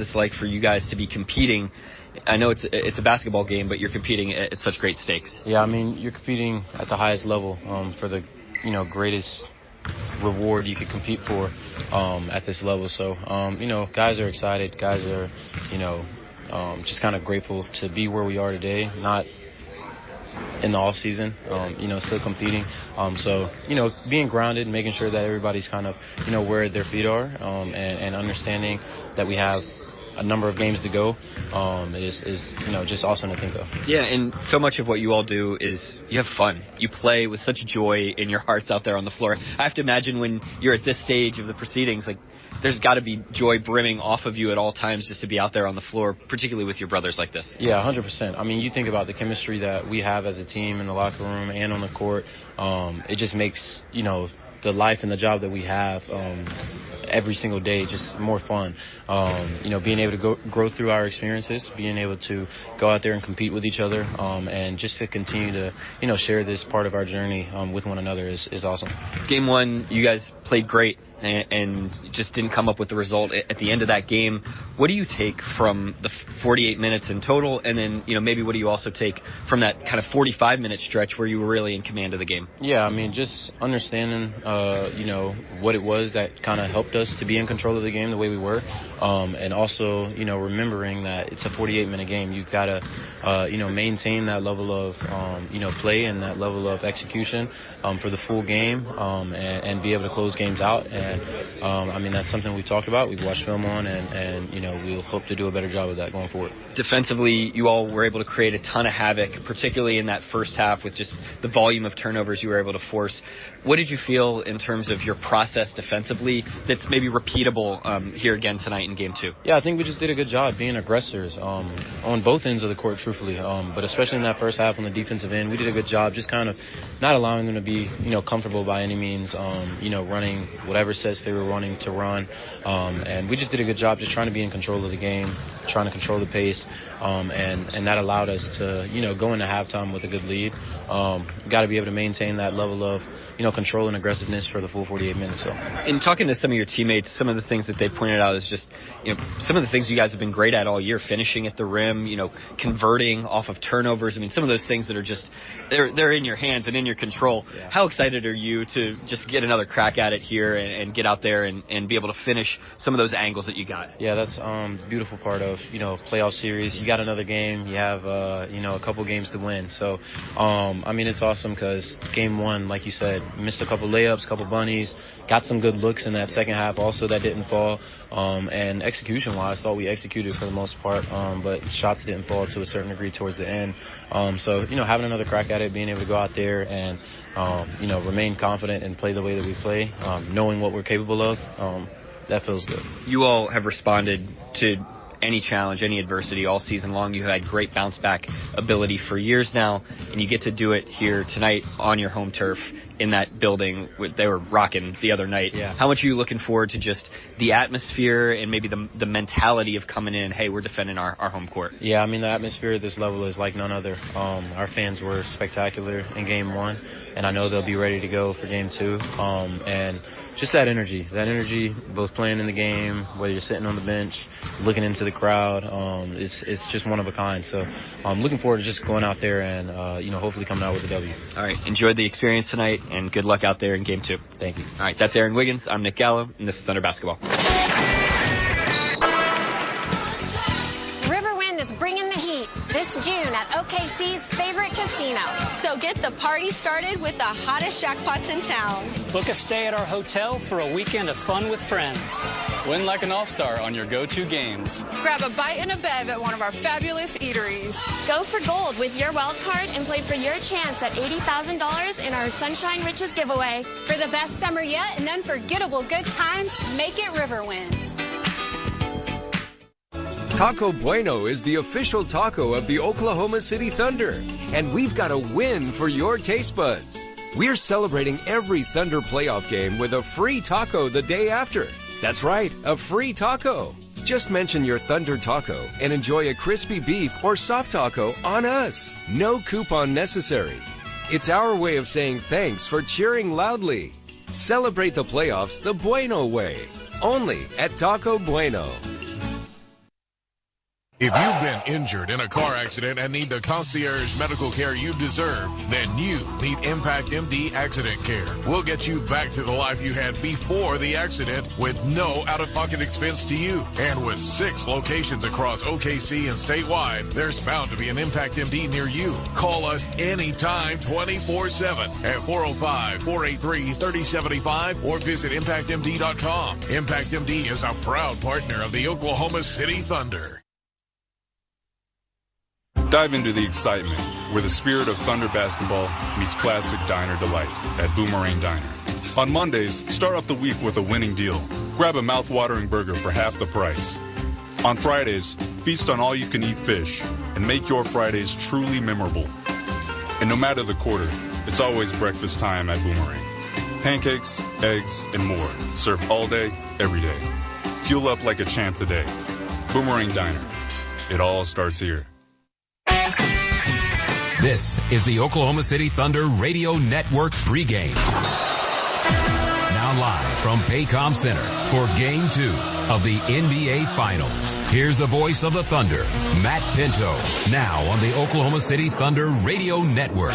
it's like for you guys to be competing. I know it's a basketball game, but you're competing at such great stakes. Yeah, I mean, you're competing at the highest level for the greatest reward you could compete for at this level. So, guys are excited. Guys are, just kind of grateful to be where we are today, not in the off season, still competing. So, being grounded, making sure that everybody's kind of, where their feet are, and understanding that we have a number of games to go is just awesome to think of. Yeah, and so much of what you all do is you have fun. You play with such joy in your hearts out there on the floor. I have to imagine when you're at this stage of the proceedings, like, there's got to be joy brimming off of you at all times just to be out there on the floor, particularly with your brothers like this. Yeah, 100%. I mean, you think about the chemistry that we have as a team in the locker room and on the court. It just makes, the life and the job that we have every single day just more fun. Being able to grow through our experiences, being able to go out there and compete with each other, and just to continue to, share this part of our journey with one another is awesome. Game one, you guys played great and just didn't come up with the result at the end of that game. What do you take from the 48 minutes in total, and then maybe what do you also take from that kind of 45-minute stretch where you were really in command of the game? Yeah, I mean, just understanding what it was that kind of helped us to be in control of the game the way we were, and also remembering that it's a 48-minute game. You've got to maintain that level of play and that level of execution for the full game, and be able to close games out. And I mean, that's something we talked about, we've watched film on, and we'll hope to do a better job of that going forward. Defensively, you all were able to create a ton of havoc, particularly in that first half with just the volume of turnovers you were able to force. What did you feel in terms of your process defensively that's maybe repeatable here again tonight in Game 2? Yeah, I think we just did a good job being aggressors on both ends of the court, truthfully. But especially in that first half on the defensive end, we did a good job just kind of not allowing them to be, comfortable by any means, running whatever sets they were wanting to run. And we just did a good job just trying to be in control of the game, trying to control the pace, and that allowed us to, go into halftime with a good lead. Got to be able to maintain that level of, control and aggressiveness for the full 48 minutes. So, in talking to some of your teammates, some of the things that they pointed out is just, some of the things you guys have been great at all year, finishing at the rim, converting off of turnovers. I mean, some of those things that are just, they're in your hands and in your control. Yeah. How excited are you to just get another crack at it here and get out there and be able to finish some of those angles that you got? Yeah, that's the beautiful part of, playoff series. You got another game. You have, a couple games to win. So, I mean, it's awesome because game one, like you said, missed a couple layups, couple bunnies, got some good looks in that second half also that didn't fall. And execution-wise, thought we executed for the most part, but shots didn't fall to a certain degree towards the end. So, having another crack at it, being able to go out there and, remain confident and play the way that we play, knowing what we're capable of, that feels good. You all have responded to any challenge, any adversity all season long. You had great bounce back ability for years now, and you get to do it here tonight on your home turf in that building. They were rocking the other night. Yeah. How much are you looking forward to just the atmosphere and maybe the mentality of coming in, hey, we're defending our home court? Yeah, I mean, the atmosphere at this level is like none other. Our fans were spectacular in Game 1, and I know they'll be ready to go for Game 2. And just that energy, both playing in the game, whether you're sitting on the bench, looking into the crowd, it's just one of a kind. So I'm looking forward to just going out there and, hopefully coming out with a W. All right, enjoyed the experience tonight, and good luck out there in Game 2. Thank you. All right, that's Aaron Wiggins. I'm Nick Gallo, and this is Thunder Basketball. Is bringing the heat this June at OKC's favorite casino. So get the party started with the hottest jackpots in town. Book a stay at our hotel for a weekend of fun with friends. Win like an all-star on your go-to games. Grab a bite and a bev at one of our fabulous eateries. Go for gold with your wild card and play for your chance at $80,000 in our Sunshine Riches giveaway. For the best summer yet and unforgettable good times, make it Riverwinds. Taco Bueno is the official taco of the Oklahoma City Thunder, and we've got a win for your taste buds. We're celebrating every Thunder playoff game with a free taco the day after. That's right, a free taco. Just mention your Thunder taco and enjoy a crispy beef or soft taco on us. No coupon necessary. It's our way of saying thanks for cheering loudly. Celebrate the playoffs the Bueno way. Only at Taco Bueno. If you've been injured in a car accident and need the concierge medical care you deserve, then you need Impact MD Accident Care. We'll get you back to the life you had before the accident with no out-of-pocket expense to you. And with 6 locations across OKC and statewide, there's bound to be an Impact MD near you. Call us anytime 24/7 at 405-483-3075 or visit ImpactMD.com. Impact MD is a proud partner of the Oklahoma City Thunder. Dive into the excitement where the spirit of Thunder basketball meets classic diner delights at Boomerang Diner. On Mondays, start off the week with a winning deal. Grab a mouth-watering burger for half the price. On Fridays, feast on all-you-can-eat fish and make your Fridays truly memorable. And no matter the quarter, it's always breakfast time at Boomerang. Pancakes, eggs, and more, served all day, every day. Fuel up like a champ today. Boomerang Diner. It all starts here. This is the Oklahoma City Thunder Radio Network pregame. Now live from Paycom Center for Game 2 of the NBA Finals. Here's the voice of the Thunder, Matt Pinto, now on the Oklahoma City Thunder Radio Network.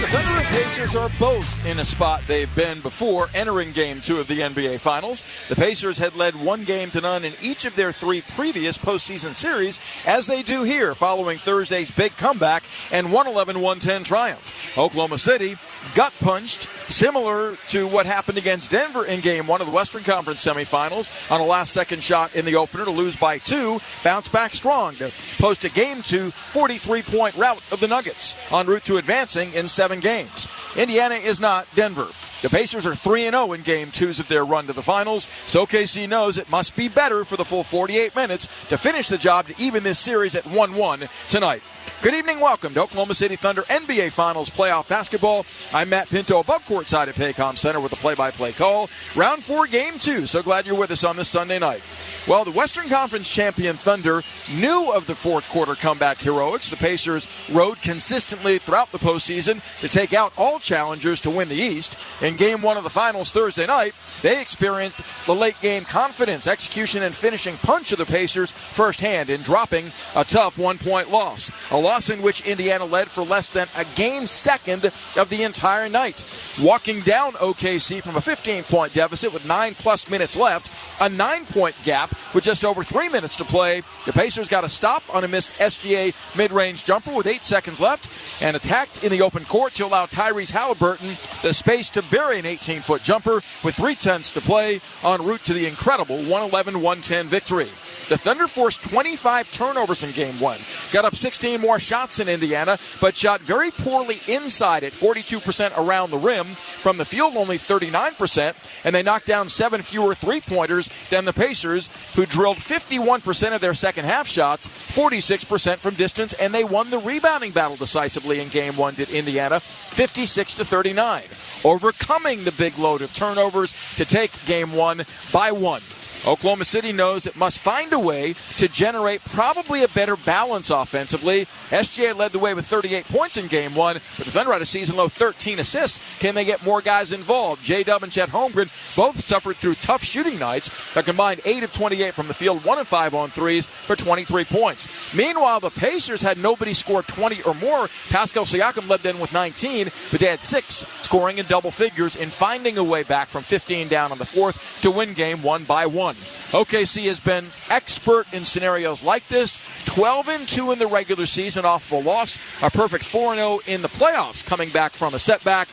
The Thunder and Pacers are both in a spot they've been before entering Game 2 of the NBA Finals. The Pacers had led 1-0 in each of their 3 previous postseason series, as they do here following Thursday's big comeback and 111-110 triumph. Oklahoma City gut-punched, similar to what happened against Denver in Game 1 of the Western Conference semifinals on a last-second shot in the opener to lose by 2, bounced back strong to post a Game 2 43-point rout of the Nuggets en route to advancing in 7 games. Indiana is not Denver. The Pacers are 3-0 in Game 2s of their run to the finals, so OKC knows it must be better for the full 48 minutes to finish the job to even this series at 1-1 tonight. Good evening, welcome to Oklahoma City Thunder NBA Finals playoff basketball. I'm Matt Pinto above courtside at Paycom Center with a play-by-play call. Round 4, Game 2, so glad you're with us on this Sunday night. Well, the Western Conference champion Thunder knew of the fourth quarter comeback heroics. The Pacers rode consistently throughout the postseason to take out all challengers to win the East. In Game 1 of the finals Thursday night, they experienced the late-game confidence, execution, and finishing punch of the Pacers firsthand in dropping a tough 1-point loss. A loss in which Indiana led for less than a game second of the entire night. Walking down OKC from a 15-point deficit with 9+ minutes left, a 9-point gap with just over 3 minutes to play. The Pacers got a stop on a missed SGA mid-range jumper with 8 seconds left and attacked in the open court to allow Tyrese Halliburton the space to bury an 18-foot jumper with 3/10 to play en route to the incredible 111-110 victory. The Thunder forced 25 turnovers in Game 1, got up 16 more shots in Indiana, but shot very poorly inside at 42% around the rim, from the field only 39%, and they knocked down 7 fewer three-pointers than the Pacers, who drilled 51% of their second half shots, 46% from distance, and they won the rebounding battle decisively in Game 1, did Indiana, 56-39, overcoming the big load of turnovers to take Game 1 by 1. Oklahoma City knows it must find a way to generate probably a better balance offensively. SGA led the way with 38 points in Game 1, but the Thunder had a season-low 13 assists. Can they get more guys involved? J-Dub and Chet Holmgren both suffered through tough shooting nights. They combined 8 of 28 from the field, 1 of 5 on threes for 23 points. Meanwhile, the Pacers had nobody score 20 or more. Pascal Siakam led them with 19, but they had 6 scoring in double figures and finding a way back from 15 down on the fourth to win Game 1 by 1. OKC has been expert in scenarios like this. 12-2 in the regular season off of a loss. A perfect 4-0 in the playoffs, coming back from a setback.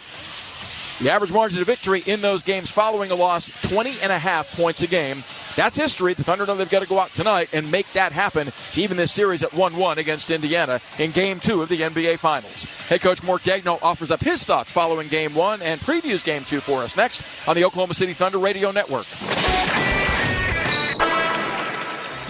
The average margin of victory in those games following a loss, 20.5 points a game. That's history. The Thunder know they've got to go out tonight and make that happen to even this series at 1-1 against Indiana in Game 2 of the NBA Finals. Head coach Mark Daigneault offers up his thoughts following Game 1 and previews Game 2 for us next on the Oklahoma City Thunder Radio Network.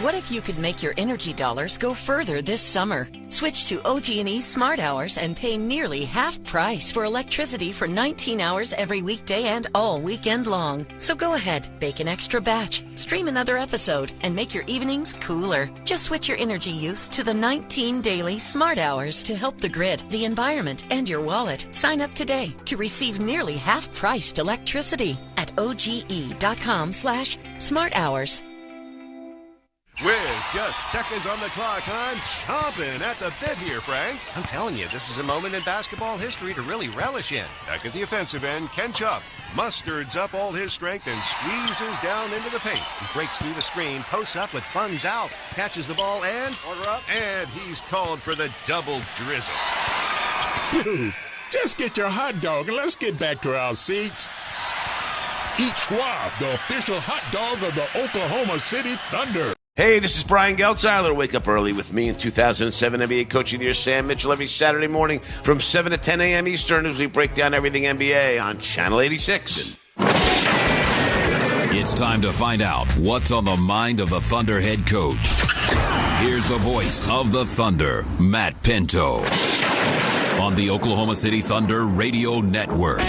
What if you could make your energy dollars go further this summer? Switch to OG&E Smart Hours and pay nearly half price for electricity for 19 hours every weekday and all weekend long. So go ahead, bake an extra batch, stream another episode, and make your evenings cooler. Just switch your energy use to the 19 daily Smart Hours to help the grid, the environment, and your wallet. Sign up today to receive nearly half-priced electricity at oge.com/smarthours. With just seconds on the clock, I'm chomping at the bit here, Frank. I'm telling you, this is a moment in basketball history to really relish in. Back at the offensive end, Ken Chubb musters up all his strength and squeezes down into the paint. He breaks through the screen, posts up with buns out, catches the ball, and... Order up. And he's called for the double drizzle. Dude, just get your hot dog and let's get back to our seats. Eat Schwab, the official hot dog of the Oklahoma City Thunder. Hey, this is Brian Geltzeiler. Wake up early with me in 2007 NBA Coach of the Year Sam Mitchell every Saturday morning from 7 to 10 a.m. Eastern as we break down everything NBA on Channel 86. It's time to find out what's on the mind of the Thunder head coach. Here's the voice of the Thunder, Matt Pinto, on the Oklahoma City Thunder Radio Network.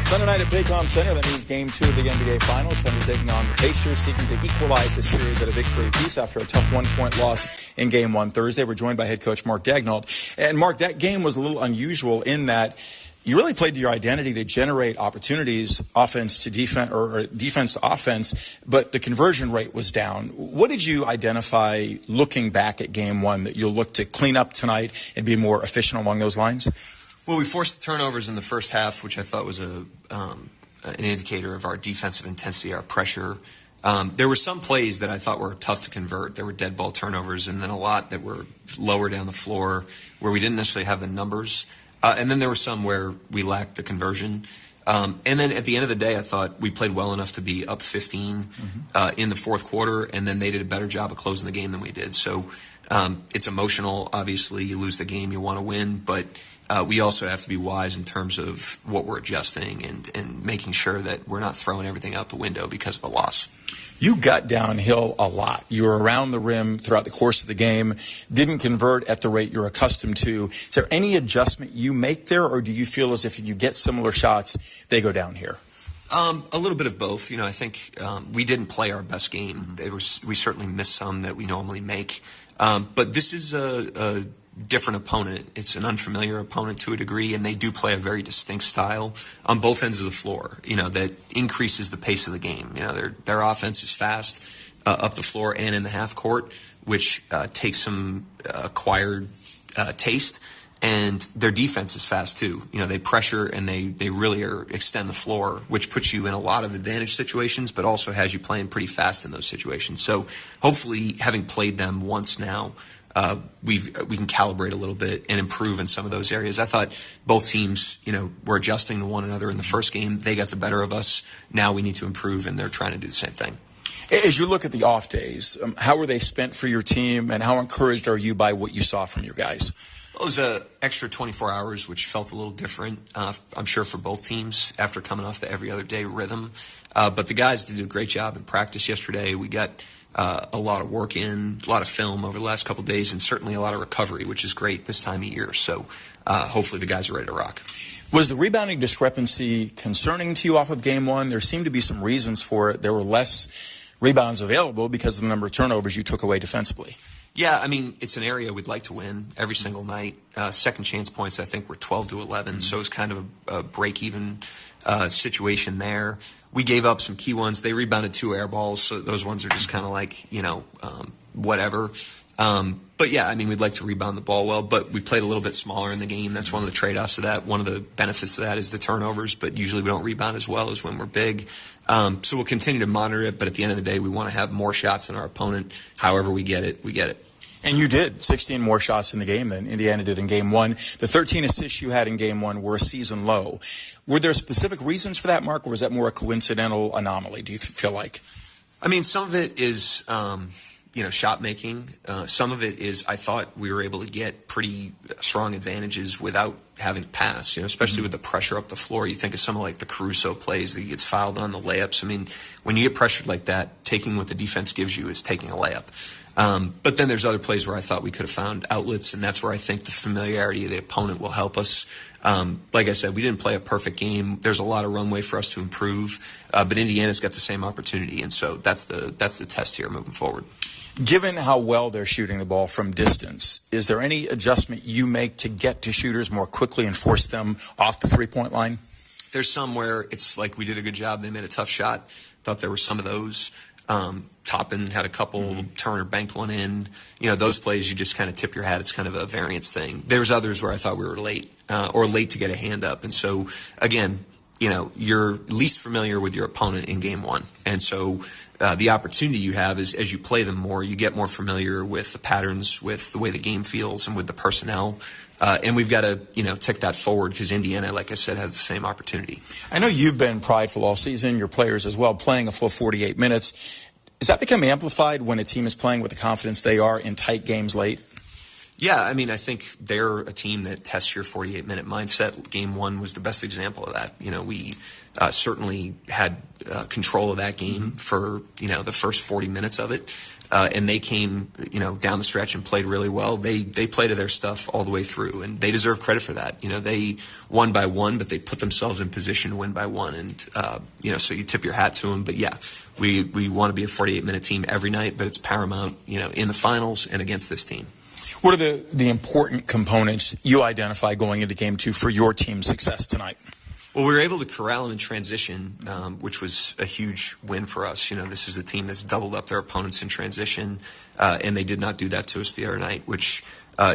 Sunday night at Pregame Center, that means Game 2 of the NBA Finals. Thunder taking on the Pacers, seeking to equalize the series at a victory apiece after a tough 1-point loss in Game 1 Thursday. We're joined by head coach Mark Daigneault. And Mark, that game was a little unusual in that you really played to your identity to generate opportunities, offense to defense or defense to offense, but the conversion rate was down. What did you identify looking back at Game 1 that you'll look to clean up tonight and be more efficient along those lines? Well, we forced the turnovers in the first half, which I thought was an indicator of our defensive intensity, our pressure. There were some plays that I thought were tough to convert. There were dead ball turnovers, and then a lot that were lower down the floor where we didn't necessarily have the numbers. And then there were some where we lacked the conversion. And then at the end of the day, I thought we played well enough to be up 15 in the fourth quarter, and then they did a better job of closing the game than we did. So it's emotional. Obviously, you lose the game, you want to win, but we also have to be wise in terms of what we're adjusting and making sure that we're not throwing everything out the window because of a loss. You got downhill a lot. You were around the rim throughout the course of the game, didn't convert at the rate you're accustomed to. Is there any adjustment you make there, or do you feel as if you get similar shots, they go down here? A little bit of both. You know, I think we didn't play our best game. We certainly missed some that we normally make. But this is a different opponent. It's an unfamiliar opponent to a degree, and they do play a very distinct style on both ends of the floor, you know, that increases the pace of the game. You know, their offense is fast up the floor and in the half court, which takes some acquired taste, and their defense is fast too. You know, they pressure and they really extend the floor, which puts you in a lot of advantage situations, but also has you playing pretty fast in those situations. So hopefully, having played them once now, we can calibrate a little bit and improve in some of those areas. I thought both teams, you know, were adjusting to one another in the first game. They got the better of us. Now we need to improve, and they're trying to do the same thing. As you look at the off days, how were they spent for your team, and how encouraged are you by what you saw from your guys? Well, it was an extra 24 hours, which felt a little different, I'm sure, for both teams after coming off the every other day rhythm. But the guys did a great job in practice yesterday. We got a lot of work in, a lot of film over the last couple of days, and certainly a lot of recovery, which is great this time of year. So hopefully the guys are ready to rock. Was the rebounding discrepancy concerning to you off of Game 1? There seemed to be some reasons for it. There were less rebounds available because of the number of turnovers you took away defensively. Yeah, I mean, it's an area we'd like to win every single night. Second chance points, I think, were 12 to 11, so it's kind of a break-even situation there. We gave up some key ones. They rebounded 2 air balls, so those ones are just kind of like, you know, whatever. But, yeah, I mean, we'd like to rebound the ball well, but we played a little bit smaller in the game. That's one of the trade-offs of that. One of the benefits of that is the turnovers, but usually we don't rebound as well as when we're big. So we'll continue to monitor it, but at the end of the day, we want to have more shots than our opponent. However we get it, we get it. And you did 16 more shots in the game than Indiana did in Game 1. The 13 assists you had in Game 1 were a season low. Were there specific reasons for that, Mark, or was that more a coincidental anomaly, do you feel like? I mean, some of it is, shot making. Some of it is I thought we were able to get pretty strong advantages without having to pass, especially with the pressure up the floor. You think of some of like the Caruso plays that he gets fouled on, the layups. I mean, when you get pressured like that, taking what the defense gives you is taking a layup. But then there's other plays where I thought we could have found outlets, and that's where I think the familiarity of the opponent will help us. Like I said, we didn't play a perfect game. There's a lot of runway for us to improve, but Indiana's got the same opportunity, and so that's the test here moving forward. Given how well they're shooting the ball from distance, is there any adjustment you make to get to shooters more quickly and force them off the three-point line? There's some where it's like we did a good job. They made a tough shot. Thought there were some of those. Toppin had a couple, Turner banked one in. Those plays you just kind of tip your hat. It's kind of a variance thing. There's others where I thought we were late or late to get a hand up. And so, again, you're least familiar with your opponent in game one. And so the opportunity you have is as you play them more, you get more familiar with the patterns, with the way the game feels, and with the personnel. And we've got to, tick that forward because Indiana, like I said, has the same opportunity. I know you've been prideful all season, your players as well, playing a full 48 minutes. Is that becoming amplified when a team is playing with the confidence they are in tight games late? Yeah, I think they're a team that tests your 48-minute mindset. Game one was the best example of that. We certainly had control of that game for, the first 40 minutes of it. And they came, down the stretch and played really well. They played to their stuff all the way through, and they deserve credit for that. They won by one, but they put themselves in position to win by one. And, so you tip your hat to them. But, yeah, we want to be a 48-minute team every night, but it's paramount, in the finals and against this team. What are the important components you identify going into game two for your team's success tonight? Well, we were able to corral them in transition, which was a huge win for us. This is a team that's doubled up their opponents in transition, and they did not do that to us the other night, which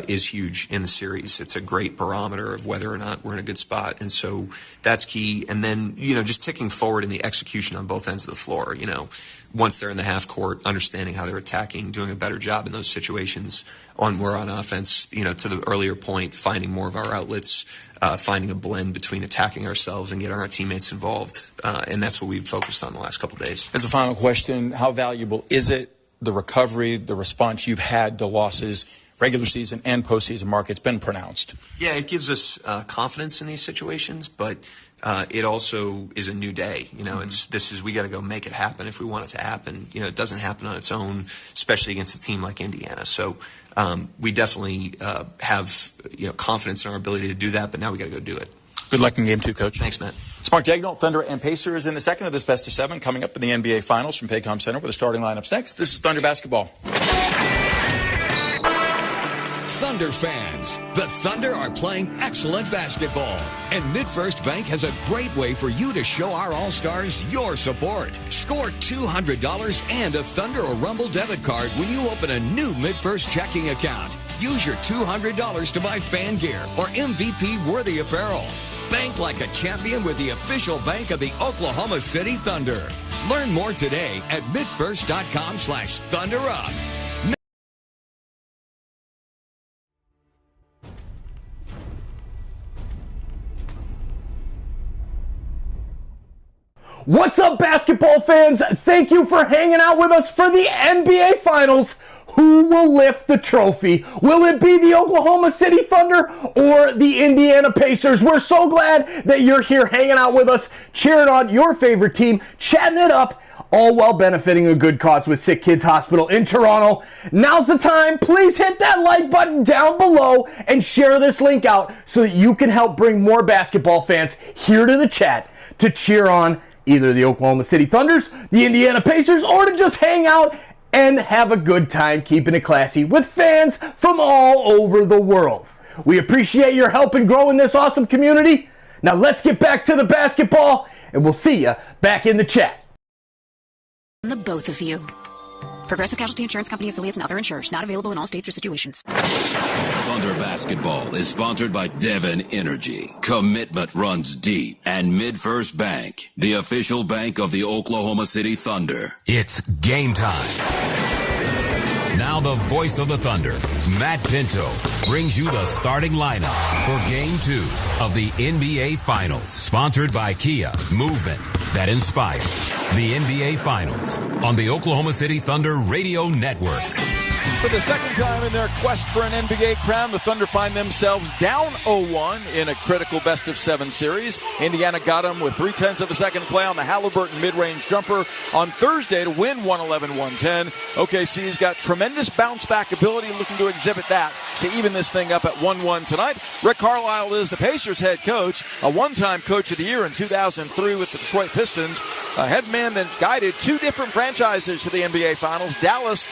is huge in the series. It's a great barometer of whether or not we're in a good spot, and so that's key. And then, just ticking forward in the execution on both ends of the floor. Once they're in the half court, understanding how they're attacking, doing a better job in those situations. We're on offense, to the earlier point, finding more of our outlets, finding a blend between attacking ourselves and getting our teammates involved. And that's what we've focused on the last couple of days. As a final question, how valuable is it, the recovery, the response you've had to losses, regular season and postseason? Mark, it's been pronounced. Yeah, it gives us confidence in these situations, but it also is a new day. We got to go make it happen if we want it to happen. It doesn't happen on its own, especially against a team like Indiana. So we definitely have confidence in our ability to do that, but now we got to go do it. Good luck in game two, Coach. Thanks, Matt. It's Mark Daigneault, Thunder and Pacers in the second of this best of seven, coming up in the NBA Finals from Pregame Center with the starting lineups next. This is Thunder basketball. Thunder fans, the Thunder are playing excellent basketball, and MidFirst Bank has a great way for you to show our All-Stars your support. Score $200 and a Thunder or Rumble debit card when you open a new MidFirst checking account. Use your $200 to buy fan gear or MVP-worthy apparel. Bank like a champion with the official bank of the Oklahoma City Thunder. Learn more today at midfirst.com/thunderup. What's up, basketball fans? Thank you for hanging out with us for the NBA Finals. Who will lift the trophy? Will it be the Oklahoma City Thunder or the Indiana Pacers? We're so glad that you're here hanging out with us, cheering on your favorite team, chatting it up, all while benefiting a good cause with SickKids Hospital in Toronto. Now's the time. Please hit that like button down below and share this link out so that you can help bring more basketball fans here to the chat to cheer on either the Oklahoma City Thunders, the Indiana Pacers, or to just hang out and have a good time keeping it classy with fans from all over the world. We appreciate your help in growing this awesome community. Now let's get back to the basketball, and we'll see you back in the chat. The both of you. Progressive Casualty Insurance Company affiliates and other insurers. Not available in all states or situations. Thunder basketball is sponsored by Devon Energy. Commitment runs deep. And MidFirst Bank, the official bank of the Oklahoma City Thunder. It's game time. Now the voice of the Thunder, Matt Pinto, brings you the starting lineup for Game 2 of the NBA Finals. Sponsored by Kia, movement that inspires. The NBA Finals on the Oklahoma City Thunder Radio Network. For the second time in their quest for an NBA crown, the Thunder find themselves down 0-1 in a critical best-of-7 series. Indiana got them with 3/10 of a second play on the Halliburton mid-range jumper on Thursday to win 111-110. OKC's got tremendous bounce-back ability, looking to exhibit that to even this thing up at 1-1 tonight. Rick Carlisle is the Pacers head coach, a one-time coach of the year in 2003 with the Detroit Pistons, a head man that guided two different franchises to the NBA Finals, Dallas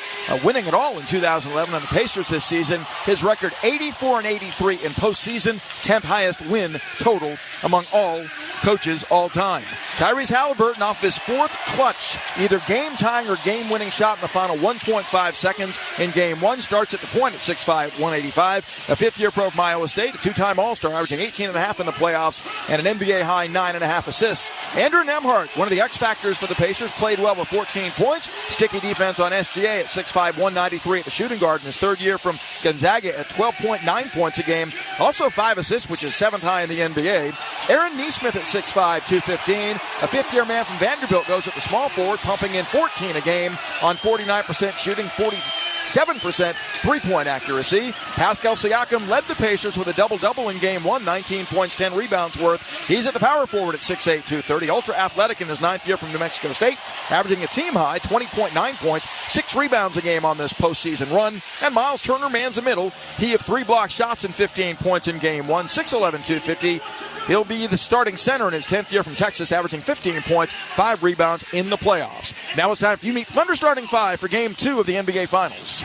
winning it all in 2000. 2011 on the Pacers this season. His record 84-83 in postseason, 10th highest win total among all coaches all time. Tyrese Halliburton off his fourth clutch, either game-tying or game-winning shot in the final 1.5 seconds in Game 1. Starts at the point at 6'5", 185. A fifth-year pro from Iowa State, a two-time All-Star, averaging 18.5 in the playoffs and an NBA-high 9.5 assists. Andrew Nembhard, one of the X-factors for the Pacers, played well with 14 points. Sticky defense on SGA at 6'5", 193 at the shooting guard in his third year from Gonzaga at 12.9 points a game. Also 5 assists, which is 7th high in the NBA. Aaron Nesmith at 6'5", 215. A fifth-year man from Vanderbilt goes at the small forward, pumping in 14 a game on 49% shooting, 47% three-point accuracy. Pascal Siakam led the Pacers with a double-double in Game 1, 19 points, 10 rebounds worth. He's at the power forward at 6'8", 230. Ultra-athletic in his 9th year from New Mexico State, averaging a team-high 20.9 points, 6 rebounds a game on this postseason run. And Miles Turner mans the middle. He of 3 block shots and 15 points in Game 1, 6'11", 250. He'll be the starting center in his 10th year from Texas, averaging 15 points, 5 rebounds in the playoffs. Now it's time for you meet Thunder starting 5 for Game 2 of the NBA Finals.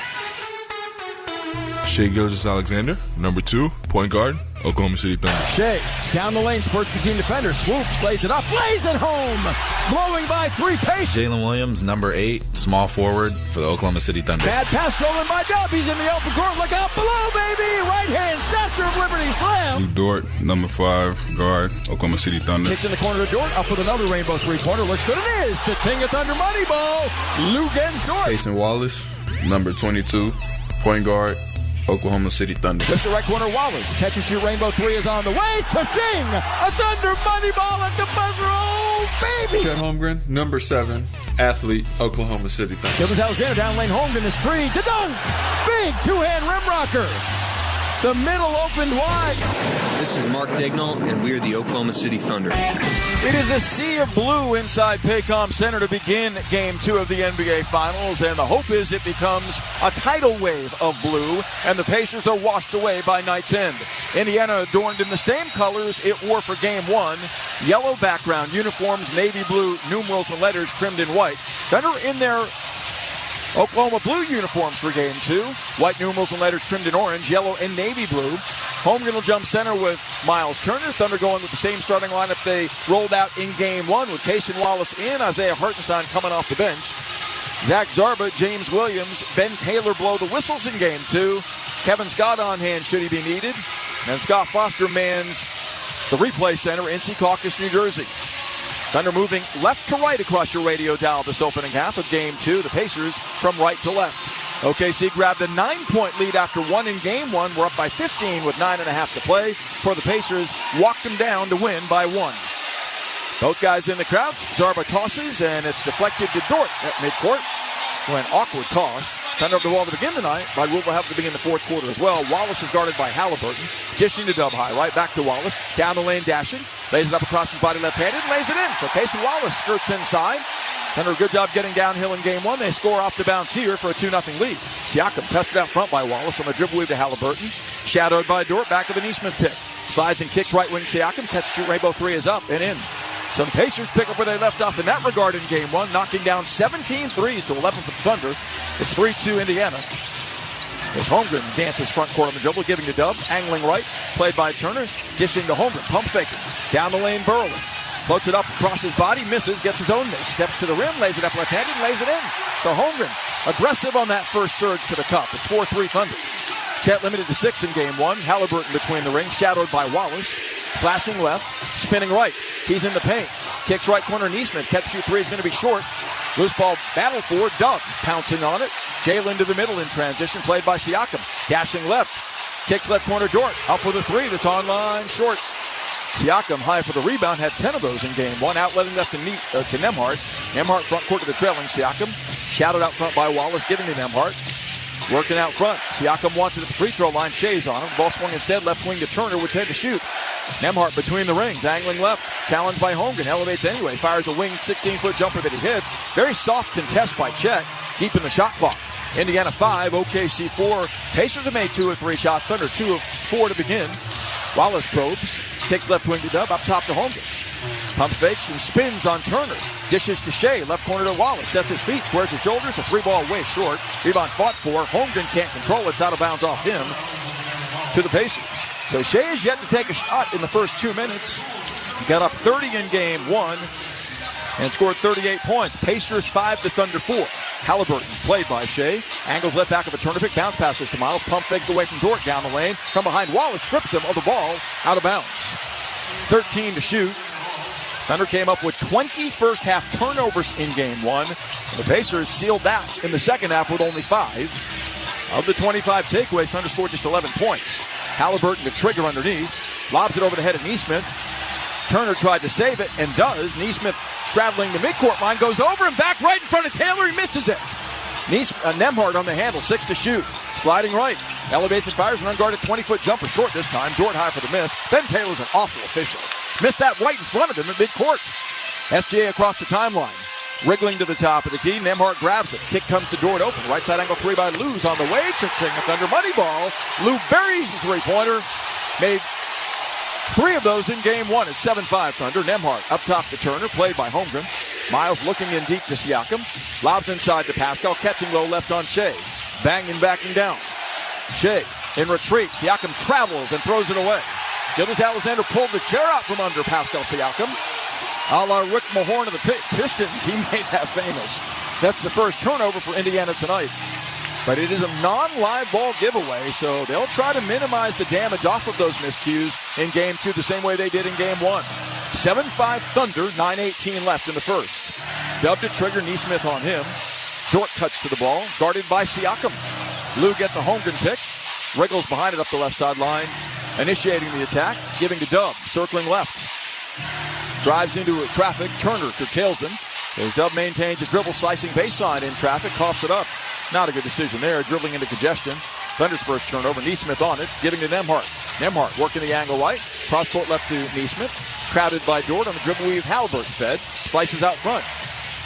Shai Gilgeous-Alexander, number 2, point guard, Oklahoma City Thunder. Shai, down the lane, spurts between defenders, swoops, lays it up, lays it home, blowing by 3 Pacers. Jalen Williams, number 8, small forward for the Oklahoma City Thunder. Bad pass stolen by Dub. He's in the open court. Look out below, baby. Right hand snatcher of Liberty slam. Lou Dort, number 5, guard, Oklahoma City Thunder. Kicks in the corner to Dort, up with another rainbow three-pointer. Looks good. It is. Chatinga Thunder money ball. Lou Gens Dort. Payson Wallace, number 22, point guard, Oklahoma City Thunder. Flips the right corner, Wallace. Catch and shoot rainbow 3 is on the way. Cha-ching! A Thunder money ball at the buzzer. Oh, baby! Chet Holmgren, number 7, athlete, Oklahoma City Thunder. Gilgeous-Alexander down lane. Holmgren is 3. Ta-dunk! Big two-hand rim rocker. The middle opened wide. This is Mark Daigneault, and we are the Oklahoma City Thunder. It is a sea of blue inside Paycom Center to begin Game 2 of the NBA Finals, and the hope is it becomes a tidal wave of blue, and the Pacers are washed away by night's end. Indiana adorned in the same colors it wore for Game 1, yellow background, uniforms, navy blue, numerals and letters trimmed in white. Thunder in their Oklahoma blue uniforms for Game 2. White numerals and letters trimmed in orange, yellow, and navy blue. Holmgren will jump center with Miles Turner. Thunder going with the same starting lineup they rolled out in Game 1 with Payson Wallace in, Isaiah Hartenstein coming off the bench. Zach Zarba, James Williams, Ben Taylor blow the whistles in Game 2. Kevin Scott on hand should he be needed. And Scott Foster mans the replay center in Secaucus, New Jersey. Thunder moving left to right across your radio dial this opening half of Game 2. The Pacers from right to left. OKC grabbed a 9-point lead after 1 in Game 1. We're up by 15 with 9.5 to play. For the Pacers, walked them down to win by 1. Both guys in the crouch. Zarba tosses, and it's deflected to Dort at midcourt. An awkward toss. Thunder up the wall to begin tonight. By rule, will have to begin the fourth quarter as well. Wallace is guarded by Halliburton. Dishing to Dub high. Right back to Wallace. Down the lane, dashing. Lays it up across his body left-handed and lays it in. So Payson Wallace skirts inside. Thunder a good job getting downhill in Game 1. They score off the bounce here for a 2-0 lead. Siakam tested out front by Wallace on the dribble weave to Halliburton. Shadowed by Dort, back of the Nesmith pick. Slides and kicks right wing Siakam. Catch shoot rainbow 3 is up and in. So the Pacers pick up where they left off in that regard in Game 1, knocking down 17 threes to 11 for the Thunder. It's 3-2 Indiana. As Holmgren dances front court on the dribble, giving to Dub, angling right, played by Turner, dishing to Holmgren, pump faking, down the lane Burley. Floats it up across his body, misses, gets his own miss. Steps to the rim, lays it up left-handed, lays it in. So Holmgren, aggressive on that first surge to the cup. It's 4-3 Thunder. Chet limited to 6 in Game 1. Halliburton between the rings, shadowed by Wallace. Slashing left, spinning right. He's in the paint. Kicks right corner, Nesmith. Catch shoot 3 is going to be short. Loose ball battle for Dub. Pouncing on it. Jalen to the middle in transition, played by Siakam. Dashing left. Kicks left corner, Dort. Up with a 3 that's on line, short. Siakam high for the rebound, had 10 of those in Game 1. Outletting left to Nembhard. Nembhard front court to the trailing Siakam. Shadowed out front by Wallace, giving to Nembhard. Working out front. Siakam wants it at the free throw line. Shai's on him. Ball swung instead. Left wing to Turner with 10 to shoot. Nembhard between the rings. Angling left. Challenged by Holmgren. Elevates anyway. Fires a wing 16-foot jumper that he hits. Very soft contest by Chet. Keeping the shot clock. Indiana 5, OKC 4. Pacers have made 2 of 3 shots. Thunder 2 of 4 to begin. Wallace probes. Kicks left wing to Dub. Up top to Holmgren. Pump fakes and spins on Turner. Dishes to Shea, left corner to Wallace. Sets his feet, squares his shoulders. A 3-ball way short. Rebound fought for. Holmgren can't control it. It's out of bounds off him to the Pacers. So Shea is yet to take a shot in the first 2 minutes. He got up 30 in game 1 and scored 38 points. Pacers 5 to Thunder 4. Halliburton played by Shea. Angles left back of a Turner pick. Bounce passes to Miles. Pump faked away from Dort down the lane. From behind, Wallace strips him of the ball. Out of bounds. 13 to shoot. Thunder came up with 20 first half turnovers in game 1. The Pacers sealed that in the second half with only 5. Of the 25 takeaways, Thunder scored just 11 points. Halliburton to trigger underneath. Lobs it over the head of Nesmith. Turner tried to save it and does. Nesmith straddling the midcourt line, goes over and back right in front of Taylor. He misses it. Nembhard on the handle, 6 to shoot. Sliding right. Elevates and fires an unguarded 20-foot jumper short this time. Dort high for the miss. Ben Taylor's an awful official. Missed that right in front of him at midcourt. SGA across the timeline. Wriggling to the top of the key. Nembhard grabs it. Kick comes to Dort open. Right side angle 3 by Lu's on the way. Ching a Thunder money ball. Lou buries the three-pointer. Made 3 of those in game 1. It's 7-5 Thunder. Nembhard up top to Turner. Played by Holmgren. Miles looking in deep to Siakam. Lobs inside to Pascal. Catching low left on Shea. Banging, backing down. Shea in retreat. Siakam travels and throws it away. Gilgeous-Alexander pulled the chair out from under Pascal Siakam. A la Rick Mahorn of the Pistons. He made that famous. That's the first turnover for Indiana tonight. But it is a non-live ball giveaway, so they'll try to minimize the damage off of those miscues in game 2 the same way they did in game 1. 7-5 Thunder, 9:18 left in the first. Dub to trigger, Nesmith on him. Dort cuts to the ball, guarded by Siakam. Lou gets a Holmgren pick, wriggles behind it up the left sideline, initiating the attack, giving to Dub, circling left. Drives into traffic, Turner curtails him. As Dub maintains a dribble, slicing baseline in traffic, coughs it up. Not a good decision there, dribbling into congestion. Thunder's first turnover, Nesmith on it, giving to Nembhard. Nembhard working the angle right, cross-court left to Nesmith. Crowded by Dort on the dribble weave, Halliburton fed, slices out front.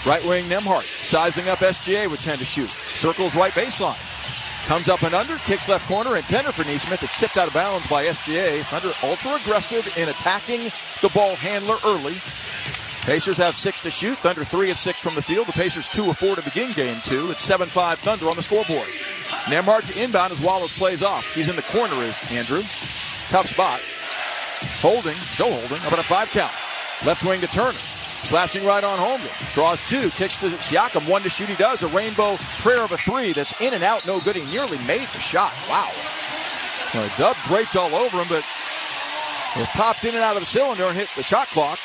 Right wing Nembhard, sizing up SGA with 10 to shoot. Circles right baseline. Comes up and under, kicks left corner, intended for Nesmith. It's tipped out of bounds by SGA. Thunder ultra aggressive in attacking the ball handler early. Pacers have 6 to shoot. Thunder 3 of 6 from the field. The Pacers 2 of 4 to begin game 2. It's 7-5 Thunder on the scoreboard. Nembhard to inbound as Wallace plays off. He's in the corner is Andrew. Tough spot. Holding, still holding. How about a 5 count? Left wing to Turner. Slashing right on Holmgren. Draws 2, kicks to Siakam. 1 to shoot he does. A rainbow prayer of a 3 that's in and out, no good. He nearly made the shot. Wow. Dub draped all over him, but it popped in and out of the cylinder and hit the shot clock,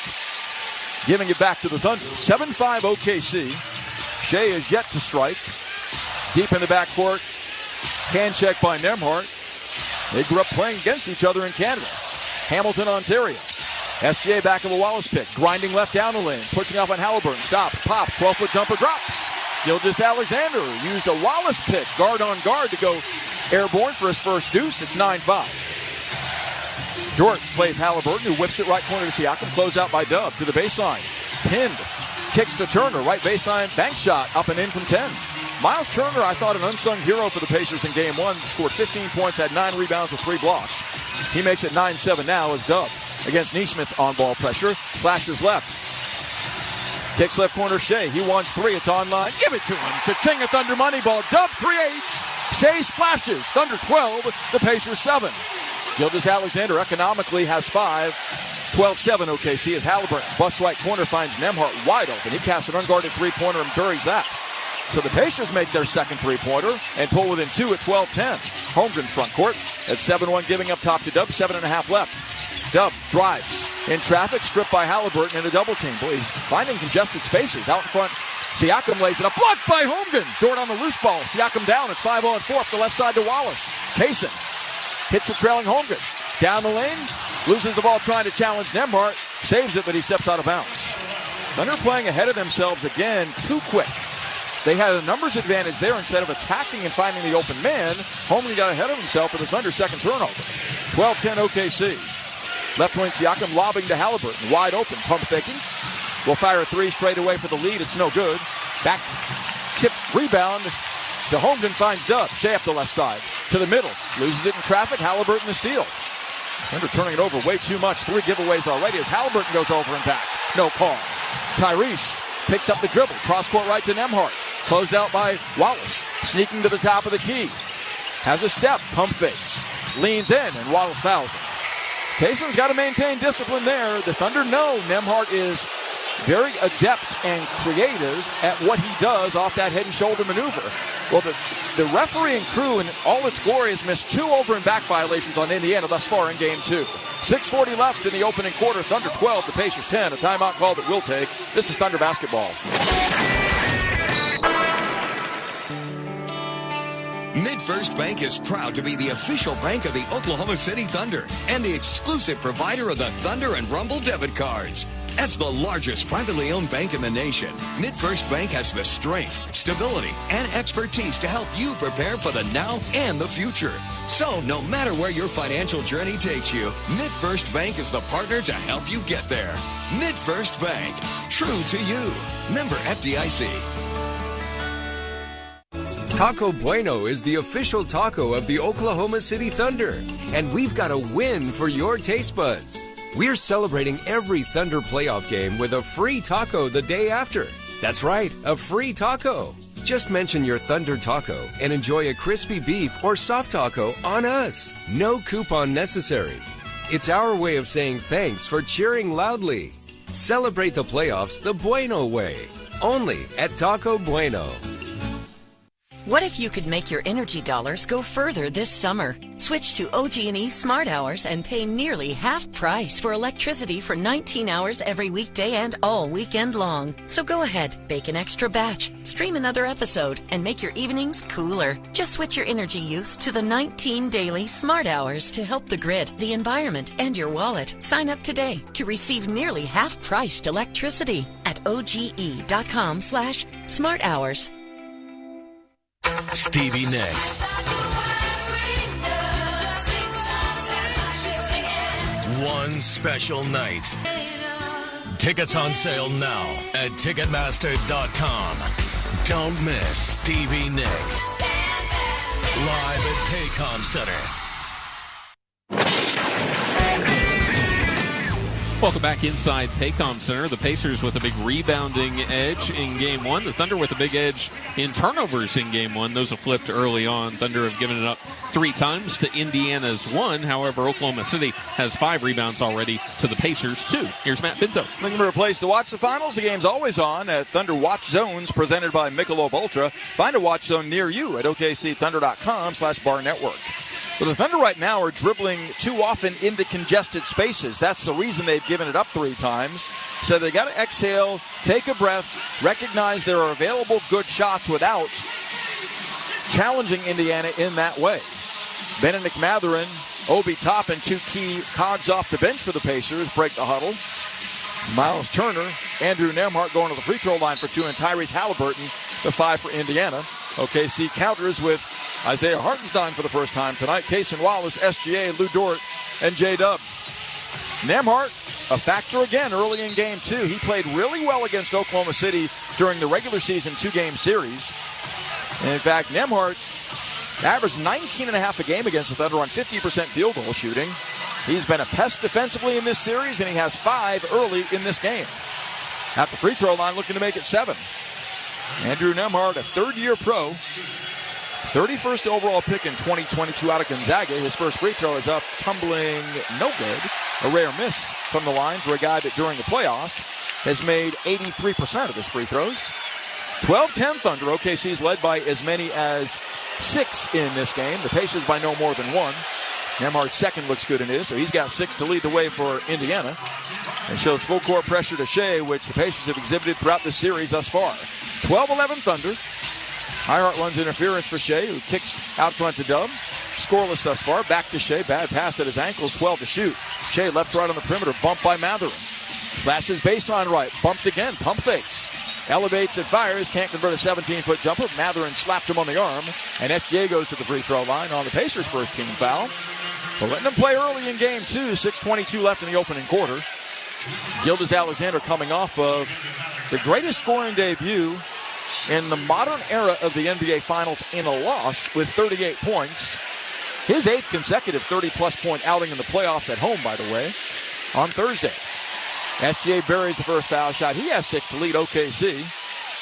giving it back to the Thunder. 7-5 OKC. Shea is yet to strike. Deep in the backcourt. Hand check by Nembhard. They grew up playing against each other in Canada. Hamilton, Ontario. SGA back of a Wallace pick. Grinding left down the lane. Pushing up on Halliburton. Stops. Pops. 12-foot jumper drops. Gilgeous-Alexander used a Wallace pick. Guard on guard to go airborne for his first deuce. It's 9-5. Dort plays Halliburton, who whips it right corner to Siakam. Closed out by Dub to the baseline. Pinned. Kicks to Turner. Right baseline. Bank shot. Up and in from 10. Miles Turner, I thought an unsung hero for the Pacers in game 1. Scored 15 points, had 9 rebounds with 3 blocks. He makes it 9-7 now as Dub against Nesmith's on-ball pressure. Slashes left. Kicks left corner Shea. He wants 3. It's online. Give it to him. Cha-ching a Thunder money ball. Dub 3-8. Shea splashes. Thunder 12. The Pacers 7. Gilgeous-Alexander economically has 5. 12-7 OKC as Halliburton. Bust right corner finds Nembhard wide open. He casts an unguarded three-pointer and buries that. So the Pacers make their second three-pointer and pull within 2 at 12-10. Holmgren front court at 7-1, giving up top to Dub. 7.5 left. Dub drives in traffic, stripped by Halliburton in a double team. Boy, he's finding congested spaces out in front. Siakam lays it up, blocked by Holmgren. Dort on the loose ball. Siakam down. It's 5-on-4 up the left side to Wallace. Kaysen hits the trailing Holmgren. Down the lane, loses the ball trying to challenge Nembhard. Saves it, but he steps out of bounds. Thunder playing ahead of themselves again, too quick. They had a numbers advantage there. Instead of attacking and finding the open man, Holmgren got ahead of himself with the Thunder's second turnover. 12-10 OKC. Left wing Siakam lobbing to Halliburton. Wide open, pump faking. Will fire a 3 straight away for the lead. It's no good. Back tip rebound to Holmgren, finds Dub. Shea up the left side to the middle. Loses it in traffic. Halliburton the steal. Thunder turning it over way too much. 3 giveaways already as Halliburton goes over and back. No call. Tyrese picks up the dribble. Cross-court right to Nembhard. Closed out by Wallace. Sneaking to the top of the key. Has a step. Pump fakes. Leans in, and Wallace fouls him. Kayson's got to maintain discipline there. The Thunder know Nembhard is very adept and creative at what he does off that head and shoulder maneuver. Well, the referee and crew in all its glory has missed 2 over and back violations on Indiana thus far in game 2. 6:40 left in the opening quarter. Thunder 12, the Pacers 10. A timeout call that we'll take. This is Thunder basketball. MidFirst Bank is proud to be the official bank of the Oklahoma City Thunder and the exclusive provider of the Thunder and Rumble debit cards. As the largest privately owned bank in the nation, MidFirst Bank has the strength, stability, and expertise to help you prepare for the now and the future. So, no matter where your financial journey takes you, MidFirst Bank is the partner to help you get there. MidFirst Bank, true to you. Member FDIC. Taco Bueno is the official taco of the Oklahoma City Thunder, and we've got a win for your taste buds. We're celebrating every Thunder playoff game with a free taco the day after. That's right, a free taco. Just mention your Thunder taco and enjoy a crispy beef or soft taco on us. No coupon necessary. It's our way of saying thanks for cheering loudly. Celebrate the playoffs the Bueno way. Only at Taco Bueno. What if you could make your energy dollars go further this summer? Switch to OG&E Smart Hours and pay nearly half price for electricity for 19 hours every weekday and all weekend long. So go ahead, bake an extra batch, stream another episode, and make your evenings cooler. Just switch your energy use to the 19 daily Smart Hours to help the grid, the environment, and your wallet. Sign up today to receive nearly half-priced electricity at OGE.com/Smart Hours. Stevie Nicks. One special night. Tickets on sale now at Ticketmaster.com. Don't miss Stevie Nicks. Live at Paycom Center. Welcome back inside Paycom Center. The Pacers with a big rebounding edge in Game 1. The Thunder with a big edge in turnovers in Game 1. Those have flipped early on. Thunder have given it up 3 times to Indiana's 1. However, Oklahoma City has 5 rebounds already to the Pacers 2. Here's Matt Pinto. Looking for a place to watch the finals? The game's always on at Thunder Watch Zones presented by Michelob Ultra. Find a watch zone near you at OKCThunder.com/bar network. Well, the Thunder right now are dribbling too often into congested spaces. That's the reason they've given it up 3 times. So they got to exhale, take a breath, recognize there are available good shots without challenging Indiana in that way. Benedict Mathurin, Obi Toppin, 2 key cogs off the bench for the Pacers, break the huddle. Miles Turner, Andrew Nembhard going to the free throw line for 2, and Tyrese Halliburton, the 5 for Indiana. OKC counters with Isaiah Hartenstein for the first time tonight. Cason Wallace, SGA, Lou Dort, and J-Dub. Nembhard, a factor again early in Game 2. He played really well against Oklahoma City during the regular season 2-game series. And in fact, Nembhard averaged 19.5 a game against the Thunder on 50% field goal shooting. He's been a pest defensively in this series, and he has 5 early in this game. At the free throw line, looking to make it 7. Andrew Nembhard, a third-year pro, 31st overall pick in 2022 out of Gonzaga. His first free throw is up, tumbling no good. A rare miss from the line for a guy that during the playoffs has made 83% of his free throws. 12-10 Thunder. OKC's led by as many as 6 in this game. The Pacers by no more than 1. Nembhard's second looks good in his, so he's got 6 to lead the way for Indiana. And shows full court pressure to Shea, which the Pacers have exhibited throughout this series thus far. 12-11 Thunder. Highart runs interference for Shea, who kicks out front to Dub. Scoreless thus far. Back to Shea. Bad pass at his ankles. 12 to shoot. Shea left right on the perimeter. Bumped by Mathurin. Slashes baseline right. Bumped again. Pump fakes. Elevates and fires. Can't convert a 17-foot jumper. Mathurin slapped him on the arm. And SGA goes to the free throw line on the Pacers' first team foul. But letting them play early in Game 2. 6:22 left in the opening quarter. Gilgeous-Alexander coming off of the greatest scoring debut in the modern era of the NBA Finals in a loss with 38 points. His 8th consecutive 30-plus point outing in the playoffs at home, by the way, on Thursday. SGA buries the first foul shot. He has 6 to lead OKC.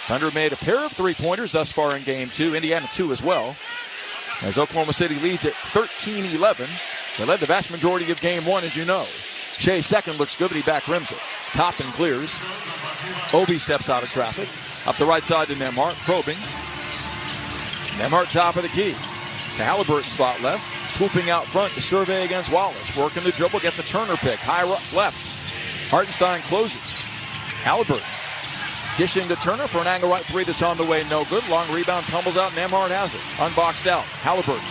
Thunder made a pair of three-pointers thus far in Game 2. Indiana 2 as well. As Oklahoma City leads at 13-11. They led the vast majority of Game 1, as you know. Shea's second looks good, but he back rims it. Toppin clears. Obi steps out of traffic. Up the right side to Nembhard, probing. Nembhard top of the key. To Halliburton slot left. Swooping out front to survey against Wallace. Working the dribble, gets a Turner pick. High left. Hartenstein closes. Halliburton dishing to Turner for an angle right three that's on the way, no good. Long rebound, tumbles out. Nembhard has it. Unboxed out. Halliburton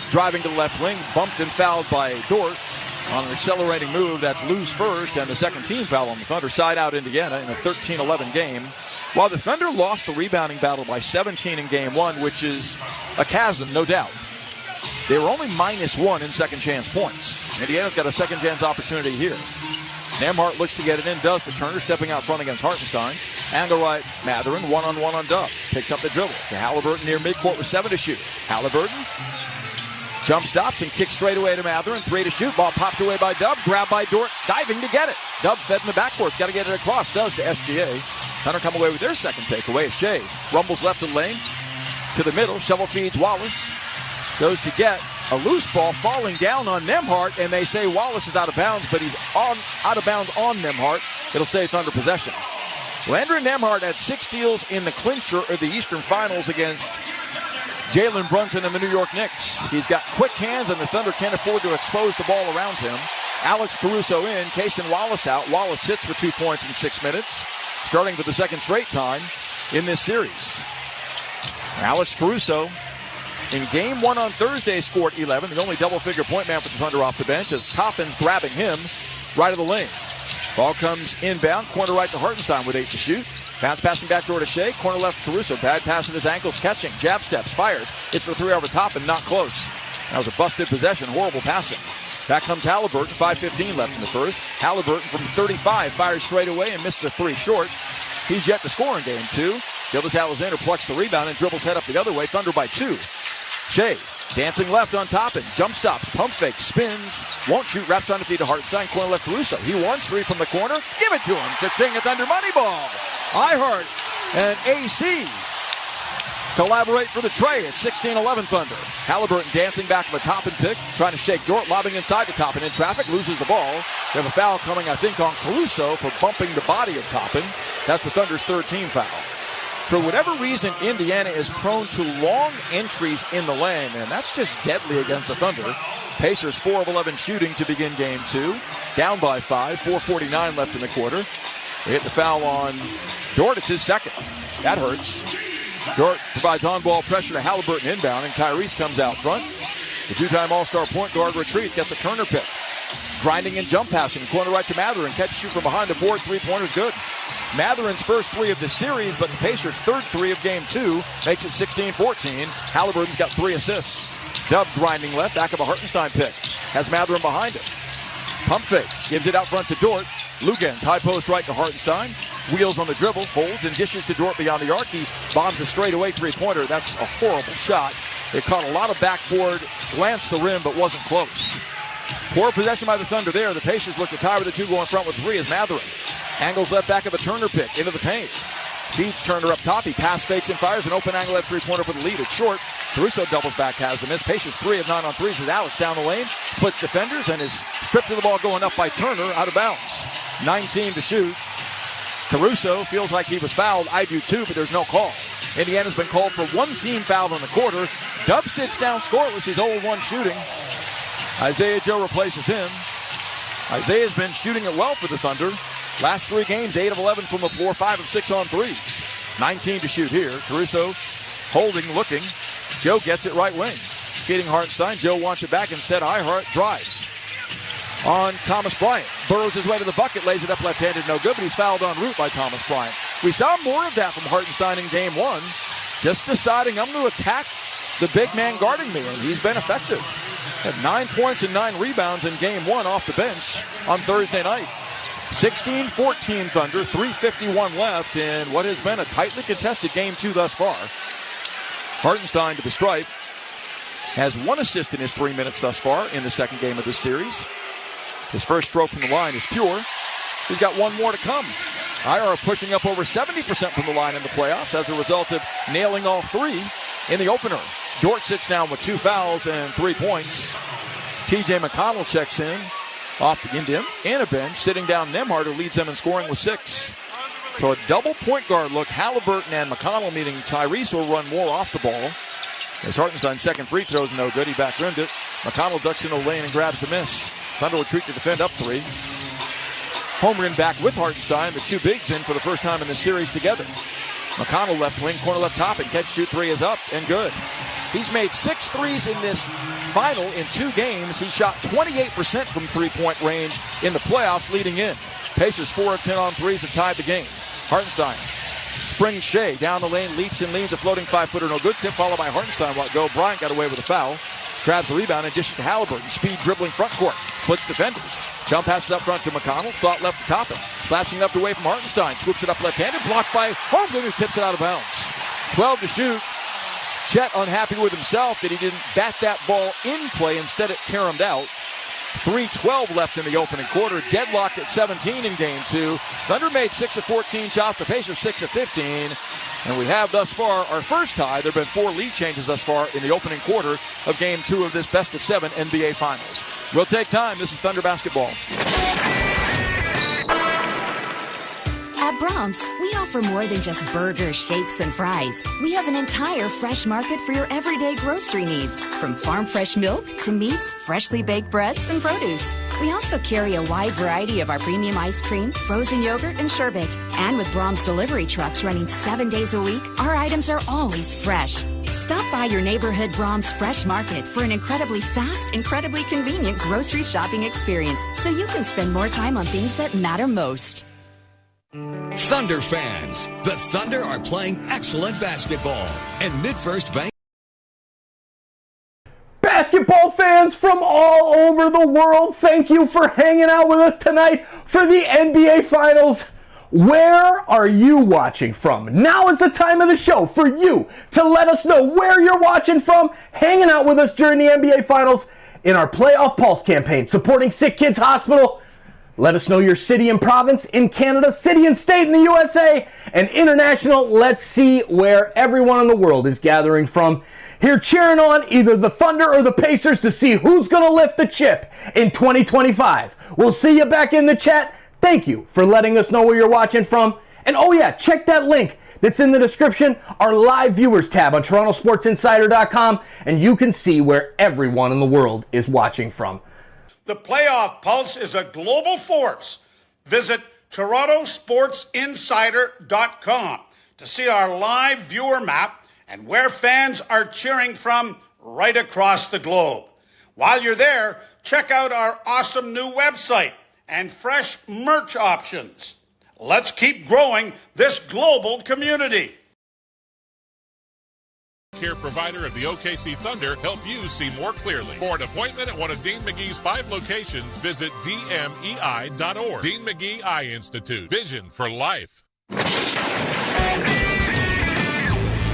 driving to the left wing. Bumped and fouled by Dort on an accelerating move. That's loose first, and the second team foul on the Thunder. Side out Indiana in a 13-11 game. While the Thunder lost the rebounding battle by 17 in Game 1, which is a chasm, no doubt, they were only -1 in second chance points. Indiana's got a second chance opportunity here. Nembhard looks to get it in, does to Turner, stepping out front against Hartenstein. Angle right, Mathurin, one-on-one on Dub. Picks up the dribble to Halliburton near midcourt with 7 to shoot. Halliburton jump stops and kicks straight away to Mathurin. 3 to shoot. Ball popped away by Dub. Grabbed by Dort. Diving to get it. Dub fed in the backcourt. Got to get it across. Does to SGA. Thunder come away with their second takeaway. Shea rumbles left of the lane to the middle. Shovel feeds Wallace. Goes to get a loose ball falling down on Nembhard, and they say Wallace is out of bounds, but he's out of bounds on Nembhard. It'll stay Thunder possession. Landry Nembhard had 6 steals in the clincher of the Eastern Finals against Jalen Brunson and the New York Knicks. He's got quick hands, and the Thunder can't afford to expose the ball around him. Alex Caruso in, Cason Wallace out. Wallace sits for 2 points in 6 minutes, starting for the second straight time in this series. Alex Caruso in Game 1 on Thursday scored 11. The only double-figure point man for the Thunder off the bench as Toppin's grabbing him right of the lane. Ball comes inbound, corner right to Hartenstein with 8 to shoot. Bounce passing back door to Shea, corner left to Caruso. Bad pass at his ankles, catching, jab steps, fires. It's for 3 over Toppin, not close. That was a busted possession, horrible passing. Back comes Halliburton, 5:15 left in the first. Halliburton from 35 fires straight away and misses the 3 short. He's yet to score in Game 2. Gildas Alexander plucks the rebound and dribbles head up the other way. Thunder by 2. Shea dancing left on Toppin. Jump stops, pump fake, spins. Won't shoot, wraps on the feet to Hartenstein. Corner left Caruso. He wants 3 from the corner. Give it to him. Cha-ching, a Thunder money ball. iHeart and AC collaborate for the tray at 16-11 Thunder. Halliburton dancing back from a Toppin pick. Trying to shake Dort, lobbing inside the Toppin. In traffic, loses the ball. We have a foul coming, I think, on Caruso for bumping the body of Toppin. That's the Thunder's 3rd team foul. For whatever reason, Indiana is prone to long entries in the lane, and that's just deadly against the Thunder. Pacers 4 of 11 shooting to begin Game 2. Down by 5, 4:49 left in the quarter. They hit the foul on Dort. It's his second. That hurts. Dort provides on-ball pressure to Halliburton inbound, and Tyrese comes out front. The 2-time All-Star point guard retreat, gets a Turner pick. Grinding and jump passing, corner right to Mathurin. Catch shoot from behind the board, 3-pointer's good. Mathurin's first 3 of the series, but the Pacers' third 3 of Game 2 makes it 16-14. Halliburton's got 3 assists. Dub grinding left, back of a Hartenstein pick. Has Mathurin behind him. Pump fakes, gives it out front to Dort. Lugens, high post right to Hartenstein. Wheels on the dribble, holds and dishes to Dort beyond the arc. He bombs a straightaway 3-pointer. That's a horrible shot. It caught a lot of backboard, glanced the rim, but wasn't close. Poor possession by the Thunder there. The Pacers look to tie with the 2 going front with 3 as Mathurin angles left back of a Turner pick into the paint. Feeds Turner up top. He pass fakes and fires an open angle left 3-pointer for the lead. It's short. Caruso doubles back, has the miss. Pacers 3 of 9 on 3s as Alex down the lane. Splits defenders and is stripped of the ball going up by Turner out of bounds. 19 to shoot. Caruso feels like he was fouled. I do too, but there's no call. Indiana's been called for 1 team foul in the quarter. Dub sits down scoreless. He's 0-1 shooting. Isaiah Joe replaces him. Isaiah's been shooting it well for the Thunder. Last 3 games, 8 of 11 from the floor, 5 of 6 on 3s. 19 to shoot here. Caruso holding, looking. Joe gets it right wing. Feeding Hartenstein. Joe wants it back. Instead, Iheart drives on Thomas Bryant. Burrows his way to the bucket, lays it up left-handed, no good, but he's fouled en route by Thomas Bryant. We saw more of that from Hartenstein in Game 1. Just deciding I'm going to attack the big man guarding me, and he's been effective. Had 9 points and 9 rebounds in Game 1 off the bench on Thursday night. 16-14 Thunder, 3:51 left in what has been a tightly contested Game 2 thus far. Hartenstein to the stripe. Has 1 assist in his 3 minutes thus far in the second game of this series. His first stroke from the line is pure. He's got one more to come. IR pushing up over 70% from the line in the playoffs as a result of nailing all three in the opener. Dort sits down with 2 fouls and 3 points. TJ McConnell checks in off the Indian and a bench, sitting down Nembhard, who leads them in scoring with 6. So a double point guard look. Halliburton and McConnell meeting Tyrese will run more off the ball. As Hartenstein's second free throw is no good. He back-rimmed it. McConnell ducks into the lane and grabs the miss. Thunder retreat to defend up 3. Holmgren back with Hartenstein. The 2 bigs in for the first time in this series together. McConnell left wing, corner left top, and catch-shoot 3 is up and good. He's made 6 threes in this final in 2 games. He shot 28% from three-point range in the playoffs leading in. Pacers 4 of 10 on threes have tied the game. Hartenstein springs Shea down the lane, leaps and leans a floating 5-footer, no good tip, followed by Hartenstein. Let go. Bryant got away with a foul. Grabs the rebound and dishes to Halliburton. Speed dribbling front court. Splits defenders. Jump passes up front to McConnell. Thought left to top him. Slashing left away from Hartenstein. Swoops it up left-handed. Blocked by Holmgren, who tips it out of bounds. 12 to shoot. Chet unhappy with himself that he didn't bat that ball in play. Instead, it caromed out. 3:12 left in the opening quarter. Deadlocked at 17 in game 2. Thunder made 6 of 14 shots. The Pacers 6 of 15. And we have thus far our first tie. There have been 4 lead changes thus far in the opening quarter of game 2 of this best of 7 NBA Finals. We'll take time. This is Thunder Basketball. At Brahms, we offer more than just burgers, shakes, and fries. We have an entire fresh market for your everyday grocery needs, from farm fresh milk to meats, freshly baked breads, and produce. We also carry a wide variety of our premium ice cream, frozen yogurt, and sherbet. And with Brahms delivery trucks running 7 days a week, our items are always fresh. Stop by your neighborhood Brahms Fresh Market for an incredibly fast, incredibly convenient grocery shopping experience so you can spend more time on things that matter most. Thunder fans, the Thunder are playing excellent basketball, and MidFirst Bank. Basketball fans from all over the world, thank you for hanging out with us tonight for the NBA Finals. Where are you watching from? Now is the time of the show for you to let us know where you're watching from, hanging out with us during the NBA Finals in our Playoff Pulse campaign, supporting SickKids Hospital. Let us know your city and province in Canada, city and state in the USA, and international. Let's see where everyone in the world is gathering from. Here cheering on either the Thunder or the Pacers to see who's going to lift the chip in 2025. We'll see you back in the chat. Thank you for letting us know where you're watching from. And oh yeah, check that link that's in the description, our live viewers tab on TorontoSportsInsider.com, and you can see where everyone in the world is watching from. The Playoff Pulse is a global force. Visit TorontoSportsInsider.com to see our live viewer map and where fans are cheering from right across the globe. While you're there, check out our awesome new website and fresh merch options. Let's keep growing this global community. Care provider of the OKC Thunder help you see more clearly. For an appointment at one of Dean McGee's 5 locations, visit dmei.org. Dean McGee Eye Institute. Vision for life.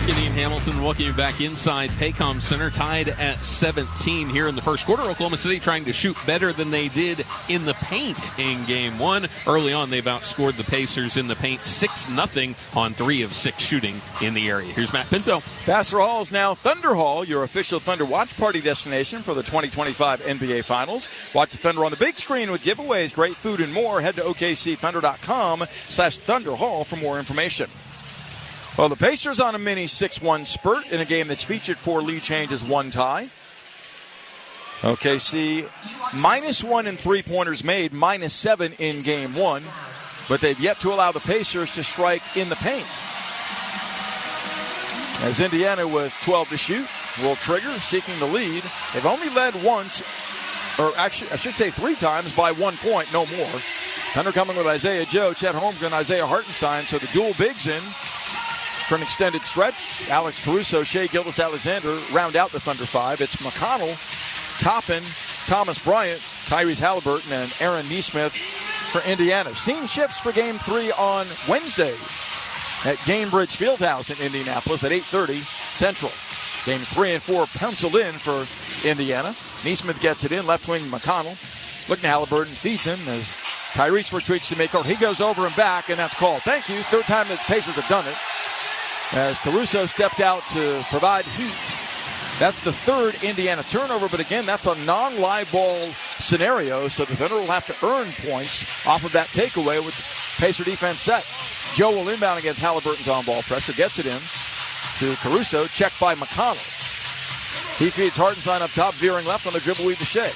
Ian Hamilton, welcome you back inside Paycom Center, tied at 17 here in the first quarter. Oklahoma City trying to shoot better than they did in the paint in game 1. Early on, they've outscored the Pacers in the paint 6-0 on 3 of 6 shooting in the area. Here's Matt Pinto. Vassar Hall is now Thunder Hall, your official Thunder watch party destination for the 2025 NBA Finals. Watch the Thunder on the big screen with giveaways, great food, and more. Head to OKCThunder.com/Thunder Hall for more information. Well, the Pacers on a mini 6-1 spurt in a game that's featured 4 lead changes, 1 tie. OKC -1 in three-pointers made, -7 in game 1. But they've yet to allow the Pacers to strike in the paint. As Indiana with 12 to shoot will trigger, seeking the lead. They've only led once, or actually I should say 3 times by 1 point, no more. Thunder coming with Isaiah Joe, Chet Holmgren, Isaiah Hartenstein, so the dual bigs in. For an extended stretch, Alex Caruso, Shea Gilgeous-Alexander round out the Thunder 5. It's McConnell, Toppin, Thomas Bryant, Tyrese Halliburton, and Aaron Nesmith for Indiana. Scene shifts for Game 3 on Wednesday at Gamebridge Fieldhouse in Indianapolis at 8:30 Central. Games 3 and 4 penciled in for Indiana. Nesmith gets it in, left wing McConnell. Looking to Halliburton, feeds him as Tyrese retreats to midcourt. He goes over and back, and that's called. Thank you. Third time the Pacers have done it. As Caruso stepped out to provide heat. That's the third Indiana turnover, but again, that's a non-live ball scenario, so the Thunder will have to earn points off of that takeaway with Pacer defense set. Joe will inbound against Halliburton's on-ball pressure, gets it in to Caruso, checked by McConnell. He feeds Hartenstein up top, veering left on the dribble weave to Shea.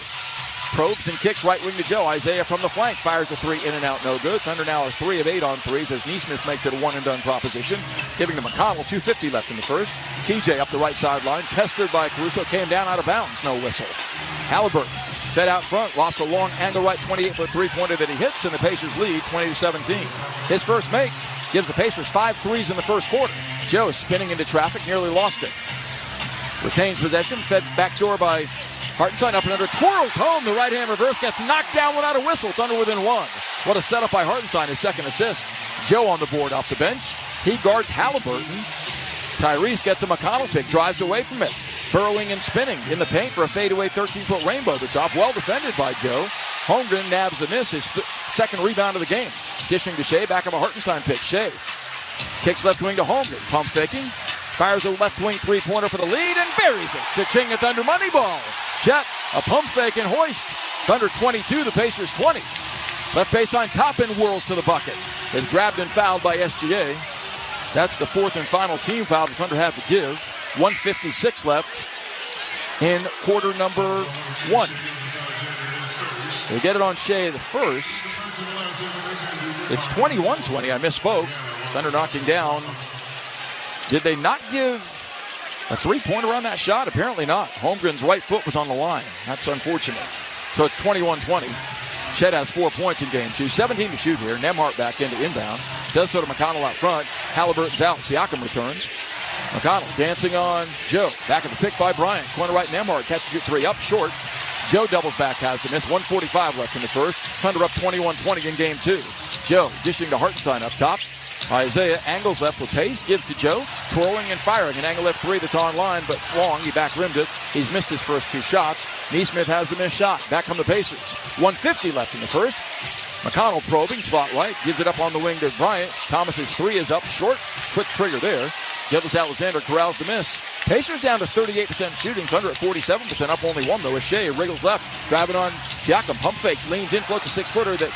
Probes and kicks right wing to Joe. Isaiah from the flank fires a three in and out, no good. Thunder now are 3 of 8 on threes as Nesmith makes it a one-and-done proposition. Giving to McConnell, 2:50 left in the first. TJ up the right sideline, pestered by Caruso, came down out of bounds, no whistle. Halliburton fed out front, lost a long angle right 28-foot three-pointer that he hits, and the Pacers lead 20-17. His first make gives the Pacers 5 threes in the first quarter. Joe spinning into traffic, nearly lost it. Retains possession, fed backdoor by Hartenstein, up and under, twirls home, the right-hand reverse, gets knocked down without a whistle. Thunder within 1. What a setup by Hartenstein, his second assist. Joe on the board off the bench. He guards Halliburton. Tyrese gets a McConnell pick, drives away from it. Burrowing and spinning in the paint for a fadeaway 13-foot rainbow that's off. Well defended by Joe. Holmgren nabs the miss, his second rebound of the game. Dishing to Shea, back of a Hartenstein pick. Shea kicks left wing to Holmgren, pump faking. Fires a left wing three-pointer for the lead and buries it. Cha-ching at Thunder money ball. Chet, a pump fake and hoist. Thunder 22, the Pacers 20. Left baseline, Toppin whirls to the bucket. Is grabbed and fouled by SGA. That's the fourth and final team foul the Thunder have to give. 1:56 left in quarter number 1. They get it on Shea the first. It's 21-20. I misspoke. Thunder knocking down. Did they not give a three-pointer on that shot? Apparently not. Holmgren's right foot was on the line. That's unfortunate. So it's 21-20. Chet has 4 points in game 2. 17 to shoot here. Nembhard back into inbound. Does so to McConnell out front. Halliburton's out. Siakam returns. McConnell dancing on Joe. Back at the pick by Bryant. Corner right, Nembhard catches it 3 up short. Joe doubles back, has the miss. 1:45 left in the first. Thunder up 21-20 in game 2. Joe dishing to Hartenstein up top. Isaiah angles left with pace, gives to Joe, twirling and firing. An angle left 3 that's on line, but long. He back rimmed it. He's missed his first 2 shots. Nesmith has the missed shot. Back come the Pacers. 1:50 left in the first. McConnell probing, slot right, gives it up on the wing to Bryant. Thomas's 3 is up short. Quick trigger there. Gildas Alexander corrals the miss. Pacers down to 38% shooting. Thunder at 47%, up only 1 though. As Shea wriggles left, driving on Siakam. Pump fakes, leans in, floats a 6-footer that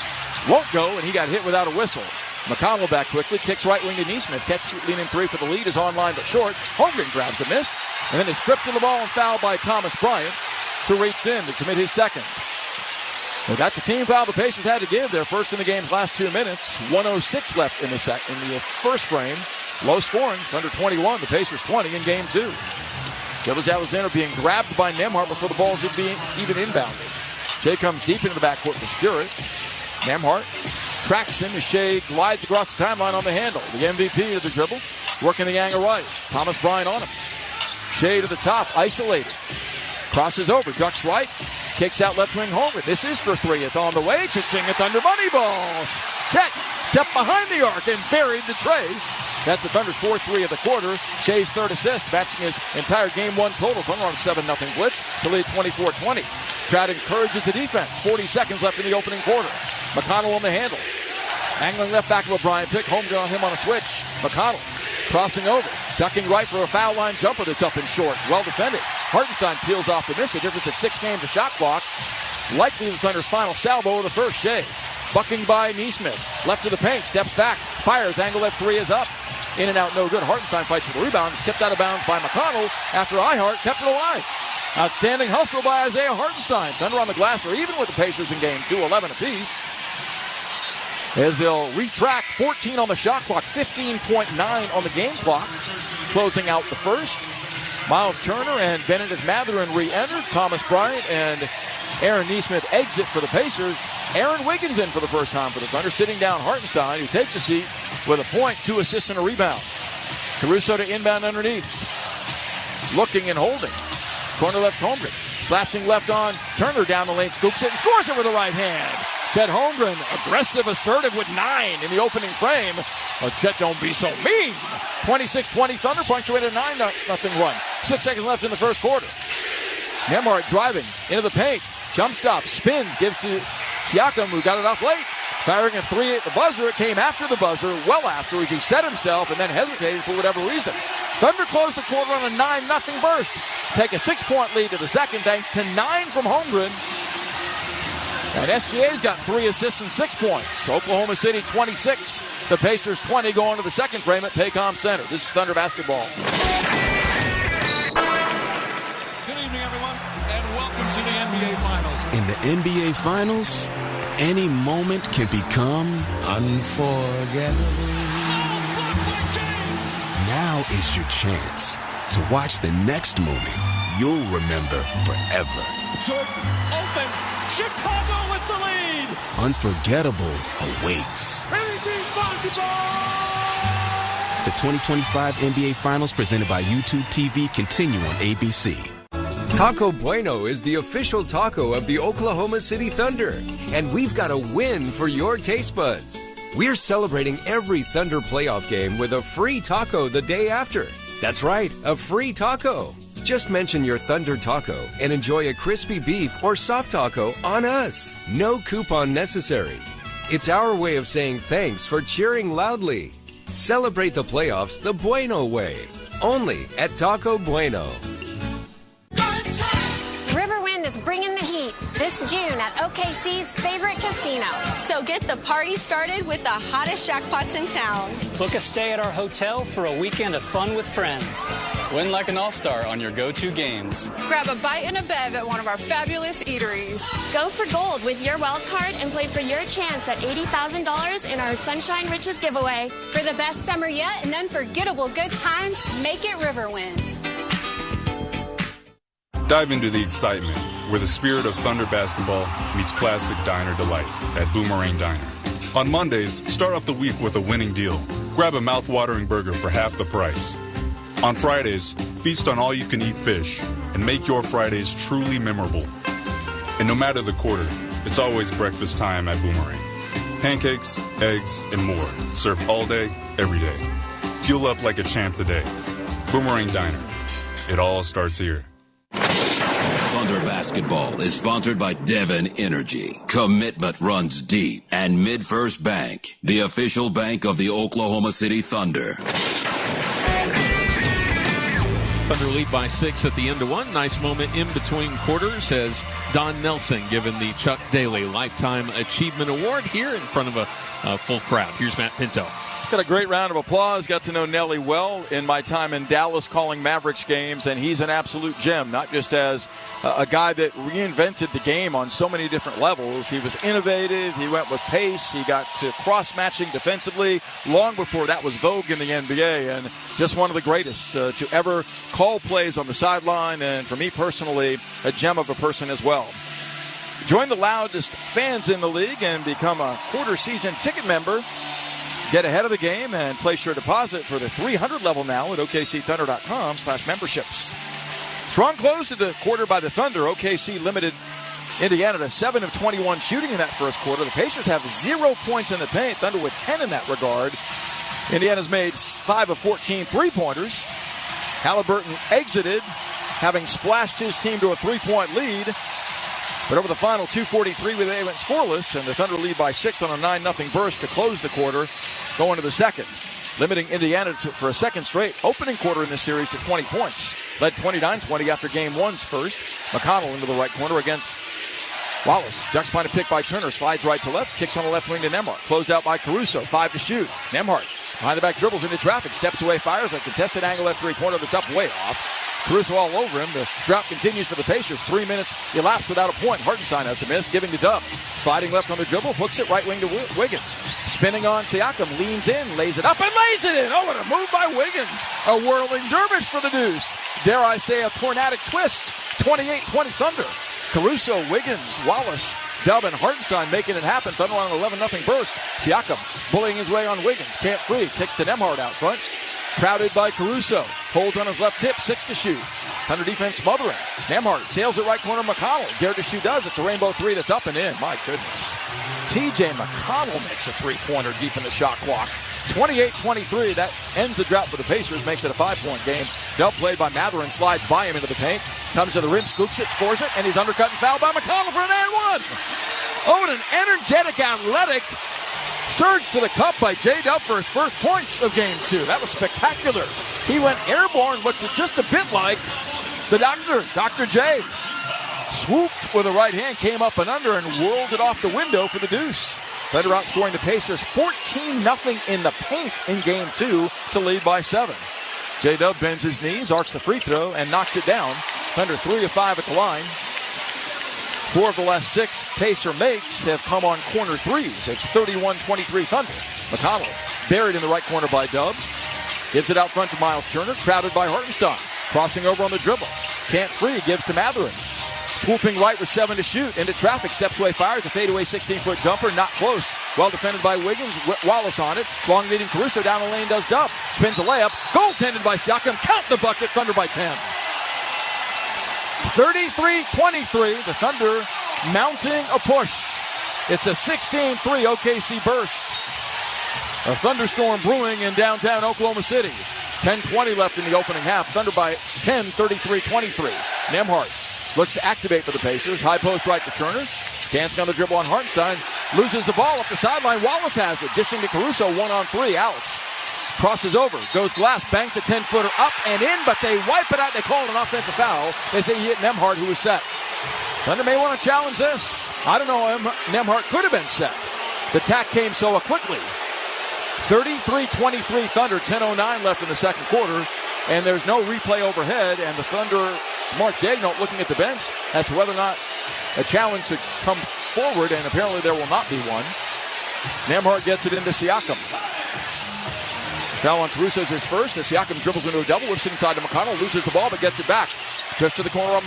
won't go, and he got hit without a whistle. McConnell back quickly, kicks right wing to Nesmith. Catch leaning 3 for the lead, is on line but short. Holmgren grabs the miss, and then is stripped of the ball and fouled by Thomas Bryant, who reached in to commit his second. Well, that's a team foul the Pacers had to give. Their first in the game's last 2 minutes. 1:06 left in the first frame. Low scoring, Thunder 21, the Pacers 20 in game 2. Gildas Alexander being grabbed by Nembhard before the ball's even inbounded. Shea comes deep into the backcourt to secure it. Nembhard tracks him as Shea glides across the timeline on the handle. The MVP of the dribble, working the angle right. Thomas Bryant on him. Shea to the top, isolated. Crosses over, ducks right, kicks out left wing Holmgren. This is for 3. It's on the way. Cha-ching at Thunder money ball. Chet stepped behind the arc and buried the tray. That's the Thunder's 4-3 of the quarter. Shea's third assist, matching his entire game 1 total. Thunder on 7-0 blitz to lead 24-20. Crowd encourages the defense. 40 seconds left in the opening quarter. McConnell on the handle. Angling left back of a Bryant pick. Holmgren on him on a switch. McConnell crossing over. Ducking right for a foul line jumper that's up and short. Well defended. Hartenstein peels off the miss. The difference at 6 games of shot clock. Likely the Thunder's final salvo of the first. Shea bucking by Nesmith. Left to the paint. Steps back. Fires. Angle left 3 is up. In and out, no good. Hartenstein fights for the rebound. It's kept out of bounds by McConnell after Ihart kept it alive. Outstanding hustle by Isaiah Hartenstein. Thunder on the glass are even with the Pacers in game 2, 11 apiece. As they'll retract 14 on the shot clock, 15.9 on the game clock. Closing out the first. Miles Turner and Benedict Mathurin re-entered. Thomas Bryant and Aaron Nesmith exit for the Pacers. Aaron Wiggins in for the first time for the Thunder, sitting down Hartenstein, who takes a seat with a point, 2 assists and a rebound. Caruso to inbound underneath. Looking and holding. Corner left Holmgren. Slashing left on Turner down the lane. Scoops it and scores it with the right hand. Chet Holmgren, aggressive, assertive with 9 in the opening frame. Oh, Chet, don't be so mean. 26-20 Thunder, punctuated a 9-0 run. 6 seconds left in the first quarter. Nembhard driving into the paint. Jump stop, spins, gives to Siakam, who got it off late. Firing a three at the buzzer. It came after the buzzer, well after, as he set himself and then hesitated for whatever reason. Thunder closed the quarter on a 9-0 burst. Take a 6-point lead to the second thanks to 9 from Holmgren. And SGA's got 3 assists and 6 points. Oklahoma City 26. The Pacers 20 going to the second frame at Paycom Center. This is Thunder basketball. Good evening, everyone, and welcome to the NBA Finals. In the NBA Finals, any moment can become unforgettable. Now is your chance to watch the next moment you'll remember forever. Jordan open. Chicago with the lead. Unforgettable awaits. The 2025 NBA Finals presented by YouTube TV continue on ABC. Taco Bueno is the official taco of the Oklahoma City Thunder, and we've got a win for your taste buds. We're celebrating every Thunder playoff game with a free taco the day after. That's right, a free taco. Just mention your Thunder taco and enjoy a crispy beef or soft taco on us. No coupon necessary. It's our way of saying thanks for cheering loudly. Celebrate the playoffs the Bueno way. Only at Taco Bueno. Riverwind is bringing the heat this June at OKC's favorite casino. So get the party started with the hottest jackpots in town. Book a stay at our hotel for a weekend of fun with friends. Win like an all-star on your go-to games. Grab a bite and a bev at one of our fabulous eateries. Go for gold with your wild card and play for your chance at $80,000 in our Sunshine Riches giveaway. For the best summer yet and unforgettable good times, make it Riverwinds. Dive into the excitement where the spirit of Thunder basketball meets classic diner delights at Boomerang Diner. On Mondays, start off the week with a winning deal. Grab a mouth-watering burger for half the price. On Fridays, feast on all-you-can-eat fish and make your Fridays truly memorable. And no matter the quarter, it's always breakfast time at Boomerang. Pancakes, eggs, and more served all day, every day. Fuel up like a champ today. Boomerang Diner. It all starts here. Thunder Basketball is sponsored by Devon Energy. Commitment runs deep. And MidFirst Bank, the official bank of the Oklahoma City Thunder. Thunder lead by 6 at the end of one. Nice moment in between quarters as Don Nelson given the Chuck Daly Lifetime Achievement Award here in front of a full crowd. Here's Matt Pinto. Got a great round of applause. Got to know Nelly well in my time in Dallas calling Mavericks games, and he's an absolute gem, not just as a guy that reinvented the game on so many different levels. He was innovative. He went with pace. He got to cross-matching defensively long before that was vogue in the NBA, and just one of the greatest to ever call plays on the sideline, and for me personally, a gem of a person as well. Join the loudest fans in the league and become a quarter-season ticket member. Get ahead of the game and place your deposit for the 300 level now at OKCThunder.com/memberships. Strong close to the quarter by the Thunder. OKC limited Indiana to 7 of 21 shooting in that first quarter. The Pacers have 0 points in the paint. Thunder with 10 in that regard. Indiana's made 5 of 14 three-pointers. Halliburton exited, having splashed his team to a 3-point lead. But over the final 2:43, they went scoreless, and the Thunder lead by 6 on a 9-0 burst to close the quarter, going to the second, limiting Indiana for a second straight opening quarter in this series to 20 points. Led 29-20 after Game 1's first. McConnell into the right corner against Wallace. Ducks find a pick by Turner, slides right to left, kicks on the left wing to Nembhard. Closed out by Caruso, 5 to shoot. Nembhard behind the back dribbles into traffic, steps away, fires a contested angle at three-pointer that's up way off. Caruso all over him. The drought continues for the Pacers. 3 minutes elapsed without a point. Hartenstein has a miss, giving to Dub. Sliding left on the dribble, hooks it right wing to Wiggins. Spinning on Siakam, leans in, lays it up, and lays it in. Oh, what a move by Wiggins. A whirling dervish for the deuce. Dare I say a tornadic twist. 28-20 Thunder. Caruso, Wiggins, Wallace, Dub, and Hartenstein making it happen. Thunder on an 11-0 burst. Siakam bullying his way on Wiggins. Can't free. Kicks to Nembhard out front. Crowded by Caruso. Holds on his left hip, 6 to shoot. Thunder defense smothering. Nembhard sails it right corner. McConnell. Dared to shoot does. It's a rainbow three that's up and in. My goodness. TJ McConnell makes a three-pointer deep in the shot clock. 28-23. That ends the drought for the Pacers. Makes it a 5-point game. Dub played by Matherin. Slides by him into the paint. Comes to the rim, scoops it, scores it, and he's undercut and fouled by McConnell for an and one. Oh, and an energetic, athletic Surge to the cup by J-Dub for his first points of Game 2. That was spectacular. He went airborne, looked just a bit like the doctor, Dr. J. Swooped with a right hand, came up and under, and whirled it off the window for the deuce. Thunder outscoring the Pacers 14-0 in the paint in Game 2 to lead by 7. J-Dub bends his knees, arcs the free throw, and knocks it down. Thunder 3 of 5 at the line. 4 of the last 6 Pacer makes have come on corner threes. It's 31-23 Thunder. McConnell buried in the right corner by Dub. Gives it out front to Miles Turner, crowded by Hartenstein. Crossing over on the dribble. Can't free, gives to Matherin. Swooping right with 7 to shoot. Into traffic, steps away, fires a fadeaway 16-foot jumper. Not close. Well defended by Wiggins. Wallace on it. Long leading Caruso down the lane does Dub. Spins a layup. Goaltended by Siakam. Count the bucket. Thunder by 10. 33-23. The Thunder mounting a push. It's a 16-3 OKC burst. A thunderstorm brewing in downtown Oklahoma City. 10:20 left in the opening half. Thunder by 10, 33-23. Nembhard looks to activate for the Pacers. High post right to Turner. Dancing on the dribble on Hartenstein. Loses the ball up the sideline. Wallace has it. Dishing to Caruso. 1-on-3. Alex crosses over. Goes glass. Banks a 10-footer up and in, but they wipe it out. They call it an offensive foul. They say he hit Nembhard, who was set. Thunder may want to challenge this. I don't know. Nembhard could have been set. The tack came so quickly. 33-23 Thunder. 10:09 left in the second quarter. And there's no replay overhead. And the Thunder, Mark Daigneault looking at the bench as to whether or not a challenge should come forward. And apparently there will not be one. Nembhard gets it into Siakam. Foul on Caruso's his first. As Siakam dribbles into a double, whips it inside to McConnell, loses the ball, but gets it back. Drifts to the corner on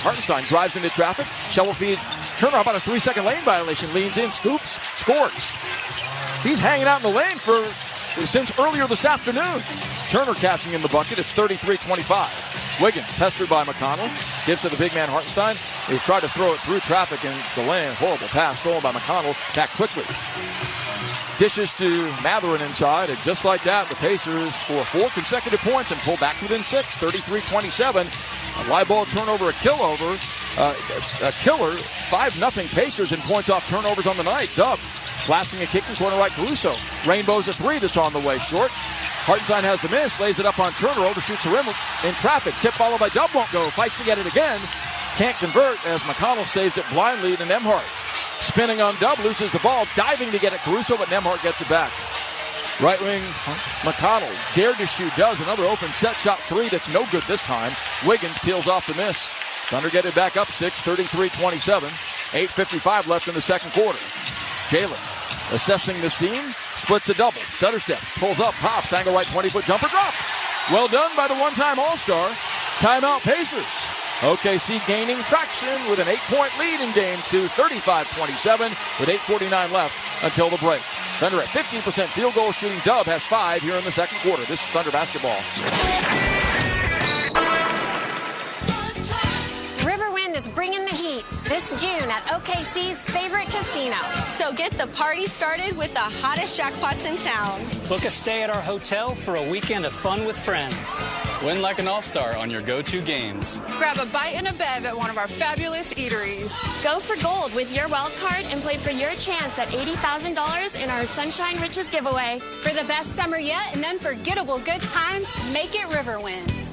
Hartenstein, drives into traffic. Shovel feeds Turner. How about a 3-second lane violation? Leans in, scoops, scores. He's hanging out in the lane since earlier this afternoon. Turner cashing in the bucket. It's 33-25. Wiggins pestered by McConnell. Gives to the big man Hartenstein. He tried to throw it through traffic in the lane. Horrible pass stolen by McConnell. Back quickly. Dishes to Matherin inside, and just like that, the Pacers score 4 consecutive points and pull back within 6, 33-27. A live ball turnover, a killer. 5-0 Pacers in points off turnovers on the night. Dub blasting a kick in corner right Caruso. Rainbows a 3 that's on the way short. Hartenstein has the miss, lays it up on Turner, overshoots the rim in traffic. Tip followed by Dub, won't go, fights to get it again. Can't convert as McConnell saves it blindly to Nembhard. Spinning on Dub, loses the ball, diving to get it Caruso, but Nembhard gets it back. Right wing McConnell dared to shoot, does another open set shot 3 that's no good this time. Wiggins peels off the miss. Thunder get it back up 6, 33-27. 8:55 left in the second quarter. Jalen assessing the scene, splits a double, stutter step, pulls up, pops, angle right 20-foot jumper, drops. Well done by the one-time All-Star. Timeout Pacers. OKC gaining traction with an 8-point lead in Game 2, 35-27, with 8:49 left until the break. Thunder at 15% field goal shooting. Dub has 5 here in the second quarter. This is Thunder basketball. Riverwind is bringing the heat this June at OKC's favorite casino. So get the party started with the hottest jackpots in town. Book a stay at our hotel for a weekend of fun with friends. Win like an all-star on your go-to games. Grab a bite and a bev at one of our fabulous eateries. Go for gold with your wild card and play for your chance at $80,000 in our Sunshine Riches giveaway. For the best summer yet and unforgettable good times, make it Riverwinds.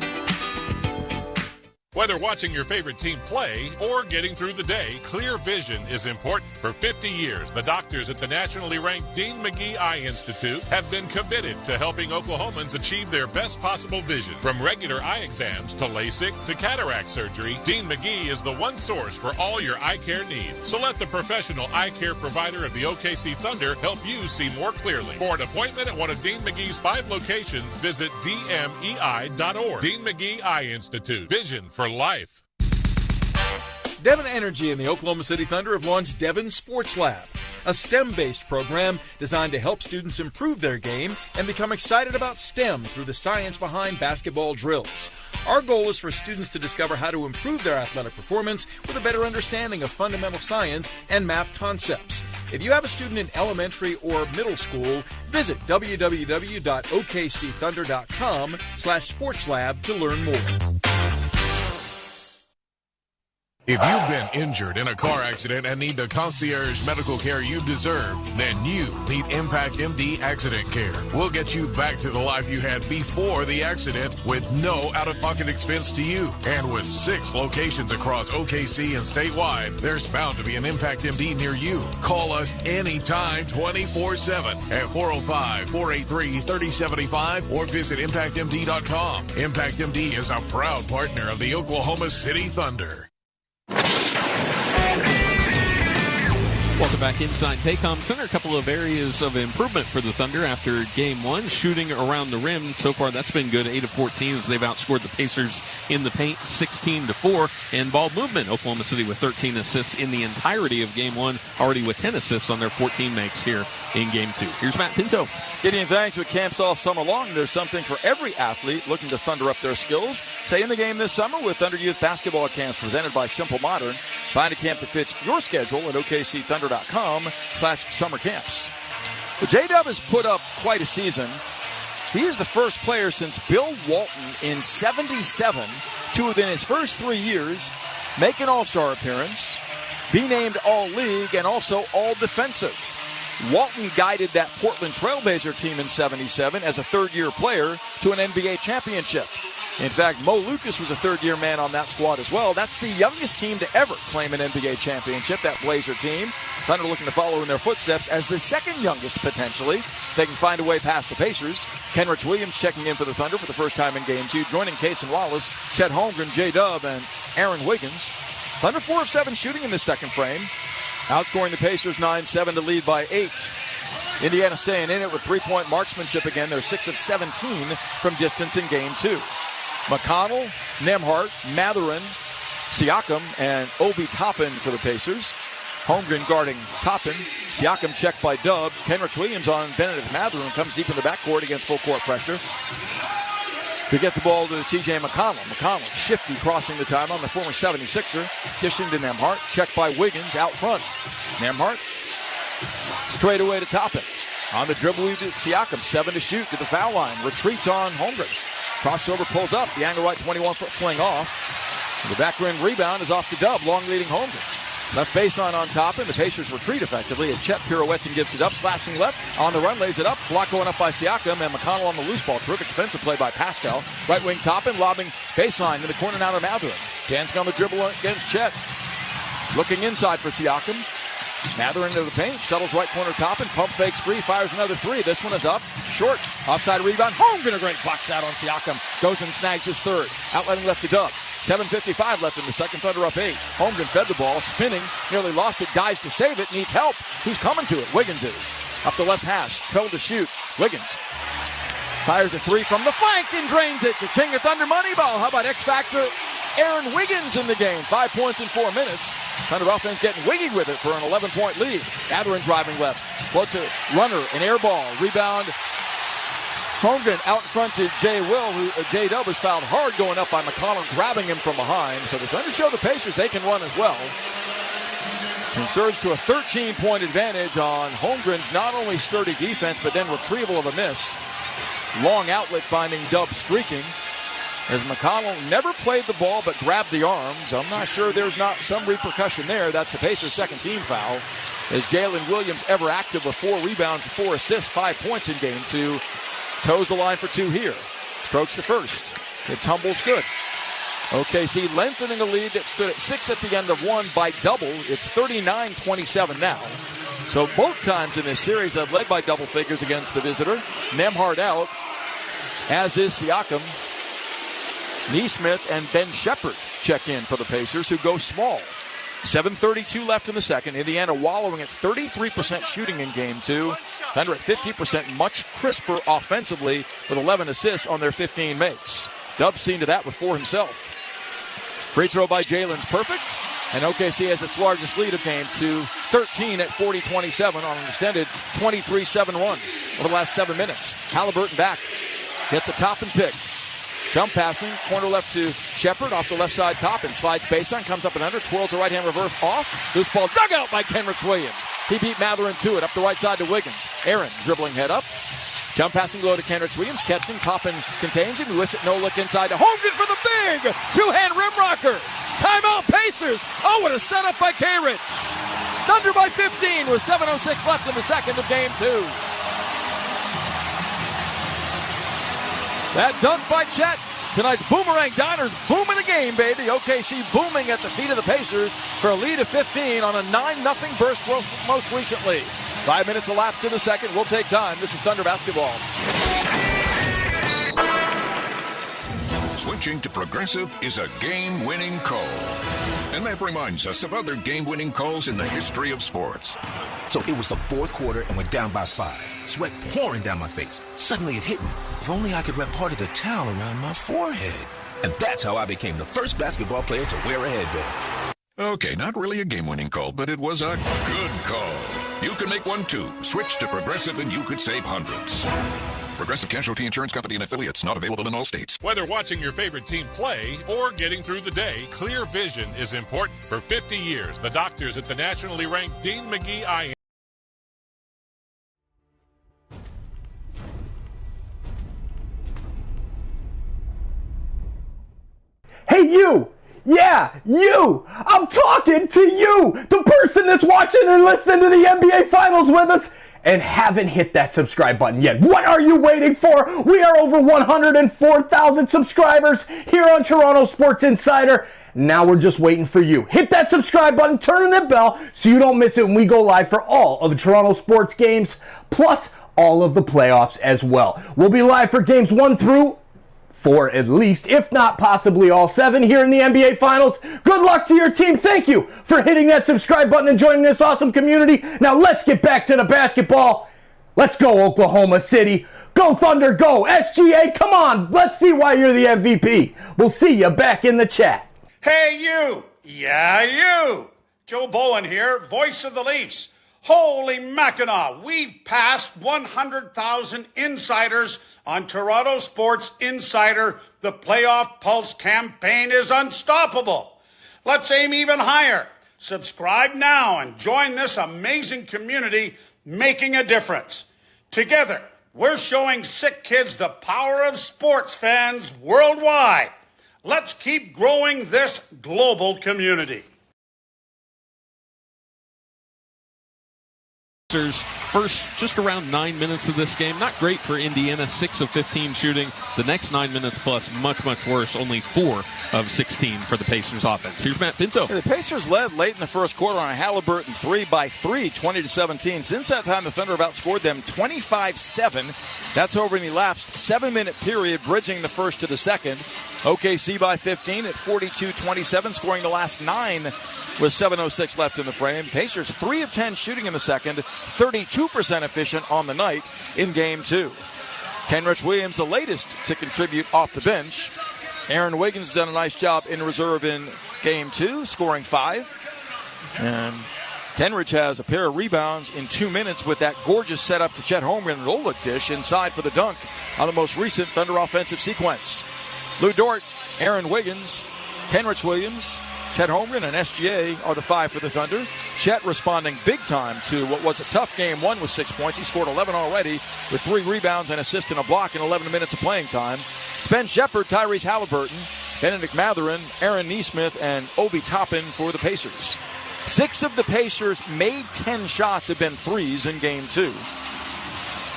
Whether watching your favorite team play or getting through the day, clear vision is important. For 50 years, the doctors at the nationally ranked Dean McGee Eye Institute have been committed to helping Oklahomans achieve their best possible vision. From regular eye exams to LASIK to cataract surgery, Dean McGee is the one source for all your eye care needs. So let the professional eye care provider of the OKC Thunder help you see more clearly. For an appointment at one of Dean McGee's 5 locations, visit dmei.org. Dean McGee Eye Institute. Vision for life. Devon Energy and the Oklahoma City Thunder have launched Devon Sports Lab, a STEM-based program designed to help students improve their game and become excited about STEM through the science behind basketball drills. Our goal is for students to discover how to improve their athletic performance with a better understanding of fundamental science and math concepts. If you have a student in elementary or middle school, visit www.okcthunder.com/sportslab to learn more. If you've been injured in a car accident and need the concierge medical care you deserve, then you need Impact MD Accident Care. We'll get you back to the life you had before the accident with no out-of-pocket expense to you. And with 6 locations across OKC and statewide, there's bound to be an Impact MD near you. Call us anytime 24/7 at 405-483-3075 or visit ImpactMD.com. Impact MD is a proud partner of the Oklahoma City Thunder. Welcome back inside Paycom Center. A couple of areas of improvement for the Thunder after Game 1. Shooting around the rim, so far that's been good. 8 of 14 as they've outscored the Pacers in the paint 16-4. And ball movement, Oklahoma City with 13 assists in the entirety of Game 1, already with 10 assists on their 14 makes here in Game 2. Here's Matt Pinto. Gideon, thanks. With camps all summer long, there's something for every athlete looking to thunder up their skills. Stay in the game this summer with Thunder Youth Basketball Camps presented by Simple Modern. Find a camp that fits your schedule at OKCThunder.com/summer camps. Well, J-Dub has put up quite a season. He is the first player since Bill Walton in 77 to, within his first 3 years, make an All-Star appearance, be named All-League, and also All-Defensive. Walton guided that Portland Trailblazer team in 77 as a third-year player to an NBA championship. In fact, Mo Lucas was a third-year man on that squad as well. That's the youngest team to ever claim an NBA championship, that Blazer team. Thunder looking to follow in their footsteps as the second youngest, potentially. They can find a way past the Pacers. Kenrich Williams checking in for the Thunder for the first time in Game 2, joining Cason Wallace, Chet Holmgren, J-Dub, and Aaron Wiggins. Thunder 4 of 7 shooting in this second frame, outscoring the Pacers 9-7 to lead by 8. Indiana staying in it with three-point marksmanship again. They're 6 of 17 from distance in Game 2. McConnell, Nembhard, Mathurin, Siakam, and Obi Toppin for the Pacers. Holmgren guarding Toppin. Siakam checked by Dub. Kenrich Williams on Benedict Mathurin comes deep in the backcourt against full court pressure. To get the ball to T.J. McConnell. McConnell shifty crossing the timeline, the former 76er. Dishing to Nembhard. Checked by Wiggins out front. Nembhard straight away to Toppin. On the dribble, Siakam, 7 to shoot to the foul line. Retreats on Holmgren. Crossover pulls up. The angle right 21-foot fling off. The back rim rebound is off to Dub, long leading Holmgren. Left baseline on Toppin. The Pacers retreat effectively. And Chet pirouettes and gives it up. Slashing left. On the run, lays it up. Block going up by Siakam. And McConnell on the loose ball. Terrific defensive play by Pascal. Right wing Toppin, lobbing baseline in the corner now to Mathurin. Dancing on the dribble against Chet. Looking inside for Siakam. Mathurin into the paint, shuttles right corner Toppin, pump fakes free, fires another 3. This one is up, short, offside rebound. Holmgren, a great box out on Siakam. Goes and snags his third. Outletting left to Dub. 7:55 left in the second, Thunder up 8. Holmgren fed the ball, spinning, nearly lost it, dives to save it, needs help. Who's coming to it? Wiggins is. Up the left hash, Carle to shoot. Wiggins fires a 3 from the flank and drains it. Cha-ching, a Thunder money ball. How about X-Factor Aaron Wiggins in the game? 5 points in 4 minutes. Thunder offense getting wiggy with it for an 11-point lead. Mathurin driving left. Float to runner, an air ball. Rebound. Holmgren out front to J-Will, who J-Dub was fouled hard going up by McConnell, grabbing him from behind. So the Thunder show the Pacers they can run as well. And surge to a 13-point advantage on Holmgren's not only sturdy defense, but then retrieval of a miss. Long outlet finding Dub streaking. As McConnell never played the ball but grabbed the arms. I'm not sure there's not some repercussion there. That's the Pacers' second team foul. As Jalen Williams, ever active with 4 rebounds, 4 assists, 5 points in Game 2. Toes the line for 2 here. Strokes the first. It tumbles good. OKC lengthening a lead that stood at 6 at the end of 1 by double. It's 39-27 now. So both times in this series they've led by double figures against the visitor. Nembhard out, as is Siakam. Neesmith and Ben Shepherd check in for the Pacers, who go small. 7:32 left in the second. Indiana wallowing at 33% shooting in Game 2. Thunder at 50%, much crisper offensively with 11 assists on their 15 makes. Dub's seen to that with 4 himself. Free throw by Jalen's perfect. And OKC has its largest lead of Game 2, 13 at 40-27 on an extended 23-7 run over the last 7 minutes. Halliburton back. Gets a top and pick. Jump passing, corner left to Shepherd off the left side top and slides baseline, comes up and under, twirls a right-hand reverse off. Loose ball dug out by Kenrich Williams. He beat Mathurin to it, up the right side to Wiggins. Aaron dribbling head up. Jump passing low to Kenrich Williams, catching, Toppin contains him. Illicit no-look inside to Holmgren for the big two-hand rim rocker. Timeout, Pacers. Oh, what a setup by K-Rich. Thunder by 15 with 7:06 left in the second of game 2. That dunk by Chet. Tonight's Boomerang Diners booming the game, baby. OKC booming at the feet of the Pacers for a lead of 15 on a 9-0 burst most recently. 5 minutes elapsed in the second. We'll take time. This is Thunder basketball. Switching to Progressive is a game-winning call. And that reminds us of other game-winning calls in the history of sports. So it was the fourth quarter and we're down by 5. Sweat pouring down my face. Suddenly it hit me. If only I could wrap part of the towel around my forehead. And that's how I became the first basketball player to wear a headband. Okay, not really a game-winning call, but it was a good call. You can make one too. Switch to Progressive and you could save hundreds. Progressive Casualty Insurance Company and affiliates, not available in all states. Whether watching your favorite team play or getting through the day, clear vision is important. For 50 years, the doctors at the nationally ranked Dean McGee Eye. Hey, you! Yeah, you! I'm talking to you! The person that's watching and listening to the NBA Finals with us and haven't hit that subscribe button yet. What are you waiting for? We are over 104,000 subscribers here on Toronto Sports Insider. Now we're just waiting for you. Hit that subscribe button, turn on that bell so you don't miss it when we go live for all of the Toronto sports games, plus all of the playoffs as well. We'll be live for games 1 through 4 at least, if not possibly all 7 here in the NBA Finals. Good luck to your team. Thank you for hitting that subscribe button and joining this awesome community. Now let's get back to the basketball. Let's go, Oklahoma City. Go Thunder, go. SGA, come on. Let's see why you're the MVP. We'll see you back in the chat. Hey, you. Yeah, you. Joe Bowen here, voice of the Leafs. Holy Mackinac, we've passed 100,000 insiders on Toronto Sports Insider. The Playoff Pulse campaign is unstoppable. Let's aim even higher. Subscribe now and join this amazing community making a difference. Together, we're showing SickKids the power of sports fans worldwide. Let's keep growing this global community. First, just around 9 minutes of this game. Not great for Indiana, 6 of 15 shooting. The next 9 minutes plus, much, much worse. Only 4 of 16 for the Pacers offense. Here's Matt Pinto. The Pacers led late in the first quarter on a Halliburton 3 by 3, 20-17. Since that time, the Thunder have outscored them 25-7. That's over an elapsed 7-minute period, bridging the first to the second. OKC by 15 at 42-27, scoring the last 9 with 7:06 left in the frame. Pacers 3 of 10 shooting in the second, 32% efficient on the night in game 2. Kenrich Williams, the latest to contribute off the bench. Aaron Wiggins has done a nice job in reserve in game 2, scoring 5. And Kenrich has a pair of rebounds in 2 minutes with that gorgeous setup to Chet Holmgren and Oleg dish inside for the dunk on the most recent Thunder offensive sequence. Lou Dort, Aaron Wiggins, Kenrich Williams, Chet Holmgren, and SGA are the 5 for the Thunder. Chet responding big time to what was a tough game 1 with 6 points. He scored 11 already with 3 rebounds, an assist, and a block in 11 minutes of playing time. It's Ben Shepherd, Tyrese Halliburton, Benedict Mathurin, Aaron Nesmith, and Obi Toppin for the Pacers. 6 of the Pacers made 10 shots have been threes in game 2.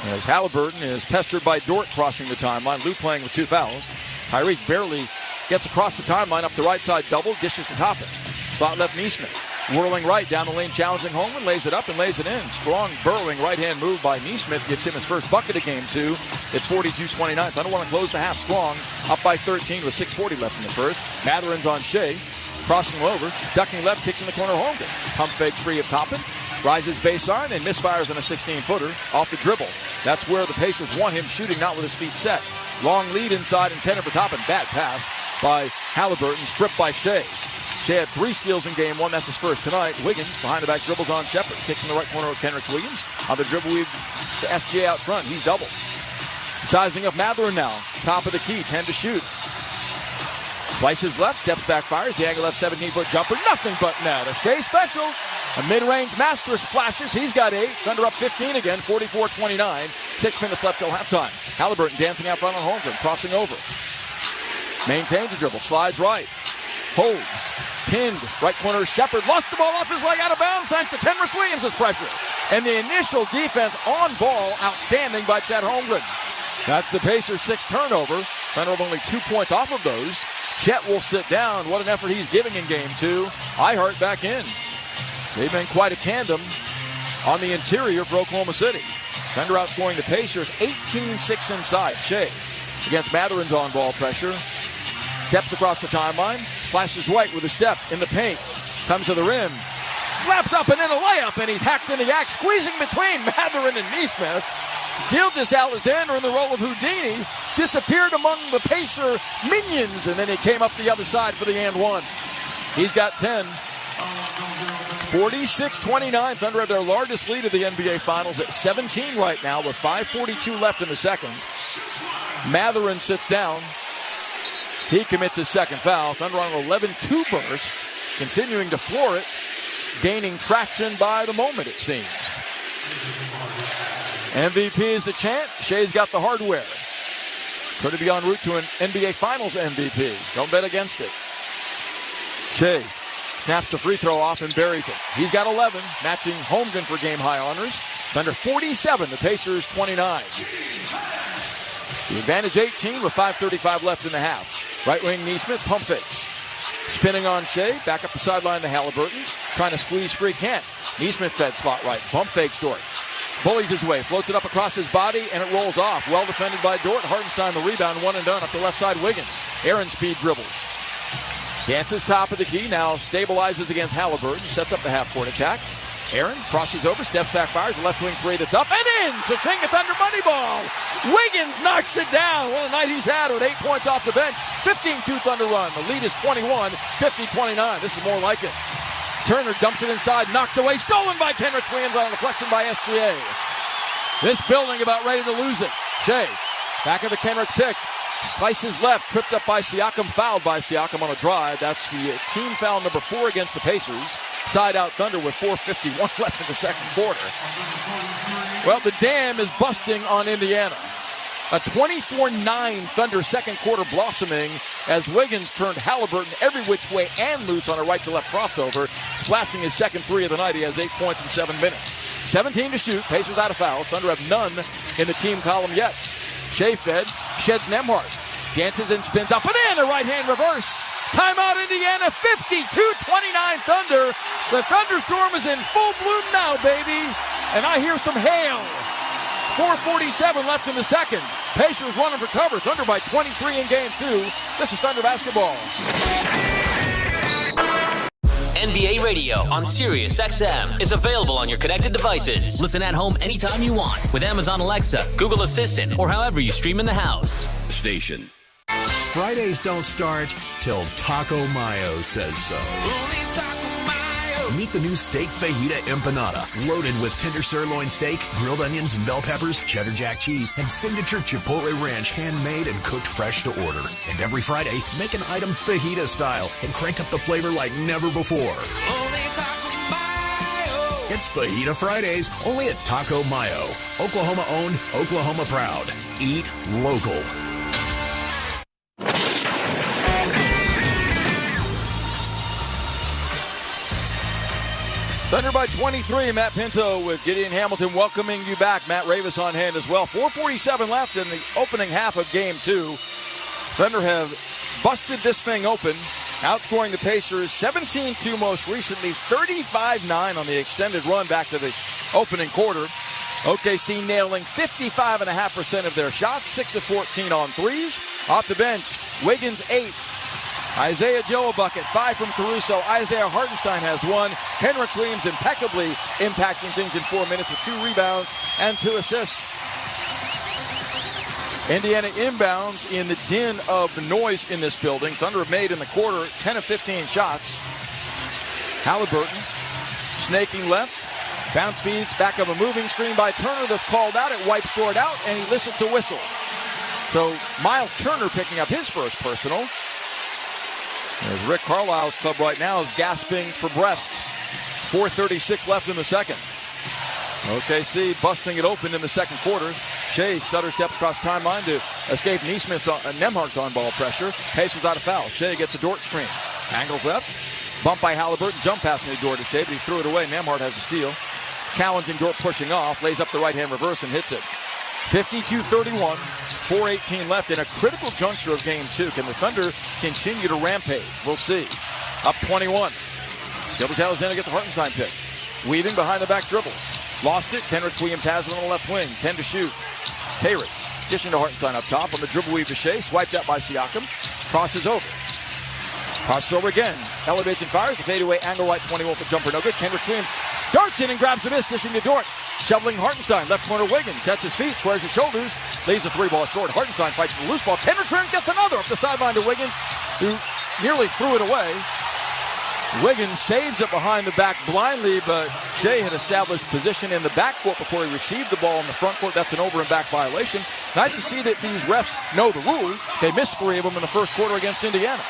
As Halliburton is pestered by Dort crossing the timeline. Lou playing with 2 fouls. Tyrese barely gets across the timeline up the right side double, dishes to Toppin. Spot left Nesmith. Whirling right down the lane, challenging Holmgren, lays it up and lays it in. Strong, burrowing right-hand move by Nesmith gives him his first bucket of game 2. It's 42-29. Thunder want to close the half strong. Up by 13 with 6:40 left in the first. Mathurin's on Shea. Crossing him over. Ducking left, kicks in the corner Holmgren. Pump fake free of Toppin. Rises baseline and misfires on a 16-footer off the dribble. That's where the Pacers want him shooting, not with his feet set. Long lead inside, intended for Toppin. Bad pass by Halliburton, stripped by Shea. Shea had 3 steals in game 1. That's his first tonight. Wiggins behind the back dribbles on Shepherd. Kicks in the right corner of Kenrich Williams. On the dribble, we've the SGA out front. He's doubled. Sizing up Mathurin now. Top of the key, 10 to shoot. Slices left, steps back, fires. The angle left 17-foot jumper. Nothing but net. A Shea special. A mid-range master splashes. He's got 8. Thunder up 15 again, 44-29. 6 minutes left till halftime. Halliburton dancing out front on Holmgren, crossing over. Maintains the dribble, slides right. Holds. Pinned. Right corner, Shepard lost the ball off his leg out of bounds thanks to Kenrich Williams' pressure. And the initial defense on ball, outstanding by Chet Holmgren. That's the Pacers' 6th turnover. Thunder have only 2 points off of those. Chet will sit down. What an effort he's giving in game 2. Ihart back in. They've been quite a tandem on the interior for Oklahoma City. Thunder outscoring the Pacers 18-6 inside. Shea against Matherin's on-ball pressure. Steps across the timeline. Slashes right with a step in the paint. Comes to the rim. Slaps up and in a layup, and he's hacked in the act, squeezing between Matherin and Nesmith. Gilgeous Alexander in the role of Houdini disappeared among the Pacer minions, and then he came up the other side for the and one. He's got 10. 46-29. Thunder have their largest lead of the NBA Finals at 17 right now with 5:42 left in the second. Matherin sits down. He commits his second foul. Thunder on an 11-2 burst, continuing to floor it, gaining traction by the moment, it seems. MVP is the chant. Shea's got the hardware. Could it be en route to an NBA Finals MVP? Don't bet against it. Shea snaps the free throw off and buries it. He's got 11, matching Holmgren for game-high honors. Thunder 47, the Pacers 29. The advantage 18 with 5:35 left in the half. Right wing Nesmith, pump fakes. Spinning on Shea, back up the sideline to Halliburton. Trying to squeeze free, can't. Nesmith fed slot right, pump fakes Dort. Bullies his way, floats it up across his body, and it rolls off. Well defended by Dort. Hartenstein the rebound, one and done up the left side. Wiggins. Aaron speed dribbles. Dances top of the key, now stabilizes against Halliburton. Sets up the half-court attack. Aaron crosses over, steps back, fires. Left wing three that's up and in. Chichinga Thunder money ball. Wiggins knocks it down. What a night he's had with 8 points off the bench. 15-2 Thunder run. The lead is 21, 50-29. This is more like it. Turner dumps it inside, knocked away, stolen by Kenrich Williams on a deflection by SGA. This building about ready to lose it. Shea, back of the Kenrich pick, slices left, tripped up by Siakam, fouled by Siakam on a drive. That's the team foul number 4 against the Pacers. Side out Thunder with 4:51 left in the second quarter. Well, the dam is busting on Indiana. A 24-9 Thunder second quarter blossoming as Wiggins turned Halliburton every which way and loose on a right-to-left crossover, splashing his second three of the night. He has 8 points in 7 minutes. 17 to shoot. Pacers out of fouls. Thunder have none in the team column yet. Shea fed. Sheds Nembhard. Dances and spins up and in. A right-hand reverse. Timeout Indiana. 52-29 Thunder. The Thunderstorm is in full bloom now, baby. And I hear some hail. 4:47 left in the second. Pacers running for cover. Thunder by 23 in game 2. This is Thunder basketball. NBA Radio on Sirius XM is available on your connected devices. Listen at home anytime you want with Amazon Alexa, Google Assistant, or however you stream in the house. Station. Fridays don't start till Taco Mayo says so. Meet the new steak fajita empanada, loaded with tender sirloin steak, grilled onions and bell peppers, cheddar jack cheese, and signature Chipotle ranch, handmade and cooked fresh to order. And every Friday, make an item fajita style and crank up the flavor like never before. It's Fajita Fridays, only at Taco Mayo. Oklahoma owned, Oklahoma proud. Eat local. Thunder by 23. Matt Pinto with Gideon Hamilton welcoming you back. Matt Ravis on hand as well. 4:47 left in the opening half of game 2. Thunder have busted this thing open, outscoring the Pacers 17-2 most recently, 35-9 on the extended run back to the opening quarter. OKC nailing 55.5% of their shots, 6 of 14 on threes. Off the bench, Wiggins 8. Isaiah Joe a bucket, 5 from Caruso. Isaiah Hartenstein has 1. Kenrich Williams impeccably impacting things in 4 minutes with 2 rebounds and 2 assists. Indiana inbounds in the din of the noise in this building. Thunder have made in the quarter 10 of 15 shots. Halliburton snaking left. Bounce feeds back of a moving screen by Turner that's called out. It wipes Dort out, and he listens to whistle. So Miles Turner picking up his first personal. As Rick Carlisle's club right now is gasping for breath. 4:36 left in the second. OKC busting it open in the second quarter. Shea stutter steps across timeline to escape Nesmith's Nembhard's on-ball pressure. Pacers out of foul. Shea gets a Dort screen. Angles left. Bump by Halliburton. Jump pass near Dort to Shea, but he threw it away. Nembhard has a steal. Challenging Dort, pushing off. Lays up the right-hand reverse and hits it. 52-31. 4:18 left in a critical juncture of game 2. Can the Thunder continue to rampage? We'll see. Up 21. Gilbert Alexander gets a Hartenstein pick. Weaving behind the back dribbles. Lost it. Kenrich Williams has it on the left wing. 10 to shoot. Hayridge dishing to Hartenstein up top on the dribble weave to Shea. Swiped out by Siakam. Crosses over. Crosses over again. Elevates and fires. The fadeaway angle right 21 for jumper. No good. Kenrich Williams darts in and grabs a miss. Dishing to Dort. Shoveling Hartenstein. Left corner Wiggins. Sets his feet. Squares his shoulders. Lays the 3-ball short. Hartenstein fights for the loose ball. Kenrich Williams gets another up the sideline to Wiggins, who nearly threw it away. Wiggins saves it behind the back blindly, but Shea had established position in the backcourt before he received the ball in the front court. That's an over and back violation. Nice to see that these refs know the rules. They missed 3 of them in the first quarter against Indiana.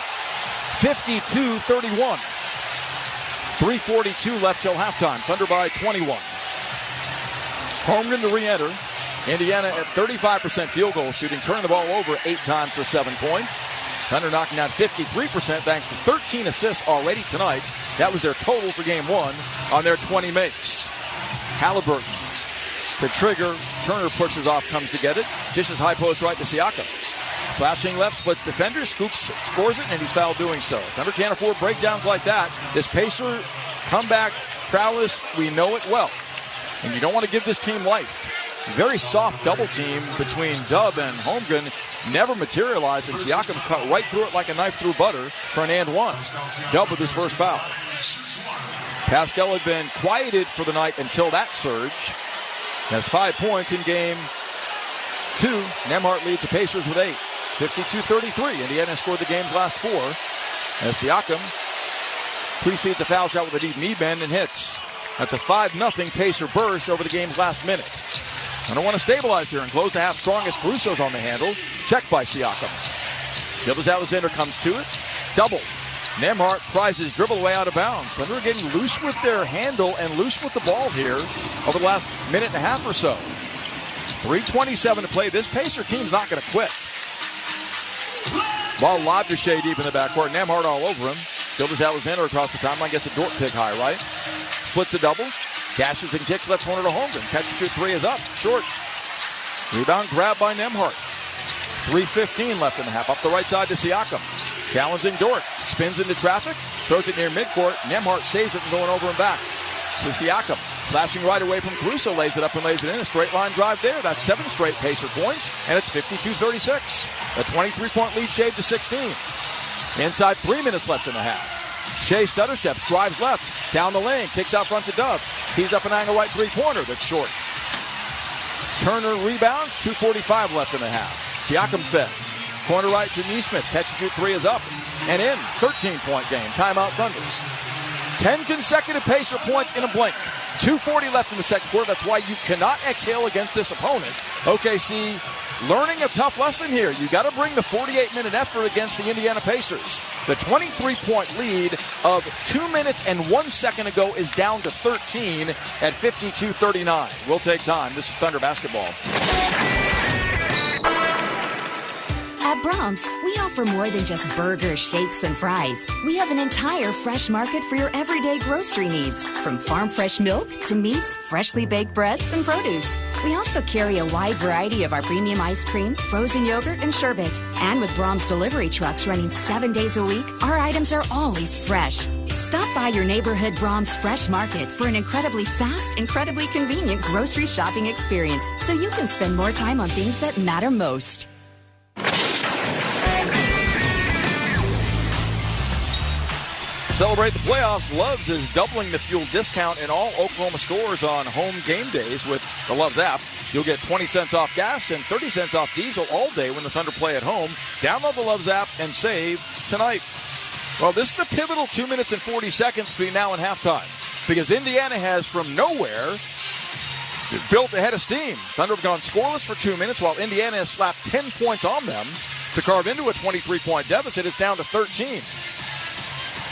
52-31. 3:42 left till halftime. Thunder by 21. Holmgren to re-enter. Indiana at 35% field goal shooting, turning the ball over 8 times for 7 points. Thunder knocking out 53% thanks to 13 assists already tonight. That was their total for game 1 on their 20 makes. Halliburton, the trigger. Turner pushes off, comes to get it. Dishes high post right to Siakam. Slashing left, splits defender, scoops, scores it, and he's fouled doing so. Thunder can't afford breakdowns like that. This Pacer comeback prowess, we know it well. And you don't want to give this team life. Very soft double team between Dub and Holmgren never materialized, and Siakam cut right through it like a knife through butter for an and one. Dub with his first foul. Pascal had been quieted for the night until that surge. Has 5 points in game 2. Nembhard leads the Pacers with 8. 52-33. Indiana scored the game's last 4. As Siakam precedes a foul shot with a deep knee bend and hits. That's a 5-0 Pacer burst over the game's last minute. I don't want to stabilize here and close the half strong as Caruso's on the handle. Checked by Siakam. Gilbert Alexander comes to it. Double. Nembhard tries his dribble away out of bounds. Thunder are getting loose with their handle and loose with the ball here over the last minute and a half or so. 3:27 to play. This Pacer team's not going to quit. Ball lobbed to Shea deep in the backcourt. Nembhard all over him. Gilbert Alexander across the timeline gets a Dort pick high right. Splits a double. Dashes and kicks left corner to Holmgren. Catch and shoot 3 is up. Short. Rebound grab by Nembhard. 3:15 left in the half. Up the right side to Siakam. Challenging Dort. Spins into traffic. Throws it near midcourt. Nembhard saves it and going over and back. So Siakam slashing right away from Caruso. Lays it up and lays it in. A straight line drive there. That's 7 straight Pacer points. And it's 52-36. A 23-point lead shaved to 16. Inside 3 minutes left in the half. Shea stutter steps, drives left, down the lane, kicks out front to Dub. He's up an angle right 3-pointer that's short. Turner rebounds, 2:45 left in the half. Siakam fed. Corner right to Nesmith, catch and shoot 3 is up. And in, 13-point game, timeout Thunder. 10 consecutive Pacer points in a blink. 2:40 left in the second quarter, that's why you cannot exhale against this opponent. OKC learning a tough lesson here. You got to bring the 48-minute effort against the Indiana Pacers. The 23-point lead of 2 minutes and 1 second ago is down to 13 at 52-39. We'll take time. This is Thunder basketball. At Brahms, we offer more than just burgers, shakes, and fries. We have an entire fresh market for your everyday grocery needs, from farm fresh milk to meats, freshly baked breads, and produce. We also carry a wide variety of our premium ice cream, frozen yogurt, and sherbet. And with Brahms delivery trucks running 7 days a week, our items are always fresh. Stop by your neighborhood Brahms Fresh Market for an incredibly fast, incredibly convenient grocery shopping experience so you can spend more time on things that matter most. Celebrate the playoffs. Love's is doubling the fuel discount in all Oklahoma stores on home game days with the Love's app. You'll get 20 cents off gas and 30 cents off diesel all day when the Thunder play at home. Download the Love's app and save tonight. Well, this is the pivotal 2 minutes and 40 seconds between now and halftime because Indiana has from nowhere built ahead of steam. Thunder have gone scoreless for 2 minutes while Indiana has slapped 10 points on them to carve into a 23-point deficit. It's down to 13.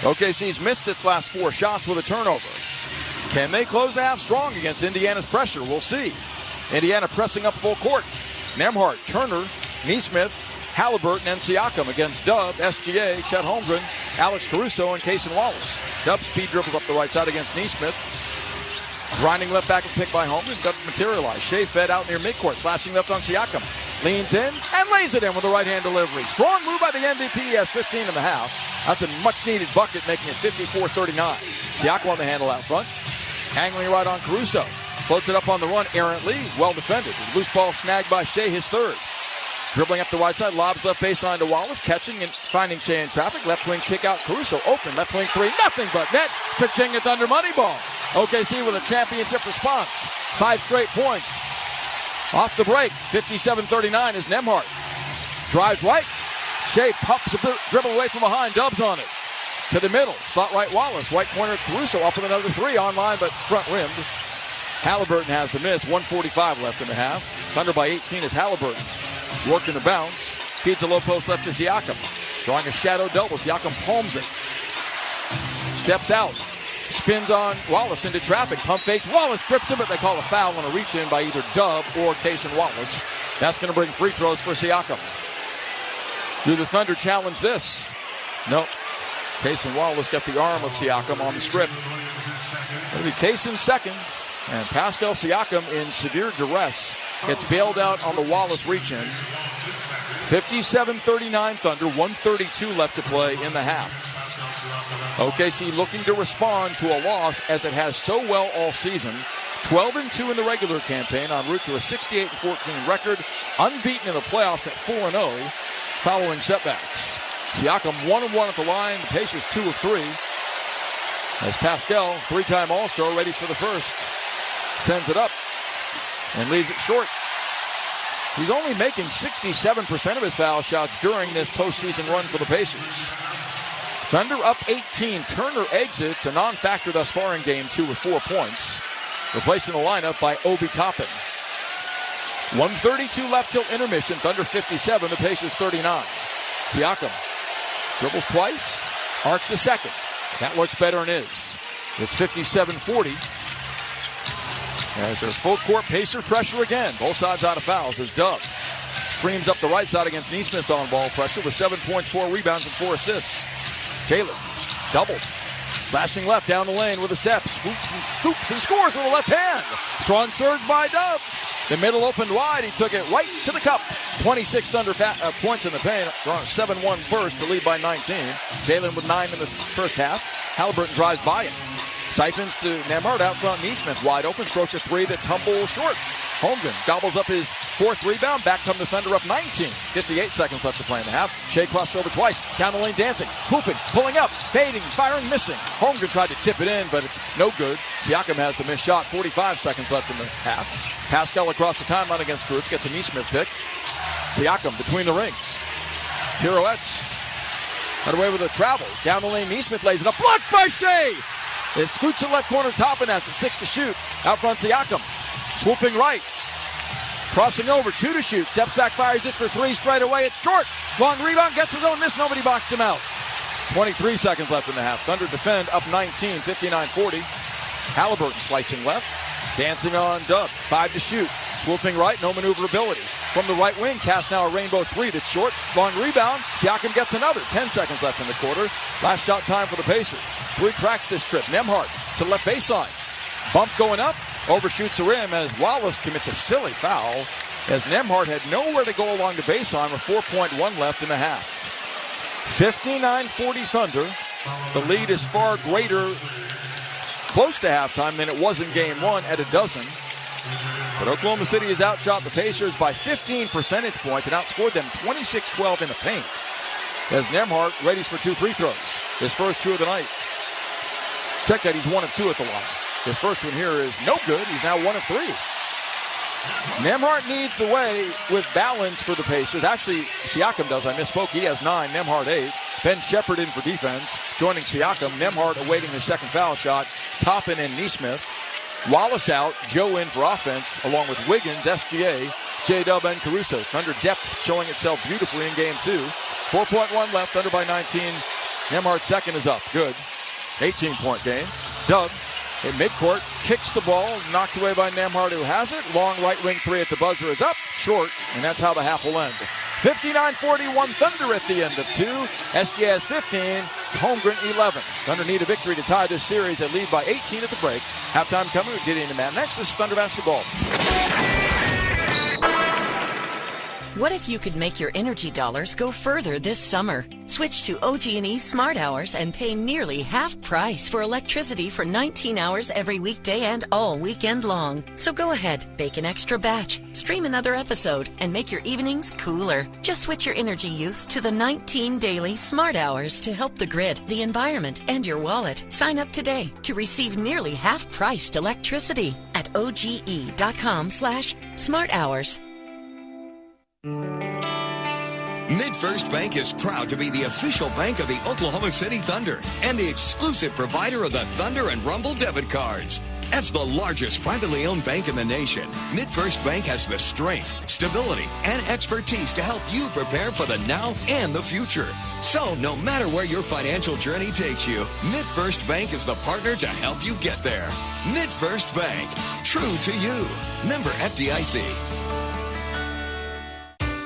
OKC's missed its last 4 shots with a turnover. Can they close the half strong against Indiana's pressure? We'll see. Indiana pressing up full court. Nembhard, Turner, Nesmith, Halliburton, and Siakam against Dub, SGA, Chet Holmgren, Alex Caruso and Cason Wallace. Dub speed dribbles up the right side against Neesmith. Grinding left back and pick by Holmgren. Doesn't materialize. Shea fed out near midcourt. Slashing left on Siakam. Leans in and lays it in with a right-hand delivery. Strong move by the MVP. He has 15 and a half. That's a much-needed bucket, making it 54-39. Siakam on the handle out front. Angling right on Caruso. Floats it up on the run errantly. Well defended. Loose ball snagged by Shea, his third. Dribbling up the right side. Lobs left baseline to Wallace. Catching and finding Shea in traffic. Left wing kick out. Caruso open. Left wing three. Nothing but net. Cha-ching at Thunder money ball. OKC with a championship response. 5 straight points. Off the break. 57-39 is Nembhard. Drives right. Shea pops a dribble away from behind. Dubs on it. To the middle. Slot right Wallace. Right corner Caruso up with another three. Online but front rimmed. Halliburton has the miss. 1:45 left in the half. Thunder by 18 is Halliburton. Working the bounce. Feeds a low post left to Siakam. Drawing a shadow double. Siakam palms it. Steps out. Spins on Wallace into traffic. Pump fakes. Wallace trips him, but they call a foul on a reach in by either Dub or Cason Wallace. That's going to bring free throws for Siakam. Do the Thunder challenge this? Nope. Cason Wallace got the arm of Siakam on the strip. It'll be Cason's second. And Pascal Siakam in severe duress gets bailed out on the Wallace reach-in. 57-39 Thunder, 1:32 left to play in the half. OKC looking to respond to a loss as it has so well all season. 12-2 in the regular campaign, en route to a 68-14 record. Unbeaten in the playoffs at 4-0 following setbacks. Siakam 1-1 at the line. The Pacers 2 of 3. As Pascal, 3-time All-Star, readies for the first. Sends it up and leaves it short. He's only making 67% of his foul shots during this postseason run for the Pacers. Thunder up 18. Turner exits, a non-factor thus far in game 2 with 4 points. Replacing the lineup by Obi Toppin. 1:32 left till intermission. Thunder 57, the Pacers 39. Siakam dribbles twice, arcs the second. That looks better and is. It's 57-40. As there's full court Pacer pressure again. Both sides out of fouls as Dub streams up the right side against Neesmith's on ball pressure with 7 points, 4 rebounds, and 4 assists. Jalen doubles. Slashing left down the lane with a step. Swoops and scoops and scores with a left hand. Strong surge by Dub. The middle opened wide. He took it right to the cup. 26 Thunder points in the paint. Drawing 7-1 first to lead by 19. Jalen with 9 in the first half. Halliburton drives by him. Siphons to Nembhard out front. Neesmith wide open. Strokes a three that tumbles short. Holmgren gobbles up his 4th rebound. Back come the Thunder up 19. 58 seconds left to play in the half. Shea crossed over twice. Down the lane dancing. Swooping. Pulling up. Fading. Firing. Missing. Holmgren tried to tip it in, but it's no good. Siakam has the missed shot. 45 seconds left in the half. Pascal across the timeline against Cruz. Gets a Neesmith pick. Siakam between the rings. Pirouettes. Got away with a travel. Down the lane. Neesmith lays it up. Blocked by Shea. It scoots to the left corner. Toppin has it. 6 to shoot. Out front Siakam. Swooping right. Crossing over. 2 to shoot. Steps back. Fires it for 3 straight away. It's short. Long rebound. Gets his own miss. Nobody boxed him out. 23 seconds left in the half. Thunder defend up 19. 59-40. Halliburton slicing left. Dancing on Dub. 5 to shoot. Swooping right. No maneuverability. From the right wing. Cast now a rainbow 3 that's short. Long rebound. Siakam gets another. 10 seconds left in the quarter. Last shot time for the Pacers. 3 cracks this trip. Nembhard to left baseline. Bump going up. Overshoots the rim as Wallace commits a silly foul as Nembhard had nowhere to go along the baseline with 4.1 left in the half. 59-40 Thunder. The lead is far greater close to halftime than it was in game 1 at 12. But Oklahoma City has outshot the Pacers by 15 percentage points and outscored them 26-12 in the paint. As Nembhard readies for 2 free throws. His first 2 of the night. Check that, he's 1 of 2 at the line. His first one here is no good. He's now 1 of 3. Nembhard needs the way with balance for the Pacers. Actually, Siakam does. I misspoke. He has 9. Nembhard 8. Ben Shepherd in for defense. Joining Siakam. Nembhard awaiting his second foul shot. Toppin and Neesmith. Wallace out. Joe in for offense, along with Wiggins, SGA, J-Dub, and Caruso. Thunder depth showing itself beautifully in game 2. 4.1 left. Thunder by 19. Nembhard's second is up. Good. 18-point game. Dub in midcourt, kicks the ball, knocked away by Nembhard, who has it. Long right wing 3 at the buzzer is up, short, and that's how the half will end. 59-41 Thunder at the end of 2. SJS 15, Holmgren 11. Thunder need a victory to tie this series and lead by 18 at the break. Halftime coming with Gideon and Matt. Next is Thunder basketball. What if you could make your energy dollars go further this summer? Switch to OG&E Smart Hours and pay nearly half price for electricity for 19 hours every weekday and all weekend long. So go ahead, bake an extra batch, stream another episode, and make your evenings cooler. Just switch your energy use to the 19 daily Smart Hours to help the grid, the environment, and your wallet. Sign up today to receive nearly half-priced electricity at oge.com/smarthours. MidFirst Bank is proud to be the official bank of the Oklahoma City Thunder and the exclusive provider of the Thunder and Rumble debit cards. As the largest privately owned bank in the nation, MidFirst Bank has the strength, stability, and expertise to help you prepare for the now and the future. So no matter where your financial journey takes you, MidFirst Bank is the partner to help you get there. MidFirst Bank, true to you. Member FDIC.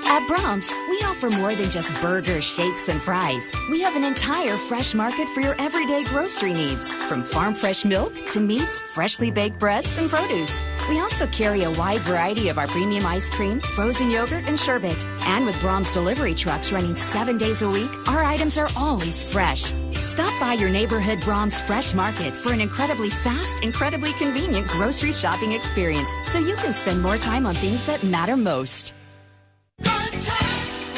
At Brahms, we offer more than just burgers, shakes, and fries. We have an entire fresh market for your everyday grocery needs, from farm fresh milk to meats, freshly baked breads, and produce. We also carry a wide variety of our premium ice cream, frozen yogurt, and sherbet. And with Brahms delivery trucks running 7 days a week, our items are always fresh. Stop by your neighborhood Brahms Fresh Market for an incredibly fast, incredibly convenient grocery shopping experience, so you can spend more time on things that matter most.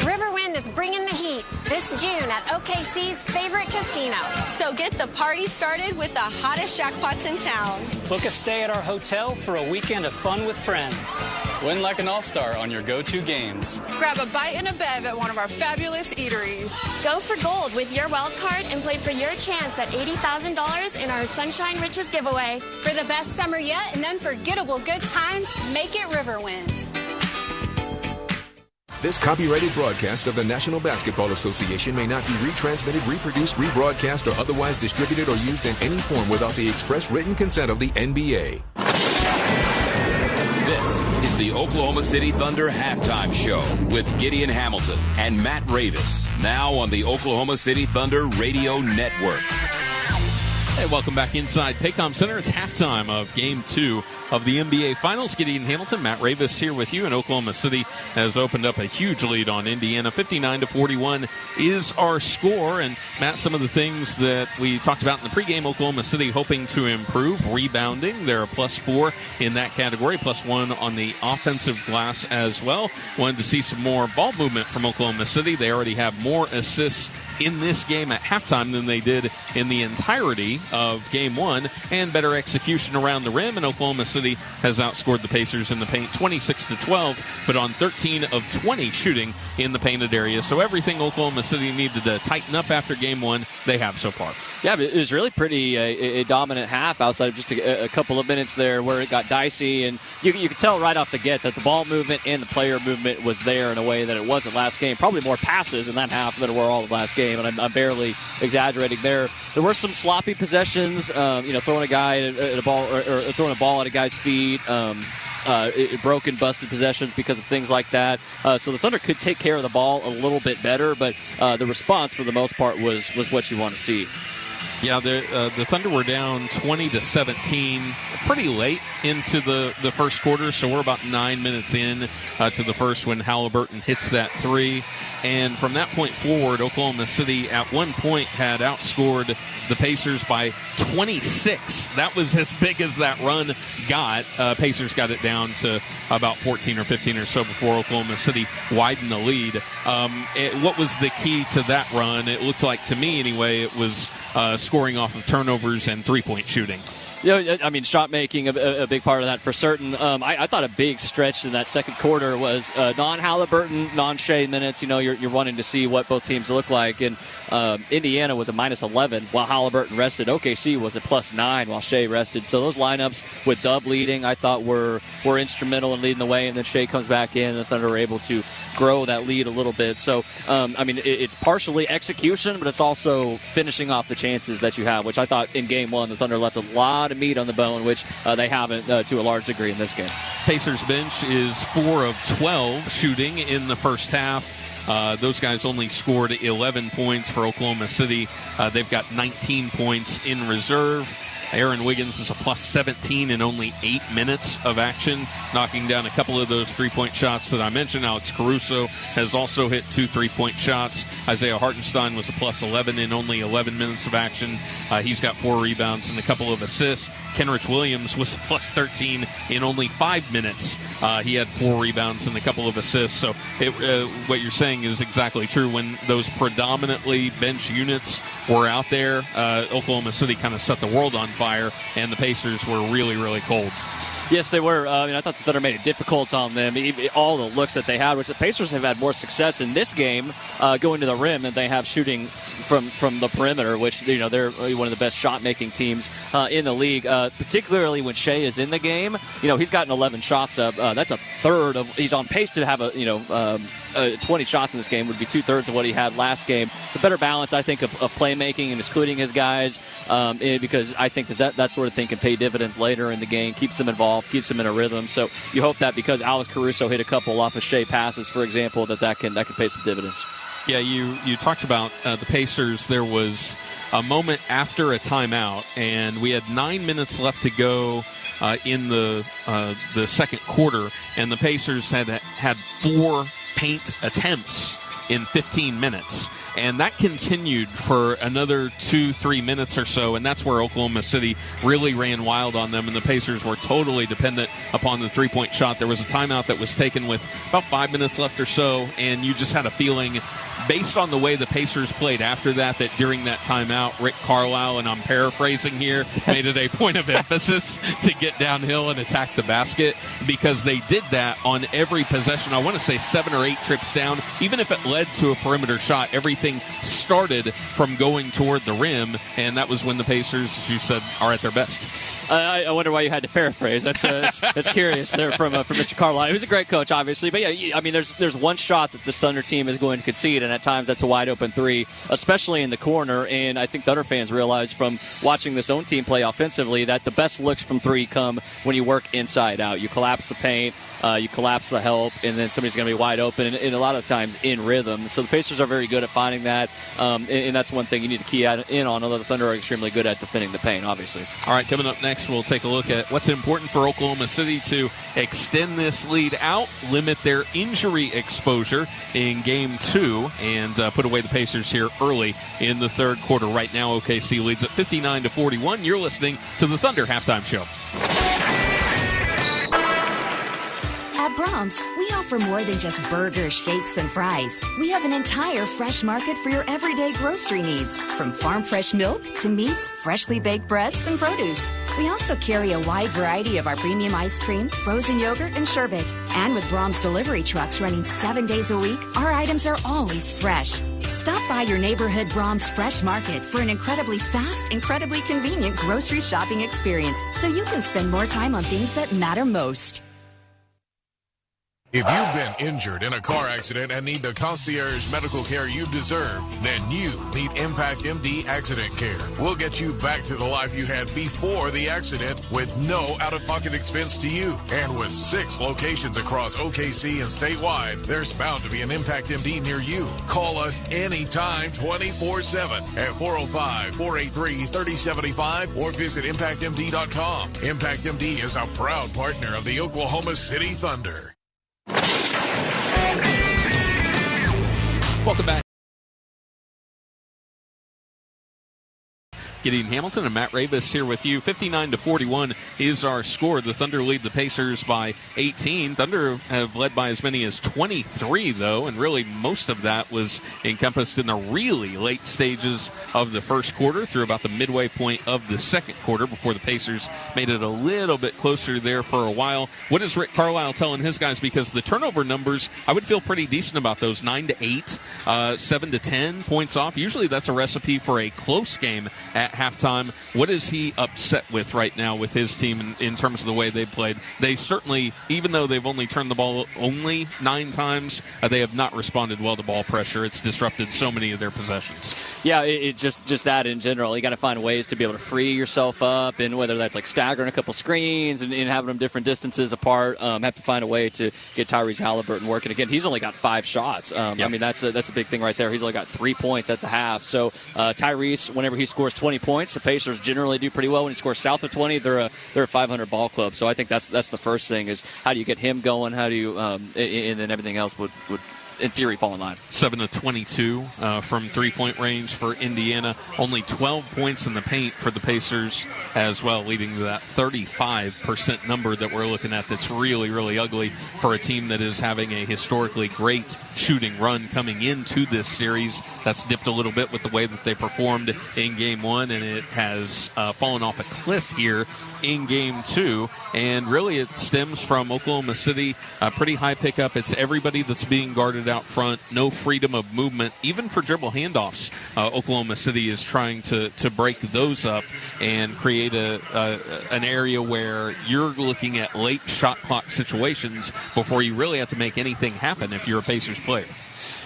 Riverwind is bringing the heat this June at OKC's favorite casino. So get the party started with the hottest jackpots in town. Book a stay at our hotel for a weekend of fun with friends. Win like an all-star on your go-to games. Grab a bite and a bev at one of our fabulous eateries. Go for gold with your wild card and play for your chance at $80,000 in our Sunshine Riches giveaway. For the best summer yet and unforgettable good times, make it Riverwinds. This copyrighted broadcast of the National Basketball Association may not be retransmitted, reproduced, rebroadcast, or otherwise distributed or used in any form without the express written consent of the NBA. This is the Oklahoma City Thunder halftime show with Gideon Hamilton and Matt Ravis. Now on the Oklahoma City Thunder Radio Network. Hey, welcome back inside Paycom Center. It's halftime of Game 2 of the NBA Finals. Gideon Hamilton, Matt Ravis here with you, and Oklahoma City has opened up a huge lead on Indiana. 59-41 is our score. And Matt, some of the things that we talked about in the pregame, Oklahoma City hoping to improve rebounding. They're a +4 in that category, +1 on the offensive glass as well. Wanted to see some more ball movement from Oklahoma City. They already have more assists in this game at halftime than they did in the entirety of Game 1, and better execution around the rim, and Oklahoma City has outscored the Pacers in the paint 26-12, but on 13 of 20 shooting in the painted area. So everything Oklahoma City needed to tighten up after Game 1, they have so far. Yeah, but it was really pretty a dominant half outside of just a couple of minutes there where it got dicey, and you could tell right off the get that the ball movement and the player movement was there in a way that it wasn't last game. Probably more passes in that half than it were all of last game. And I'm barely exaggerating there. There were some sloppy possessions, throwing a guy at a ball or throwing a ball at a guy's feet, broken, busted possessions because of things like that. So the Thunder could take care of the ball a little bit better, but the response for the most part was what you want to see. Yeah, the Thunder were down 20-17 pretty late into the first quarter, so we're about 9 minutes in to the first when Halliburton hits that three. And from that point forward, Oklahoma City at one point had outscored the Pacers by 26. That was as big as that run got. Pacers got it down to about 14 or 15 or so before Oklahoma City widened the lead. What was the key to that run? It looked like, to me anyway, it was scoring off of turnovers and three-point shooting. I mean, shot making a big part of that for certain. I thought a big stretch in that second quarter was non-Halliburton, non-Shea minutes. You're wanting to see what both teams look like. And Indiana was a -11 while Halliburton rested. OKC was a +9 while Shea rested. So those lineups with Dub leading, I thought were instrumental in leading the way. And then Shea comes back in, and the Thunder were able to grow that lead a little bit. So, it's partially execution, but it's also finishing off the chances that you have, which I thought in Game 1 the Thunder left a lot lot of meat on the bone, which they haven't to a large degree in this game. Pacers bench is 4 of 12 shooting in the first half. Those guys only scored 11 points for Oklahoma City. They've got 19 points in reserve. Aaron Wiggins is a plus 17 in only 8 minutes of action, knocking down a couple of those three-point shots that I mentioned. Alex Caruso has also hit 2 3-point shots. Isaiah Hartenstein was a plus 11 in only 11 minutes of action. He's got 4 rebounds and a couple of assists. Kenrich Williams was a plus 13 in only 5 minutes. He had 4 rebounds and a couple of assists. So what you're saying is exactly true. When those predominantly bench units were out there, Oklahoma City kind of set the world on fire, and the Pacers were really, really cold. Yes, they were. I thought the Thunder made it difficult on them. All the looks that they had, which the Pacers have had more success in this game going to the rim than they have shooting from the perimeter, which they're one of the best shot-making teams in the league, particularly when Shea is in the game. He's gotten 11 shots up. That's a third of. He's on pace to have 20 shots in this game. Would be 2/3 of what he had last game. The better balance, I think, of playmaking and including his guys, because I think that sort of thing can pay dividends later in the game, keeps them involved, keeps them in a rhythm. So you hope that because Alex Caruso hit a couple off of Shea passes, for example, that can pay some dividends. Yeah, you talked about the Pacers. There was a moment after a timeout, and we had 9 minutes left to go in the second quarter, and the Pacers had 4 paint attempts in 15 minutes. And that continued for another 2-3 minutes or so, and that's where Oklahoma City really ran wild on them, and the Pacers were totally dependent upon the three-point shot. There was a timeout that was taken with about 5 minutes left or so, and you just had a feeling, based on the way the Pacers played after that during that timeout, Rick Carlisle, and I'm paraphrasing here, made it a point of emphasis to get downhill and attack the basket, because they did that on every possession. I want to say 7 or 8 trips down. Even if it led to a perimeter shot, everything started from going toward the rim, and that was when the Pacers, as you said, are at their best. I wonder why you had to paraphrase. That's curious there from Mr. Carlisle, who's a great coach, obviously. But yeah, there's one shot that the Thunder team is going to concede, and at times that's a wide open three, especially in the corner. And I think Thunder fans realize from watching this own team play offensively that the best looks from three come when you work inside out. You collapse the paint, you collapse the help, and then somebody's going to be wide open, and a lot of times in rhythm. So the Pacers are very good at finding that, and that's one thing you need to key in on, although the Thunder are extremely good at defending the paint, obviously. All right, coming up next, we'll take a look at what's important for Oklahoma City to extend this lead out, limit their injury exposure in Game 2, and put away the Pacers here early in the third quarter. Right now, OKC leads at 59-41. You're listening to the Thunder Halftime Show. At Brahms, we offer more than just burgers, shakes, and fries. We have an entire fresh market for your everyday grocery needs, from farm fresh milk to meats, freshly baked breads, and produce. We also carry a wide variety of our premium ice cream, frozen yogurt, and sherbet. And with Brahms delivery trucks running 7 days a week, our items are always fresh. Stop by your neighborhood Brahms Fresh Market for an incredibly fast, incredibly convenient grocery shopping experience, so you can spend more time on things that matter most. If you've been injured in a car accident and need the concierge medical care you deserve, then you need Impact MD Accident Care. We'll get you back to the life you had before the accident with no out-of-pocket expense to you. And with 6 locations across OKC and statewide, there's bound to be an Impact MD near you. Call us anytime 24/7 at 405-483-3075 or visit ImpactMD.com. Impact MD is a proud partner of the Oklahoma City Thunder. Welcome back. Gideon Hamilton and Matt Ravis here with you. 59-41 is our score. The Thunder lead the Pacers by 18. Thunder have led by as many as 23, though, and really most of that was encompassed in the really late stages of the first quarter through about the midway point of the second quarter before the Pacers made it a little bit closer there for a while. What is Rick Carlisle telling his guys? Because the turnover numbers, I would feel pretty decent about those. 9-8, 7-10 points off. Usually that's a recipe for a close game at halftime. What is he upset with right now with his team in terms of the way they played? They certainly, even though they've only turned the ball only 9 times, they have not responded well to ball pressure. It's disrupted so many of their possessions. Yeah, it just that in general. You got to find ways to be able to free yourself up, and whether that's like staggering a couple screens and having them different distances apart. Have to find a way to get Tyrese Halliburton working again. He's only got 5 shots. I mean, that's a big thing right there. He's only got 3 points at the half. So Tyrese, whenever he scores 20 points, the Pacers generally do pretty well. When he scores south of 20, they're a 500 ball club. So I think that's the first thing is how do you get him going? How do you and then everything else would in theory fall in line. 7 of 22 from three-point range for Indiana. Only 12 points in the paint for the Pacers as well, leading to that 35% number that we're looking at. That's really, really ugly for a team that is having a historically great shooting run coming into this series. That's dipped a little bit with the way that they performed in Game 1, and it has fallen off a cliff here in Game 2, and really it stems from Oklahoma City, a pretty high pickup. It's everybody that's being guarded out front, no freedom of movement, even for dribble handoffs. Oklahoma City is trying to break those up and create an area where you're looking at late shot clock situations before you really have to make anything happen if you're a Pacers player.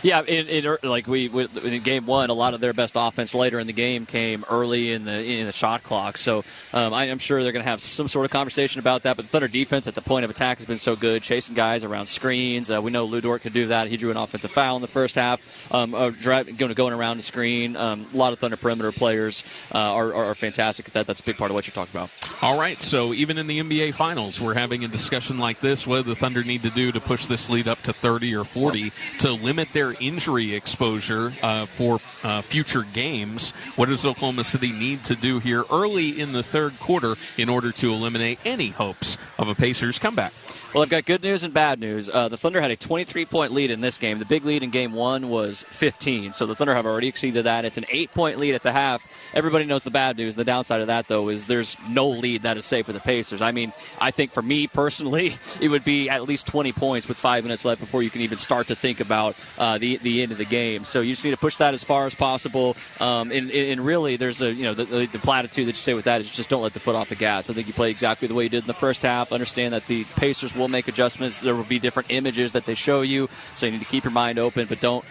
Yeah, in Game 1, a lot of their best offense later in the game came early in the shot clock. So I'm sure they're going to have some sort of conversation about that. But the Thunder defense at the point of attack has been so good, chasing guys around screens. We know Lou Dort could do that. He drew an offensive foul in the first half, going around the screen. A lot of Thunder perimeter players are fantastic at that. That's a big part of what you're talking about. All right, so even in the NBA Finals, we're having a discussion like this. What do the Thunder need to do to push this lead up to 30 or 40 to limit their injury exposure for future games? What does Oklahoma City need to do here early in the third quarter in order to eliminate any hopes of a Pacers comeback? Well, I've got good news and bad news. The Thunder had a 23-point lead in this game. The big lead in Game 1 was 15, so the Thunder have already exceeded that. It's an 8-point lead at the half. Everybody knows the bad news. The downside of that, though, is there's no lead that is safe for the Pacers. I mean, I think for me personally, it would be at least 20 points with 5 minutes left before you can even start to think about the end of the game. So you just need to push that as far as possible. And really, there's the platitude that you say with that is just don't let the foot off the gas. I think you play exactly the way you did in the first half. Understand that the Pacers will make adjustments. There will be different images that they show you, so you need to keep your mind open, but don't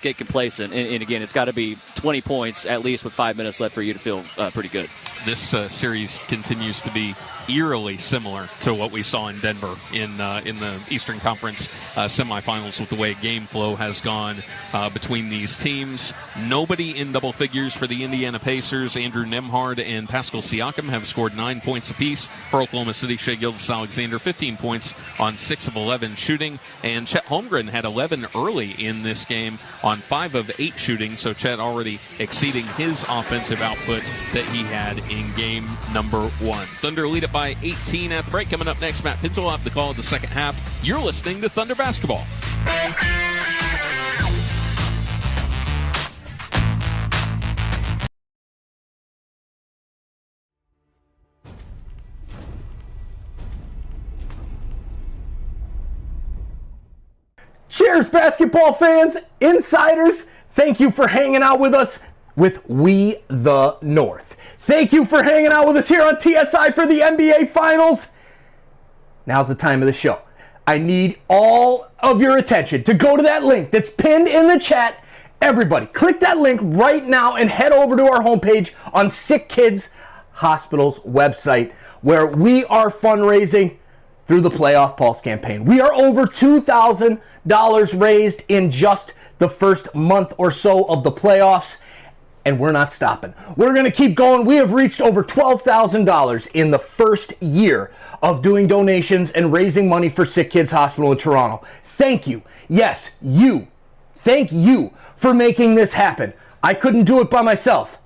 get complacent. And again, it's got to be 20 points at least with 5 minutes left for you to feel pretty good. This series continues to be eerily similar to what we saw in Denver in the Eastern Conference semifinals with the way game flow has gone between these teams. Nobody in double figures for the Indiana Pacers. Andrew Nembhard and Pascal Siakam have scored 9 points apiece. For Oklahoma City, Shai Gilgeous-Alexander 15 points on 6 of 11 shooting, and Chet Holmgren had 11 early in this game on 5 of 8 shooting, so Chet already exceeding his offensive output that he had in game number 1. Thunder lead it by 18 at the break. Coming up next, Matt Pinto will have the call of the second half. You're listening to Thunder Basketball. Cheers, basketball fans, insiders. Thank you for hanging out with us with We the North. Thank you for hanging out with us here on TSI for the NBA Finals. Now's the time of the show. I need all of your attention to go to that link that's pinned in the chat. Everybody, click that link right now and head over to our homepage on SickKids Hospital's website, where we are fundraising through the Playoff Pulse campaign. We are over $2,000 raised in just the first month or so of the playoffs, and we're not stopping. We're going to keep going. We have reached over $12,000 in the first year of doing donations and raising money for SickKids Hospital in Toronto. Thank you. Yes, you. Thank you for making this happen. I couldn't do it by myself.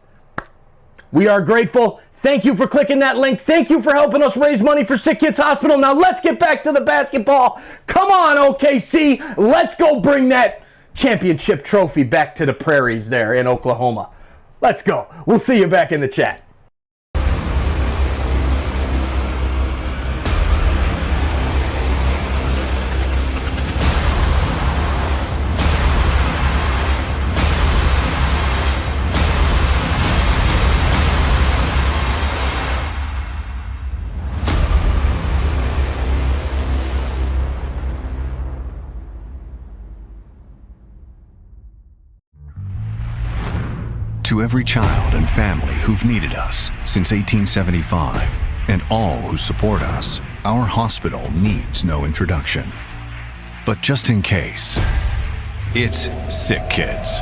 We are grateful. Thank you for clicking that link. Thank you for helping us raise money for SickKids Hospital. Now let's get back to the basketball. Come on, OKC. Let's go bring that championship trophy back to the prairies there in Oklahoma. Let's go. We'll see you back in the chat. To every child and family who've needed us since 1875, and all who support us, our hospital needs no introduction. But just in case, it's SickKids.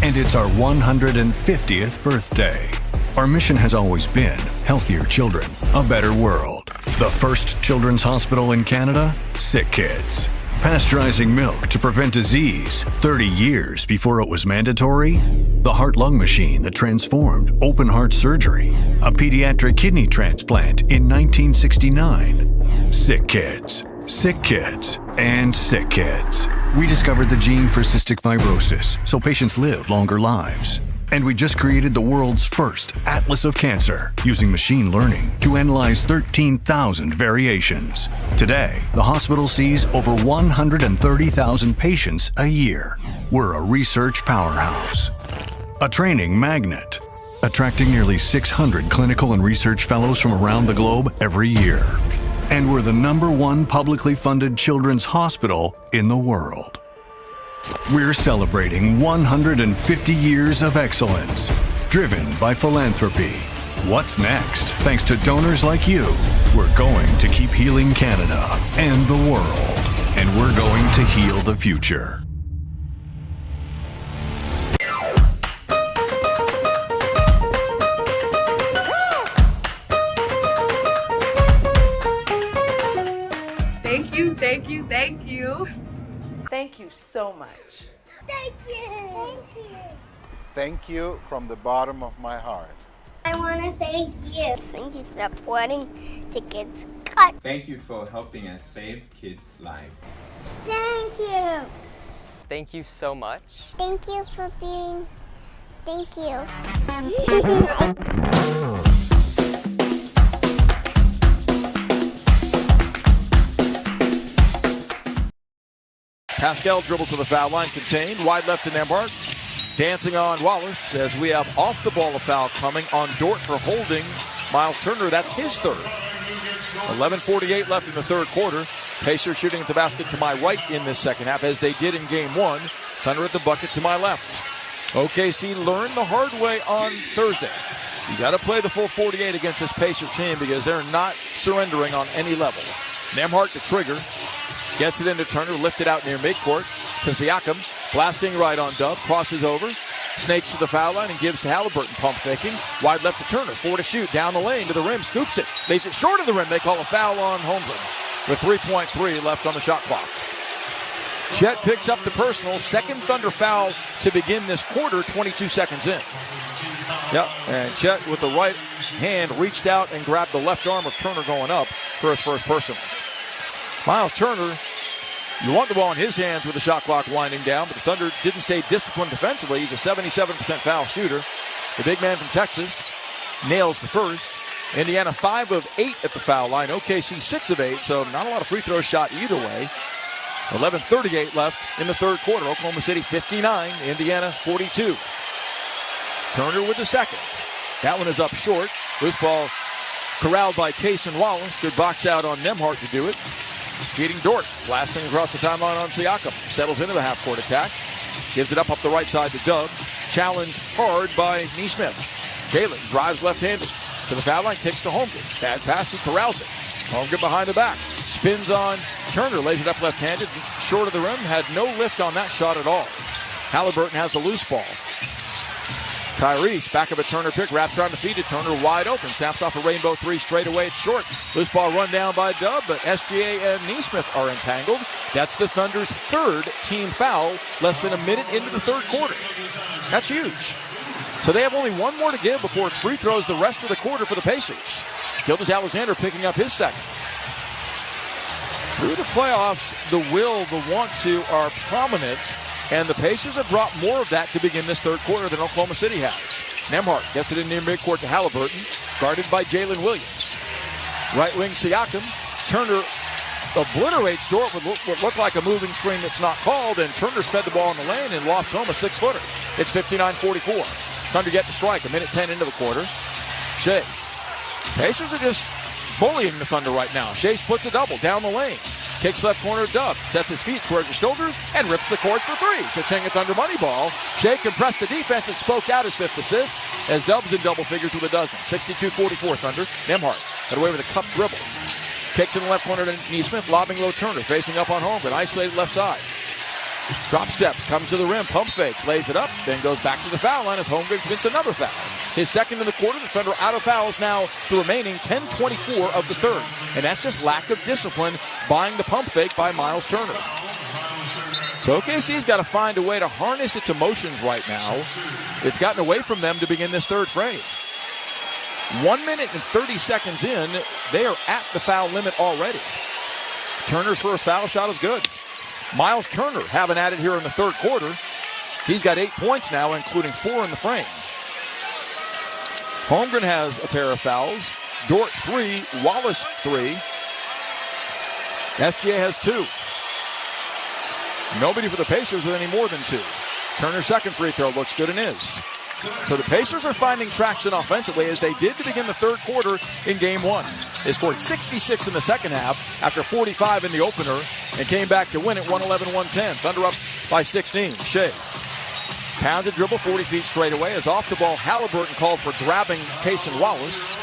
And it's our 150th birthday. Our mission has always been healthier children, a better world. The first children's hospital in Canada, SickKids. Pasteurizing milk to prevent disease 30 years before it was mandatory. The heart-lung machine that transformed open heart surgery. A pediatric kidney transplant in 1969. SickKids. SickKids and SickKids. We discovered the gene for cystic fibrosis so patients live longer lives. And we just created the world's first Atlas of Cancer using machine learning to analyze 13,000 variations. Today, the hospital sees over 130,000 patients a year. We're a research powerhouse, a training magnet, attracting nearly 600 clinical and research fellows from around the globe every year. And we're the #1 publicly funded children's hospital in the world. We're celebrating 150 years of excellence, driven by philanthropy. What's next? Thanks to donors like you, we're going to keep healing Canada and the world, and we're going to heal the future. Thank you, thank you, thank you. Thank you so much. Thank you. Thank you. Thank you from the bottom of my heart. I want to thank you. Thank you for supporting the kids' cut. Thank you for helping us save kids' lives. Thank you. Thank you so much. Thank you for being... Thank you. Pascal dribbles to the foul line, contained, wide left to Nembhard. Dancing on Wallace as we have off the ball a foul coming on Dort for holding Miles Turner. That's his third. 11:48 left in the third quarter. Pacers shooting at the basket to my right in this second half, as they did in game one. Thunder at the bucket to my left. OKC learned the hard way on Thursday. You got to play the full 48 against this Pacer team because they're not surrendering on any level. Nembhard to trigger. Gets it into Turner, lifted out near midcourt to Siakam. Blasting right on Dub, crosses over, snakes to the foul line and gives to Halliburton, pump faking. Wide left to Turner, 4 to shoot, down the lane to the rim, scoops it, lays it short of the rim. They call a foul on Holmgren with 3.3 left on the shot clock. Chet picks up the personal, second Thunder foul to begin this quarter, 22 seconds in. Yep, and Chet with the right hand reached out and grabbed the left arm of Turner going up for his first personal. Miles Turner, you want the ball in his hands with the shot clock winding down, but the Thunder didn't stay disciplined defensively. He's a 77% foul shooter. The big man from Texas nails the first. Indiana 5 of 8 at the foul line. OKC 6 of 8, so not a lot of free throws shot either way. 11:38 left in the third quarter. Oklahoma City 59, Indiana 42. Turner with the second. That one is up short. Loose ball corralled by Cason Wallace. Good box out on Nembhard to do it. Feeding Dort, blasting across the timeline on Siakam. Settles into the half-court attack. Gives it up the right side to Dub. Challenged hard by Nesmith. Jalen drives left-handed to the foul line, kicks to Holmgren. Bad pass, he corrals it. Holmgren behind the back. Spins on Turner, lays it up left-handed. Short of the rim, had no lift on that shot at all. Halliburton has the loose ball. Tyrese, back of a Turner pick, wraps around the feet to Turner, wide open. Snaps off a rainbow three straight away. It's short. Loose ball run down by Dub, but SGA and Nesmith are entangled. That's the Thunder's third team foul, less than a minute into the third quarter. That's huge. So they have only one more to give before it's free throws the rest of the quarter for the Pacers. Gilgeous-Alexander picking up his second. Through the playoffs, the will, the want to are prominent. And the Pacers have brought more of that to begin this third quarter than Oklahoma City has. Nembhard gets it in near midcourt to Halliburton, guarded by Jalen Williams. Right wing Siakam. Turner obliterates Dort with what looked like a moving screen that's not called, and Turner sped the ball in the lane and lofts home a 6-footer. It's 59-44. Thunder get to strike, a minute 10 into the quarter. Shea. Pacers are just bullying the Thunder right now. Shea splits a double down the lane. Kicks left corner, Dub. Sets his feet, squares his shoulders, and rips the cords for three. Cha-ching at Thunder money ball. Shea compressed the defense and spoke out his fifth assist as Dub's in double figures with a dozen. 62-44 Thunder. Nembhard got away with a cup dribble. Kicks in the left corner to Neesmith, lobbing low Turner, facing up on Holmgren, isolated left side. Drop steps, comes to the rim, pump fakes, lays it up, then goes back to the foul line as Holmgren commits another foul. His second in the quarter, the Thunder out of fouls now, the remaining 10:24 of the third. And that's just lack of discipline, buying the pump fake by Miles Turner. So OKC's got to find a way to harness its emotions right now. It's gotten away from them to begin this third frame. 1 minute and 30 seconds in, they are at the foul limit already. Turner's first foul shot is good. Miles Turner having at it here in the third quarter. He's got 8 points now, including 4 in the frame. Holmgren has a pair of fouls. Dort 3, Wallace 3. SGA has 2. Nobody for the Pacers with any more than 2. Turner's second free throw looks good and is. So the Pacers are finding traction offensively as they did to begin the third quarter in game 1. They scored 66 in the second half after 45 in the opener and came back to win it 111-110. Thunder up by 16. Shea pounds a dribble 40 feet straight away as off the ball Halliburton called for grabbing Cason Wallace.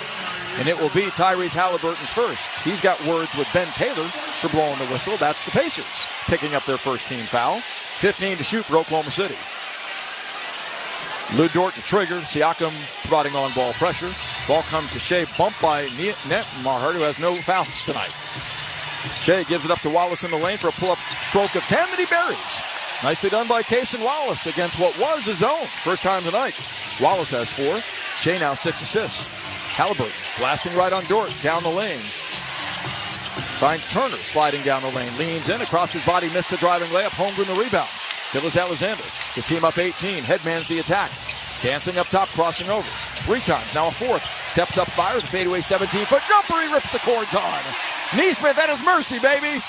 And it will be Tyrese Halliburton's first. He's got words with Ben Taylor for blowing the whistle. That's the Pacers picking up their first team foul. 15 to shoot for Oklahoma City. Lou Dort to trigger. Siakam providing on-ball pressure. Ball comes to Shea, bumped by Nembhard, who has no fouls tonight. Shea gives it up to Wallace in the lane for a pull-up stroke of 10 that he buries. Nicely done by Cason Wallace against what was his own. First time tonight. Wallace has 4. Shea now 6 assists. Halliburton blasting right on Dort down the lane. Finds Turner sliding down the lane. Leans in across his body, missed a driving layup. Holmgren the rebound. Gilgeous-Alexander, the team up 18, headmans the attack. Dancing up top, crossing over. 3 times, now a fourth. Steps up, fires, a fadeaway 17-foot jumper, he rips the cords on. Neesmith, that is mercy, baby.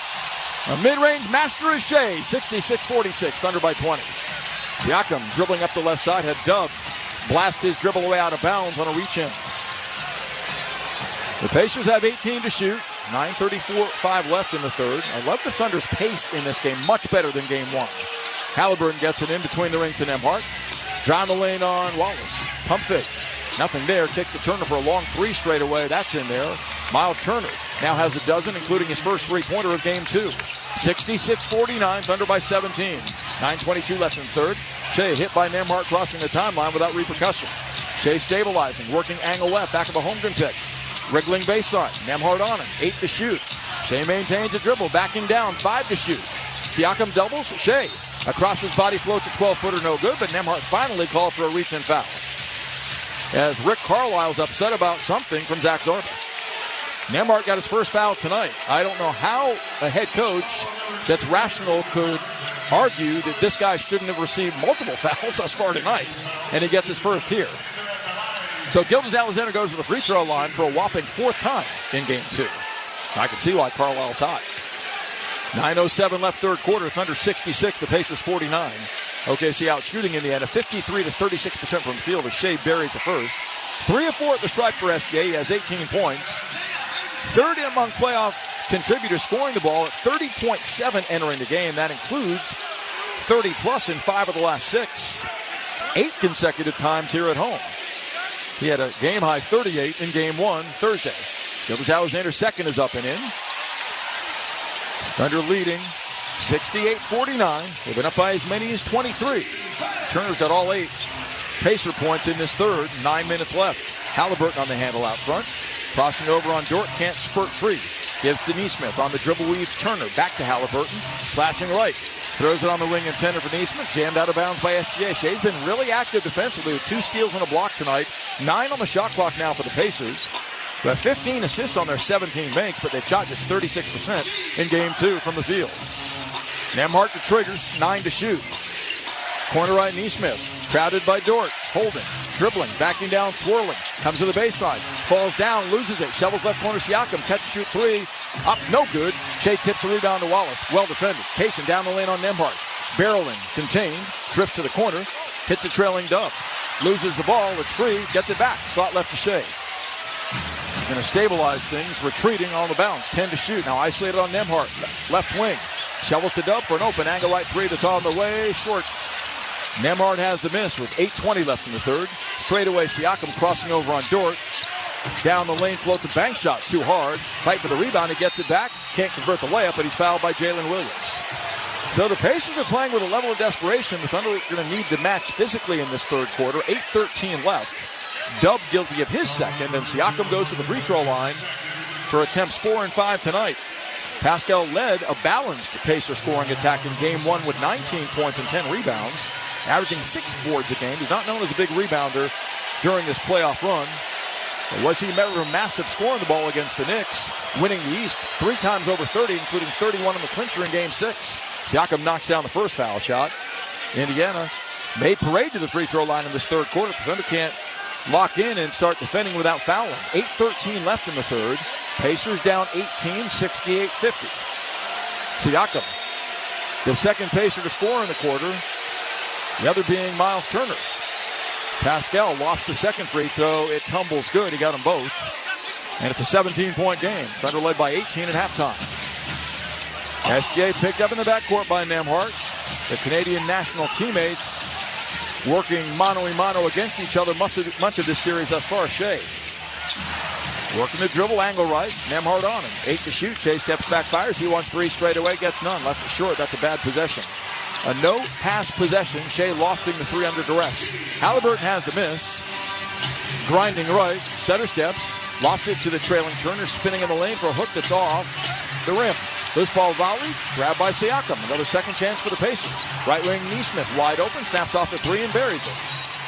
A mid-range master is Shea, 66-46, Thunder by 20. Siakam dribbling up the left side, had Dub blast his dribble away out of bounds on a reach-in. The Pacers have 18 to shoot. 9:34-5 left in the third. I love the Thunder's pace in this game, much better than game 1. Halliburton gets it in between the rings to Nembhard. Down the lane on Wallace. Pump fakes. Nothing there. Kicks to Turner for a long 3 straight away. That's in there. Miles Turner now has a dozen, including his first 3-pointer of game 2. 66-49, Thunder by 17. 9:22 left in third. Shea hit by Nembhard crossing the timeline without repercussion. Shea stabilizing, working angle left, back of a Holmgren pick. Wriggling baseline. Nembhard on him. 8 to shoot. Shea maintains a dribble, backing down. 5 to shoot. Siakam doubles. Shea across his body floats a 12-footer, no good, but Nembhard finally called for a reach-in foul. As Rick Carlisle's upset about something from Zach Zarba. Nembhard got his first foul tonight. I don't know how a head coach that's rational could argue that this guy shouldn't have received multiple fouls thus far tonight, and he gets his first here. So Gilgeous-Alexander goes to the free throw line for a whopping 4th time in game 2. I can see why Carlisle's hot. 9:07 left third quarter. Thunder 66, the Pacers 49. OKC out shooting Indiana 53-36% from the field as Shea buries the first. 3 of 4 at the stripe for SGA. He has 18 points. Third among playoff contributors scoring the ball at 30.7 entering the game. That includes 30-plus in 5 of the last 6. 8 consecutive times here at home. He had a game-high 38 in game 1 Thursday. Gilgeous-Alexander's second is up and in. Thunder leading 68-49. They've been up by as many as 23. Turner's got all 8 Pacer points in this third. 9 minutes left. Halliburton on the handle out front. Crossing over on Dort, can't spurt free. Gives to Neesmith on the dribble weave. Turner back to Halliburton. Slashing right. Throws it on the wing intended for Neesmith. Jammed out of bounds by SGA. Shea's been really active defensively with 2 steals and a block tonight. 9 on the shot clock now for the Pacers. They have 15 assists on their 17 makes, but they've shot just 36% in game 2 from the field. Nembhard to triggers, 9 to shoot. Corner right, Neesmith. Crowded by Dort. Holding, dribbling, backing down, swirling. Comes to the baseline. Falls down, loses it. Shovels left corner, Siakam. Catch, shoot 3. Up, no good. Shea tips a rebound to Wallace. Well defended. Cason down the lane on Nembhard. Barreling, contained. Drifts to the corner. Hits a trailing Dub. Loses the ball. It's free. Gets it back. Slot left to Shea. going to stabilize things, retreating on the bounce. 10 to shoot. Now isolated on Nembhard. Left wing. Shovels to Dub for an open angle right three that's on the way. Short. Nembhard has the miss with 8:20 left in the third. Straightaway Siakam crossing over on Dort. Down the lane, floats a bank shot too hard. Fight for the rebound. He gets it back. Can't convert the layup, but he's fouled by Jalen Williams. So the Pacers are playing with a level of desperation. The Thunder are going to need to match physically in this third quarter. 8:13 left. Dub guilty of his second, and Siakam goes to the free throw line for attempts 4 and 5 tonight. Pascal led a balanced Pacer scoring attack in game one with 19 points and 10 rebounds, averaging 6 boards a game. He's not known as a big rebounder during this playoff run. But was he a massive score on the ball against the Knicks, winning the East 3 times over 30, including 31 in the clincher in game 6. Siakam knocks down the first foul shot. Indiana made parade to the free throw line in this third quarter. The Thunder can't lock in and start defending without fouling. 8:13 left in the third. Pacers down 18, 68-50. Siakam, the second Pacer to score in the quarter, the other being Miles Turner. Pascal lost the second free throw. It tumbles good. He got them both. And it's a 17-point game. Thunder led by 18 at halftime. SJ picked up in the backcourt by Nembhard. The Canadian national teammates working mano-a-mano against each other much of this series thus far. Shea working the dribble, angle right. Nembhard on him. 8 to shoot. Shea steps back, fires. He wants 3 straight away, gets none. Left it short. That's a bad possession. A no-pass possession. Shea lofting the 3 under duress. Halliburton has the miss. Grinding right. Stutter steps. Lofts it to the trailing Turner. Spinning in the lane for a hook that's off the rim. Loose ball volley. Grabbed by Siakam. Another second chance for the Pacers. Right wing Nesmith wide open. Snaps off the 3 and buries it.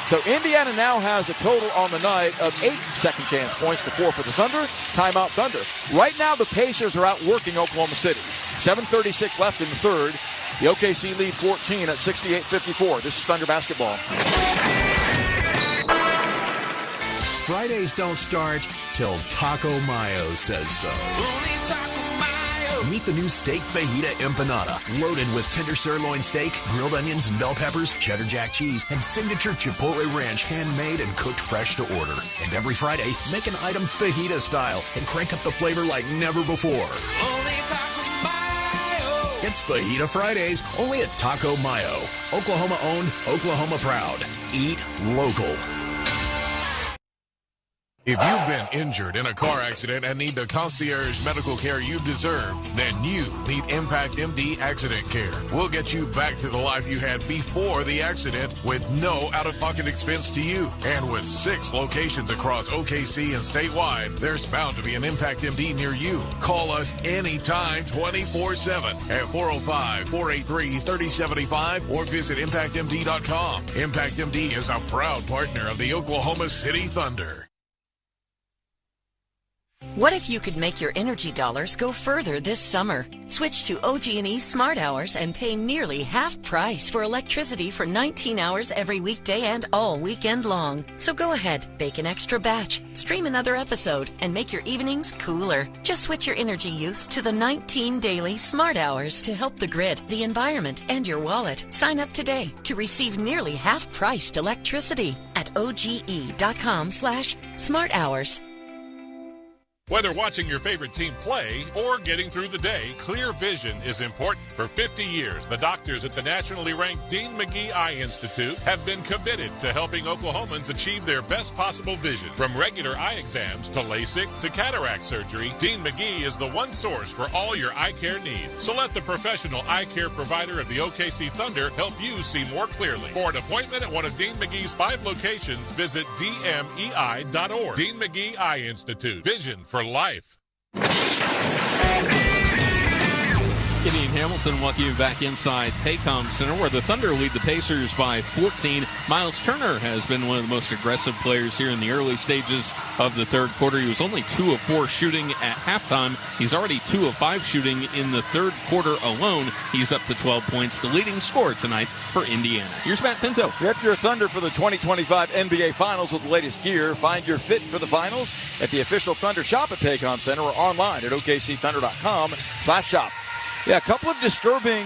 So Indiana now has a total on the night of 8 second chance points to 4 for the Thunder. Timeout Thunder. Right now the Pacers are outworking Oklahoma City. 7:36 left in the third. The OKC lead 14 at 68-54. This is Thunder basketball. Fridays don't start till Taco Mayo says so. Meet the new steak fajita empanada, loaded with tender sirloin steak, grilled onions and bell peppers, cheddar jack cheese, and signature Chipotle Ranch, handmade and cooked fresh to order. And every Friday, make an item fajita style and crank up the flavor like never before. It's Fajita Fridays, only at Taco Mayo. Oklahoma owned, Oklahoma proud. Eat local. If you've been injured in a car accident and need the concierge medical care you deserve, then you need Impact MD Accident Care. We'll get you back to the life you had before the accident with no out-of-pocket expense to you. And with 6 locations across OKC and statewide, there's bound to be an Impact MD near you. Call us anytime, 24/7 at 405-483-3075 or visit ImpactMD.com. Impact MD is a proud partner of the Oklahoma City Thunder. What if you could make your energy dollars go further this summer? Switch to OG&E Smart Hours and pay nearly half price for electricity for 19 hours every weekday and all weekend long. So go ahead, bake an extra batch, stream another episode, and make your evenings cooler. Just switch your energy use to the 19 daily Smart Hours to help the grid, the environment, and your wallet. Sign up today to receive nearly half-priced electricity at OGE.com/Smart Hours. Whether watching your favorite team play or getting through the day, clear vision is important. For 50 years, the doctors at the nationally ranked Dean McGee Eye Institute have been committed to helping Oklahomans achieve their best possible vision. From regular eye exams to LASIK to cataract surgery, Dean McGee is the one source for all your eye care needs. So let the professional eye care provider of the OKC Thunder help you see more clearly. For an appointment at one of Dean McGee's 5 locations, visit dmei.org. Dean McGee Eye Institute. Vision for life. Kenny and Hamilton welcome you back inside Paycom Center, where the Thunder lead the Pacers by 14. Miles Turner has been one of the most aggressive players here in the early stages of the third quarter. He was only 2 of 4 shooting at halftime. He's already 2 of 5 shooting in the third quarter alone. He's up to 12 points, the leading scorer tonight for Indiana. Here's Matt Pinto. Rep your Thunder for the 2025 NBA Finals with the latest gear. Find your fit for the finals at the official Thunder shop at Paycom Center or online at OKCThunder.com/shop. Yeah, a couple of disturbing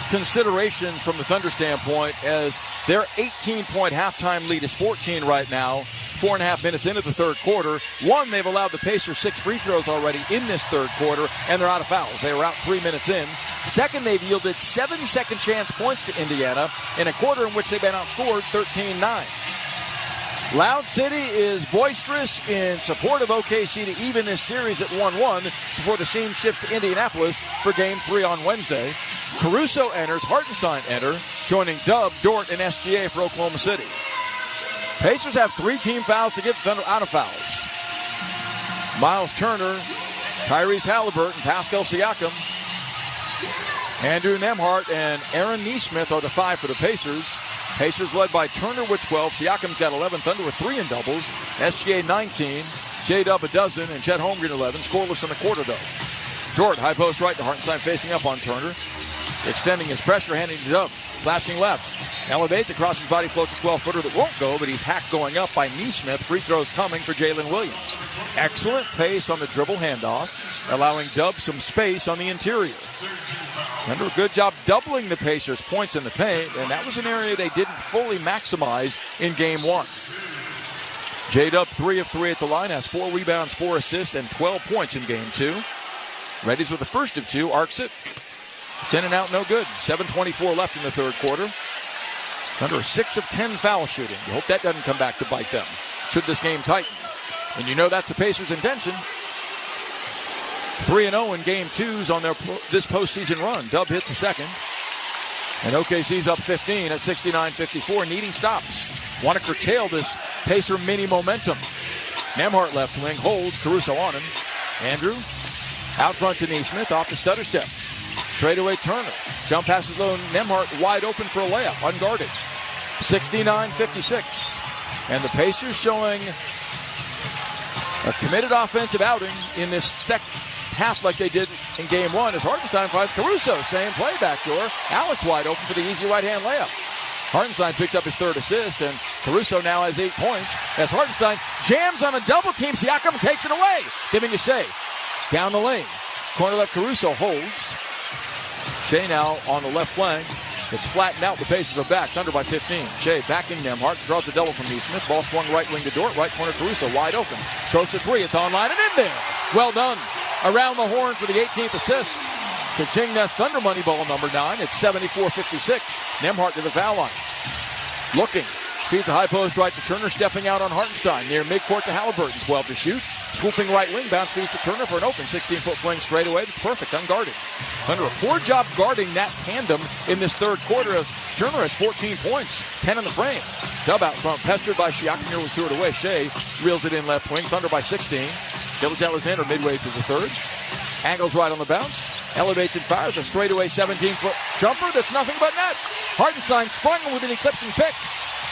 considerations from the Thunder standpoint, as their 18-point halftime lead is 14 right now. 4.5 minutes into the third quarter. One, they've allowed the Pacers 6 free throws already in this third quarter, and they're out of fouls. They were out 3 minutes in. Second, they've yielded 7 second chance points to Indiana in a quarter in which they've been outscored 13-9. Loud City is boisterous in support of OKC to even this series at 1-1 before the scene shifts to Indianapolis for Game 3 on Wednesday. Caruso enters, Hartenstein enter, joining Dub, Dort, and SGA for Oklahoma City. Pacers have 3 team fouls to get the Thunder out of fouls. Miles Turner, Tyrese Halliburton, Pascal Siakam, Andrew Nembhard, and Aaron Nesmith are the 5 for the Pacers. Pacers led by Turner with 12. Siakam's got 11. Thunder with 3 in doubles. SGA 19. J-Dub a dozen. And Chet Holmgren 11. Scoreless in the quarter, though. Dort, high post right to Hartenstein, facing up on Turner. Extending his pressure, handing to Dub. Slashing left. Elevates across his body, floats a 12-footer that won't go, but he's hacked going up by Nesmith. Free throws coming for Jalen Williams. Excellent pace on the dribble handoff, allowing Dub some space on the interior. Under a good job doubling the Pacers' points in the paint, and that was an area they didn't fully maximize in Game 1. J-Dub 3 of 3 at the line, has 4 rebounds, 4 assists, and 12 points in Game 2. Reddy's with the first of 2, arcs it. 10 and out, no good. 7:24 left in the third quarter. Thunder 6 of 10 foul shooting. You hope that doesn't come back to bite them, should this game tighten. And you know that's the Pacers' intention. 3-0 in Game 2s on this postseason run. Dub hits a second. And OKC's up 15 at 69-54, needing stops. Want to curtail this Pacer mini momentum. Nembhard left wing, holds, Caruso on him. Andrew, out front to Nesmith, off the stutter step. Straightaway Turner. Jump passes low, Nembhard wide open for a layup, unguarded. 69-56. And the Pacers showing a committed offensive outing in this second half like they did in Game 1 as Hartenstein finds Caruso. Same play backdoor. Alex wide open for the easy right-hand layup. Hartenstein picks up his 3rd assist, and Caruso now has 8 points as Hartenstein jams on a double team. Siakam takes it away, giving to Shea. Down the lane. Corner left, Caruso holds. Shea now on the left flank. It's flattened out. The Pacers are back. Thunder by 15. Shea backing Nembhard. Draws a double from Nesmith. Ball swung right wing to Dort. Right corner Caruso wide open. Strokes a 3. It's online and in there. Well done. Around the horn for the 18th assist. Kaching Nest Thunder money ball number 9. It's 74-56. Nembhard to the foul line. Looking. Feeds a high post right to Turner. Stepping out on Hartenstein. Near midcourt to Halliburton. 12 to shoot. Swooping right wing. Bounce feeds to Turner for an open 16-foot fling straight away. It's perfect. Unguarded. Thunder a poor job guarding that tandem in this third quarter as Turner has 14 points. 10 in the frame. Dub out front. Pestered by Siakam. Nearly threw it away. Shea reels it in left wing. Thunder by 16. Gillis Alexander midway through the third. Angles right on the bounce. Elevates and fires a straightaway 17-foot jumper that's nothing but net. Hartenstein sprung with an eclipsing pick.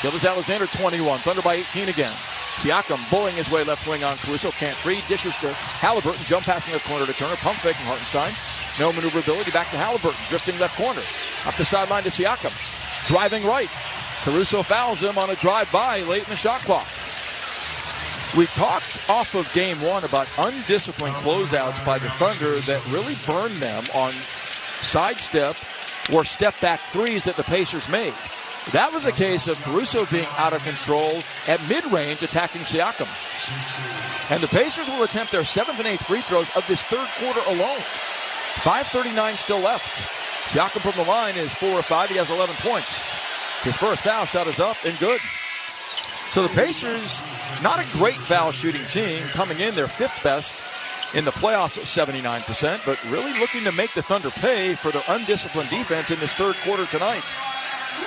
Gillis Alexander 21. Thunder by 18 again. Siakam bullying his way left wing on Caruso. Can't free. Dishes to Halliburton. Jump passing left corner to Turner. Pump faking Hartenstein. No maneuverability. Back to Halliburton. Drifting left corner. Up the sideline to Siakam. Driving right. Caruso fouls him on a drive-by late in the shot clock. We talked off of Game 1 about undisciplined closeouts by the Thunder that really burned them on sidestep or step-back threes that the Pacers made. That was a case of Caruso being out of control at mid-range attacking Siakam. And the Pacers will attempt their 7th and 8th free throws of this third quarter alone. 5:39 still left. Siakam from the line is 4 of 5. He has 11 points. His first foul shot is up and good. So the Pacers, not a great foul shooting team, coming in their 5th best in the playoffs at 79%, but really looking to make the Thunder pay for their undisciplined defense in this third quarter tonight.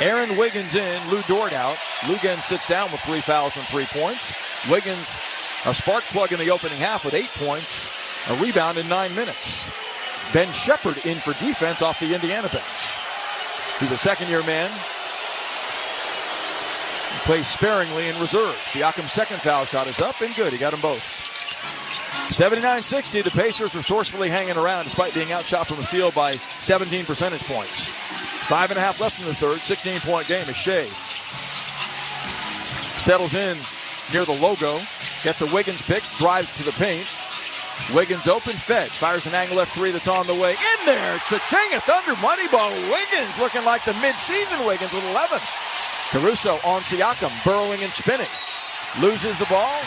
Aaron Wiggins in, Lou Dort out. Lugan sits down with 3 fouls and 3 points. Wiggins, a spark plug in the opening half with 8 points, a rebound in 9 minutes. Ben Shepherd in for defense off the Indiana bench. He's a second-year man. He plays sparingly in reserve. Siakam's second foul shot is up and good. He got them both. 79-60, the Pacers resourcefully hanging around despite being outshot from the field by 17 percentage points. 5.5 left in the third, 16-point game as Shea settles in near the logo, gets a Wiggins pick, drives to the paint. Wiggins open, fed, fires an angle left 3 that's on the way. In there, cha-ching, a Thunder money ball. Wiggins looking like the mid-season Wiggins with 11. Caruso on Siakam, burrowing and spinning. loses the ball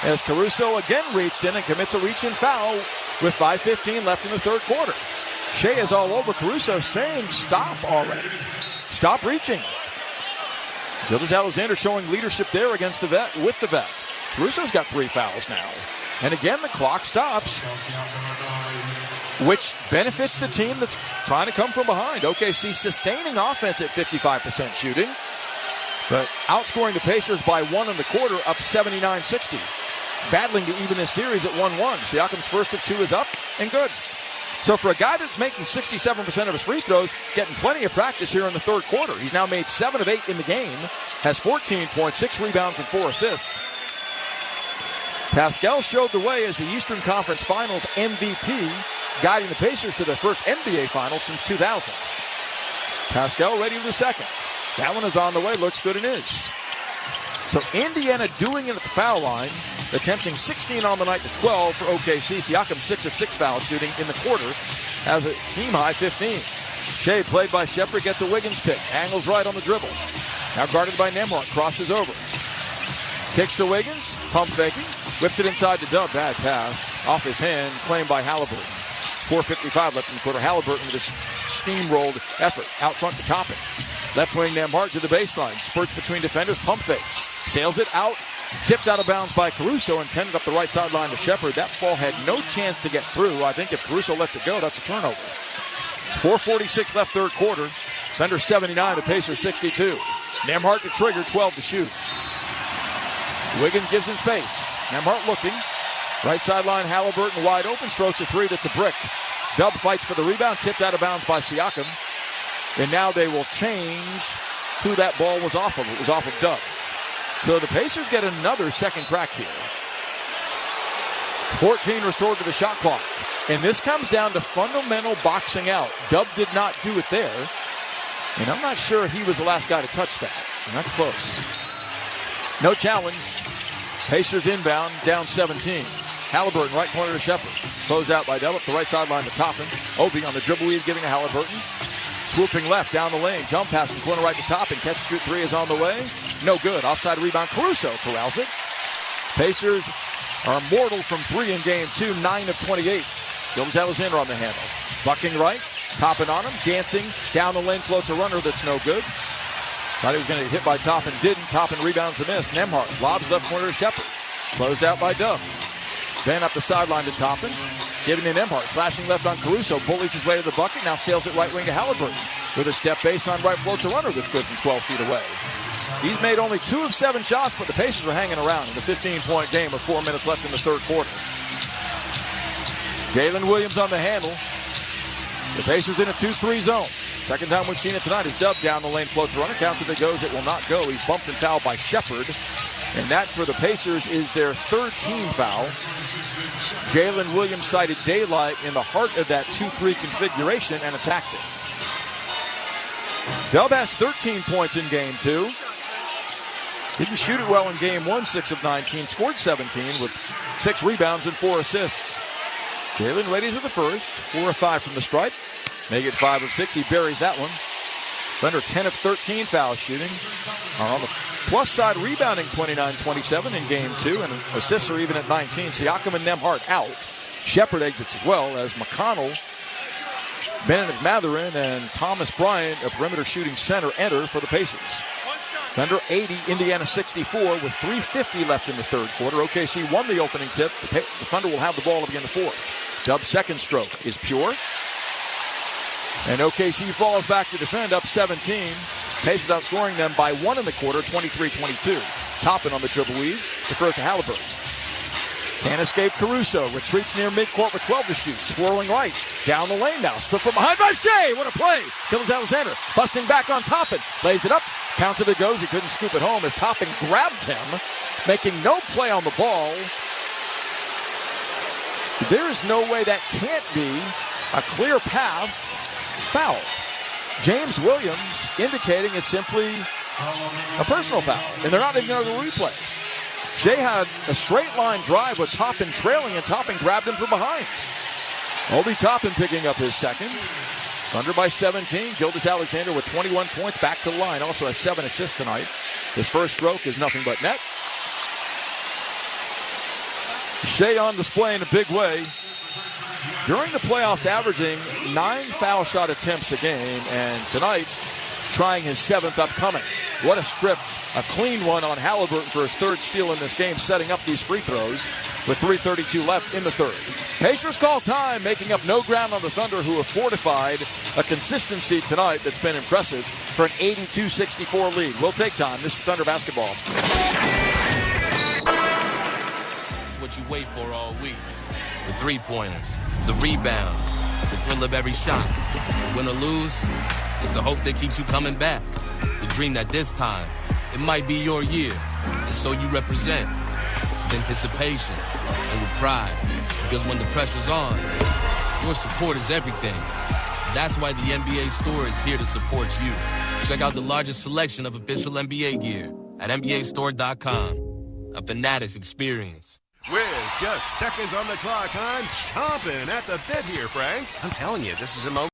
as Caruso again reached in and commits a reach-in foul with 5:15 left in the third quarter. Shea is all over Caruso saying stop already. Stop reaching. Gilgeous-Alexander showing leadership there against the vet, with the vet. Caruso's got 3 fouls now. And again, the clock stops, which benefits the team that's trying to come from behind. OKC sustaining offense at 55% shooting, but outscoring the Pacers by 1 in the quarter, up 79-60. Battling to even this series at 1-1. Siakam's first of 2 is up and good. So for a guy that's making 67% of his free throws, getting plenty of practice here in the third quarter. He's now made 7 of 8 in the game, has 14 points, 6 rebounds, and 4 assists. Pascal showed the way as the Eastern Conference Finals MVP, guiding the Pacers to their first NBA Finals since 2000. Pascal ready for the second. That one is on the way, looks good and is. So Indiana doing it at the foul line, attempting 16 on the night to 12 for OKC. Siakam 6 of 6 foul shooting in the quarter, has a team high 15. Shea, played by Shepard, gets a Wiggins pick, angles right on the dribble. Now guarded by Nembhard, crosses over. Kicks to Wiggins, pump faking, whips it inside to Dub, bad pass. Off his hand, claimed by Halliburton. 4:55 left in the quarter. Halliburton with his steamrolled effort. Out front to Toppin. Left wing Nembhard to the baseline. Spurts between defenders, pump fakes. Sails it out. Tipped out of bounds by Caruso, intended up the right sideline to Shepard. That ball had no chance to get through. I think if Caruso lets it go, that's a turnover. 4:46 left third quarter. Thunder 79, the Pacers 62. Nembhard to trigger, 12 to shoot. Wiggins gives him space. Nembhard looking. Right sideline, Halliburton wide open. Strokes a 3, that's a brick. Dub fights for the rebound, tipped out of bounds by Siakam. And now they will change who that ball was off of. It was off of Dub. So the Pacers get another second crack here. 14 restored to the shot clock. And this comes down to fundamental boxing out. Dub did not do it there. And I'm not sure he was the last guy to touch that. And that's close. No challenge. Pacers inbound, down 17. Halliburton, right corner to Shepard. Closed out by Dub up the right sideline to Toppin. Obi on the dribble weave, giving to Halliburton. Swooping left down the lane. Jump pass in corner right to Toppin. Catch shoot 3 is on the way. No good. Offside rebound. Caruso corrals it. Pacers are mortal from 3 in game 2. 9 of 28. Gilgeous-Alexander on the handle. Bucking right. Toppin on him. Dancing. Down the lane. Floats a runner that's no good. Thought he was going to get hit by Toppin. Didn't. Toppin rebounds the miss. Nembhard lobs left corner to Shepard. Closed out by Dub. Then up the sideline to Toppin. Giving to Nembhard. Slashing left on Caruso. Bullies his way to the bucket. Now sails it right wing to Halliburton. With a step baseline right, floats a runner that's good from 12 feet away. He's made only 2 of 7 shots, but the Pacers are hanging around in the 15-point game with 4 minutes left in the third quarter. Jalen Williams on the handle. The Pacers in a 2-3 zone. Second time we've seen it tonight is Dub down the lane, floats a runner. Counts if it goes, it will not go. He's bumped and fouled by Shepard. And that for the Pacers is their 3rd team foul. Jalen Williams cited daylight in the heart of that 2-3 configuration and attacked it. Dub has 13 points in game 2. Didn't shoot it well in game 1, 6 of 19. Scored 17 with 6 rebounds and 4 assists. Jalen ready for the first. 4 of 5 from the stripe. Make it 5 of 6. He buries that one. Thunder 10 of 13 foul shooting. On the plus side, rebounding 29-27 in game 2. And assists are even at 19. Siakam and Nembhard out. Shepard exits as well as McConnell, Benedict Mathurin, and Thomas Bryant, a perimeter shooting center, enter for the Pacers. Thunder 80, Indiana 64 with 3:50 left in the third quarter. OKC won the opening tip. The Thunder will have the ball to begin the fourth. Dub's second stroke is pure. And OKC falls back to defend, up 17. Pacers outscoring them by 1 in the quarter, 23-22. Toppin on the dribble weave, defers to Halliburton. Can't escape Caruso. Retreats near midcourt with 12 to shoot. Swirling right. Down the lane now. Stripped from behind by Shea. What a play. Gilgeous-Alexander busting back on Toppin. Lays it up. Counts if it goes. He couldn't scoop it home as Toppin grabbed him, making no play on the ball. There is no way that can't be a clear path foul. James Williams indicating it's simply a personal foul. And they're not even going to replay. Shea had a straight line drive with Toppin trailing, and Toppin grabbed him from behind. Obi Toppin picking up his second. Thunder by 17. Gilgeous-Alexander with 21 points back to the line. Also has 7 assists tonight. His first stroke is nothing but net. Shea on display in a big way. During the playoffs, averaging 9 foul shot attempts a game, and tonight, trying his 7th upcoming. What a strip. A clean one on Halliburton for his 3rd steal in this game, setting up these free throws with 3:32 left in the 3rd. Pacers call time, making up no ground on the Thunder, who have fortified a consistency tonight that's been impressive for an 82-64 lead. We'll take time. This is Thunder basketball. It's what you wait for all week. The three-pointers, the rebounds, the thrill of every shot. Win or lose, it's the hope that keeps you coming back. The dream that this time, it might be your year. And so you represent with anticipation and with pride. Because when the pressure's on, your support is everything. That's why the NBA store is here to support you. Check out the largest selection of official NBA gear at NBAstore.com. A Fanatics experience. With just seconds on the clock, I'm chomping at the bit here, Frank. I'm telling you, this is a moment.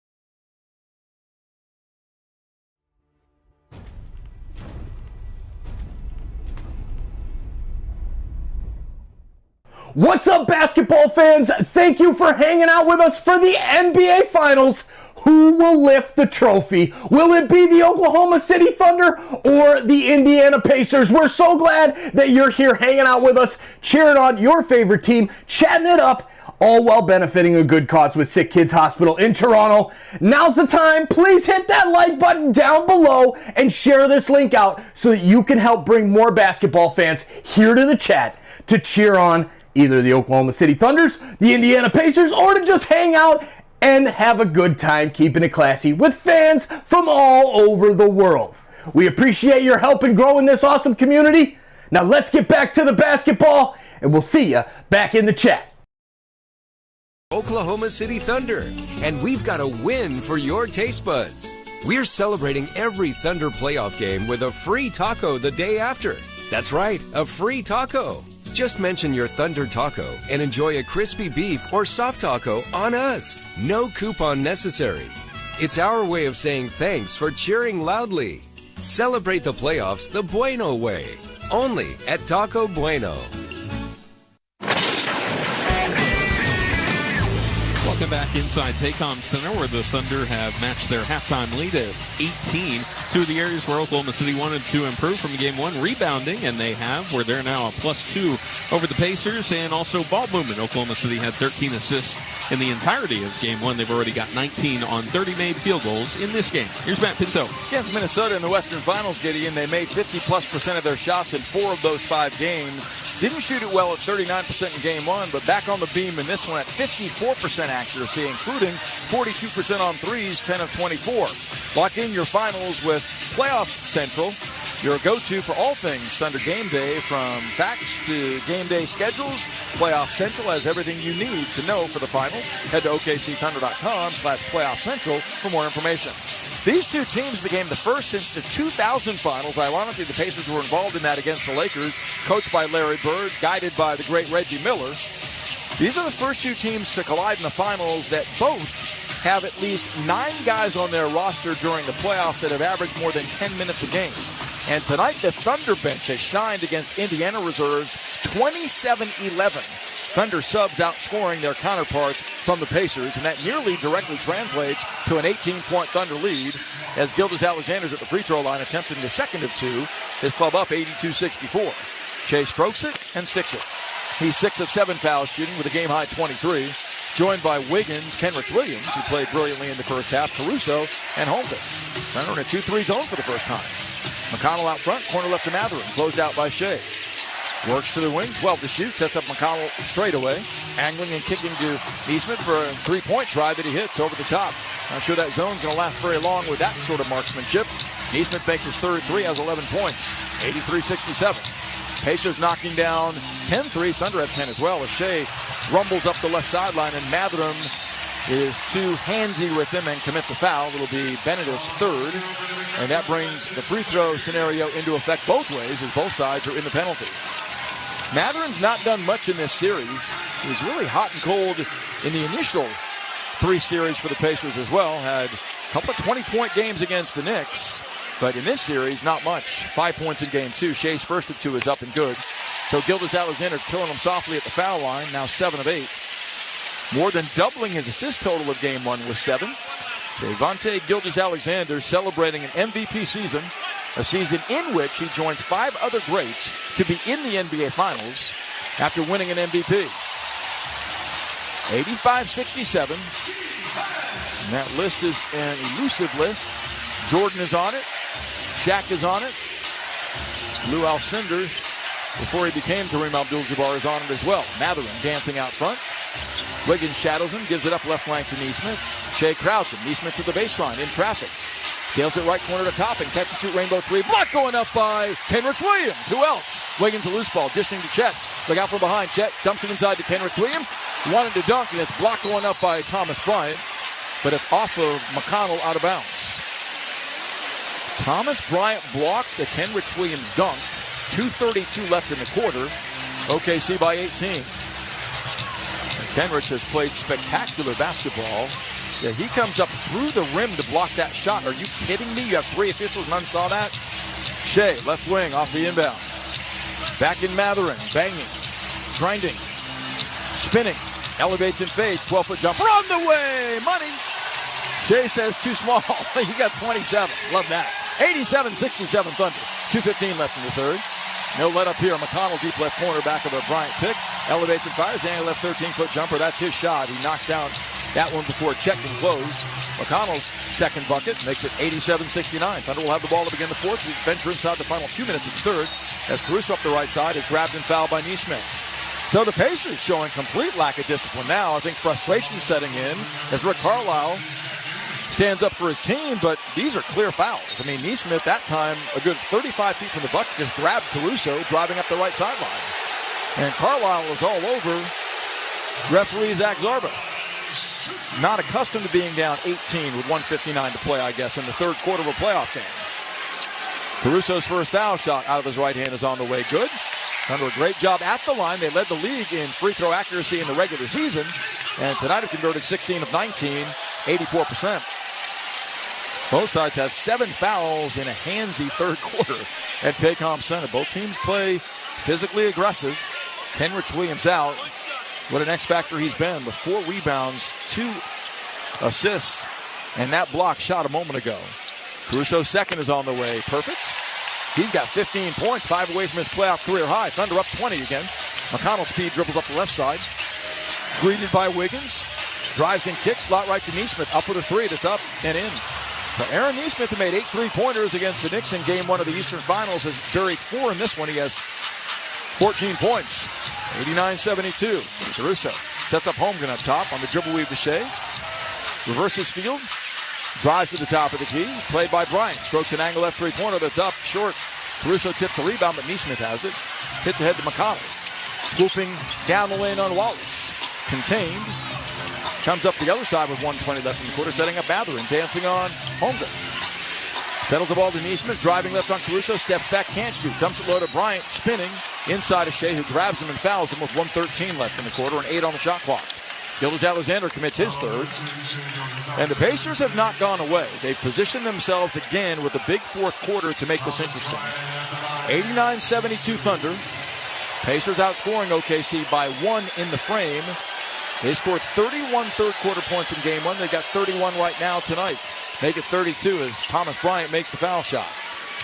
What's up, basketball fans? Thank you for hanging out with us for the NBA Finals. Who will lift the trophy? Will it be the Oklahoma City Thunder or the Indiana Pacers? We're so glad that you're here hanging out with us, cheering on your favorite team, chatting it up, all while benefiting a good cause with SickKids Hospital in Toronto. Now's the time. Please hit that like button down below and share this link out so that you can help bring more basketball fans here to the chat to cheer on either the Oklahoma City Thunders, the Indiana Pacers, or to just hang out and have a good time keeping it classy with fans from all over the world. We appreciate your help in growing this awesome community. Now let's get back to the basketball, and we'll see you back in the chat. Oklahoma City Thunder, and we've got a win for your taste buds. We're celebrating every Thunder playoff game with a free taco the day after. That's right, a free taco. Just mention your Thunder taco and enjoy a crispy beef or soft taco on us. No coupon necessary. It's our way of saying thanks for cheering loudly. Celebrate the playoffs the Bueno way. Only at Taco Bueno. Welcome back inside Paycom Center, where the Thunder have matched their halftime lead at 18. Two of the areas where Oklahoma City wanted to improve from Game 1, rebounding, and they have, where they're now a +2 over the Pacers, and also ball movement. Oklahoma City had 13 assists in the entirety of Game 1. They've already got 19 on 30 made field goals in this game. Here's Matt Pinto. Against Minnesota in the Western Finals, Gideon, they made 50+% of their shots in 4 of those 5 games. Didn't shoot it well at 39% in Game 1, but back on the beam in this one at 54% accuracy, including 42% on threes, 10 of 24. Lock in your finals with Playoffs Central, your go-to for all things Thunder Game Day, from facts to game day schedules. Playoff Central has everything you need to know for the finals. Head to OKCThunder.com/Playoff Central for more information. These two teams became the first since the 2000 finals. Ironically, the Pacers were involved in that against the Lakers, coached by Larry Bird, guided by the great Reggie Miller. These are the first two teams to collide in the finals that both have at least 9 guys on their roster during the playoffs that have averaged more than 10 minutes a game. And tonight, the Thunder bench has shined against Indiana reserves 27-11. Thunder subs outscoring their counterparts from the Pacers, and that nearly directly translates to an 18-point Thunder lead as Gilgeous-Alexander's at the free throw line, attempting the second of 2. His club up 82-64. Shea strokes it and sticks it. He's 6 of 7 foul shooting with a game-high 23, joined by Wiggins, Kenrich Williams, who played brilliantly in the first half, Caruso, and Holmgren. Thunder in a 2-3 zone for the first time. McConnell out front, corner left to Mathurin, closed out by Shea. Works to the wing, 12 to shoot, sets up McConnell straight away. Angling and kicking to Nesmith for a three-point try that he hits over the top. Not sure that zone's going to last very long with that sort of marksmanship. Nesmith makes his third three, has 11 points, 83-67. Pacers knocking down 10 threes. Thunder have 10 as well as Shea rumbles up the left sideline, and Mathurin is too handsy with him and commits a foul. It'll be Benedict's third, and that brings the free throw scenario into effect both ways as both sides are in the penalty. Mathurin's not done much in this series. He was really hot and cold in the initial 3 series for the Pacers as well. Had a couple of 20-point games against the Knicks, but in this series, not much. 5 points in game 2. Shea's first of 2 is up and good. So Gilgeous-Alexander killing him softly at the foul line, now 7 of 8. More than doubling his assist total of game 1 with 7. Davonte Gilgeous-Alexander celebrating an MVP season, a season in which he joins 5 other greats to be in the NBA Finals after winning an MVP. 85-67. And that list is an elusive list. Jordan is on it. Shaq is on it. Lou Alcindor, before he became Kareem Abdul-Jabbar, is on it as well. Mathurin dancing out front. Wiggins shadows him, gives it up left flank to Nesmith. Shea Krausen, Nesmith to the baseline in traffic. Sails it right corner to Topping. Catch and shoot rainbow 3. Block going up by Kenrich Williams. Who else? Wiggins a loose ball, dishing to Chet. Look out from behind. Chet dumps it inside to Kenrich Williams. Wanted to dunk, and it's blocked going up by Thomas Bryant. But it's off of McConnell, out of bounds. Thomas Bryant blocked a Kenrich Williams dunk. 2:32 left in the quarter. OKC by 18. Kenrich has played spectacular basketball. Yeah, he comes up through the rim to block that shot. Are you kidding me? You have 3 officials, none saw that. Shea, left wing, off the inbound. Back in Mathurin, banging, grinding, spinning, elevates and fades. 12-foot jumper on the way. Money. Shea says too small. He got 27. Love that. 87-67 Thunder. 2:15 left in the third. No let up here. McConnell deep left corner, back of a Bryant pick. Elevates and fires. And left 13-foot jumper. That's his shot. He knocks down that one before check and close. McConnell's second bucket makes it 87-69. Thunder will have the ball to begin the fourth. We venture inside the final 2 minutes of the third as Caruso up the right side is grabbed and fouled by Nesmith. So the Pacers showing complete lack of discipline now. I think frustration setting in as Rick Carlisle stands up for his team, but these are clear fouls. I mean, Nesmith that time, a good 35 feet from the bucket, just grabbed Caruso driving up the right sideline. And Carlisle was all over referee Zach Zarba. Not accustomed to being down 18 with 1:59 to play, I guess, in the third quarter of a playoff game. Caruso's first foul shot out of his right hand is on the way. Good. Thunder a great job at the line. They led the league in free throw accuracy in the regular season. And tonight have converted 16 of 19, 84%. Both sides have 7 fouls in a handsy third quarter at Paycom Center. Both teams play physically aggressive. Kenrich Williams out. What an X factor he's been with 4 rebounds, 2 assists, and that block shot a moment ago. Caruso's second is on the way. Perfect. He's got 15 points, 5 away from his playoff career high. Thunder up 20 again. McConnell speed dribbles up the left side. Greeted by Wiggins. Drives and kicks, slot right to Nesmith. Up with a 3 that's up and in. So Aaron Nesmith, who made 8 3-pointers against the Knicks in game 1 of the Eastern Finals, has buried 4 in this one. He has 14 points. 89-72. Caruso sets up Holmgren up top on the dribble weave to Shea. Reverses field. Drives to the top of the key. Played by Bryant. Strokes an angle left 3-pointer that's up short. Caruso tips a rebound, but Nesmith has it. Hits ahead to McConnell. Swooping down the lane on Wallace. Contained. Comes up the other side with 1:20 left in the quarter, setting up Mathurin, dancing on Holmgren. Settles the ball to Nesmith, driving left on Caruso, steps back, can't shoot. Dumps it low to Bryant, spinning inside of Shea, who grabs him and fouls him with 1:13 left in the quarter and 8 on the shot clock. Gilgeous-Alexander commits his third. And the Pacers have not gone away. They've positioned themselves again with a big fourth quarter to make this interesting. 89-72 Thunder. Pacers outscoring OKC by 1 in the frame. They scored 31 third-quarter points in game 1. They got 31 right now tonight. Make it 32 as Thomas Bryant makes the foul shot.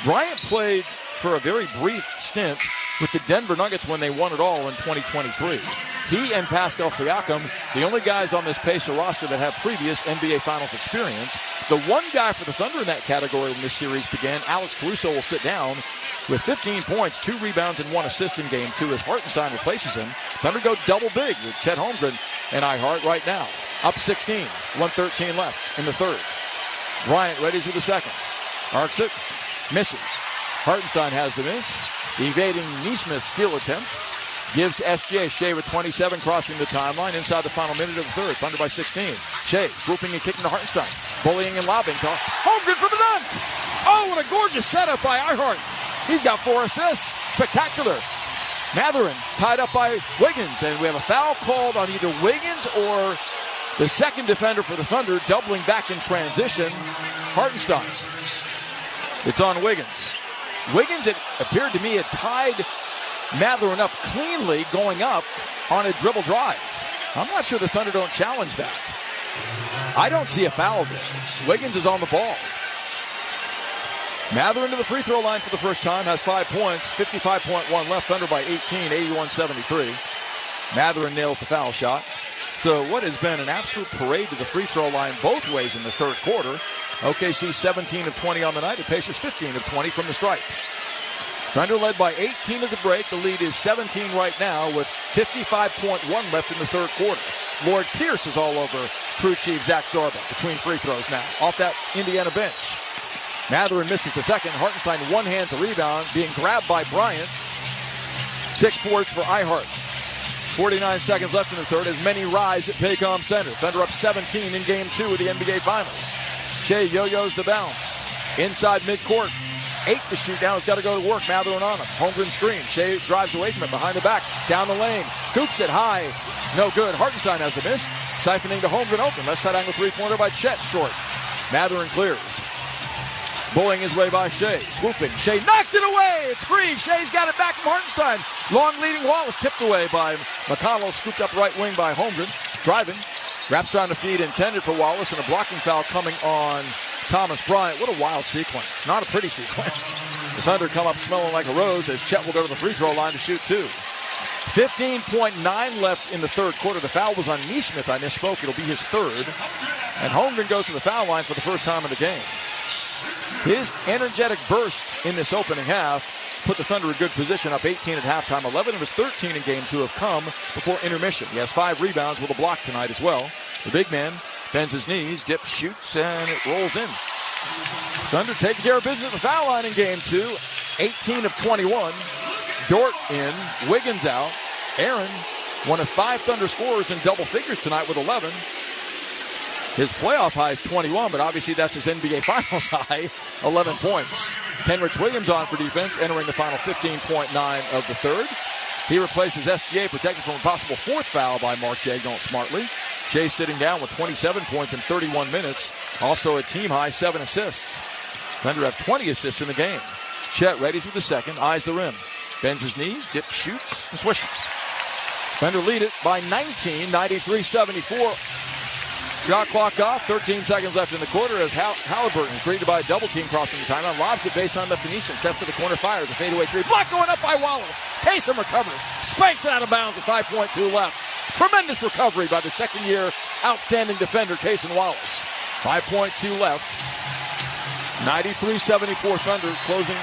Bryant played for a very brief stint with the Denver Nuggets when they won it all in 2023. He and Pascal Siakam, the only guys on this Pacer roster that have previous NBA Finals experience. The one guy for the Thunder in that category when this series began, Alex Caruso, will sit down with 15 points, 2 rebounds, and 1 assist in game 2 as Hartenstein replaces him. Thunder go double big with Chet Holmgren and Hart right now. Up 16, 1:13 left in the third. Bryant ready for the second. Arcs it, misses. Hartenstein has the miss. Evading Nesmith's steal attempt. Gives to SGA. Shea with 27 crossing the timeline inside the final minute of the third. Thunder by 16. Shea swooping and kicking to Hartenstein. Bullying and lobbing to Holmgren for the dunk. Oh, what a gorgeous setup by Hart. He's got 4 assists. Spectacular. Mathurin tied up by Wiggins. And we have a foul called on either Wiggins or the second defender for the Thunder, doubling back in transition. Hartenstein. It's on Wiggins. Wiggins, it appeared to me, had tied Matherin up cleanly, going up on a dribble drive. I'm not sure the Thunder don't challenge that. I don't see a foul there. Wiggins is on the ball. Matherin to the free throw line for the first time, has 5 points, 55.1 left, Thunder by 18, 81-73. Matherin nails the foul shot. So what has been an absolute parade to the free throw line both ways in the third quarter. OKC 17 of 20 on the night, the Pacers 15 of 20 from the stripe. Thunder led by 18 at the break. The lead is 17 right now with 55.1 left in the third quarter. Lord Pierce is all over crew chief Zach Zorba between free throws now off that Indiana bench. Matherin misses the second. Hartenstein one-hands the rebound, being grabbed by Bryant. 6 boards for Ihart. 49 seconds left in the third as many rise at Paycom Center. Thunder up 17 in Game 2 of the NBA Finals. Shea yo-yos the bounce. Inside midcourt. 8 to shoot now. He's got to go to work. Matherin on him. Holmgren screen. Shea drives away from it behind the back. Down the lane. Scoops it high. No good. Hartenstein has a miss. Siphoning to Holmgren open. Left side angle three-pointer by Chet. Short. Matherin clears. Bullying his way by Shea. Swooping. Shea knocked it away. It's free. Shea's got it back from Hartenstein. Long leading Wallace. Tipped away by McConnell. Scooped up right wing by Holmgren. Driving. Wraps around the feed intended for Wallace. And a blocking foul coming on Thomas Bryant. What a wild sequence. Not a pretty sequence. The Thunder come up smelling like a rose as Chet will go to the free throw line to shoot 2. 15.9 left in the third quarter. The foul was on Neesmith. I misspoke. It'll be his third. And Holmgren goes to the foul line for the first time in the game. His energetic burst in this opening half put the Thunder in good position, up 18 at halftime. 11 of his 13 in Game 2 have come before intermission. He has 5 rebounds with a block tonight as well. The big man bends his knees, dips, shoots, and it rolls in. Thunder taking care of business at the foul line in Game 2. 18 of 21. Dort in, Wiggins out. Aaron, one of 5 Thunder scorers in double figures tonight with 11. His playoff high is 21, but obviously that's his NBA Finals high, 11 points. Kenrich Williams on for defense, entering the final 15.9 of the third. He replaces SGA, protected from a possible 4th foul by Mark Daigneault smartly. Jay sitting down with 27 points in 31 minutes. Also a team high, 7 assists. Thunder have 20 assists in the game. Chet readies with the second, eyes the rim. Bends his knees, dips, shoots, and swishes. Thunder lead it by 19, 93-74. Shot clock off, 13 seconds left in the quarter as Halliburton is greeted by a double team crossing the timeline. Lobs it baseline left and Easton. Steps to the corner, fires a fadeaway 3. Block going up by Wallace. Taysom recovers. Spanks it out of bounds with 5.2 left. Tremendous recovery by the second-year outstanding defender, Taysom Wallace. 5.2 left. 93-74 Thunder closing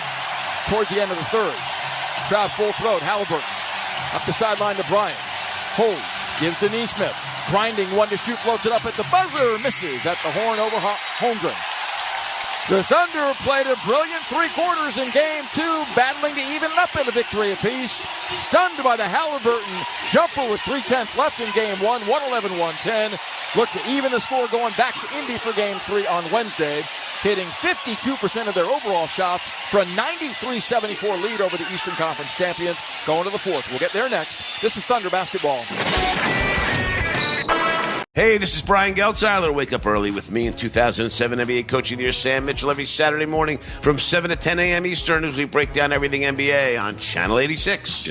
towards the end of the third. Crowd full throat. Halliburton up the sideline to Bryant. Holds. Gives to Neesmith. Grinding, 1 to shoot, floats it up at the buzzer, misses at the horn over Holmgren. The Thunder played a brilliant 3 quarters in Game 2, battling to even it up in a victory apiece. Stunned by the Halliburton jumper with 3/10 left in Game 1, 111-110. Look to even the score going back to Indy for Game 3 on Wednesday, hitting 52% of their overall shots for a 93-74 lead over the Eastern Conference champions. Going to the 4th. We'll get there next. This is Thunder Basketball. Hey, this is Brian Geltzeiler. Wake up early with me in 2007 NBA Coach of the Year Sam Mitchell every Saturday morning from 7 to 10 a.m. Eastern as we break down everything NBA on Channel 86.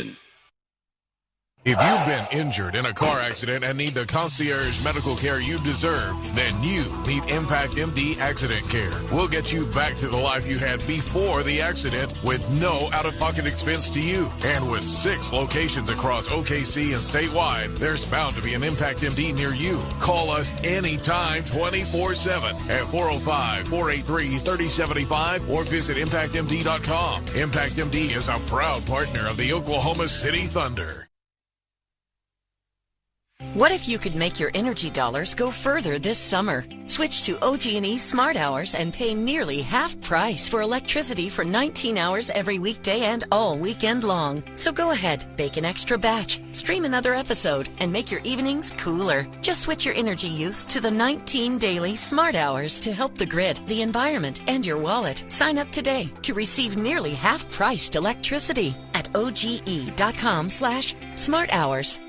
If you've been injured in a car accident and need the concierge medical care you deserve, then you need Impact MD Accident Care. We'll get you back to the life you had before the accident with no out-of-pocket expense to you. And with 6 locations across OKC and statewide, there's bound to be an Impact MD near you. Call us anytime 24/7 at 405-483-3075 or visit ImpactMD.com. Impact MD is a proud partner of the Oklahoma City Thunder. What if you could make your energy dollars go further this summer? Switch to OG&E Smart Hours and pay nearly half price for electricity for 19 hours every weekday and all weekend long. So go ahead, bake an extra batch, stream another episode, and make your evenings cooler. Just switch your energy use to the 19 daily Smart Hours to help the grid, the environment, and your wallet. Sign up today to receive nearly half-priced electricity at OGE.com/Smart Hours.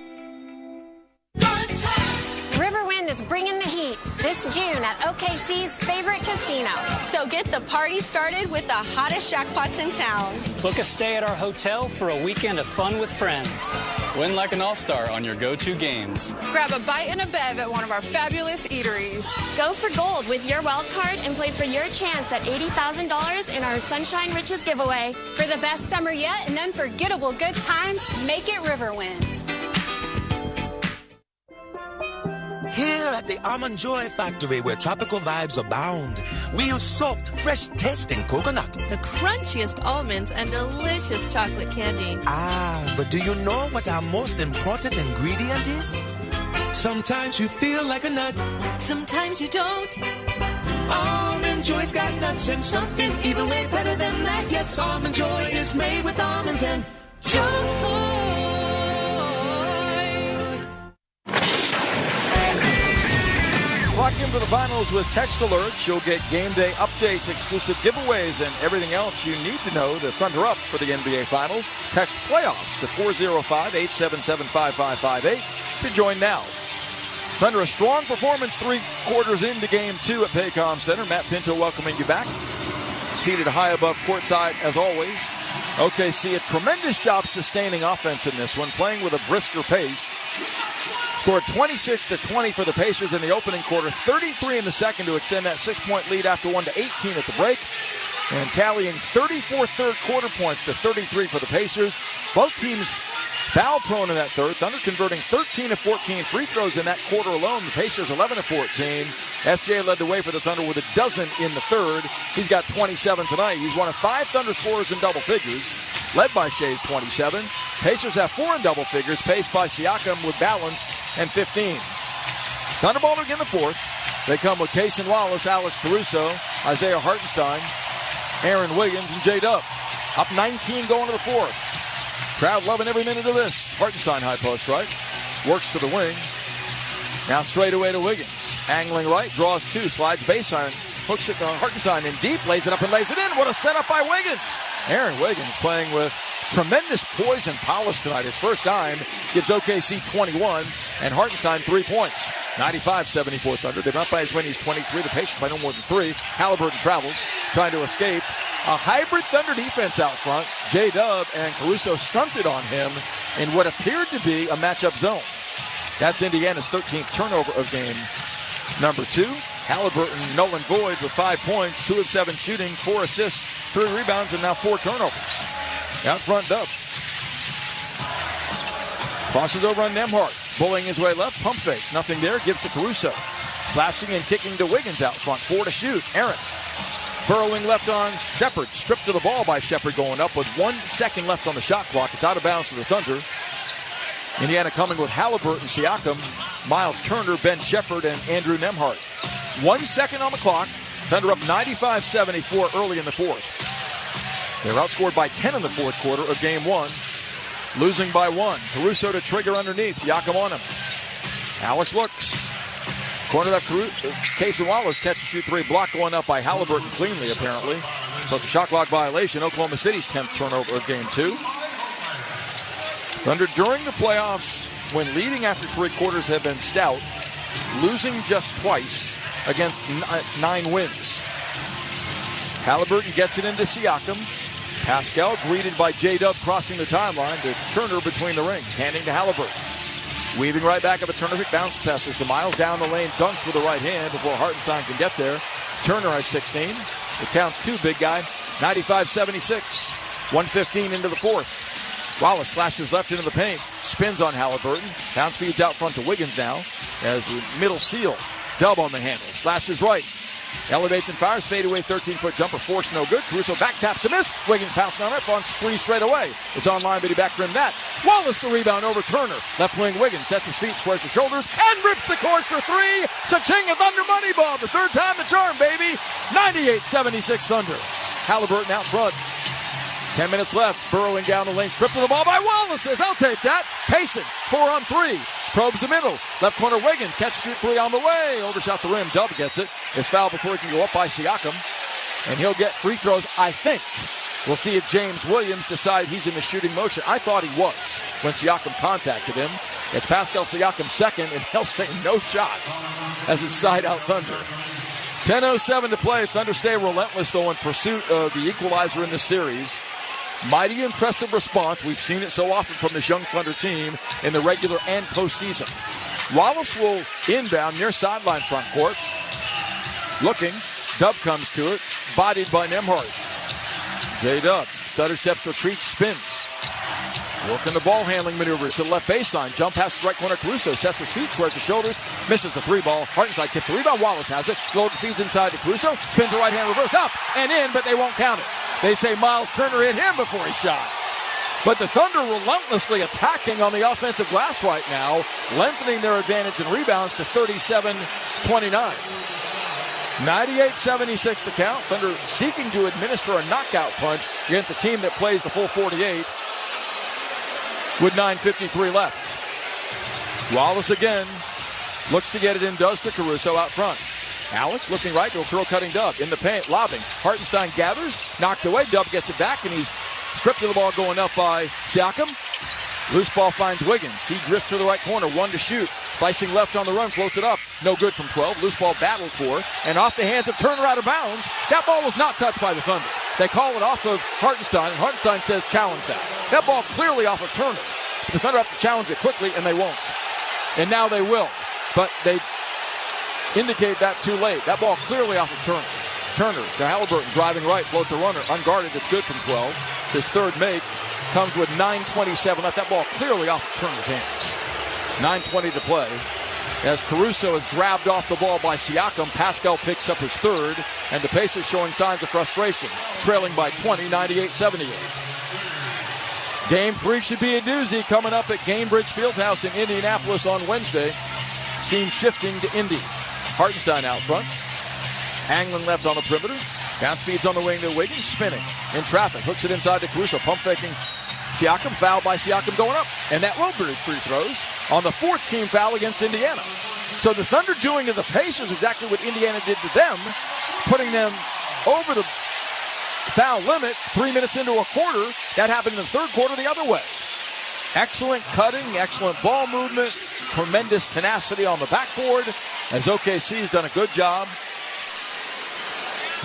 Riverwind is is bringing the heat this June at OKC's favorite casino. So get the party started with the hottest jackpots in town. Book a stay at our hotel for a weekend of fun with friends. Win like an all-star on your go-to games. Grab a bite and a bev at one of our fabulous eateries. Go for gold with your wild card and play for your chance at $80,000 in our Sunshine Riches giveaway. For the best summer yet and unforgettable good times, make it Riverwinds. Here at the Almond Joy Factory, where tropical vibes abound, we use soft, fresh-tasting coconut. The crunchiest almonds and delicious chocolate candy. Ah, but do you know what our most important ingredient is? Sometimes you feel like a nut. Sometimes you don't. Almond Joy's got nuts and something even way better than that. Yes, Almond Joy is made with almonds and joy. Lock into the finals with text alerts. You'll get game day updates, exclusive giveaways, and everything else you need to know to thunder up for the NBA Finals. Text playoffs to 405-877-5558 to join now. Thunder, a strong performance 3 quarters into Game 2 at Paycom Center. Matt Pinto welcoming you back. Seated high above courtside as always. OKC, a tremendous job sustaining offense in this one, playing with a brisker pace. Scored 26-20 for the Pacers in the opening quarter, 33 in the second to extend that 6-point lead after 1-18 at the break. And tallying 34 third-quarter points to 33 for the Pacers. Both teams foul-prone in that third. Thunder converting 13 of 14 free throws in that quarter alone. The Pacers 11 of 14. SJ led the way for the Thunder with a dozen in the third. He's got 27 tonight. He's one of 5 Thunder scorers in double figures, led by Shea's 27. Pacers have 4 in double figures, paced by Siakam with balance and 15. Thunderball again the fourth. They come with Cason Wallace, Alex Caruso, Isaiah Hartenstein, Aaron Wiggins, and J-Dub. Up 19 going to the fourth. Crowd loving every minute of this. Hartenstein high post right. Works to the wing. Now straight away to Wiggins. Angling right, draws 2, slides baseline, hooks it on Hartenstein in deep, lays it up and lays it in. What a setup by Wiggins. Aaron Wiggins playing with tremendous poise and polish tonight. His first time gives OKC 21 and Hartenstein 3 points. 95-74 Thunder. They're not by as many as 23. The Pacers by no more than 3. Halliburton travels, trying to escape. A hybrid Thunder defense out front. J-Dub and Caruso stunted on him in what appeared to be a matchup zone. That's Indiana's 13th turnover of game number 2. Halliburton null and void with 5 points, 2 of 7 shooting, 4 assists, 3 rebounds, and now 4 turnovers. Out front, Dub. Crosses over on Nembhard. Bullying his way left, pump fakes. Nothing there, gives to Caruso. Slashing and kicking to Wiggins out front. 4 to shoot. Aaron. Burrowing left on Shepherd. Stripped to the ball by Shepherd going up with 1 second left on the shot clock. It's out of bounds to the Thunder. Indiana coming with Halliburton, Siakam, Miles Turner, Ben Shepherd, and Andrew Nembhard. 1 second on the clock. Thunder up 95-74 early in the fourth. They're outscored by 10 in the fourth quarter of game 1. Losing by 1. Caruso to trigger underneath. Siakam on him. Alex looks. Corner left, Cason Wallace catch and shoot 3. Block going up by Halliburton cleanly, apparently. So it's a shot clock violation. Oklahoma City's 10th turnover of game 2. Thunder during the playoffs, when leading after 3 quarters, have been stout. Losing just twice against 9 wins. Halliburton gets it into Siakam. Pascal greeted by J-Dub crossing the timeline to Turner between the rings, handing to Halliburton. Weaving right back of a Turner bounce passes to Miles down the lane, dunks with the right hand before Hartenstein can get there. Turner has 16. It counts 2, big guy. 95-76. 1:15 into the fourth. Wallace slashes left into the paint. Spins on Halliburton. Bounce feeds out front to Wiggins now as the middle seal. Dub on the handle. Slashes right. Elevates and fires. Fadeaway 13-foot jumper. Forced no good. Caruso back taps a miss. Wiggins pouncing on it. On spree straight away. It's on line, but he back rim that. Wallace the rebound over Turner. Left wing Wiggins sets his feet, squares the shoulders, and rips the course for 3. Cha-ching, a Thunder money ball. The third time the charm, baby. 98-76 Thunder. Halliburton out front. 10 minutes left. Burrowing down the lane. Stripped to the ball by Wallace. Says, I'll take that. Pacing. 4 on 3. Probes the middle. Left corner Wiggins. Catch, shoot 3 on the way. Overshot the rim. Dub gets it. It's fouled before he can go up by Siakam. And he'll get free throws, I think. We'll see if James Williams decides he's in the shooting motion. I thought he was when Siakam contacted him. It's Pascal Siakam second, and he'll say no shots. as it's side-out Thunder. 10:07 to play. Thunder stay relentless, though, in pursuit of the equalizer in the series. Mighty impressive response. We've seen it so often from this young Thunder team in the regular and postseason. Wallace will inbound near sideline front court. Looking. Dub comes to it. Bodied by Nembhard. J-Dub. Stutter steps, retreats, spins. Working the ball handling maneuvers to the left baseline. Jump past the right corner. Caruso sets his feet, squares his shoulders, misses the three ball. Hartenstein tips the rebound. Wallace has it. Gold feeds inside to Caruso. Spins the right hand reverse up and in, but they won't count it. They say Miles Turner hit him before he shot. But the Thunder relentlessly attacking on the offensive glass right now, lengthening their advantage in rebounds to 37-29. 98-76 the count. Thunder seeking to administer a knockout punch against a team that plays the full 48 with 9:53 left. Wallace again looks to get it in, does to Caruso out front. Alex looking right to a curl-cutting Dub in the paint, lobbing. Hartenstein gathers, knocked away. Dub gets it back, and he's stripped of the ball going up by Siakam. Loose ball finds Wiggins. He drifts to the right corner, one to shoot. Slicing left on the run, floats it up. No good from 12. Loose ball battled for, and off the hands of Turner out of bounds. That ball was not touched by the Thunder. They call it off of Hartenstein, and Hartenstein says challenge that. That ball clearly off of Turner. The Thunder have to challenge it quickly, and they won't. And now they will. But they indicate that too late. That ball clearly off of Turner. Turner to Halliburton, driving right, floats a runner. Unguarded, it's good from 12. His third make comes with 9:27 left. That ball clearly off of Turner's hands. 9:20 to play. As Caruso is grabbed off the ball by Siakam, Pascal picks up his third, and the Pacers showing signs of frustration, trailing by 20, 98-78. Game 3 should be a doozy coming up at Gainbridge Fieldhouse in Indianapolis on Wednesday. Scene shifting to Indy. Hartenstein out front. Anglin left on the perimeter. Down speeds on the wing to Wiggins, spinning in traffic. Hooks it inside to Caruso, pump faking Siakam. Foul by Siakam going up. And that will be free throws on the fourth team foul against Indiana. So the Thunder doing to the Pacers exactly what Indiana did to them, putting them over the foul limit 3 minutes into a quarter. That happened in the third quarter the other way. Excellent cutting, excellent ball movement, tremendous tenacity on the backboard as OKC's done a good job.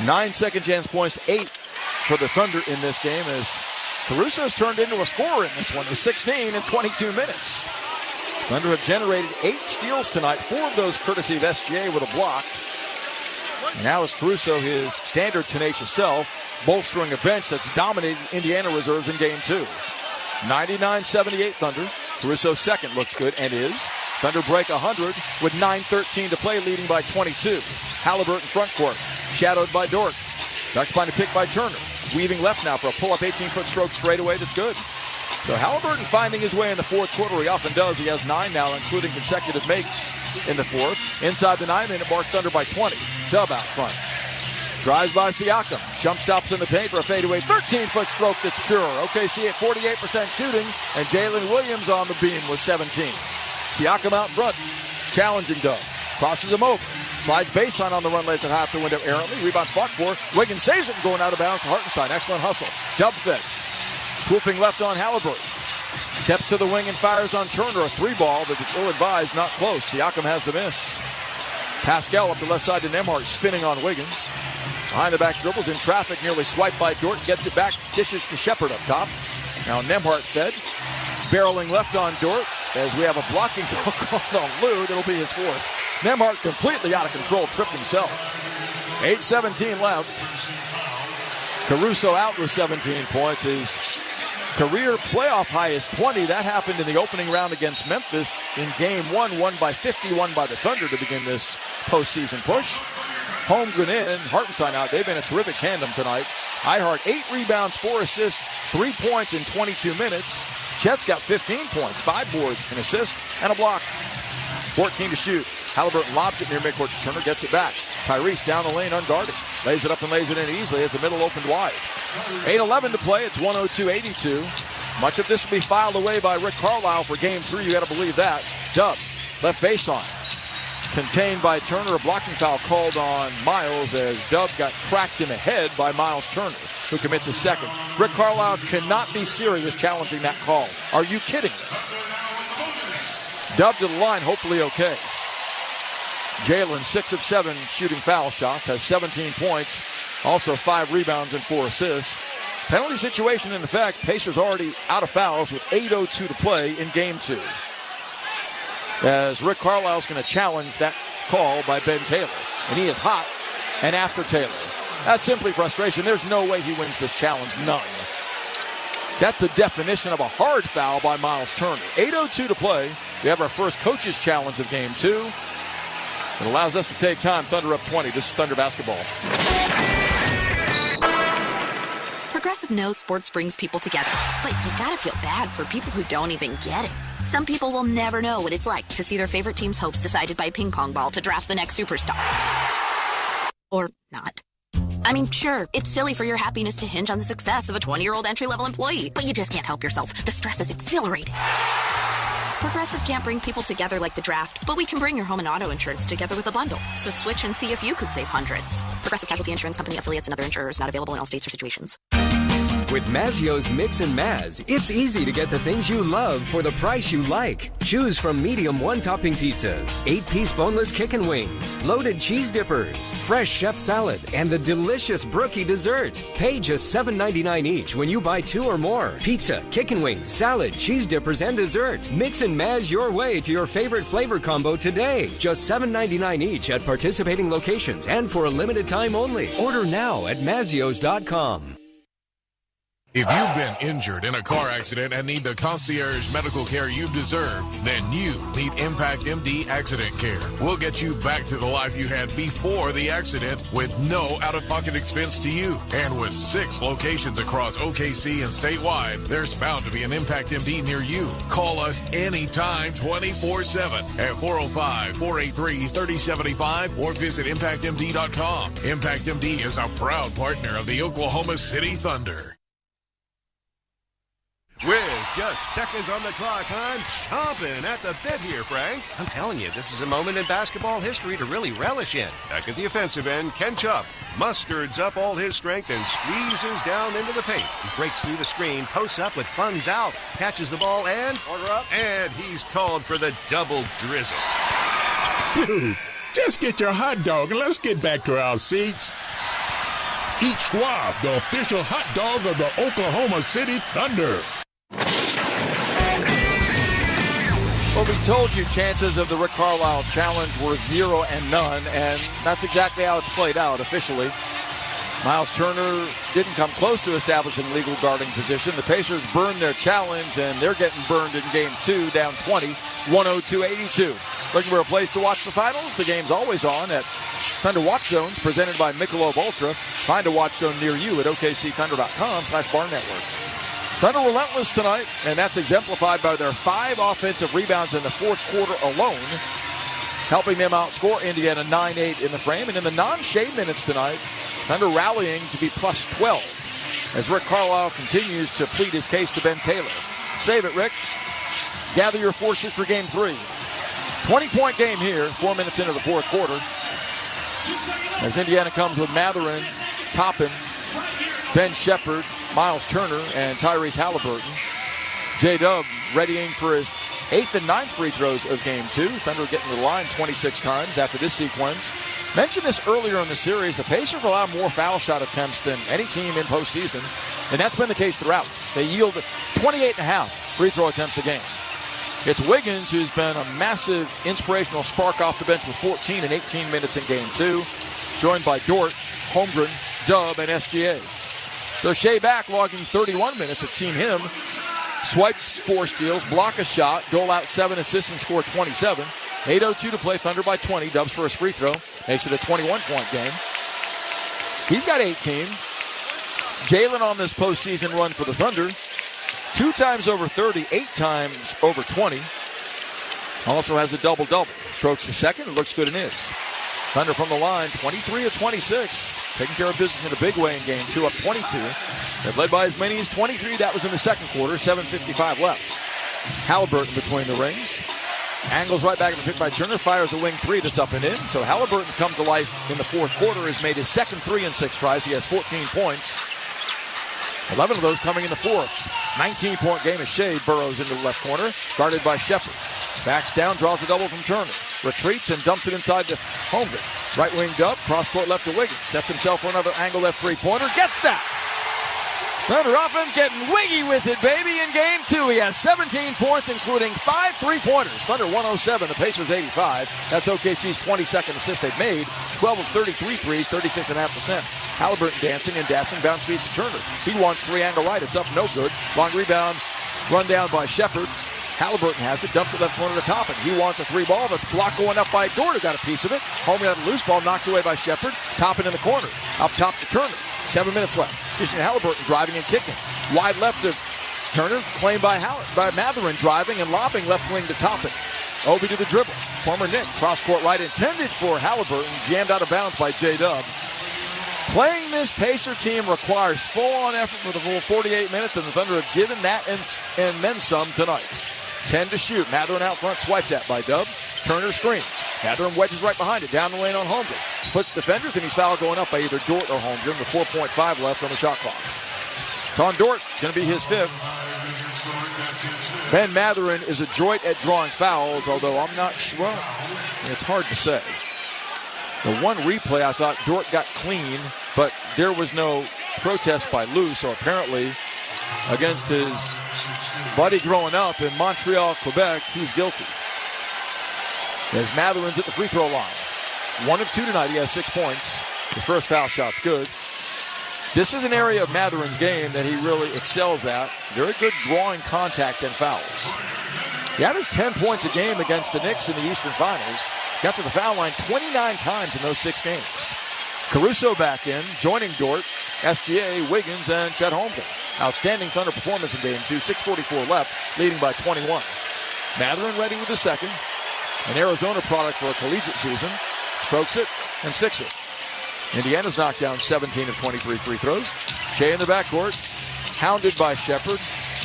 9 second chance points to 8 for the Thunder in this game as Caruso's turned into a scorer in this one with 16 in 22 minutes. Thunder have generated 8 steals tonight, 4 of those courtesy of SGA with a block. And now is Caruso his standard tenacious self, bolstering a bench that's dominated Indiana reserves in game 2. 99-78 Thunder. Caruso's second looks good and is. Thunder break 100 with 9:13 to play, leading by 22. Halliburton front court, shadowed by Dort. Ducks find a pick by Turner. Weaving left now for a pull-up 18-foot stroke straightaway that's good. So Halliburton finding his way in the fourth quarter. He often does. He has 9 now, including consecutive makes in the fourth. Inside the 9-minute mark, Thunder by 20. Dub out front. Drives by Siakam. Jump stops in the paint for a fadeaway 13-foot stroke that's pure. OKC at 48% shooting, and Jalen Williams on the beam with 17. Siakam out front, challenging Dub. Crosses him over. Slides baseline on the run, lays it high off the window errantly. Rebound fought for. Wiggins saves it and going out of bounds to Hartenstein. Excellent hustle. Dub fed. Swooping left on Halliburton. Steps to the wing and fires on Turner. A 3-ball that is ill-advised, not close. Siakam has the miss. Pascal up the left side to Nembhard, spinning on Wiggins. Behind the back dribbles in traffic, nearly swiped by Dort. Gets it back, dishes to Shepard up top. Now Nembhard fed. Barreling left on Dort as we have a blocking foul called on Lou. That'll be his fourth. Nembhard completely out of control, tripped himself. 8:17 left. Caruso out with 17 points. His career playoff high is 20. That happened in the opening round against Memphis in game 1, won by 51 by the Thunder to begin this postseason push. Holmgren in, Hartenstein out. They've been a terrific tandem tonight. Ihart, 8 rebounds, 4 assists, 3 points in 22 minutes. Chet's got 15 points, 5 boards, an assist, and a block. 14 to shoot. Halliburton lobs it near midcourt to Turner, gets it back. Tyrese down the lane unguarded. Lays it up and lays it in easily as the middle opened wide. 8:11 to play. It's 102-82. Much of this will be filed away by Rick Carlisle for game 3. You got to believe that. Dub, left baseline. Contained by Turner. A blocking foul called on Miles as Dub got cracked in the head by Miles Turner, who commits a second. Rick Carlisle cannot be serious challenging that call. Are you kidding? Dub to the line, hopefully okay. Jalen, 6 of 7 shooting foul shots, has 17 points, also 5 rebounds and 4 assists. Penalty situation in effect. Pacers already out of fouls with 8:02 to play in game 2. As Rick Carlisle's going to challenge that call by Ben Taylor. And he is hot and after Taylor. That's simply frustration. There's no way he wins this challenge. None. That's the definition of a hard foul by Miles Turner. 8:02 to play. We have our first coach's challenge of game 2. It allows us to take time. Thunder up 20. This is Thunder basketball. Progressive knows sports brings people together, but you gotta feel bad for people who don't even get it. Some people will never know what it's like to see their favorite team's hopes decided by a ping pong ball to draft the next superstar. Or not. I mean, sure, it's silly for your happiness to hinge on the success of a 20-year-old entry-level employee, but you just can't help yourself. The stress is exhilarating. Progressive can't bring people together like the draft, but we can bring your home and auto insurance together with a bundle. So switch and see if you could save hundreds. Progressive Casualty Insurance Company affiliates and other insurers not available in all states or situations. With Mazzio's Mix and Maz, it's easy to get the things you love for the price you like. Choose from medium one-topping pizzas, 8-piece boneless chicken wings, loaded cheese dippers, fresh chef salad, and the delicious brookie dessert. Pay just $7.99 each when you buy 2 or more. Pizza, chicken wings, salad, cheese dippers, and dessert. Mix and Maz your way to your favorite flavor combo today. Just $7.99 each at participating locations and for a limited time only. Order now at Mazzios.com. If you've been injured in a car accident and need the concierge medical care you deserve, then you need Impact MD Accident Care. We'll get you back to the life you had before the accident with no out-of-pocket expense to you. And with 6 locations across OKC and statewide, there's bound to be an Impact MD near you. Call us anytime 24/7 at 405-483-3075 or visit ImpactMD.com. Impact MD is a proud partner of the Oklahoma City Thunder. With just seconds on the clock, I'm chomping at the bit here, Frank. I'm telling you, this is a moment in basketball history to really relish in. Back at the offensive end, Ken Chubb musters up all his strength and squeezes down into the paint. He breaks through the screen, posts up with buns out, catches the ball, and... Order up. And he's called for the double drizzle. Dude, just get your hot dog and let's get back to our seats. Eat Schwab, the official hot dog of the Oklahoma City Thunder. Well, we told you chances of the Rick Carlisle challenge were 0 and none, and that's exactly how it's played out officially. Miles Turner didn't come close to establishing legal guarding position. The Pacers burned their challenge, and they're getting burned in Game 2, down 20, 102-82. Looking for a place to watch the finals? The game's always on at Thunder Watch Zones, presented by Michelob Ultra. Find a watch zone near you at OKCThunder.com/Bar Network. Thunder relentless tonight, and that's exemplified by their 5 offensive rebounds in the fourth quarter alone, helping them outscore Indiana 9-8 in the frame. And in the non-Shea minutes tonight, Thunder rallying to be plus 12 as Rick Carlisle continues to plead his case to Ben Taylor. Save it, Rick. Gather your forces for Game 3. 20-point game here, 4 minutes into the fourth quarter, as Indiana comes with Matherin, Toppin, Ben Shepherd, Miles Turner, and Tyrese Halliburton. J-Dub readying for his 8th and 9th free throws of Game 2. Thunder getting to the line 26 times after this sequence. Mentioned this earlier in the series, the Pacers allow more foul shot attempts than any team in postseason, and that's been the case throughout. They yield 28.5 free throw attempts a game. It's Wiggins who's been a massive inspirational spark off the bench with 14 and 18 minutes in Game 2, joined by Dort, Holmgren, Dub, and SGA. So Shea back logging 31 minutes. It's seen him swipe 4 steals, block a shot, dole out 7 assists, and score 27. 8:02 to play, Thunder by 20. Dubs for his free throw. Makes it a 21-point game. He's got 18. Jalen on this postseason run for the Thunder. 2 times over 30, 8 times over 20. Also has a double-double. Strokes the second. It looks good in his. Thunder from the line, 23 of 26. Taking care of business in a big way in Game 2, up 22. They've led by as many as 23. That was in the second quarter. 7:55 left. Halliburton between the rings. Angles right back at the pick by Turner. Fires a wing 3 that's up and in. So Halliburton's come to life in the fourth quarter. Has made his second 3 in 6 tries. He has 14 points. 11 of those coming in the fourth. 19-point game as Shea burrows into the left corner. Guarded by Shepherd. Backs down, draws a double from Turner. retreats and dumps it inside to Holmgren. Right wing dub, cross court left to Wiggins. Sets himself for another angle left three-pointer. Gets that! Thunder offense getting wiggy with it, baby, in game 2. He has 17 points, including 5 three-pointers. Thunder 107, the Pacers 85. That's OKC's 22nd assist they've made. 12 of 33 threes, 36.5%. Halliburton dancing and dashing, bounce feeds to Turner. He wants 3-angle right. It's up, no good. Long rebound, run down by Shepard. Halliburton has it, dumps it left corner to Toppin. He wants a 3-ball. That's blocked going up by Dort, who got a piece of it. Holmgren had a loose ball knocked away by Shepard. Toppin in the corner. Up top to Turner. 7 minutes left. Christian Halliburton driving and kicking. Wide left of Turner, claimed by Mathurin, driving and lobbing left wing to Toppin. Obi to the dribble. Former Knick, cross-court right intended for Halliburton, jammed out of bounds by J-Dub. Playing this Pacer team requires full-on effort for the full 48 minutes, and the Thunder have given that and then some tonight. 10 to shoot. Mathurin out front, swiped at by Dub. Turner screens. Mathurin wedges right behind it, down the lane on Holmgren. Puts defenders, and he's fouled going up by either Dort or Holmgren with 4.5 left on the shot clock. Ton Dort, going to be his 5th. Ben Mathurin is adroit at drawing fouls, although I'm not sure. Well, it's hard to say. The one replay, I thought Dort got clean, but there was no protest by Lou, so apparently against his buddy growing up in Montreal, Quebec, he's guilty. As Mathurin's at the free throw line. 1 of 2 tonight. He has 6 points. His first foul shot's good. This is an area of Mathurin's game that he really excels at. Very good drawing contact and fouls. He averaged 10 points a game against the Knicks in the Eastern Finals. Got to the foul line 29 times in those 6 games. Caruso back in, joining Dort, SGA, Wiggins, and Chet Holmgren. Outstanding Thunder performance in game 2. 6:44 left, leading by 21. Mathurin ready with the second. An Arizona product for a collegiate season. Strokes it and sticks it. Indiana's knocked down 17 of 23 free throws. Shea in the backcourt, hounded by Shepard.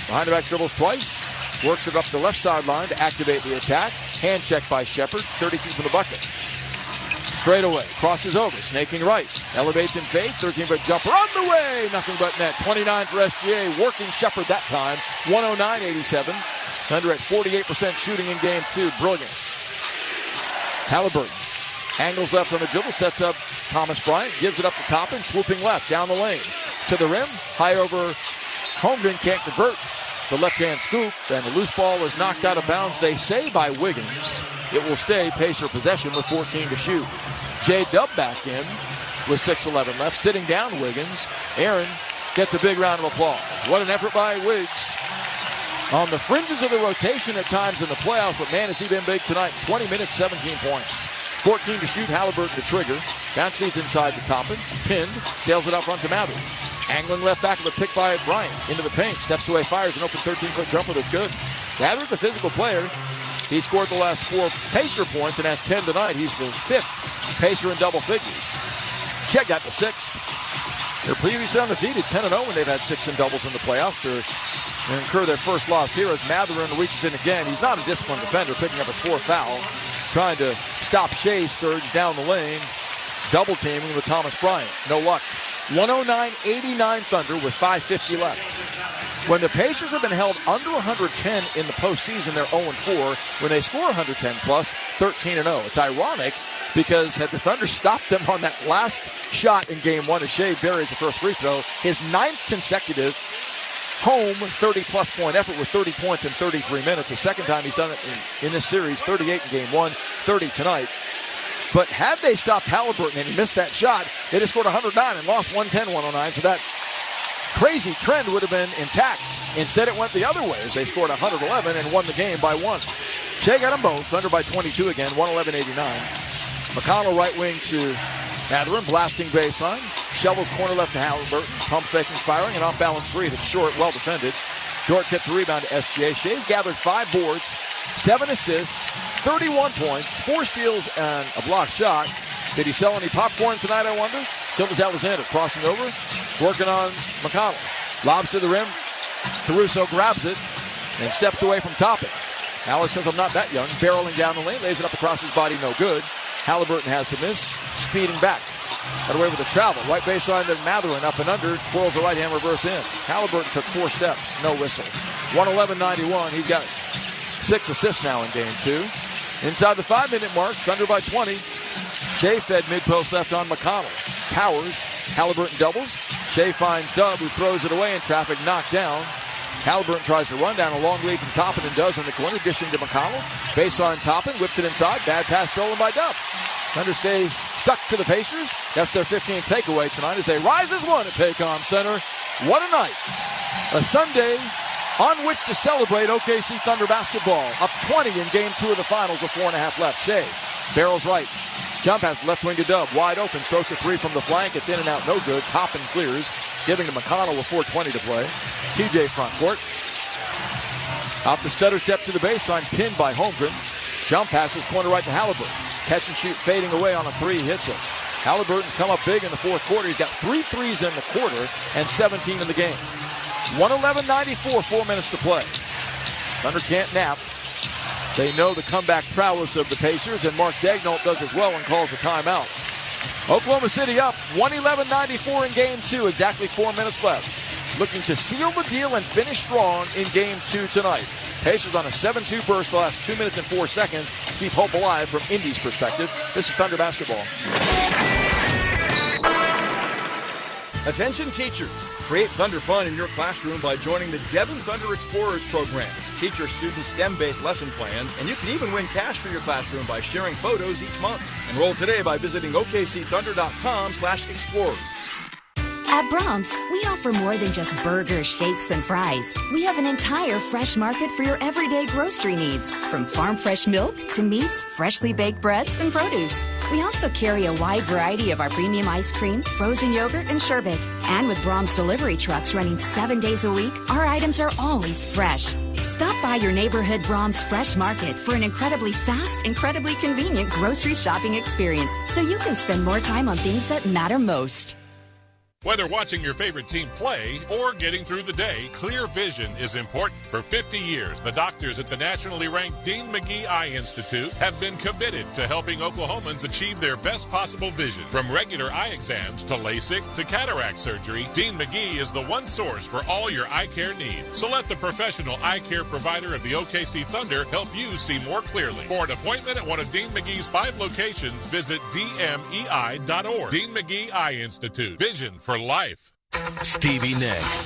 Behind the back dribbles twice. Works it up the left sideline to activate the attack. Hand check by Shepard, 30 feet from the bucket. Straight away, crosses over, snaking right. Elevates and fades, 13-foot jumper on the way. Nothing but net. 29 for SGA, working Shepard that time. 109-87. Thunder at 48% shooting in game 2. Brilliant. Halliburton angles left on the dribble, sets up Thomas Bryant, gives it up to Toppin, swooping left down the lane. To the rim, high over Holmgren, can't convert. The left-hand scoop, and the loose ball is knocked out of bounds, they say, by Wiggins. It will stay Pacer possession with 14 to shoot. J-Dub back in with 6:11 left, sitting down Wiggins. Aaron gets a big round of applause. What an effort by Wiggs. On the fringes of the rotation at times in the playoffs, but man, has he been big tonight. 20 minutes, 17 points. 14 to shoot, Halliburton to trigger. Bounce feeds inside to Toppin. Pinned, sails it up front to Mathurin. Angling left back with a pick by Bryant. Into the paint, steps away, fires an open 13-foot jumper that's good. Mathurin's a physical player. He scored the last 4 Pacer points and has 10 tonight. He's the 5th Pacer in double figures. Chet got the 6th. They're previously undefeated, 10-0 when they've had 6 in doubles in the playoffs. They incur their first loss here as Mathurin reaches in again. He's not a disciplined defender, picking up his 4th foul. Trying to stop Shea's surge down the lane. Double teaming with Thomas Bryant. No luck. 109-89 Thunder with 5:50 left. When the Pacers have been held under 110 in the postseason, they're 0-4. When they score 110 plus, 13-0. It's ironic because had the Thunder stopped them on that last shot in game 1 as Shea buries the first free throw, his 9th consecutive home 30-plus point effort with 30 points in 33 minutes. The second time he's done it in this series, 38 in game 1, 30 tonight. But had they stopped Halliburton and he missed that shot, they'd have scored 109 and lost 110-109. So that crazy trend would have been intact. Instead, it went the other way as they scored 111 and won the game by 1. Shea got them both. Thunder by 22 again, 111-89. McConnell right wing to Mathurin, blasting baseline. Shovels corner left to Halliburton. Pump faking, firing, an off-balance 3 that's short, well defended. Dort tipped the rebound to SGA. Shea's gathered 5 boards, 7 assists, 31 points, 4 steals, and a blocked shot. Did he sell any popcorn tonight, I wonder? Gildas Alexander crossing over, working on McConnell. Lobs to the rim. Caruso grabs it and steps away from Toppin. Alex says, I'm not that young. Barreling down the lane, lays it up across his body, no good. Halliburton has to miss, speeding back. Got away with the travel. Right baseline to Mathurin, up and under. Twirls the right hand, reverse in. Halliburton took 4 steps, no whistle. 111-91. He's got 6 assists now in game 2. Inside the 5-minute mark, Thunder by 20. Shea fed mid-post left on McConnell. Towers, Halliburton doubles. Shea finds Dub, who throws it away in traffic, knocked down. Halliburton tries to run down a long lead from Toppin and does in the corner, dishing to McConnell. Baseline Toppin, whips it inside. Bad pass stolen by Dub. Thunder stays stuck to the Pacers. That's their 15th takeaway tonight as they rise as one at Paycom Center. What a night. A Sunday on which to celebrate OKC Thunder basketball. Up 20 in Game 2 of the Finals with 4.5 left. Shea barrels right. Jump pass left wing to Dub. Wide open. Strokes a three from the flank. It's in and out. No good. Toppin clears. Giving to McConnell with 4:20 to play. TJ front court. Off the stutter step to the baseline. Pinned by Holmgren. Jump passes corner right to Halliburton. Catch and shoot fading away on a three. Hits it. Halliburton come up big in the fourth quarter. He's got 3 threes in the quarter and 17 in the game. 111-94, 4 minutes to play. Thunder can't nap. They know the comeback prowess of the Pacers, and Mark Daigneault does as well and calls a timeout. Oklahoma City up 111-94 in Game 2, exactly 4 minutes left. Looking to seal the deal and finish strong in Game 2 tonight. Pacers on a 7-2 burst the last 2 minutes and 4 seconds. Keep hope alive from Indy's perspective. This is Thunder basketball. Attention teachers, create Thunder fun in your classroom by joining the Devon Thunder Explorers program. Teach your students STEM-based lesson plans, and you can even win cash for your classroom by sharing photos each month. Enroll today by visiting okcthunder.com/explorers. At Brahms, we offer more than just burgers, shakes, and fries. We have an entire fresh market for your everyday grocery needs, from farm fresh milk to meats, freshly baked breads, and produce. We also carry a wide variety of our premium ice cream, frozen yogurt, and sherbet. And with Brahms delivery trucks running 7 days a week, our items are always fresh. Stop by your neighborhood Brahms Fresh Market for an incredibly fast, incredibly convenient grocery shopping experience, so you can spend more time on things that matter most. Whether watching your favorite team play or getting through the day, clear vision is important. For 50 years, the doctors at the nationally ranked Daigneault Eye Institute have been committed to helping Oklahomans achieve their best possible vision. From regular eye exams to LASIK to cataract surgery, Daigneault is the one source for all your eye care needs. So let the professional eye care provider of the OKC Thunder help you see more clearly. For an appointment at one of Daigneault's 5 locations, visit dmei.org. Daigneault Eye Institute. Vision for life. Stevie Nicks.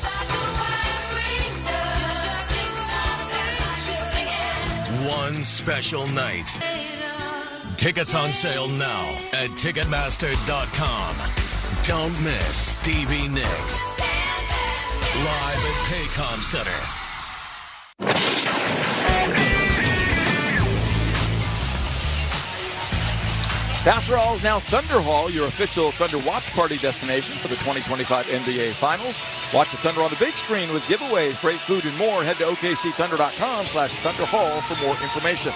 One special night. Tickets on sale now at Ticketmaster.com. Don't miss Stevie Nicks. Live at Paycom Center. Vassar Hall is now Thunder Hall, your official Thunder watch party destination for the 2025 NBA Finals. Watch the Thunder on the big screen with giveaways, great food, and more. Head to okcthunder.com/thunderhall for more information.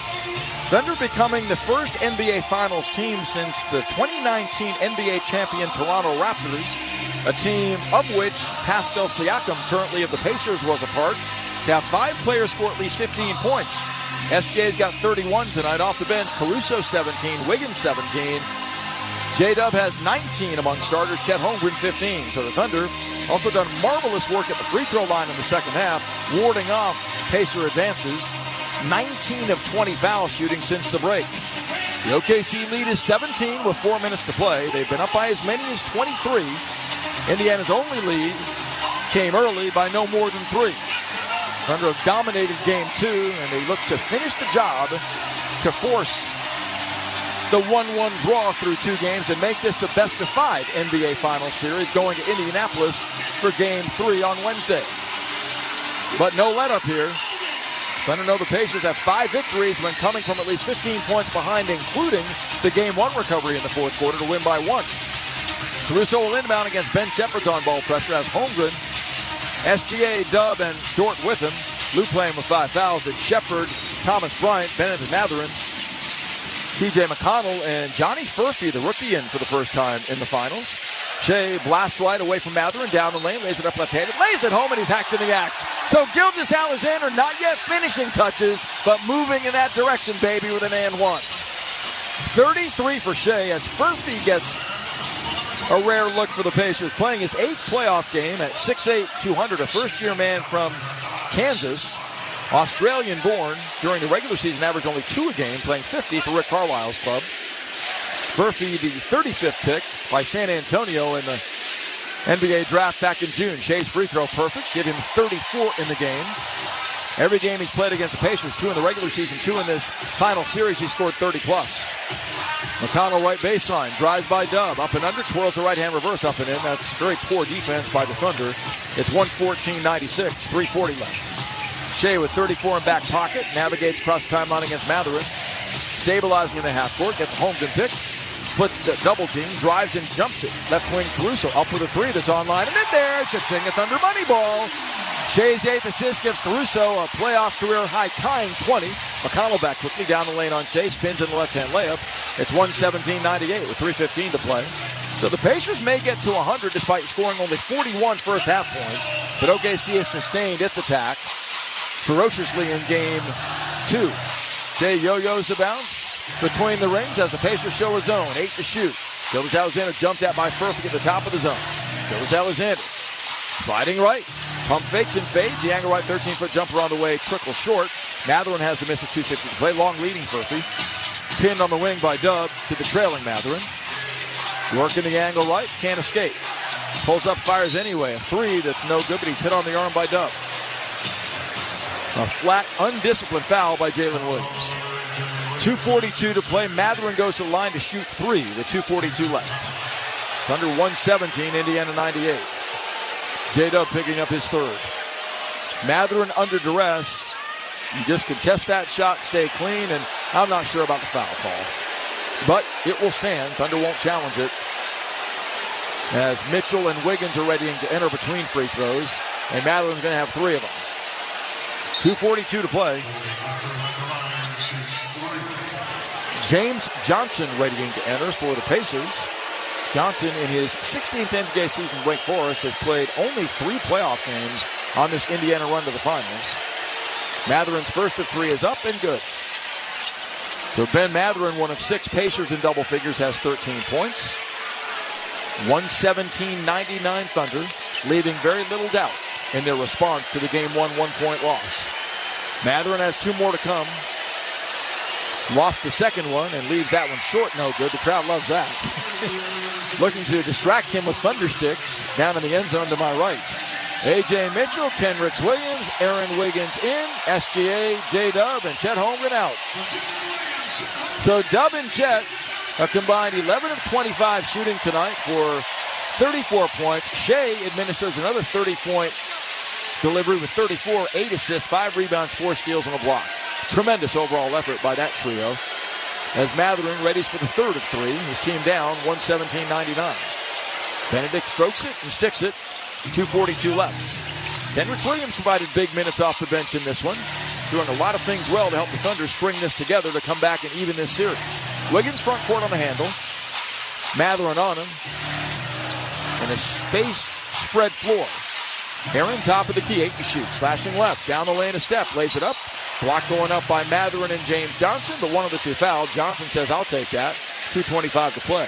Thunder becoming the first NBA Finals team since the 2019 NBA champion Toronto Raptors, a team of which Pascal Siakam, currently of the Pacers, was a part, to have 5 players score at least 15 points. SGA's got 31 tonight off the bench. Caruso 17, Wiggins 17. J-Dub has 19 among starters. Chet Holmgren 15. So the Thunder also done marvelous work at the free throw line in the second half, warding off Pacer advances. 19 of 20 foul shooting since the break. The OKC lead is 17 with 4 minutes to play. They've been up by as many as 23. Indiana's only lead came early by no more than 3. Thunder have dominated Game 2, and they look to finish the job to force the 1-1 draw through 2 games and make this the best-of-5 NBA Finals series, going to Indianapolis for Game 3 on Wednesday. But no let-up here. Thunder know the Pacers have 5 victories when coming from at least 15 points behind, including the Game 1 recovery in the fourth quarter to win by 1. Caruso will inbound against Ben Shepherd's on-ball pressure as Holmgren, SGA, Dub, and Dort with him. Lou playing with 5 fouls. It's Shepherd, Thomas Bryant, Bennett, and Mathurin. TJ McConnell and Johnny Furphy, the rookie, in for the first time in the finals. Shea blasts right away from Mathurin, down the lane, lays it up left-handed, lays it home, and he's hacked in the act. So Gilgeous-Alexander not yet finishing touches, but moving in that direction, baby, with an and 1. 33 for Shea as Furphy gets a rare look for the Pacers, playing his 8th playoff game at 6'8", 200, a first-year man from Kansas. Australian-born, during the regular season averaged only 2 a game, playing 50 for Rick Carlisle's club. Murphy, the 35th pick by San Antonio in the NBA draft back in June. Shea's free throw perfect, give him 34 in the game. Every game he's played against the Pacers, 2 in the regular season, 2 in this final series, he scored 30-plus. McConnell right baseline, drives by Dub, up and under, twirls the right-hand reverse up and in. That's very poor defense by the Thunder. It's 114-96, 3:40 left. Shea with 34 in back pocket, navigates across the timeline against Mathurin. Stabilizing in the half court, gets a Holmgren pick. Splits the double team, drives and jumps it. Left wing Caruso up with a 3 that's online. And in there, cha-ching, a Thunder money ball. Shea's 8th assist gives Caruso a playoff career high tying 20. McConnell back quickly down the lane on Shea, spins in the left-hand layup. It's 117-98 with 3:15 to play. So the Pacers may get to 100 despite scoring only 41 first half points. But OKC has sustained its attack ferociously in game 2. Shea yo-yos the bounce between the rings as the Pacers show a zone. 8 to shoot. Gildas Alexander jumped at by Furphy at the top of the zone. Gildas Alexander sliding right. Pump fakes and fades. The angle right 13-foot jumper on the way. Trickle short. Mathurin has the miss at 2:50 to play. Long leading Furphy. Pinned on the wing by Dub to the trailing Mathurin. Working the angle right. Can't escape. Pulls up, fires anyway. A 3 that's no good, but he's hit on the arm by Dub. A flat, undisciplined foul by Jalen Williams. 2:42 to play. Mathurin goes to the line to shoot 3 with 2:42 left. Thunder 117, Indiana 98. J-Dub picking up his 3rd. Mathurin under duress. You just contest that shot, stay clean, and I'm not sure about the foul call. But it will stand. Thunder won't challenge it. As Mitchell and Wiggins are ready to enter between free throws, and Mathurin's going to have 3 of them. 2:42 to play. James Johnson readying to enter for the Pacers. Johnson, in his 16th NBA season with Wake Forest, has played only 3 playoff games on this Indiana run to the finals. Mathurin's first of 3 is up and good. So Ben Mathurin, one of 6 Pacers in double figures, has 13 points. 117-99 Thunder, leaving very little doubt in their response to the Game 1 one-point loss. Mathurin has 2 more to come. Lost the second one and leaves that one short, no good. The crowd loves that. Looking to distract him with Thunder sticks down in the end zone to my right. A.J. Mitchell, Kenrich Williams, Aaron Wiggins in, SGA, J-Dub, and Chet Holmgren out. So Dub and Chet a combined 11 of 25 shooting tonight for 34 points. Shea administers another 30-point delivery with 34, 8 assists, 5 rebounds, 4 steals, and a block. Tremendous overall effort by that trio. As Mathurin readies for the 3rd of 3. His team down 117-99. Benedict strokes it and sticks it. 2:42 left. Kenrich Williams provided big minutes off the bench in this one. Doing a lot of things well to help the Thunder string this together to come back and even this series. Wiggins front court on the handle. Mathurin on him. And a space spread floor. Aaron top of the key, 8 to shoot. Slashing left, down the lane a step, lays it up. Block going up by Mathurin and James Johnson, but one of the 2 fouled. Johnson says, I'll take that. 2:25 to play.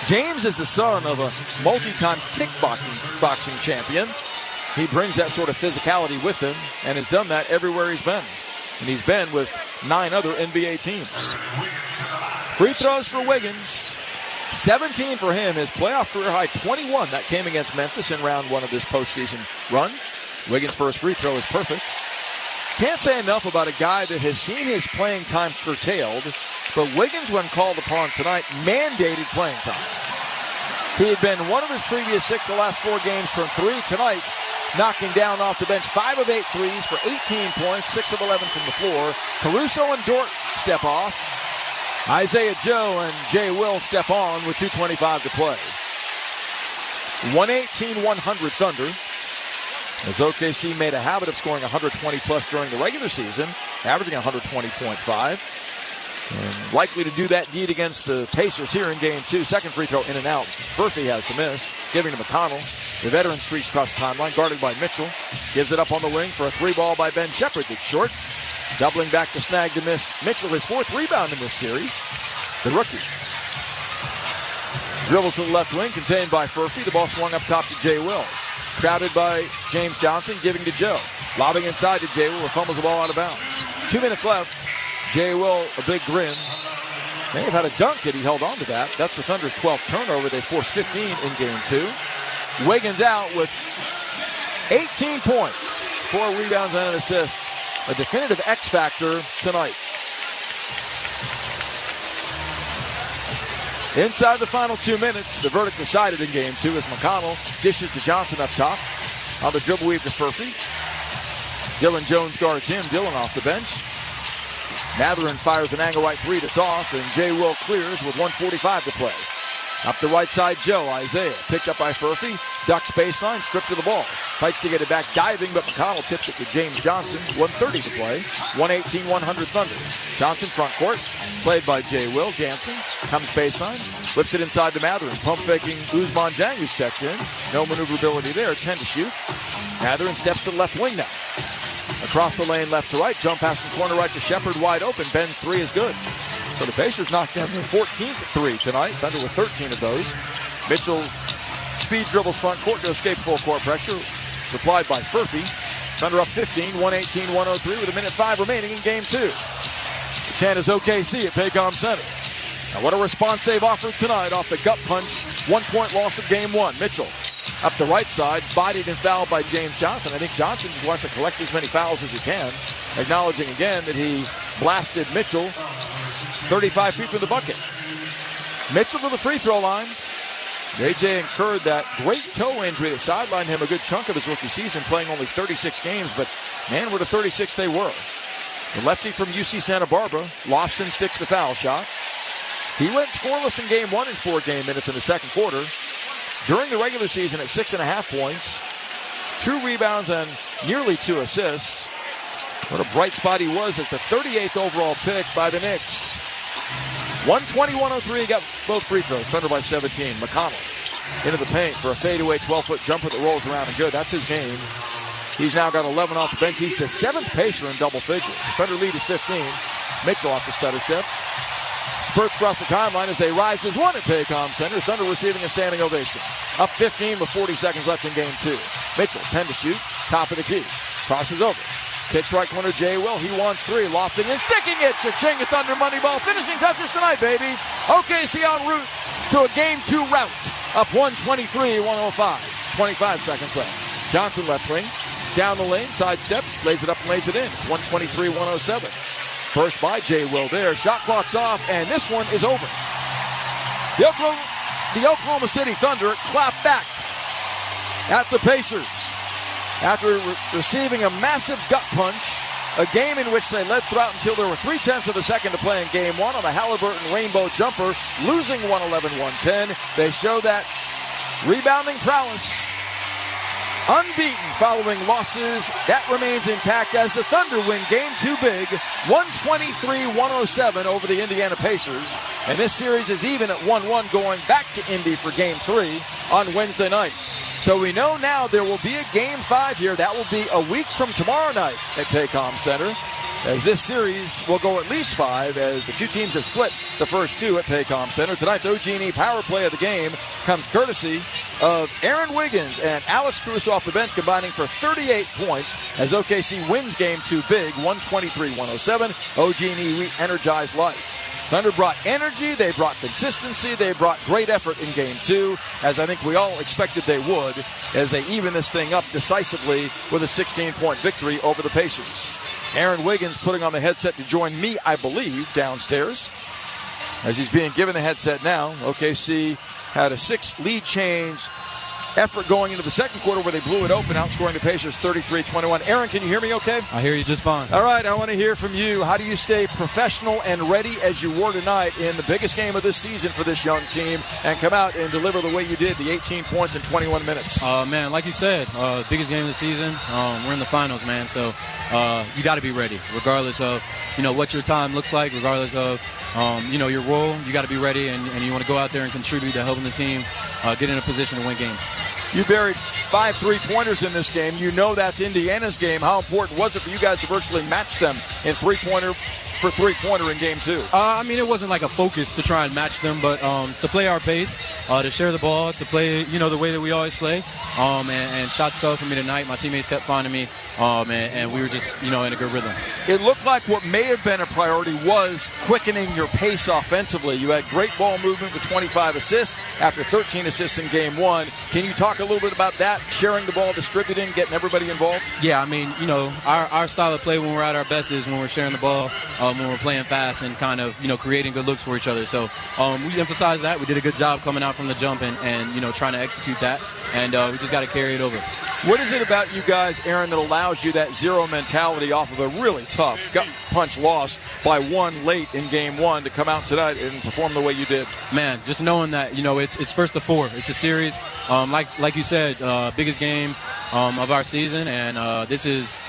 James is the son of a multi-time kickboxing champion. He brings that sort of physicality with him and has done that everywhere he's been. And he's been with 9 other NBA teams. Free throws for Wiggins. 17 for him. His playoff career high 21. That came against Memphis in round 1 of this postseason run. Wiggins' first free throw is perfect. Can't say enough about a guy that has seen his playing time curtailed, but Wiggins, when called upon tonight, mandated playing time. He had been one of his previous 6 the last 4 games from 3. Tonight, knocking down off the bench 5 of 8 threes for 18 points, 6 of 11 from the floor. Caruso and Dort step off. Isaiah Joe and Jay Will step on with 2:25 to play. 118-100 Thunder. As OKC made a habit of scoring 120-plus during the regular season, averaging 120.5. And likely to do that indeed against the Pacers here in Game 2. Second free throw in and out. Murphy has to miss, giving to McConnell. The veteran streaks across the timeline, guarded by Mitchell. Gives it up on the wing for a 3-ball by Ben Shepherd that's short. Doubling back to snag to miss. Mitchell, his 4th rebound in this series. The rookie. Dribbles to the left wing, contained by Furphy. The ball swung up top to Jay Will. Crowded by James Johnson, giving to Joe. Lobbing inside to Jay Will, who fumbles the ball out of bounds. 2 minutes left. Jay Will, a big grin. May have had a dunk had he held on to that. That's the Thunder's 12th turnover. They forced 15 in game 2. Wiggins out with 18 points, 4 rebounds and an assist. A definitive X factor tonight. Inside the final 2 minutes, the verdict decided in game 2 as McConnell dishes to Johnson up top. On the dribble weave to Furphy. Dylan Jones guards him. Dylan off the bench. Matherin fires an angle right 3 that's off, and Jay Will clears with 1:45 to play. Up the right side, Joe. Isaiah picked up by Furphy. Ducks baseline, stripped to the ball. Fights to get it back, diving, but McConnell tips it to James Johnson. 1:30 to play. 118-100 Thunder. Johnson front court, played by Jay Will. Jansen comes baseline, lifts it inside to Matherin. Pump faking Usman Jang, who's checked in. No maneuverability there. 10 to shoot. Matherin steps to the left wing now. Across the lane, left to right. Jump pass in corner right to Shepard, wide open. Ben's 3 is good. So the Pacers knocked down their 14th 3 tonight. Thunder with 13 of those. Mitchell speed dribbles front court to escape full court pressure. Supplied by Furphy. Thunder up 15, 118-103 with 1:05 remaining in game 2. The chant is OKC at Paycom Center. Now what a response they've offered tonight off the gut punch. 1-point loss of game 1. Mitchell up the right side, bodied and fouled by James Johnson. I think Johnson just wants to collect as many fouls as he can. Acknowledging again that he blasted Mitchell 35 feet from the bucket. Mitchell to the free throw line. JJ incurred that great toe injury that sidelined him a good chunk of his rookie season, playing only 36 games, but man, were the 36 they were. The lefty from UC Santa Barbara, Lofson sticks the foul shot. He went scoreless in game 1 in 4 game minutes in the second quarter. During the regular season at 6.5 points, 2 rebounds and nearly 2 assists. What a bright spot he was as the 38th overall pick by the Knicks. 120-103, got both free throws. Thunder by 17. McConnell into the paint for a fadeaway 12-foot jumper that rolls around and good. That's his game. He's now got 11 off the bench. He's the 7th pacer in double figures. The Thunder lead is 15. Mitchell off the stutter step. Spurts across the timeline as they rise as one at Paycom Center. Thunder receiving a standing ovation. Up 15 with 40 seconds left in game 2. Mitchell, 10 to shoot. Top of the key. Crosses over. Kicks right corner, Jay Will. He wants 3. Lofting and sticking it. Cha-ching, a Thunder money ball. Finishing touches tonight, baby. OKC en route to a game 2 rout. Up 123-105. 25 seconds left. Johnson left wing. Down the lane. Side steps. Lays it up and lays it in. It's 123-107. First by Jay Will there. Shot clock's off, and this one is over. The Oklahoma City Thunder clap back at the Pacers after receiving a massive gut punch, a game in which they led throughout until there were 3/10 of a second to play in game 1 on the Halliburton rainbow jumper, losing 111-110. They show that rebounding prowess. Unbeaten following losses, that remains intact as the Thunder win game 2 big, 123-107 over the Indiana Pacers. And this series is even at 1-1 going back to Indy for game 3 on Wednesday night. So we know now there will be a game 5 here. That will be a week from tomorrow night at Paycom Center, as this series will go at least 5 as the 2 teams have split the first 2 at Paycom Center. Tonight's OG&E power play of the game comes courtesy of Aaron Wiggins and Alex Cruz off the bench, combining for 38 points as OKC wins game 2 big, 123-107. OG&E re-energized life. Thunder brought energy, they brought consistency, they brought great effort in game 2, as I think we all expected they would, as they even this thing up decisively with a 16-point victory over the Pacers. Aaron Wiggins putting on the headset to join me, I believe, downstairs. As he's being given the headset now, OKC had a 6 lead change effort going into the second quarter where they blew it open, outscoring the Pacers 33-21. Aaron, can you hear me okay? I hear you just fine. All right, I want to hear from you. How do you stay professional and ready as you were tonight in the biggest game of this season for this young team and come out and deliver the way you did, the 18 points in 21 minutes? Man, like you said, biggest game of the season. We're in the finals, man, so you got to be ready, regardless of, what your time looks like, regardless of, your role. You got to be ready, and you want to go out there and contribute to helping the team get in a position to win games. You buried 5 3-pointers in this game. You know that's Indiana's game. How important was it for you guys to virtually match them in three-pointer in game 2? It wasn't like a focus to try and match them, but to play our pace, to share the ball, to play, the way that we always play. And shots fell for me tonight. My teammates kept finding me. and we were just, in a good rhythm. It looked like what may have been a priority was quickening your pace offensively. You had great ball movement with 25 assists after 13 assists in game one. Can you talk a little bit about that, sharing the ball, distributing, getting everybody involved? Yeah, our style of play when we're at our best is when we're sharing the ball, when we're playing fast and kind of, creating good looks for each other. So we emphasized that. We did a good job coming out from the jump and trying to execute that. And we just got to carry it over. What is it about you guys, Aaron, that allows you that zero mentality off of a really tough gut punch loss by one late in game one to come out tonight and perform the way you did? Man, just knowing that, it's first to four. It's a series. Like you said, biggest game of our season, and this is,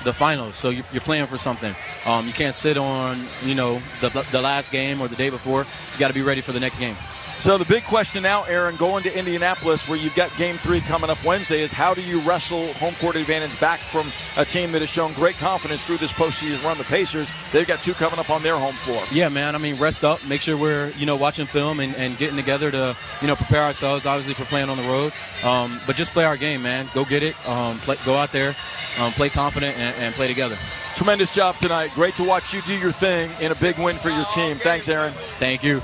the finals. So you're playing for something. You can't sit on, the last game or the day before. You got to be ready for the next game. So the big question now, Aaron, going to Indianapolis where you've got game 3 coming up Wednesday, is how do you wrestle home court advantage back from a team that has shown great confidence through this postseason run, the Pacers? They've got 2 coming up on their home floor. Yeah, man. Rest up. Make sure we're, watching film and getting together to, prepare ourselves, obviously, for playing on the road. But just play our game, man. Go get it. Go out there, play confident, and play together. Tremendous job tonight. Great to watch you do your thing in a big win for your team. Thanks, Aaron. Thank you.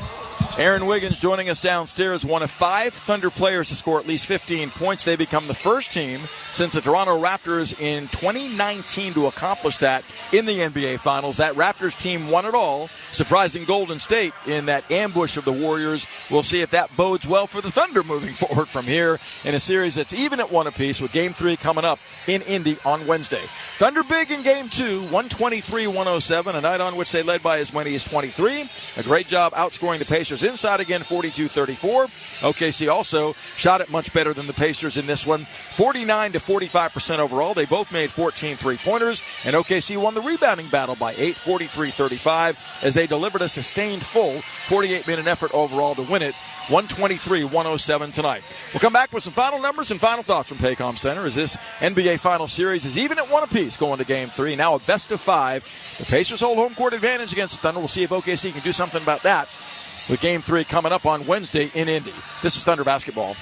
Aaron Wiggins joining us downstairs, one of 5 Thunder players to score at least 15 points. They become the first team since the Toronto Raptors in 2019 to accomplish that in the NBA Finals. That Raptors team won it all, surprising Golden State in that ambush of the Warriors. We'll see if that bodes well for the Thunder moving forward from here in a series that's even at 1 apiece with Game 3 coming up in Indy on Wednesday. Thunder big in Game 2, 123-107, a night on which they led by as many as 23. A great job outscoring the Pacers inside again, 42-34. OKC also shot it much better than the Pacers in this one, 49-45% overall. They both made 14 three-pointers, and OKC won the rebounding battle by 8, 43-35, as they delivered a sustained full 48-minute effort overall to win it, 123-107 tonight. We'll come back with some final numbers and final thoughts from Paycom Center as this NBA Final Series is even at 1 apiece going to Game 3. Now a best of 5. The Pacers hold home court advantage against the Thunder. We'll see if OKC can do something about that with Game 3 coming up on Wednesday in Indy. This is Thunder Basketball.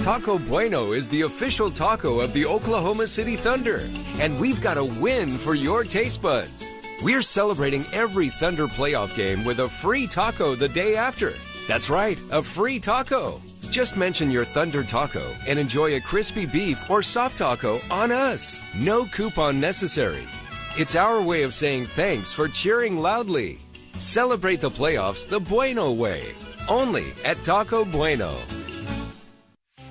Taco Bueno is the official taco of the Oklahoma City Thunder, and we've got a win for your taste buds. We're celebrating every Thunder playoff game with a free taco the day after. That's right, a free taco. Just mention your Thunder taco and enjoy a crispy beef or soft taco on us. No coupon necessary. It's our way of saying thanks for cheering loudly. Celebrate the playoffs the Bueno way. Only at Taco Bueno.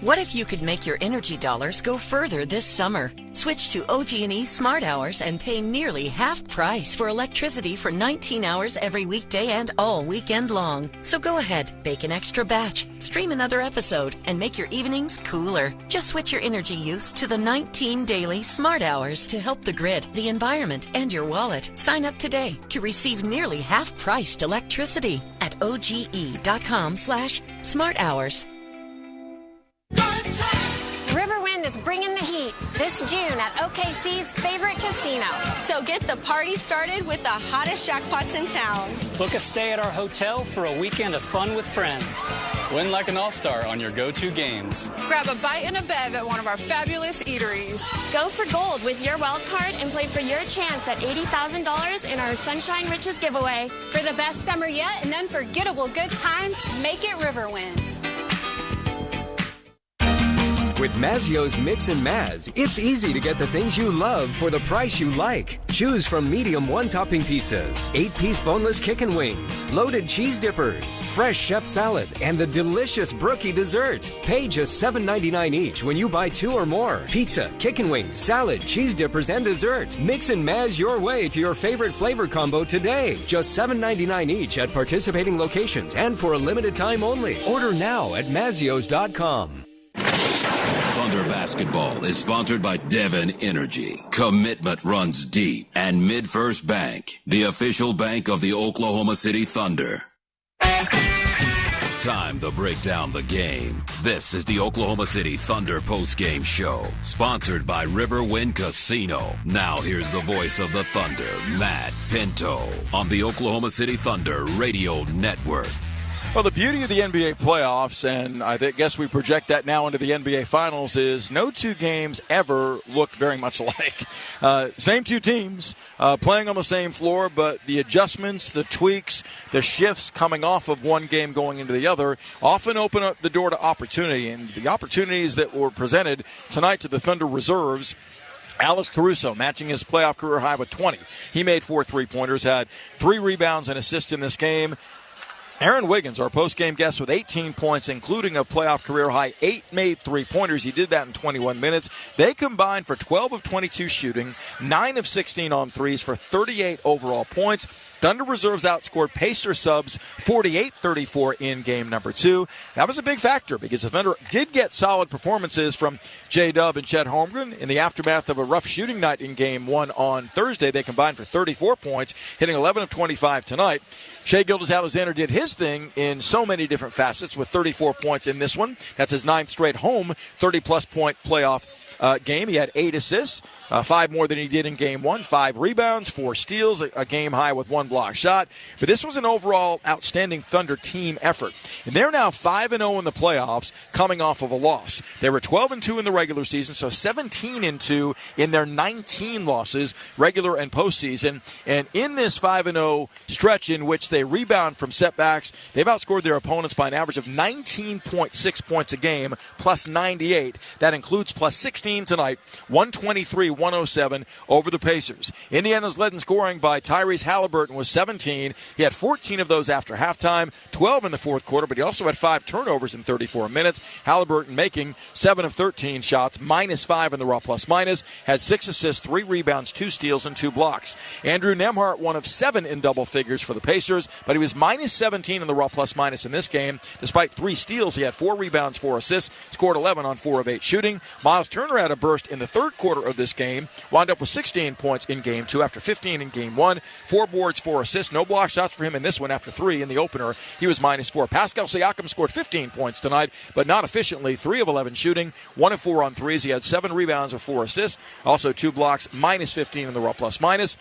What if you could make your energy dollars go further this summer? Switch to OG&E Smart Hours and pay nearly half price for electricity for 19 hours every weekday and all weekend long. So go ahead, bake an extra batch, stream another episode, and make your evenings cooler. Just switch your energy use to the 19 daily Smart Hours to help the grid, the environment, and your wallet. Sign up today to receive nearly half-priced electricity at OGE.com/Smart Hours. Riverwind is bringing the heat this June at OKC's favorite casino. So get the party started with the hottest jackpots in town. Book a stay at our hotel for a weekend of fun with friends. Win like an all-star on your go-to games. Grab a bite and a bev at one of our fabulous eateries. Go for gold with your wild card and play for your chance at $80,000 in our Sunshine Riches giveaway. For the best summer yet and unforgettable good times, make it Riverwind. With Mazzio's Mix and Maz, it's easy to get the things you love for the price you like. Choose from medium one-topping pizzas, 8-piece boneless chicken wings, loaded cheese dippers, fresh chef salad, and the delicious brookie dessert. Pay just $7.99 each when you buy 2 or more. Pizza, chicken wings, salad, cheese dippers, and dessert. Mix and Maz your way to your favorite flavor combo today. Just $7.99 each at participating locations and for a limited time only. Order now at Mazzios.com. Thunder Basketball is sponsored by Devon Energy. Commitment runs deep. And MidFirst Bank, the official bank of the Oklahoma City Thunder. Time to break down the game. This is the Oklahoma City Thunder postgame show, sponsored by Riverwind Casino. Now here's the voice of the Thunder, Matt Pinto, on the Oklahoma City Thunder Radio Network. Well, the beauty of the NBA playoffs, and I guess we project that now into the NBA Finals, is no two games ever look very much alike. Same two teams playing on the same floor, but the adjustments, the tweaks, the shifts coming off of one game going into the other often open up the door to opportunity. And the opportunities that were presented tonight to the Thunder reserves, Alex Caruso matching his playoff career high with 20. He made 4 3-pointers, had 3 rebounds and assists in this game. Aaron Wiggins, our post-game guest, with 18 points, including a playoff career high 8 made 3-pointers. He did that in 21 minutes. They combined for 12 of 22 shooting, 9 of 16 on threes for 38 overall points. Thunder reserves outscored Pacer subs 48-34 in game number 2. That was a big factor because the Thunder did get solid performances from J-Dub and Chet Holmgren. In the aftermath of a rough shooting night in game 1 on Thursday, they combined for 34 points, hitting 11 of 25 tonight. Shai Gilgeous-Alexander did his thing in so many different facets with 34 points in this one. That's his 9th straight home 30-plus point playoff game. He had 8 assists, 5 more than he did in game 1, 5 rebounds, 4 steals, a game high with 1 block shot. But this was an overall outstanding Thunder team effort. And they're now 5-0 in the playoffs coming off of a loss. They were 12-2 in the regular season, so 17-2 in their 19 losses, regular and postseason. And in this 5-0 stretch in which they rebound from setbacks, they've outscored their opponents by an average of 19.6 points a game, plus 98. That includes plus 16 tonight, 123-107 over the Pacers. Indiana's led in scoring by Tyrese Halliburton with 17. He had 14 of those after halftime, 12 in the fourth quarter, but he also had 5 turnovers in 34 minutes. Halliburton making 7 of 13 shots, minus 5 in the raw plus minus, had 6 assists, 3 rebounds, 2 steals, and 2 blocks. Andrew Nembhard, 1 of 7 in double figures for the Pacers, but he was minus 17 in the raw plus minus in this game. Despite 3 steals, he had 4 rebounds, 4 assists, scored 11 on 4 of 8 shooting. Miles Turner had a burst in the third quarter of this game, wound up with 16 points in game 2 after 15 in game 1, 4 boards, 4 assists, no block shots for him in this one after 3 in the opener. He was minus 4. Pascal Siakam scored 15 points tonight, but not efficiently, 3 of 11 shooting, 1 of 4 on threes. He had 7 rebounds with 4 assists, also 2 blocks, minus 15 in the raw plus minus.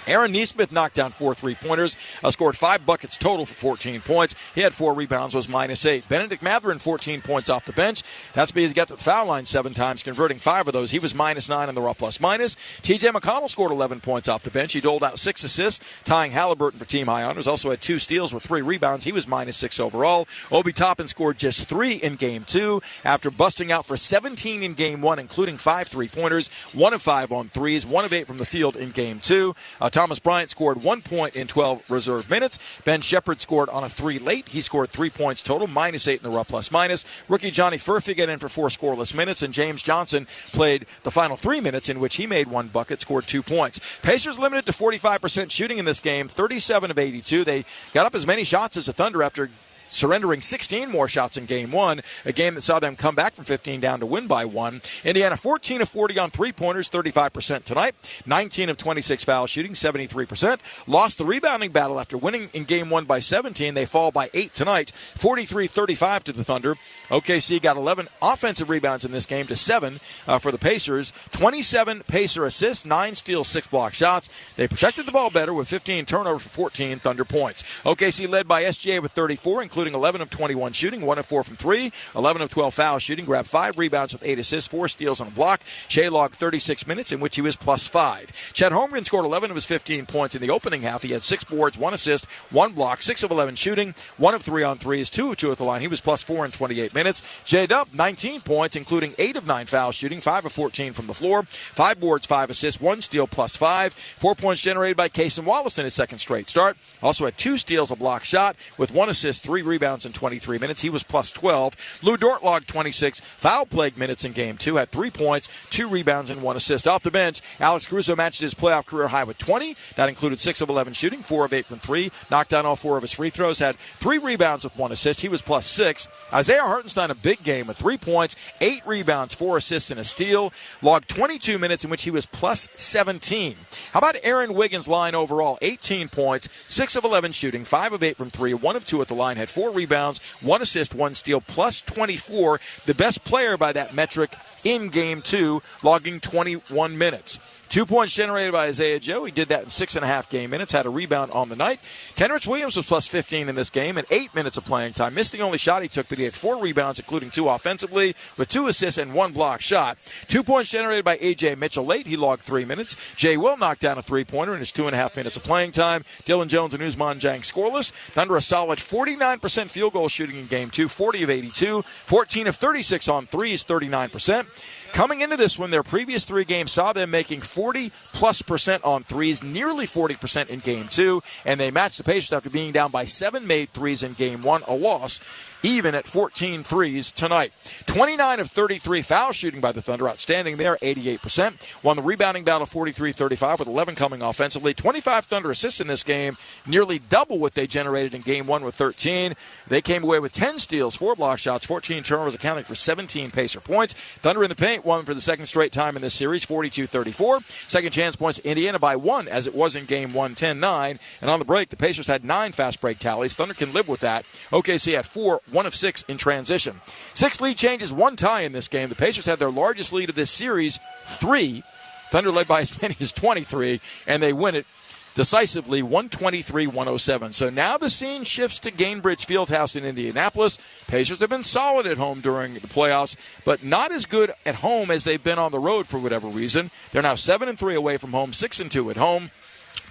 Aaron Nesmith knocked down 4 3-pointers, scored 5 buckets total for 14 points. He had 4 rebounds, was minus 8. Benedict Mathurin, 14 points off the bench. That's because he got to the foul line 7 times, converting 5 of those. He was minus 9 in the raw plus minus. T.J. McConnell scored 11 points off the bench. He doled out 6 assists, tying Halliburton for team high honors. Also had 2 steals with 3 rebounds. He was minus 6 overall. Obi Toppin scored just 3 in game 2 after busting out for 17 in game 1, including 5 3-pointers, 1 of 5 on threes, 1 of 8 from the field in game 2. Thomas Bryant scored 1 point in 12 reserve minutes. Ben Shepherd scored on a 3 late. He scored 3 points total, minus 8 in the raw plus minus. Rookie Johnny Furphy got in for 4 scoreless minutes, and James Johnson played the final 3 minutes in which he made 1 bucket, scored 2 points. Pacers limited to 45% shooting in this game, 37 of 82. They got up as many shots as the Thunder after surrendering 16 more shots in game 1, a game that saw them come back from 15 down to win by 1. Indiana 14 of 40 on 3-pointers, 35% tonight. 19 of 26 foul shooting, 73%. Lost the rebounding battle after winning in game 1 by 17. They fall by 8 tonight, 43-35 to the Thunder. OKC got 11 offensive rebounds in this game to 7 for the Pacers. 27 Pacer assists, 9 steals, 6 block shots. They protected the ball better with 15 turnovers for 14 Thunder points. OKC led by SGA with 34, including 11 of 21 shooting, 1 of 4 from 3, 11 of 12 foul shooting, grabbed 5 rebounds with 8 assists, 4 steals and a block. Shai logged 36 minutes in which he was plus 5. Chet Holmgren scored 11 of his 15 points in the opening half. He had 6 boards, 1 assist, 1 block, 6 of 11 shooting, 1 of 3 on threes, 2 of 2 at the line. He was plus 4 in 28 minutes. J-Dub, 19 points, including 8 of 9 foul shooting, 5 of 14 from the floor, 5 boards, 5 assists, 1 steal, plus 5. 4 points generated by Cason Wallace in his second straight start. Also had 2 steals, a block shot, with 1 assist, 3 rebounds in 23 minutes. He was plus 12. Lou Dort logged 26 foul-plagued minutes in game 2, had 3 points, 2 rebounds, and 1 assist. Off the bench, Alex Caruso matched his playoff career high with 20. That included 6 of 11 shooting, 4 of 8 from 3, knocked down all 4 of his free throws, had 3 rebounds with 1 assist. He was plus 6. Isaiah Hartenstein, a big game with 3 points, 8 rebounds, 4 assists, and a steal. Logged 22 minutes in which he was plus 17. How about Aaron Wiggins' line overall? 18 points, 6 of 11 shooting, 5 of 8 from 3, 1 of 2 at the line, had 4 rebounds, 1 assist, 1 steal, plus 24. The best player by that metric in game 2, logging 21 minutes. 2 points generated by Isaiah Joe. He did that in 6.5 game minutes, had a rebound on the night. Kenrich Williams was plus 15 in this game in 8 minutes of playing time. Missed the only shot he took, but he had 4 rebounds, including 2 offensively, with 2 assists and 1 block shot. 2 points generated by A.J. Mitchell late. He logged 3 minutes. Jay Will knocked down a 3-pointer in his 2.5 minutes of playing time. Dylan Jones and Usman Jang scoreless. Thunder a solid 49% field goal shooting in Game 2, 40 of 82, 14 of 36 on threes, 39%. Coming into this one, their previous 3 games saw them making 40+% on threes, nearly 40% in Game 2, and they matched the Pacers after being down by 7 made threes in Game 1, a loss, even at 14 threes tonight. 29 of 33 foul shooting by the Thunder, outstanding there, 88%. Won the rebounding battle 43-35 with 11 coming offensively. 25 Thunder assists in this game, nearly double what they generated in Game 1 with 13. They came away with 10 steals, 4 block shots, 14 turnovers, accounting for 17 Pacer points. Thunder in the paint won for the second straight time in this series, 42-34. Second chance points to Indiana by 1, as it was in Game 1, 10-9. And on the break, the Pacers had 9 fast break tallies. Thunder can live with that. OKC had 4, 1 of 6 in transition. 6 lead changes, 1 tie in this game. The Pacers had their largest lead of this series, 3. Thunder led by as many as 23, and they win it decisively, 123-107. So now the scene shifts to Gainbridge Fieldhouse in Indianapolis. Pacers have been solid at home during the playoffs, but not as good at home as they've been on the road for whatever reason. They're now 7-3 away from home, 6-2 at home.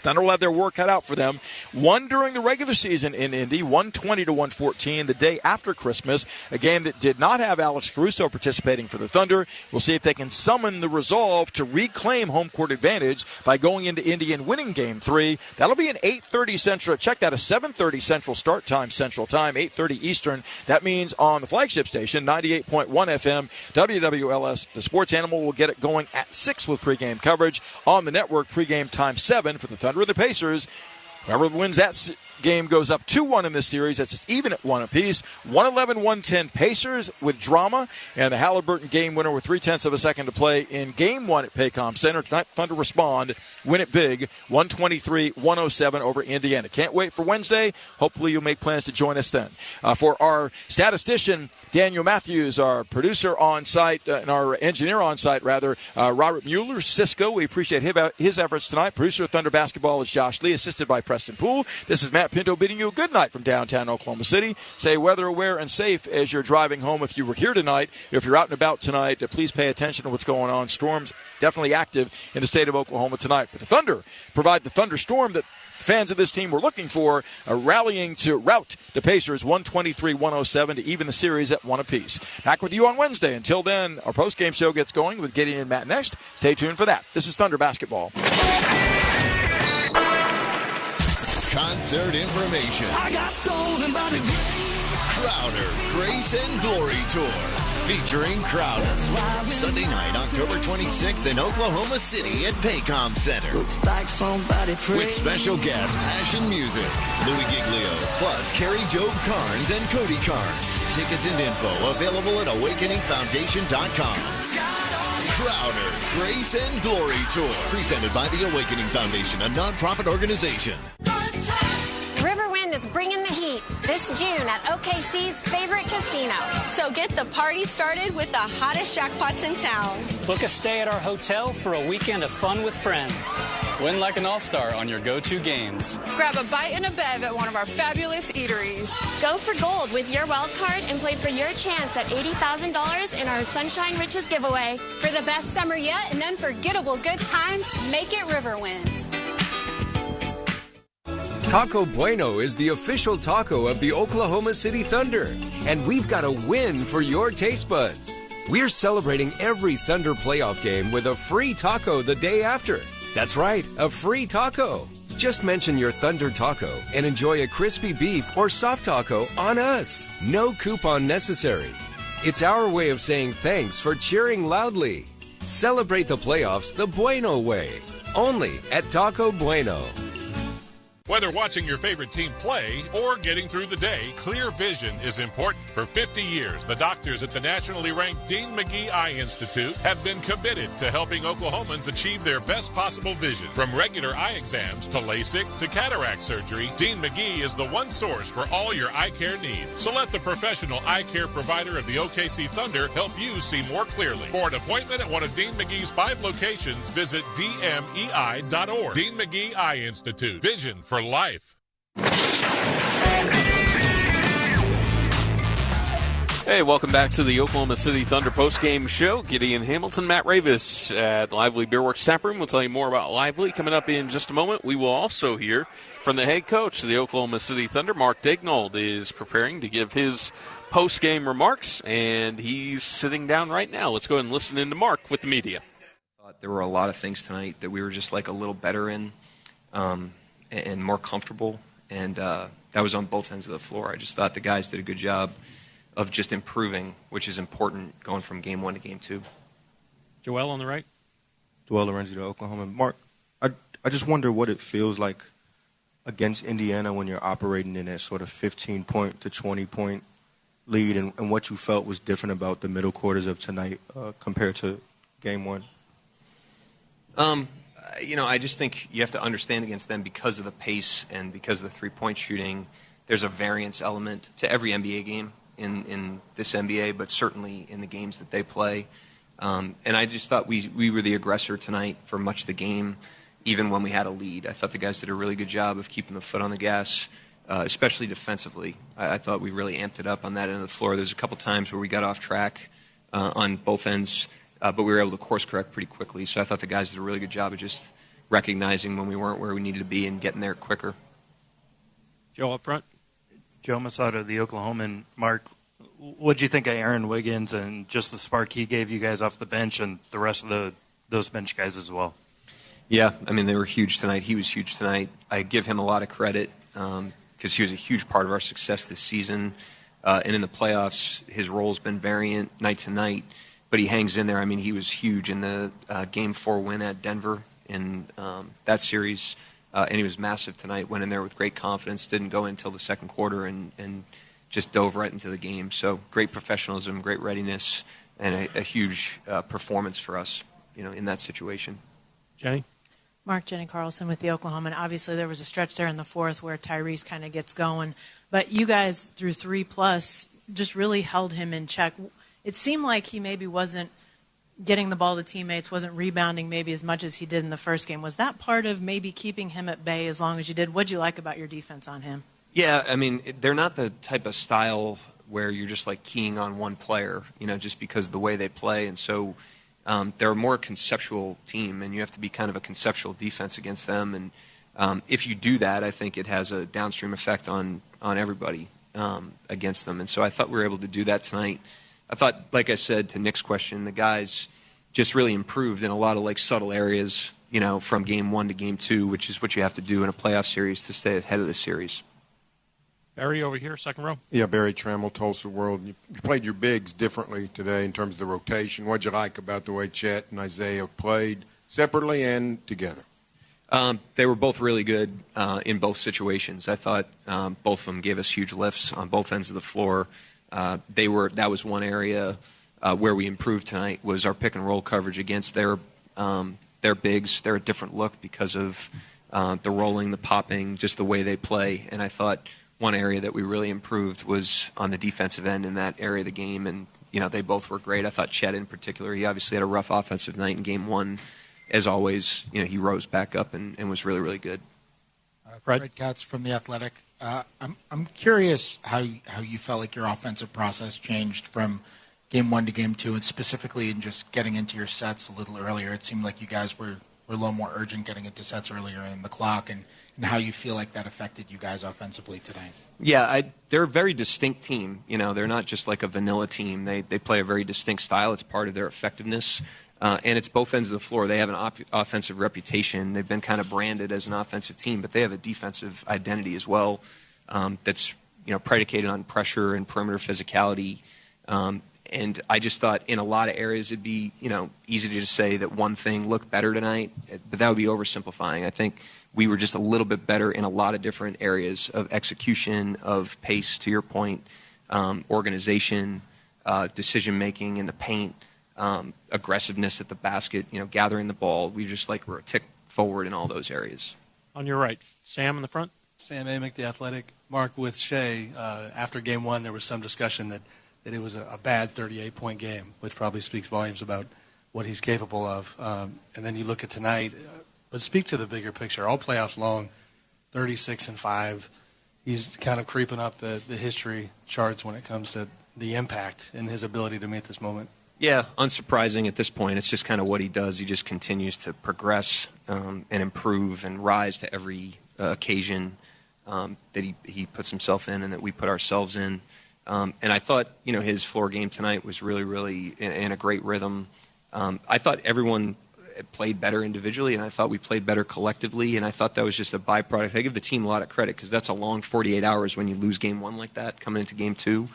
Thunder will have their work cut out for them. Won during the regular season in Indy, 120-114 the day after Christmas, a game that did not have Alex Caruso participating for the Thunder. We'll see if they can summon the resolve to reclaim home court advantage by going into Indy and winning Game 3. That'll be an 8:30 Central. Check that, a 7:30 Central start time, Central Time, 8:30 Eastern. That means on the flagship station, 98.1 FM, WWLS. The Sports Animal will get it going at 6 with pregame coverage. On the network, pregame time 7 for the Thunder and the Pacers. Whoever wins that game goes up 2-1 in this series. That's even at 1 apiece. 111-110 Pacers with drama, and the Halliburton game winner with 0.3 of a second to play in Game 1 at Paycom Center. Tonight, Thunder respond, win it big, 123-107 over Indiana. Can't wait for Wednesday. Hopefully you'll make plans to join us then. For our statistician, Daniel Matthews, our producer on site, and our engineer on site, Robert Mueller, Cisco, we appreciate his efforts tonight. Producer of Thunder Basketball is Josh Lee, assisted by Preston Poole. This is Matt Pinto bidding you a good night from downtown Oklahoma City. Stay weather aware and safe as you're driving home if you were here tonight. If you're out and about tonight, please pay attention to what's going on. Storms definitely active in the state of Oklahoma tonight. But the Thunder provide the thunderstorm that fans of this team were looking for, rallying to rout the Pacers 123-107 to even the series at 1 apiece. Back with you on Wednesday. Until then, our postgame show gets going with Gideon and Matt next. Stay tuned for that. This is Thunder Basketball. Concert information. I got stolen by the Crowder, Grace and Glory Tour. Featuring Crowder. Sunday night, October 26th in Oklahoma City at Paycom Center. With special guest Passion Music, Louis Giglio, plus Carrie Job Carnes and Cody Carnes. Tickets and info available at awakeningfoundation.com. Crowder, Grace and Glory Tour. Presented by the Awakening Foundation, a nonprofit organization. Riverwind is bringing the heat this June at OKC's favorite casino. So get the party started with the hottest jackpots in town. Book a stay at our hotel for a weekend of fun with friends. Win like an all-star on your go-to games. Grab a bite and a bev at one of our fabulous eateries. Go for gold with your wild card and play for your chance at $80,000 in our Sunshine Riches giveaway. For the best summer yet and unforgettable good times, make it Riverwinds. Taco Bueno is the official taco of the Oklahoma City Thunder, and we've got a win for your taste buds. We're celebrating every Thunder playoff game with a free taco the day after. That's right, a free taco. Just mention your Thunder taco and enjoy a crispy beef or soft taco on us. No coupon necessary. It's our way of saying thanks for cheering loudly. Celebrate the playoffs the Bueno way. Only at Taco Bueno. Whether watching your favorite team play or getting through the day, clear vision is important. For 50 years, the doctors at the nationally ranked Dean McGee Eye Institute have been committed to helping Oklahomans achieve their best possible vision. From regular eye exams to LASIK to cataract surgery, Dean McGee is the one source for all your eye care needs. So let the professional eye care provider of the OKC Thunder help you see more clearly. For an appointment at one of Dean McGee's 5 locations, visit dmei.org. Dean McGee Eye Institute. Vision for life. Hey, welcome back to the Oklahoma City Thunder postgame show. Gideon Hamilton, Matt Ravis at Lively Beerworks Tap Room. We'll tell you more about Lively coming up in just a moment. We will also hear from the head coach of the Oklahoma City Thunder, Mark Daigneault, is preparing to give his postgame remarks, and he's sitting down right now. Let's go ahead and listen in to Mark with the media. There were a lot of things tonight that we were just like a little better in. And more comfortable, and that was on both ends of the floor. I just thought the guys did a good job of just improving, which is important going from game 1 to game 2. Joel on the right. Joel Lorenzi to Oklahoma. Mark, I just wonder what it feels like against Indiana when you're operating in that sort of 15-point to 20-point lead, and what you felt was different about the middle quarters of tonight compared to game 1. I just think you have to understand against them because of the pace and because of the three-point shooting. There's a variance element to every NBA game in this NBA, but certainly in the games that they play. And I just thought we were the aggressor tonight for much of the game, even when we had a lead. I thought the guys did a really good job of keeping the foot on the gas, especially defensively. I thought we really amped it up on that end of the floor. There's a couple times where we got off track on both ends, but we were able to course correct pretty quickly. So I thought the guys did a really good job of just recognizing when we weren't where we needed to be and getting there quicker. Joe up front. Joe Masato, the Oklahoman. Mark, what did you think of Aaron Wiggins and just the spark he gave you guys off the bench and the rest of those bench guys as well? Yeah, I mean, they were huge tonight. He was huge tonight. I give him a lot of credit because he was a huge part of our success this season. And in the playoffs, his role's been variant night to night, but he hangs in there. I mean, he was huge in the Game 4 win at Denver in that series, and he was massive tonight. Went in there with great confidence, didn't go in until the second quarter, and just dove right into the game. So great professionalism, great readiness, and a huge performance for us, in that situation. Jenny? Jenny Carlson with the Oklahoman. Obviously, there was a stretch there in the fourth where Tyrese kind of gets going, but you guys, through 3+, just really held him in check. It seemed like he maybe wasn't getting the ball to teammates, wasn't rebounding maybe as much as he did in the first game. Was that part of maybe keeping him at bay as long as you did? What did you like about your defense on him? Yeah, I mean, they're not the type of style where you're just like keying on one player, just because of the way they play. And so they're a more conceptual team, and you have to be kind of a conceptual defense against them. And if you do that, I think it has a downstream effect on everybody against them. And so I thought we were able to do that tonight. I thought, like I said to Nick's question, the guys just really improved in a lot of like subtle areas, from game 1 to game 2, which is what you have to do in a playoff series to stay ahead of the series. Barry over here, second row. Yeah, Barry Trammell, Tulsa World. You played your bigs differently today in terms of the rotation. What did you like about the way Chet and Isaiah played separately and together? They were both really good in both situations. I thought both of them gave us huge lifts on both ends of the floor. That was one area where we improved tonight, was our pick and roll coverage against their bigs. They're a different look because of the rolling, the popping, just the way they play. And I thought one area that we really improved was on the defensive end in that area of the game. And, they both were great. I thought Chet in particular, he obviously had a rough offensive night in game 1. As always, he rose back up and was really, really good. Fred Katz from The Athletic. I'm curious how you felt like your offensive process changed from game 1 to game 2, and specifically in just getting into your sets a little earlier. It seemed like you guys were a little more urgent getting into sets earlier in the clock, and how you feel like that affected you guys offensively today. Yeah, they're a very distinct team. They're not just like a vanilla team. They play a very distinct style. It's part of their effectiveness. And it's both ends of the floor. They have an offensive reputation. They've been kind of branded as an offensive team, but they have a defensive identity as well that's predicated on pressure and perimeter physicality. And I just thought in a lot of areas it'd be easy to just say that one thing looked better tonight, but that would be oversimplifying. I think we were just a little bit better in a lot of different areas of execution, of pace, to your point, organization, decision-making in the paint, aggressiveness at the basket, gathering the ball. We just were a tick forward in all those areas. On your right, Sam in the front. Sam Amick, The Athletic. Mark, with Shea, after Game 1, there was some discussion that it was a bad 38-point game, which probably speaks volumes about what he's capable of. And then you look at tonight, but speak to the bigger picture. All playoffs long, 36-5. He's kind of creeping up the history charts when it comes to the impact and his ability to meet this moment. Yeah, unsurprising at this point. It's just kind of what he does. He just continues to progress and improve and rise to every occasion that he puts himself in and that we put ourselves in. And I thought, his floor game tonight was really, really in a great rhythm. I thought everyone played better individually, and I thought we played better collectively, and I thought that was just a byproduct. I give the team a lot of credit because that's a long 48 hours when you lose Game 1 like that, coming into Game 2.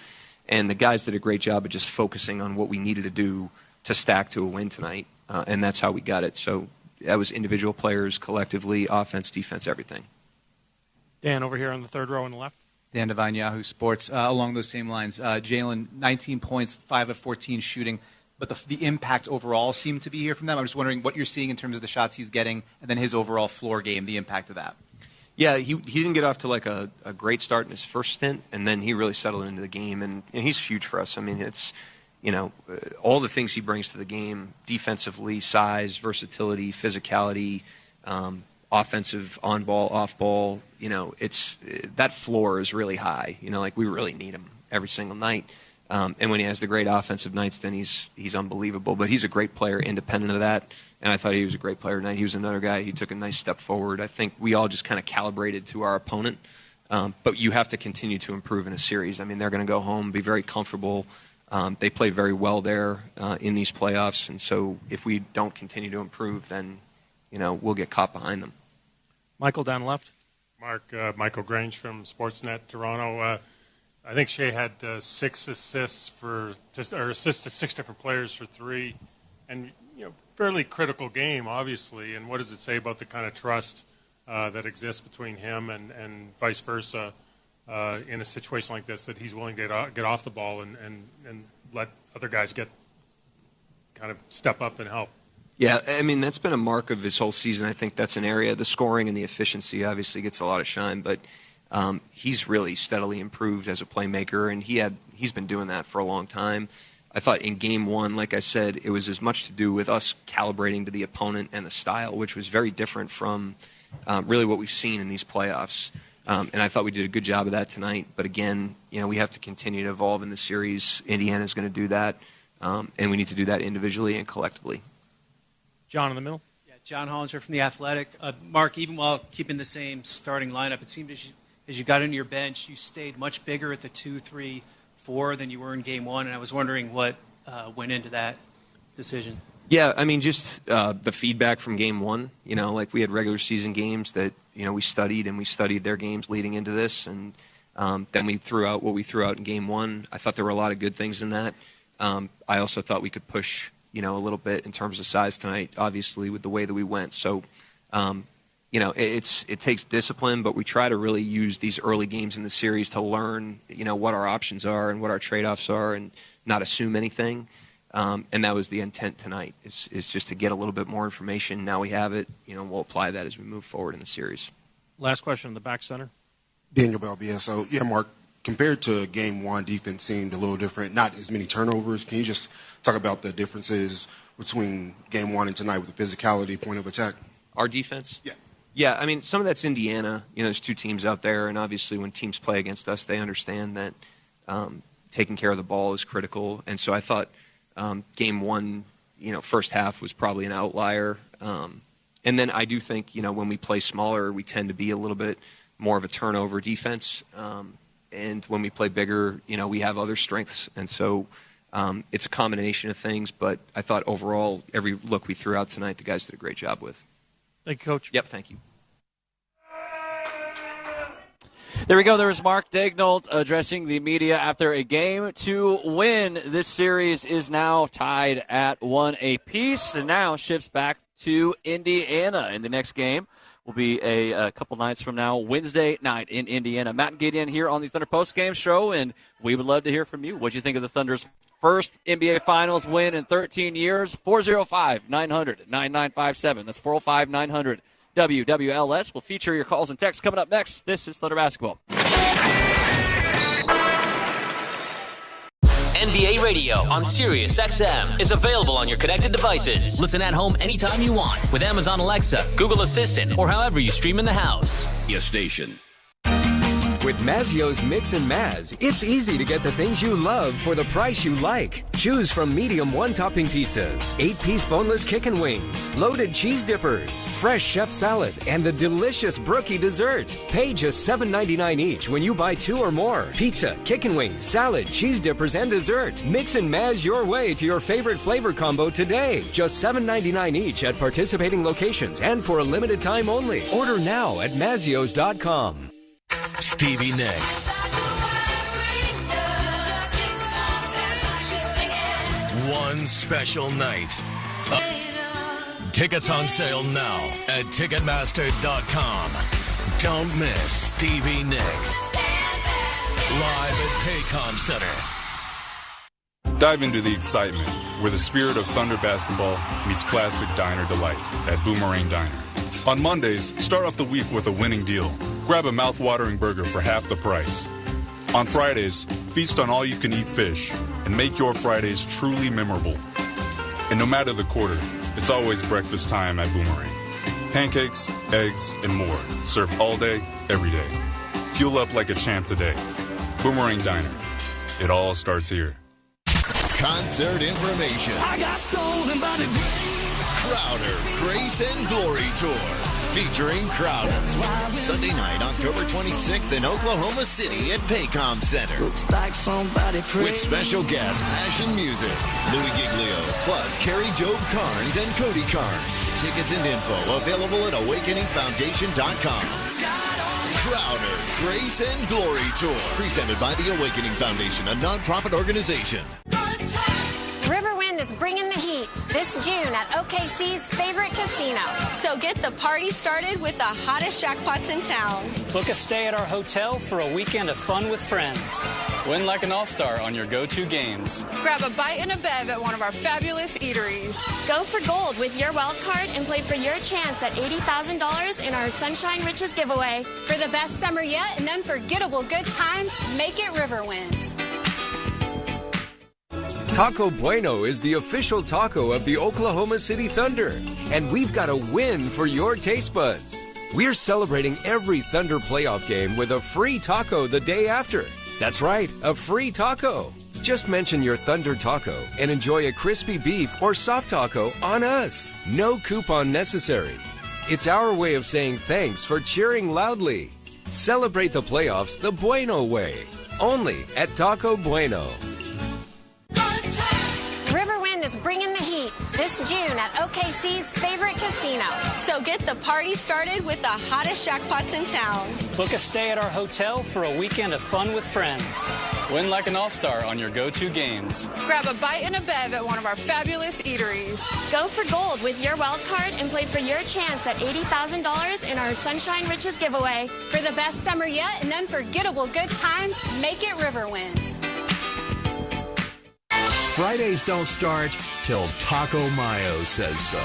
And the guys did a great job of just focusing on what we needed to do to stack to a win tonight, and that's how we got it. So that was individual players, collectively, offense, defense, everything. Dan over here on the third row on the left. Dan Devine, Yahoo Sports. Along those same lines, Jalen, 19 points, 5 of 14 shooting, but the impact overall seemed to be here from them. I'm just wondering what you're seeing in terms of the shots he's getting and then his overall floor game, the impact of that. Yeah, he didn't get off to a great start in his first stint, and then he really settled into the game, and he's huge for us. I mean, it's, all the things he brings to the game, defensively, size, versatility, physicality, offensive, on ball, off ball, it's that floor is really high. We really need him every single night. And when he has the great offensive nights, then he's unbelievable. But he's a great player independent of that, and I thought he was a great player tonight. He was another guy. He took a nice step forward. I think we all just kind of calibrated to our opponent. But you have to continue to improve in a series. I mean, they're going to go home, be very comfortable. They played very well there in these playoffs, and so if we don't continue to improve, then we'll get caught behind them. Michael down left. Mark, Michael Grange from Sportsnet Toronto. I think Shea had 6 assists assists to 6 different players for 3, and fairly critical game, obviously. And what does it say about the kind of trust that exists between him and vice versa in a situation like this, that he's willing to get off the ball and let other guys kind of step up and help? Yeah, I mean, that's been a mark of his whole season. I think that's an area. The scoring and the efficiency obviously gets a lot of shine, but he's really steadily improved as a playmaker, and he's been doing that for a long time. I thought in Game 1, like I said, it was as much to do with us calibrating to the opponent and the style, which was very different from really what we've seen in these playoffs. And I thought we did a good job of that tonight. But again, we have to continue to evolve in the series. Indiana's going to do that, and we need to do that individually and collectively. John in the middle. Yeah, John Hollinger from The Athletic. Mark, even while keeping the same starting lineup, it seemed as you got into your bench, you stayed much bigger at the 2, 3, 4 than you were in Game 1, and I was wondering what went into that decision. Yeah, I mean, just the feedback from Game 1. We had regular season games that we studied, and we studied their games leading into this, and then we threw out what we threw out in Game 1. I thought there were a lot of good things in that. I also thought we could push a little bit in terms of size tonight, obviously, with the way that we went. So, it takes discipline, but we try to really use these early games in the series to learn, what our options are and what our trade-offs are and not assume anything. And that was the intent tonight, is just to get a little bit more information. Now we have it. We'll apply that as we move forward in the series. Last question in the back center. Daniel Bell, BSO. Yeah, Mark, compared to Game 1, defense seemed a little different. Not as many turnovers. Can you just talk about the differences between Game 1 and tonight with the physicality, point of attack? Our defense? Yeah. Yeah, I mean, some of that's Indiana. There's 2 teams out there, and obviously when teams play against us, they understand that taking care of the ball is critical. And so I thought Game 1, first half was probably an outlier. And then I do think, when we play smaller, we tend to be a little bit more of a turnover defense. And when we play bigger, we have other strengths. And so it's a combination of things. But I thought overall, every look we threw out tonight, the guys did a great job with. Thank you, Coach. Yep, thank you. There we go. There's Mark Daigneault addressing the media after a game to win. This series is now tied at 1 apiece and now shifts back to Indiana in the next game. will be a couple nights from now, Wednesday night in Indiana. Matt and Gideon here on the Thunder Postgame Show, and we would love to hear from you. What do you think of the Thunder's first NBA Finals win in 13 years? 405-900-9957. That's 405-900-WWLS. We'll feature your calls and texts coming up next. This is Thunder Basketball. NBA Radio on Sirius XM is available on your connected devices. Listen at home anytime you want with Amazon Alexa, Google Assistant, or however you stream in the house. Your station. With Mazzio's Mix and Mazz, it's easy to get the things you love for the price you like. Choose from medium one-topping pizzas, 8-piece boneless chicken wings, loaded cheese dippers, fresh chef salad, and the delicious brookie dessert. Pay just $7.99 each when you buy 2 or more. Pizza, chicken wings, salad, cheese dippers, and dessert. Mix and Mazz your way to your favorite flavor combo today. Just $7.99 each at participating locations and for a limited time only. Order now at Mazzios.com. Stevie Nicks. One special night. Tickets on sale now at Ticketmaster.com. Don't miss Stevie Nicks. Live at Paycom Center. Dive into the excitement where the spirit of Thunder basketball meets classic diner delights at Boomerang Diner. On Mondays, start off the week with a winning deal. Grab a mouth-watering burger for half the price. On Fridays, feast on all-you-can-eat fish and make your Fridays truly memorable. And no matter the quarter, it's always breakfast time at Boomerang. Pancakes, eggs, and more, served all day, every day. Fuel up like a champ today. Boomerang Diner. It all starts here. Concert information. I got stolen by the Crowder, Grace and Glory Tour, featuring Crowder. Sunday night, October 26th in Oklahoma City at Paycom Center. Looks like somebody prayed. With special guest Passion Music, Louis Giglio, plus Carrie Job Carnes and Cody Carnes. Tickets and info available at AwakeningFoundation.com. Crowder, Grace and Glory Tour, presented by the Awakening Foundation, a nonprofit organization. Riverwind is bringing the heat this June at OKC's favorite casino. So get the party started with the hottest jackpots in town. Book a stay at our hotel for a weekend of fun with friends. Win like an all-star on your go-to games. Grab a bite and a bev at one of our fabulous eateries. Go for gold with your wild card and play for your chance at $80,000 in our Sunshine Riches giveaway. For the best summer yet and unforgettable good times, make it Riverwinds. Taco Bueno is the official taco of the Oklahoma City Thunder, and we've got a win for your taste buds. We're celebrating every Thunder playoff game with a free taco the day after. That's right, a free taco. Just mention your Thunder taco and enjoy a crispy beef or soft taco on us. No coupon necessary. It's our way of saying thanks for cheering loudly. Celebrate the playoffs the Bueno way. Only at Taco Bueno. Riverwind is bringing the heat this June at OKC's favorite casino. So get the party started with the hottest jackpots in town. Book a stay at our hotel for a weekend of fun with friends. Win like an all-star on your go-to games. Grab a bite and a bev at one of our fabulous eateries. Go for gold with your wild card and play for your chance at $80,000 in our Sunshine Riches giveaway. For the best summer yet and unforgettable good times, make it Riverwinds. Fridays don't start till Taco Mayo says so.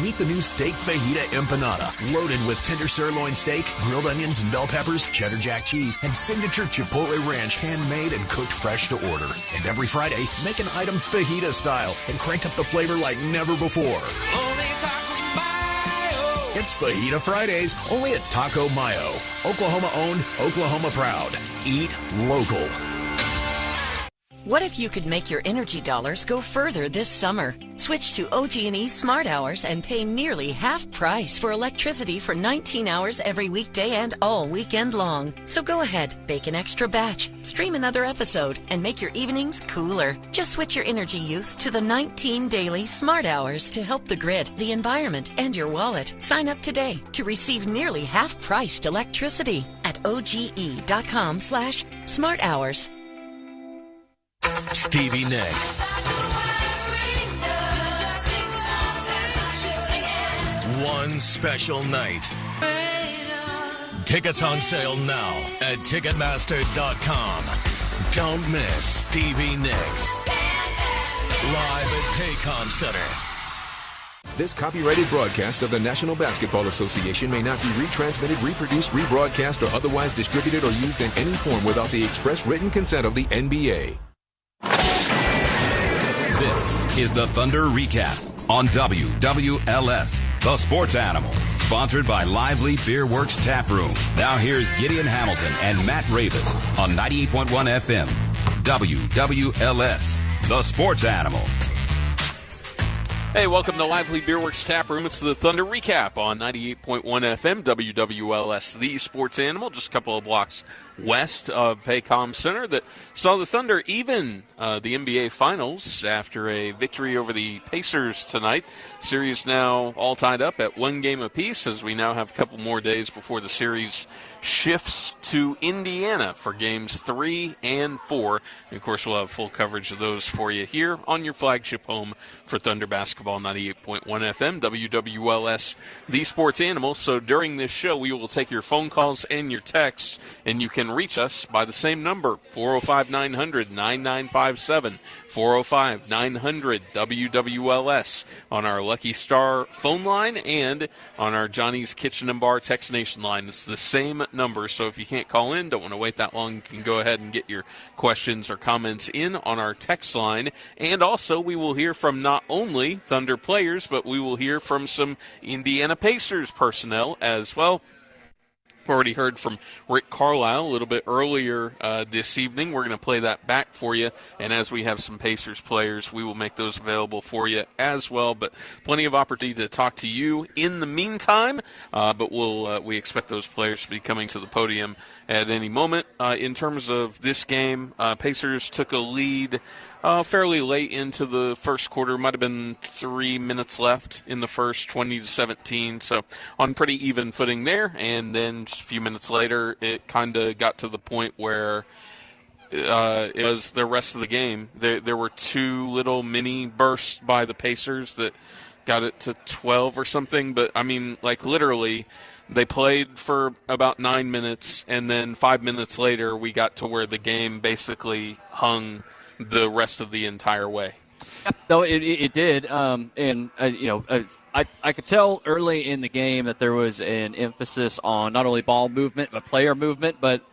Meet the new steak fajita empanada, loaded with tender sirloin steak, grilled onions and bell peppers, cheddar jack cheese, and signature Chipotle ranch, handmade and cooked fresh to order. And every Friday, make an item fajita style and crank up the flavor like never before. It's Fajita Fridays, only at Taco Mayo. Oklahoma owned, Oklahoma proud. Eat local. What if you could make your energy dollars go further this summer? Switch to OG&E Smart Hours and pay nearly half price for electricity for 19 hours every weekday and all weekend long. So go ahead, bake an extra batch, stream another episode, and make your evenings cooler. Just switch your energy use to the 19 daily Smart Hours to help the grid, the environment, and your wallet. Sign up today to receive nearly half-priced electricity at OGE.com/Smart Hours. Stevie Nicks. one special night. Tickets on sale now at Ticketmaster.com. Don't miss Stevie Nicks live at Paycom Center. This copyrighted broadcast of the National Basketball Association may not be retransmitted, reproduced, rebroadcast, or otherwise distributed or used in any form without the express written consent of the NBA. This is the Thunder Recap on WWLS, the Sports Animal, sponsored by Lively Beer Works Tap Room. Now here's Gideon Hamilton and Matt Ravis on 98.1 FM, WWLS, the Sports Animal. Hey, welcome to Lively Beer Works Tap Room. It's the Thunder Recap on 98.1 FM, WWLS, the Sports Animal, just a couple of blocks west of Paycom Center, that saw the Thunder even the NBA Finals after a victory over the Pacers tonight. Series now all tied up at 1 game apiece, as we now have a couple more days before the series shifts to Indiana for games 3 and 4. And of course, we'll have full coverage of those for you here on your flagship home for Thunder Basketball, 98.1 FM, WWLS, the Sports Animal. So during this show, we will take your phone calls and your texts, and you can reach us by the same number, 405-900-9957, 405-900-WWLS, on our Lucky Star phone line and on our Johnny's Kitchen and Bar Text Nation line. It's the same number, so if you can't call in, don't want to wait that long, you can go ahead and get your questions or comments in on our text line. And also, we will hear from not only Thunder players, but we will hear from some Indiana Pacers personnel as well. Already heard from Rick Carlisle a little bit earlier this evening. We're going to play that back for you, and as we have some Pacers players, we will make those available for you as well. But plenty of opportunity to talk to you in the meantime, but we expect those players to be coming to the podium at any moment. In terms of this game, Pacers took a lead fairly late into the first quarter. Might have been 3 minutes left in the first, 20-17. So on pretty even footing there. And then just a few minutes later, it kind of got to the point where it was the rest of the game. There were 2 little mini bursts by the Pacers that got it to 12 or something. But, I mean, like literally, they played for about 9 minutes. And then 5 minutes later, we got to where the game basically hung the rest of the entire way. No, it did, I could tell early in the game that there was an emphasis on not only ball movement but player movement. But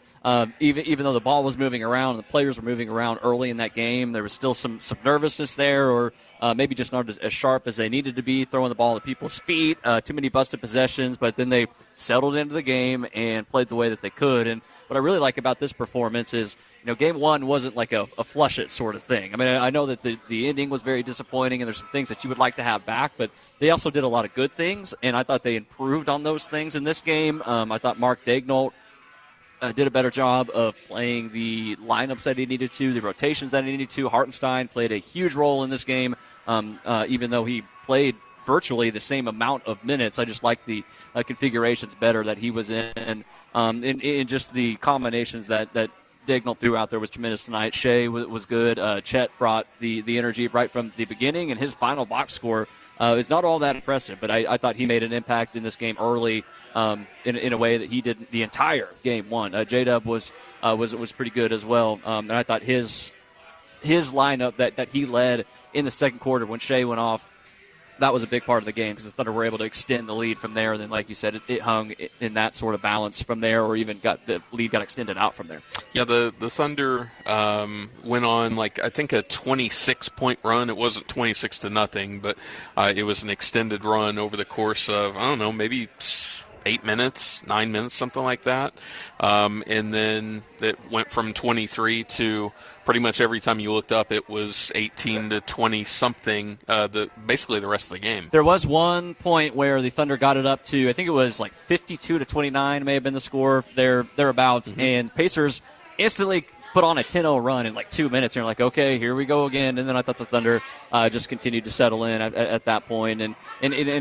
even though the ball was moving around and the players were moving around early in that game, there was still some nervousness there, or maybe just not as sharp as they needed to be, throwing the ball at people's feet, too many busted possessions. But then they settled into the game and played the way that they could. And what I really like about this performance is, game 1 wasn't like a flush it sort of thing. I mean, I know that the ending was very disappointing, and there's some things that you would like to have back, but they also did a lot of good things, and I thought they improved on those things in this game. I thought Mark Daigneault did a better job of playing the lineups that he needed to, the rotations that he needed to. Hartenstein played a huge role in this game, even though he played virtually the same amount of minutes. I just like the configurations better that he was in. In just the combinations that Daigneault threw out there was tremendous tonight. Shea was good. Chet brought the energy right from the beginning, and his final box score is not all that impressive, but I thought he made an impact in this game early in a way that he did the entire game 1. J-Dub was pretty good as well, and I thought his lineup that he led in the second quarter when Shea went off, that was a big part of the game because the Thunder were able to extend the lead from there. And then, like you said, it hung in that sort of balance from there, or even the lead got extended out from there. Yeah, the Thunder went on, I think, a 26-point run. It wasn't 26-0, but it was an extended run over the course of, I don't know, maybe 8 minutes, 9 minutes, something like that. And then it went from 23 to pretty much every time you looked up, it was 18 to 20 something. Basically the rest of the game. There was one point where the Thunder got it up to, I think it was 52 to 29, may have been the score thereabouts, and Pacers instantly put on a 10-0 run in 2 minutes, and you're like, okay, here we go again. And then I thought the Thunder just continued to settle in at that point and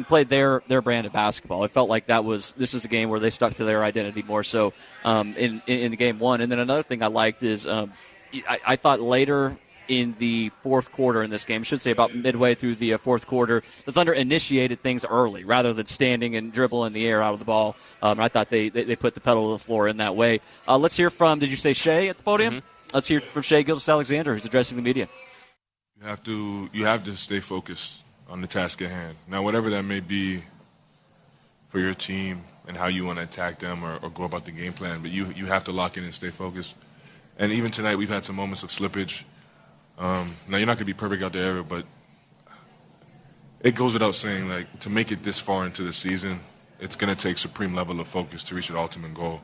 played their brand of basketball. It felt like this is a game where they stuck to their identity more so in the game 1. And then another thing I liked is I thought later in the fourth quarter in this game. I should say about midway through the fourth quarter. The Thunder initiated things early rather than standing and dribbling the air out of the ball. I thought they put the pedal to the floor in that way. Let's hear from, did you say Shea at the podium? Mm-hmm. Let's hear from Shea Gilgeous-Alexander, who's addressing the media. You have to stay focused on the task at hand. Now, whatever that may be for your team and how you want to attack them or go about the game plan, but you have to lock in and stay focused. And even tonight, we've had some moments of slippage. Now, you're not going to be perfect out there, but it goes without saying, like, to make it this far into the season, it's going to take supreme level of focus to reach an ultimate goal.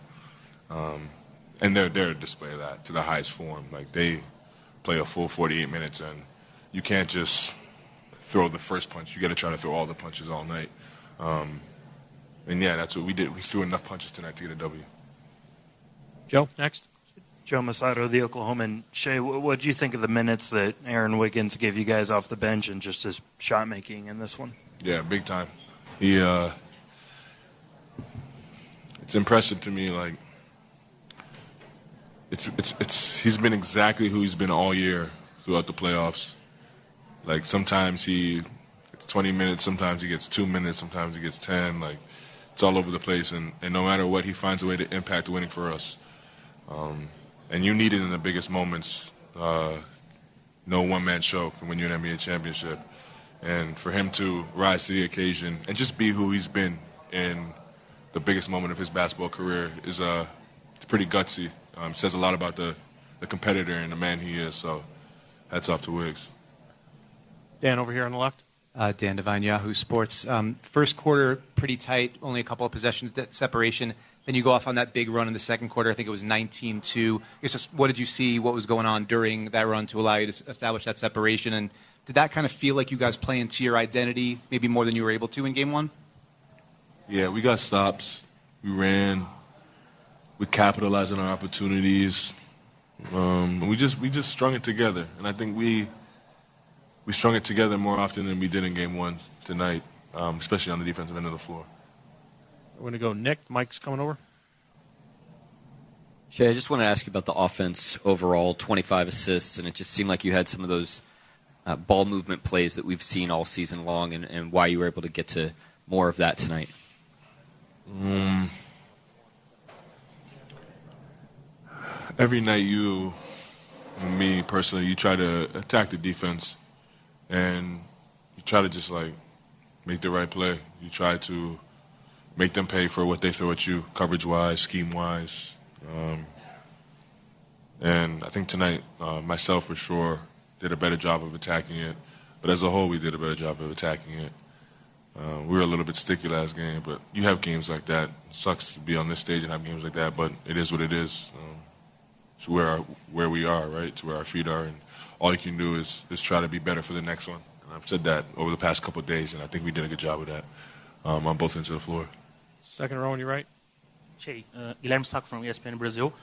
And they're a display of that to the highest form. Like, they play a full 48 minutes, and you can't just throw the first punch. You got to try to throw all the punches all night. And, yeah, that's what we did. We threw enough punches tonight to get a W. Joe, next. Joe Masato, the Oklahoman. Shea, what do you think of the minutes that Aaron Wiggins gave you guys off the bench and just his shot making in this one? Yeah, big time. He, it's impressive to me. Like, he's been exactly who he's been all year throughout the playoffs. Like, sometimes he gets 20 minutes, sometimes he gets 2 minutes, sometimes he gets 10. Like, it's all over the place, and no matter what, he finds a way to impact winning for us. And you need it in the biggest moments. No one-man show can win you an NBA championship. And for him to rise to the occasion and just be who he's been in the biggest moment of his basketball career is it's pretty gutsy. Says a lot about the competitor and the man he is. So hats off to Wiggs. Dan over here on the left. Dan Devine, Yahoo Sports. First quarter, pretty tight, only a couple of possessions separation. Then you go off on that big run in the second quarter. I think it was 19-2. What did you see? What was going on during that run to allow you to establish that separation? And did that kind of feel like you guys play into your identity, maybe more than you were able to in Game 1? Yeah, we got stops. We ran. We capitalized on our opportunities. We just strung it together. And I think we strung it together more often than we did in Game 1 tonight, especially on the defensive end of the floor. We're going to go Nick. Mike's coming over. Shea, I just want to ask you about the offense overall, 25 assists, and it just seemed like you had some of those ball movement plays that we've seen all season long, and why you were able to get to more of that tonight. Every night you, me personally, you try to attack the defense, and you try to just, like, make the right play. You try to make them pay for what they throw at you, coverage-wise, scheme-wise. And I think tonight, myself for sure, did a better job of attacking it. But as a whole, we did a better job of attacking it. We were a little bit sticky last game, but you have games like that. It sucks to be on this stage and have games like that, but it is what it is. It's where we are, right? It's where our feet are, and all you can do is try to be better for the next one. And I've said that over the past couple of days, and I think we did a good job of that on both ends of the floor. Second row on your right. Shea, Guilherme Sacco from ESPN Brazil.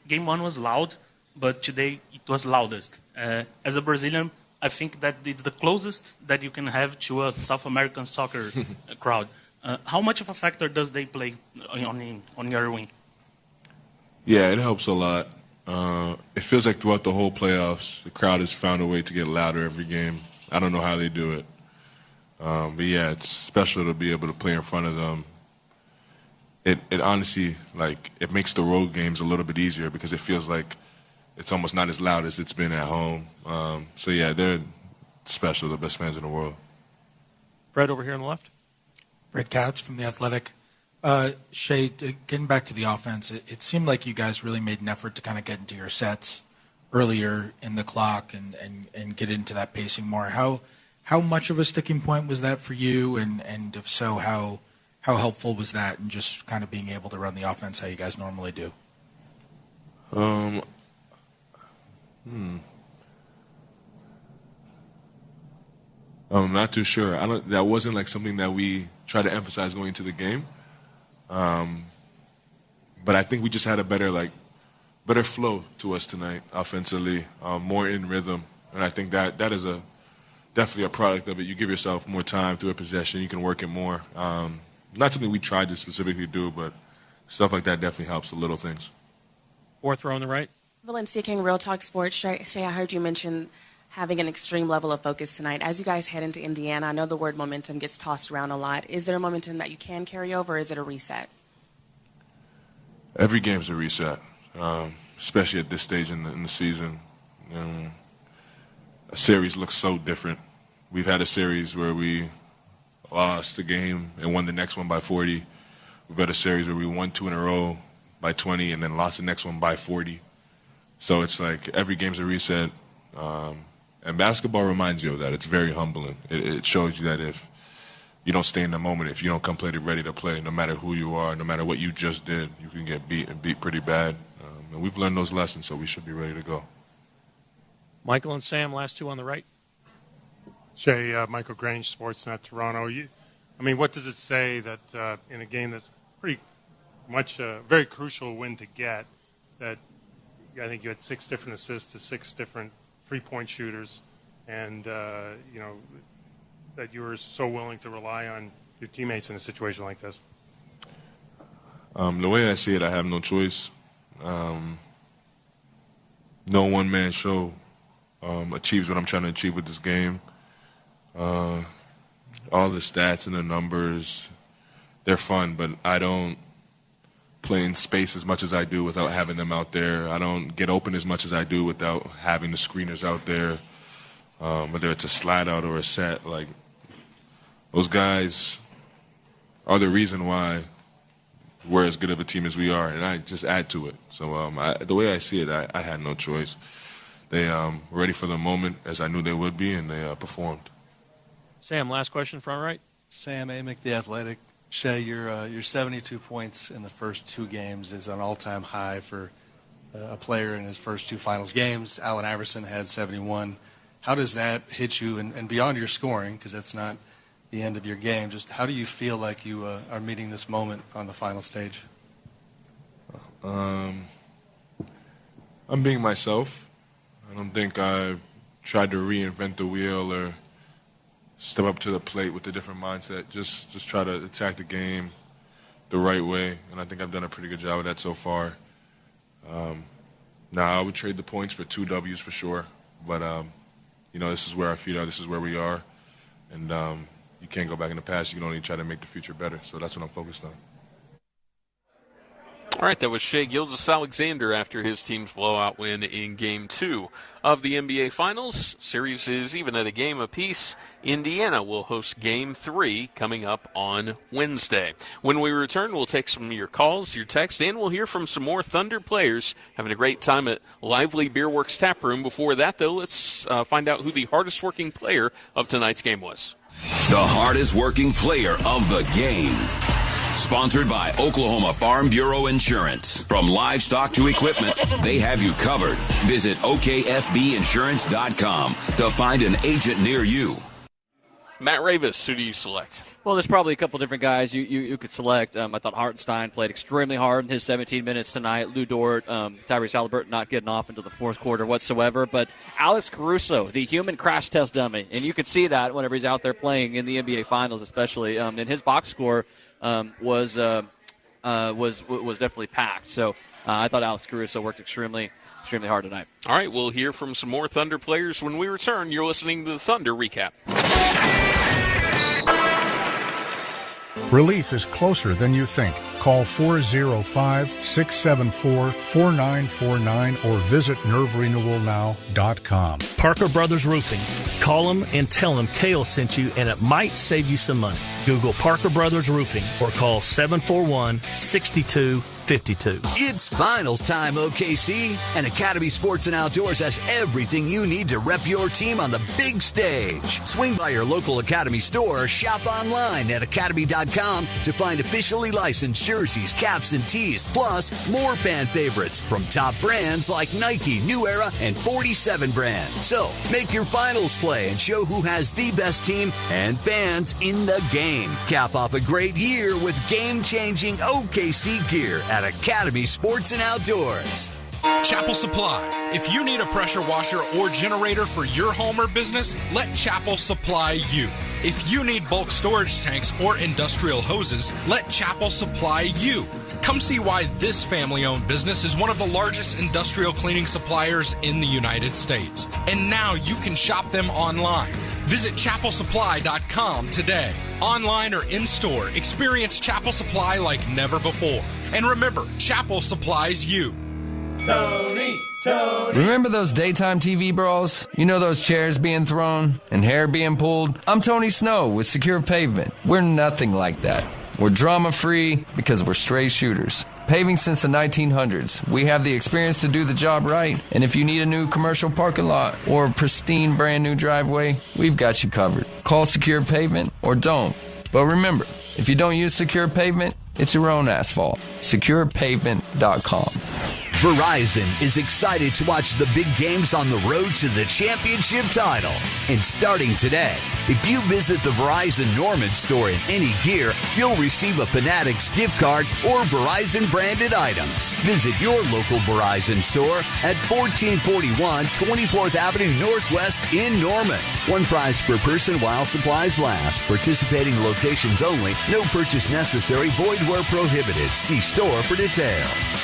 Game 1 was loud, but today it was loudest. As a Brazilian, I think that it's the closest that you can have to a South American soccer crowd. How much of a factor does they play on your wing? Yeah, it helps a lot. It feels like throughout the whole playoffs, the crowd has found a way to get louder every game. I don't know how they do it. But, yeah, it's special to be able to play in front of them. It honestly, like, it makes the road games a little bit easier because it feels like it's almost not as loud as it's been at home. So, yeah, they're special, the best fans in the world. Fred over here on the left. Fred Katz from The Athletic. Shea, getting back to the offense, it seemed like you guys really made an effort to kind of get into your sets earlier in the clock and get into that pacing more. How much of a sticking point was that for you? And if so, how helpful was that in just kind of being able to run the offense how you guys normally do? I'm not too sure. That wasn't like something that we tried to emphasize going into the game. But I think we just had a better flow to us tonight offensively, more in rhythm. And I think that is definitely a product of it. You give yourself more time through a possession, you can work it more. Not something we tried to specifically do, but stuff like that definitely helps, the little things. Fourth row on the right. Valencia King, Real Talk Sports. Shay, I heard you mention having an extreme level of focus tonight. As you guys head into Indiana, I know the word momentum gets tossed around a lot. Is there a momentum that you can carry over, or is it a reset? Every game's a reset, especially at this stage in the season. A series looks so different. We've had a series where we lost the game and won the next one by 40. We've had a series where we won 2 in a row by 20 and then lost the next one by 40. So it's like every game's a reset. And basketball reminds you of that. It's very humbling. It shows you that if you don't stay in the moment, if you don't come ready to play, no matter who you are, no matter what you just did, you can get beat and beat pretty bad. And we've learned those lessons, so we should be ready to go. Michael and Sam, last two on the right. Shay, Michael Grange, Sportsnet Toronto. What does it say that in a game that's pretty much a very crucial win to get, that I think you had 6 different assists to 6 different three-point shooters, and that you were so willing to rely on your teammates in a situation like this? The way I see it, I have no choice. No one-man show achieves what I'm trying to achieve with this game. All the stats and the numbers, they're fun, but I don't play in space as much as I do without having them out there. I don't get open as much as I do without having the screeners out there, whether it's a slide out or a set. Like, those guys are the reason why we're as good of a team as we are, and I just add to it. So the way I see it, I had no choice. They were ready for the moment, as I knew they would be, and they performed. Sam, last question, front right. Sam Amick, The Athletic. Shay, your 72 points in the first 2 games is an all-time high for a player in his first 2 finals games. Allen Iverson had 71. How does that hit you? And beyond your scoring, because that's not the end of your game, just how do you feel like you are meeting this moment on the final stage? I'm being myself. I don't think I tried to reinvent the wheel or step up to the plate with a different mindset. Just try to attack the game the right way, and I think I've done a pretty good job of that so far. Now, I would trade the points for 2 W's for sure, but this is where our feet are, this is where we are, and you can't go back in the past. You can only try to make the future better, so that's what I'm focused on. All right, that was Shai Gilgeous-Alexander after his team's blowout win in Game 2 of the NBA Finals. Series is even at a game apiece. Indiana will host Game 3 coming up on Wednesday. When we return, we'll take some of your calls, your texts, and we'll hear from some more Thunder players having a great time at Lively Beer Works Tap Room. Before that, though, let's find out who the hardest working player of tonight's game was. The hardest working player of the game. Sponsored by Oklahoma Farm Bureau Insurance. From livestock to equipment, they have you covered. Visit okfbinsurance.com to find an agent near you. Matt Ravis, who do you select? Well, there's probably a couple different guys you could select. I thought Hartenstein played extremely hard in his 17 minutes tonight. Lou Dort, Tyrese Halliburton not getting off into the fourth quarter whatsoever. But Alex Caruso, the human crash test dummy, and you could see that whenever he's out there playing in the NBA Finals, especially. And his box score was definitely packed. So I thought Alex Caruso worked extremely hard tonight. All right, we'll hear from some more Thunder players when we return. You're listening to the Thunder Recap. Relief is closer than you think. Call 405-674-4949 or visit nerverenewalnow.com. Parker Brothers Roofing. Call them and tell them Kale sent you, and it might save you some money. Google Parker Brothers Roofing or call 741-6252. It's finals time, OKC, and Academy Sports and Outdoors has everything you need to rep your team on the big stage. Swing by your local Academy store or shop online at academy.com to find officially licensed jerseys, caps, and tees, plus more fan favorites from top brands like Nike, New Era, and 47 brand. So make your finals play and show who has the best team and fans in the game. Cap off a great year with game-changing OKC gear at Academy Sports and Outdoors. Chapel Supply. If you need a pressure washer or generator for your home or business, let Chapel supply you. If you need bulk storage tanks or industrial hoses, let Chapel supply you. Come see why this family-owned business is one of the largest industrial cleaning suppliers in the United States. And now you can shop them online. Visit chapelsupply.com today. Online or in-store, experience Chapel Supply like never before. And remember, Chapel supplies you. Tony! Remember those daytime TV brawls? You know those chairs being thrown and hair being pulled? I'm Tony Snow with Secure Pavement. We're nothing like that. We're drama-free because we're straight shooters. Paving since the 1900s. We have the experience to do the job right. And if you need a new commercial parking lot or a pristine brand new driveway, we've got you covered. Call Secure Pavement or don't. But remember, if you don't use Secure Pavement, it's your own asphalt. SecurePavement.com. Verizon is excited to watch the big games on the road to the championship title. And starting today, if you visit the Verizon Norman store in any gear, you'll receive a Fanatics gift card or Verizon branded items. Visit your local Verizon store at 1441 24th Avenue Northwest in Norman. One price per person while supplies last. Participating locations only. No purchase necessary. Void where prohibited. See store for details.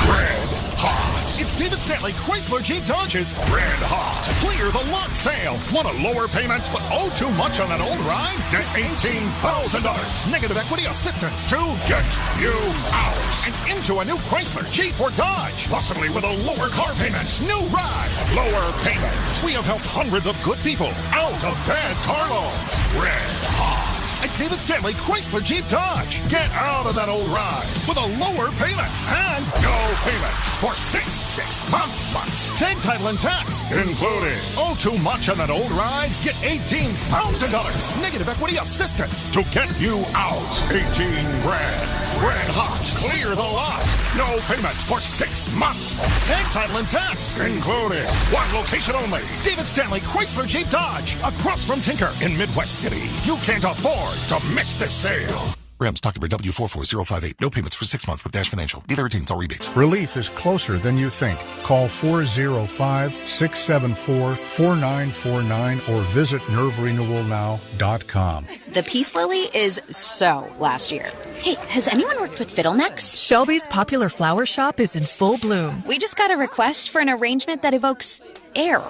Red Hot. It's David Stanley Chrysler Jeep Dodge's Red Hot. Clear the lot sale. Want a lower payment but owe too much on that old ride? Get $18,000. Negative equity assistance to get you out and into a new Chrysler, Jeep, or Dodge. Possibly with a lower car payment. New ride. Lower payment. We have helped hundreds of good people out of bad car loans. Red Hot. At David Stanley Chrysler Jeep Dodge. Get out of that old ride with a lower payment and no payments for six months. Tag, title, and tax included. Owe too much on that old ride? Get $18,000. Negative equity assistance to get you out. $18,000. Red Hot. Clear the lot. No payment for 6 months. Tag, title, and tax included. One location only. David Stanley Chrysler Jeep Dodge. Across from Tinker in Midwest City. You can't afford to miss this sale. Rams stock number W44058. No payments for 6 months with Dash Financial. Dealer retains all rebates. Relief is closer than you think. Call 405-674-4949 or visit nerverenewalnow.com. The Peace Lily is so last year. Hey, has anyone worked with fiddlenecks? Shelby's popular flower shop is in full bloom. We just got a request for an arrangement that evokes air.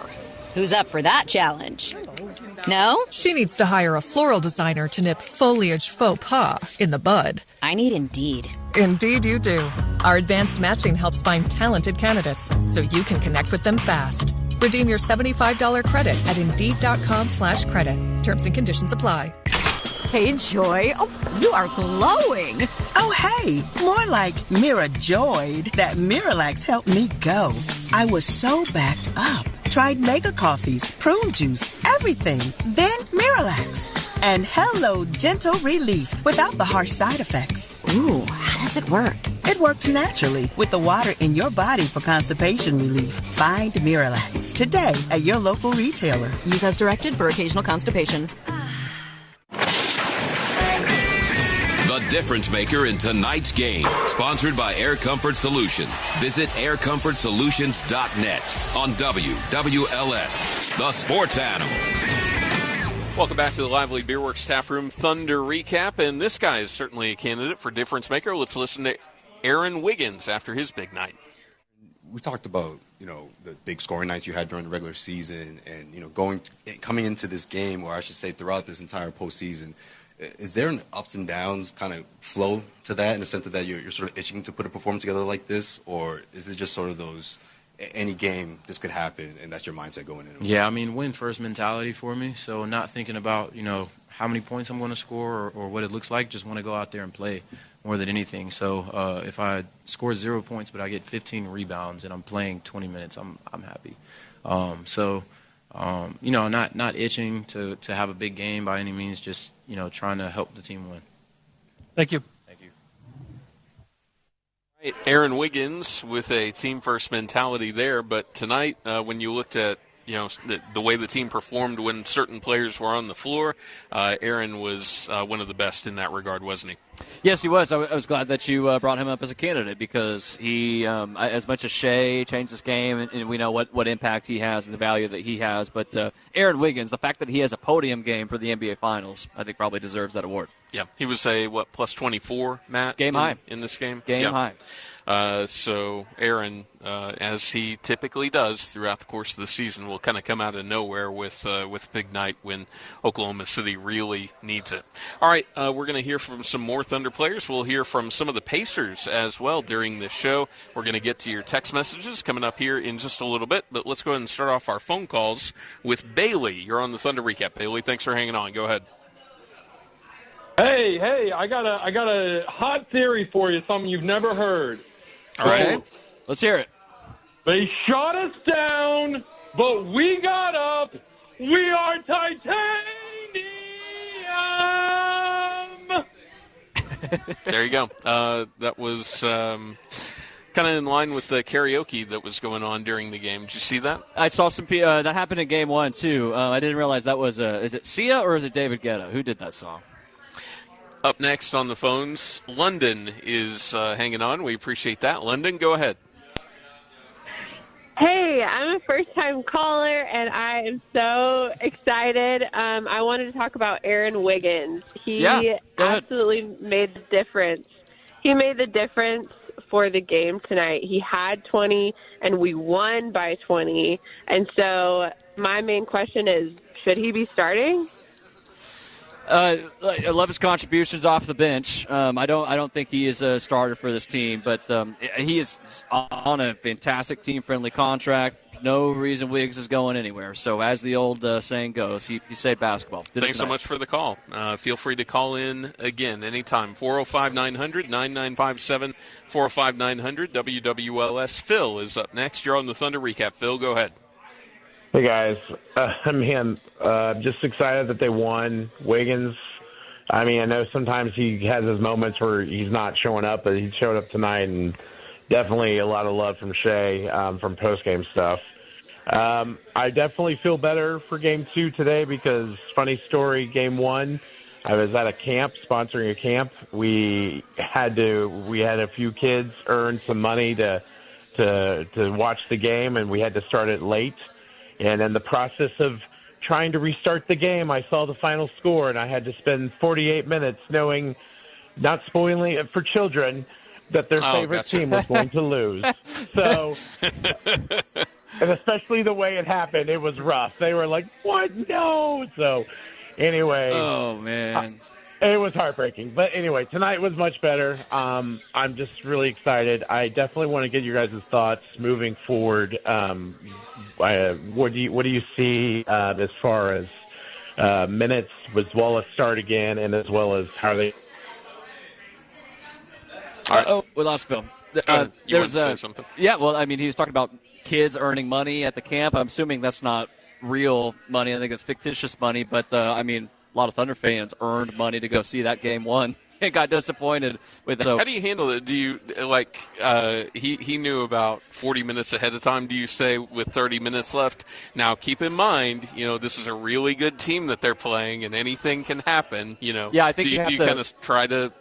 Who's up for that challenge? No? She needs to hire a floral designer to nip foliage faux pas in the bud. I need Indeed. Indeed you do. Our advanced matching helps find talented candidates so you can connect with them fast. Redeem your $75 credit at Indeed.com/credit. Terms and conditions apply. Hey, Joy. Oh, you are glowing. Oh, hey. More like Mirajoyed. That Miralax helped me go. I was so backed up. Tried mega coffees, prune juice, everything. Then Miralax. And hello, gentle relief without the harsh side effects. Ooh, how does it work? It works naturally with the water in your body for constipation relief. Find Miralax today at your local retailer. Use as directed for occasional constipation. The difference maker in tonight's game. Sponsored by Air Comfort Solutions. Visit aircomfortsolutions.net on WWLS, the sports animal. Welcome back to the Lively Beerworks Taproom Thunder Recap. And this guy is certainly a candidate for difference maker. Let's listen to Aaron Wiggins after his big night. We talked about, the big scoring nights you had during the regular season and, coming into this game, or I should say throughout this entire postseason. Is there an ups and downs kind of flow to that in the sense that you're sort of itching to put a performance together like this? Or is it just sort of those, any game, this could happen, and that's your mindset going in? Yeah, win first mentality for me. So not thinking about, how many points I'm going to score or what it looks like. Just want to go out there and play more than anything. So if I score 0 points but I get 15 rebounds and I'm playing 20 minutes, I'm happy. Not itching to have a big game by any means, just, trying to help the team win. Thank you. Thank you. Right, Aaron Wiggins with a team-first mentality there, but tonight when you looked at, the way the team performed when certain players were on the floor, Aaron was one of the best in that regard, wasn't he? Yes, he was. I was glad that you brought him up as a candidate because he, as much as Shea changed his game, and we know what impact he has and the value that he has, but Aaron Wiggins, the fact that he has a podium game for the NBA Finals, I think probably deserves that award. Yeah, he was a, plus 24, Matt? Game high. In this game? Game high. So Aaron, as he typically does throughout the course of the season, will kind of come out of nowhere with a big night when Oklahoma City really needs it. All right, we're going to hear from some more Thunder players. We'll hear from some of the Pacers as well during this show. We're going to get to your text messages coming up here in just a little bit, but let's go ahead and start off our phone calls with Bailey. You're on the Thunder Recap. Bailey, thanks for hanging on. Go ahead. Hey, I got a hot theory for you, something you've never heard. All right. Let's hear it. They shot us down, but we got up. We are titanium. There you go. That was kind of in line with the karaoke that was going on during the game. Did you see that? I saw some that happened in Game 1, too. I didn't realize that was, is it Sia or is it David Guetta? Who did that song? Up next on the phones, London is hanging on. We appreciate that. London, go ahead. Hey, I'm a first-time caller, and I am so excited. I wanted to talk about Aaron Wiggins. He absolutely made the difference. He made the difference for the game tonight. He had 20, and we won by 20. And so my main question is, should he be starting? I love his contributions off the bench. I don't think he is a starter for this team, but he is on a fantastic team-friendly contract. No reason Wiggs is going anywhere. So as the old saying goes, he saved basketball. Thanks so much for the call. Feel free to call in again anytime. 405-900-9957, 405-900, WWLS. Phil is up next. You're on the Thunder Recap. Phil, go ahead. Hey, guys. I'm just excited that they won. Wiggins, I know sometimes he has his moments where he's not showing up, but he showed up tonight, and definitely a lot of love from Shea from postgame stuff. I definitely feel better for Game 2 today because, funny story, Game 1, I was at a camp, sponsoring a camp. We had a few kids earn some money to watch the game, and we had to start it late. And in the process of trying to restart the game, I saw the final score, and I had to spend 48 minutes knowing, not spoiling it for children, that their favorite team was going to lose. So, and especially the way it happened, it was rough. They were like, what? No! So, anyway. Oh, man. It was heartbreaking. But anyway, tonight was much better. I'm just really excited. I definitely want to get your guys' thoughts moving forward. What do you see as far as minutes? Was Wallace start again, and as well as how they? We lost Phil. You wanted to say something? Yeah, well, he was talking about kids earning money at the camp. I'm assuming that's not real money. I think it's fictitious money. But, a lot of Thunder fans earned money to go see that Game 1 and got disappointed with it. How do you handle it? Do you, he knew about 40 minutes ahead of time. Do you say with 30 minutes left? Now, keep in mind, this is a really good team that they're playing, and anything can happen, Yeah, I think do you kind of try to...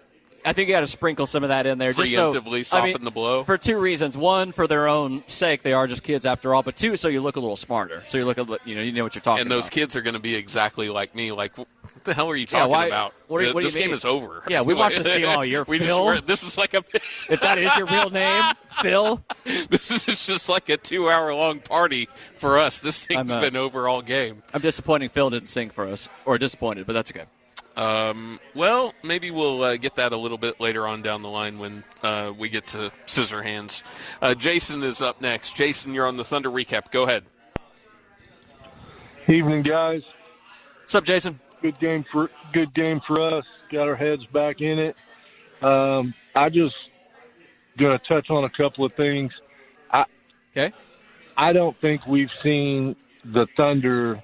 I think you got to sprinkle some of that in there. Preemptively soften the blow? For two reasons. One, for their own sake, they are just kids after all. But two, so you look a little smarter. So you look, you know what you're talking about. And those kids are going to be exactly like me. Like, what the hell are you talking about? What do this you game mean? is over. Yeah, we watched this game all year, Phil. This is like a... If that is your real name, Phil. This is just like a 2-hour-long party for us. This thing's been over all game. I'm disappointed Phil didn't sing for us. Or disappointed, but that's okay. Well, maybe we'll get that a little bit later on down the line when we get to Scissor Hands. Jason is up next. Jason, you're on the Thunder Recap. Go ahead. Evening, guys. What's up, Jason? Good game for us. Got our heads back in it. I just going to touch on a couple of things. Okay. I don't think we've seen the Thunder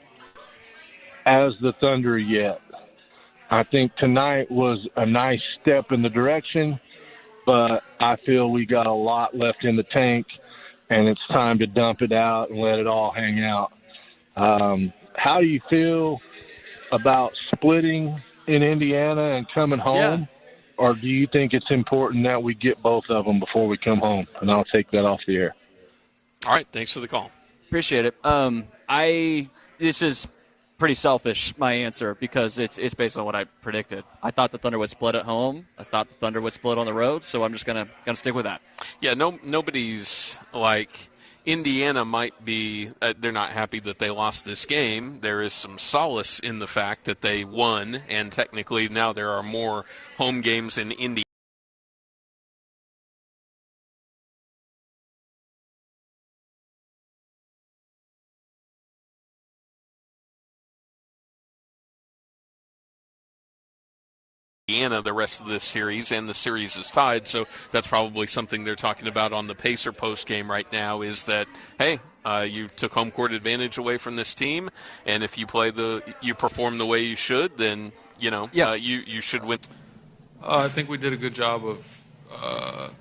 as the Thunder yet. I think tonight was a nice step in the direction, but I feel we got a lot left in the tank, and it's time to dump it out and let it all hang out. How do you feel about splitting in Indiana and coming home? Yeah. or do you think it's important that we get both of them before we come home? And I'll take that off the air. All right, thanks for the call. Appreciate it. This is pretty selfish, my answer, because it's based on what I predicted. I thought the Thunder would split at home. I thought the Thunder would split on the road, so I'm just gonna stick with that. Yeah, nobody's like Indiana might be. They're not happy that they lost this game. There is some solace in the fact that they won, and technically now there are more home games in Indiana. The rest of this series, and the series is tied, so that's probably something they're talking about on the Pacer post game right now, is that, hey, you took home court advantage away from this team, and if you perform the way you should, then you should win. I think we did a good job of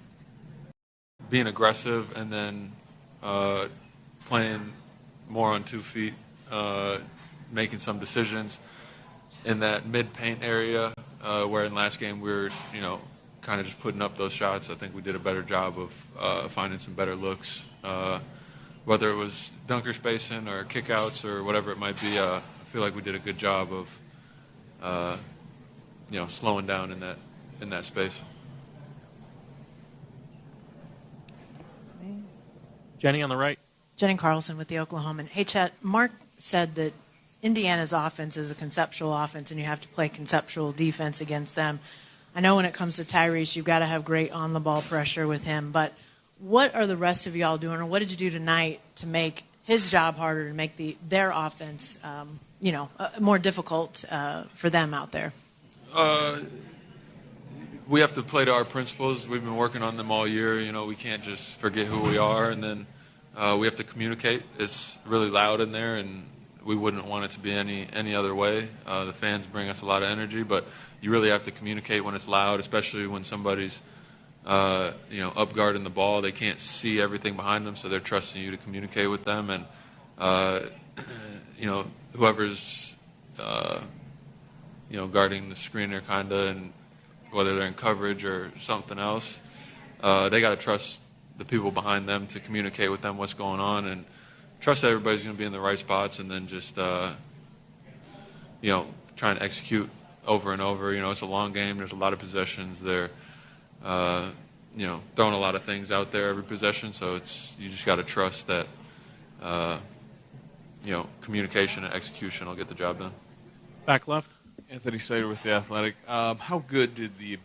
being aggressive, and then playing more on 2 feet, making some decisions in that mid-paint area, where in last game we were, kind of just putting up those shots. I think we did a better job of finding some better looks, whether it was dunker spacing or kickouts or whatever it might be. I feel like we did a good job of, slowing down in that space. Jenny on the right. Jenny Carlson with the Oklahoman. Hey, Chet, Mark said that Indiana's offense is a conceptual offense, and you have to play conceptual defense against them. I know when it comes to Tyrese, you've got to have great on-the-ball pressure with him, but what are the rest of y'all doing, or what did you do tonight to make his job harder, to make their offense, more difficult for them out there? We have to play to our principles. We've been working on them all year. We can't just forget who we are, and then we have to communicate. It's really loud in there, and we wouldn't want it to be any other way. The fans bring us a lot of energy, but you really have to communicate when it's loud, especially when somebody's up guarding the ball. They can't see everything behind them, so they're trusting you to communicate with them. And whoever's guarding the screener, kind of, and whether they're in coverage or something else, they got to trust the people behind them to communicate with them what's going on, and trust that everybody's going to be in the right spots, and then just, trying to execute over and over. It's a long game. There's a lot of possessions. They're, throwing a lot of things out there every possession, so you just got to trust that, communication and execution will get the job done. Back left. Anthony Slater with The Athletic. How good did the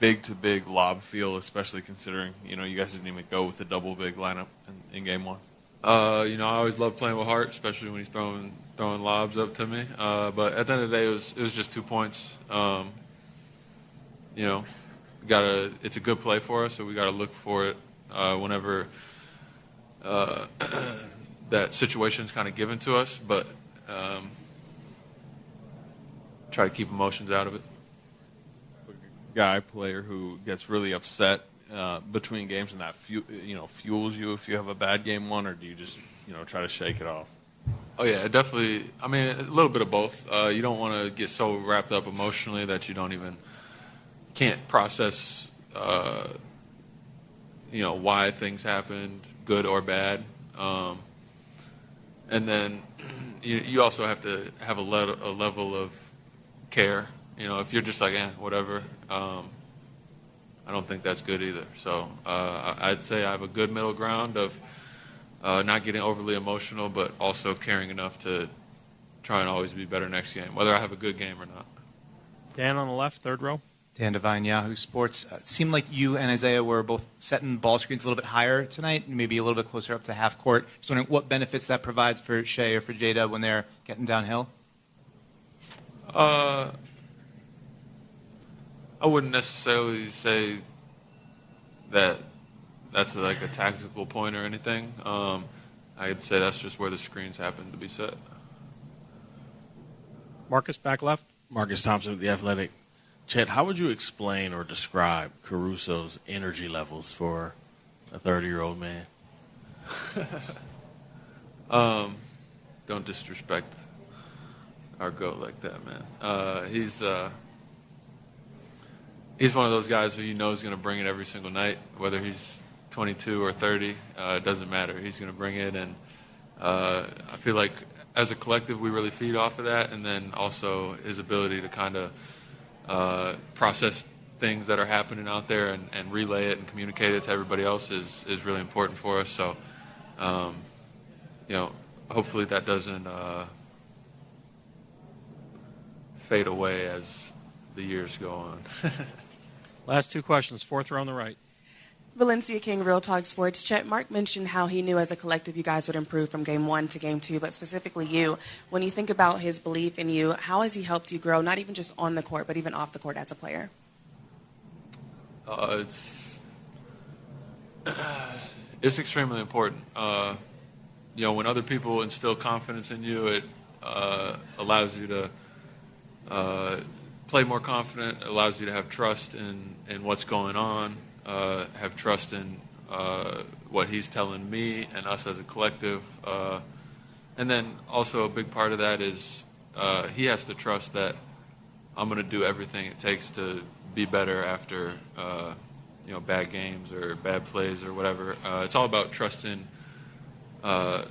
big-to-big lob feel, especially considering, you guys didn't even go with the double big lineup in game one? I always love playing with Hart, especially when he's throwing lobs up to me. But at the end of the day, it was just 2 points. It's a good play for us, so we got to look for it whenever that situation's kind of given to us. But try to keep emotions out of it. Player who gets really upset between games, and that fuels you if you have a bad game one, or do you just try to shake it off? Oh yeah, definitely. I mean, a little bit of both. You don't want to get so wrapped up emotionally that you can't process why things happened, good or bad. And then you also have to have a level of care. If you're just like, whatever, I don't think that's good either. So I'd say I have a good middle ground of not getting overly emotional, but also caring enough to try and always be better next game, whether I have a good game or not. Dan on the left, third row. Dan Devine, Yahoo Sports. It seemed like you and Isaiah were both setting ball screens a little bit higher tonight, maybe a little bit closer up to half court. Just wondering what benefits that provides for Shea or for J-Dub when they're getting downhill? I wouldn't necessarily say that that's like a tactical point or anything. I'd say that's just where the screens happen to be set. Marcus, back left. Marcus Thompson with The Athletic. Chet, how would you explain or describe Caruso's energy levels for a 30-year-old man? Don't disrespect our GOAT like that, man. he's one of those guys who is going to bring it every single night, whether he's 22 or 30. It doesn't matter. He's going to bring it, and I feel like as a collective we really feed off of that, and then also his ability to kind of process things that are happening out there and relay it and communicate it to everybody else is really important for us. So, hopefully that doesn't fade away as the years go on. Last two questions. Fourth row on the right. Valencia King, Real Talk Sports. Chet, Mark mentioned how he knew as a collective you guys would improve from game 1 to game 2, but specifically you. When you think about his belief in you, how has he helped you grow, not even just on the court, but even off the court as a player? It's extremely important. When other people instill confidence in you, it allows you to play more confident, allows you to have trust in what's going on, have trust in what he's telling me and us as a collective. And then also a big part of that is he has to trust that I'm going to do everything it takes to be better after bad games or bad plays or whatever. It's all about trusting that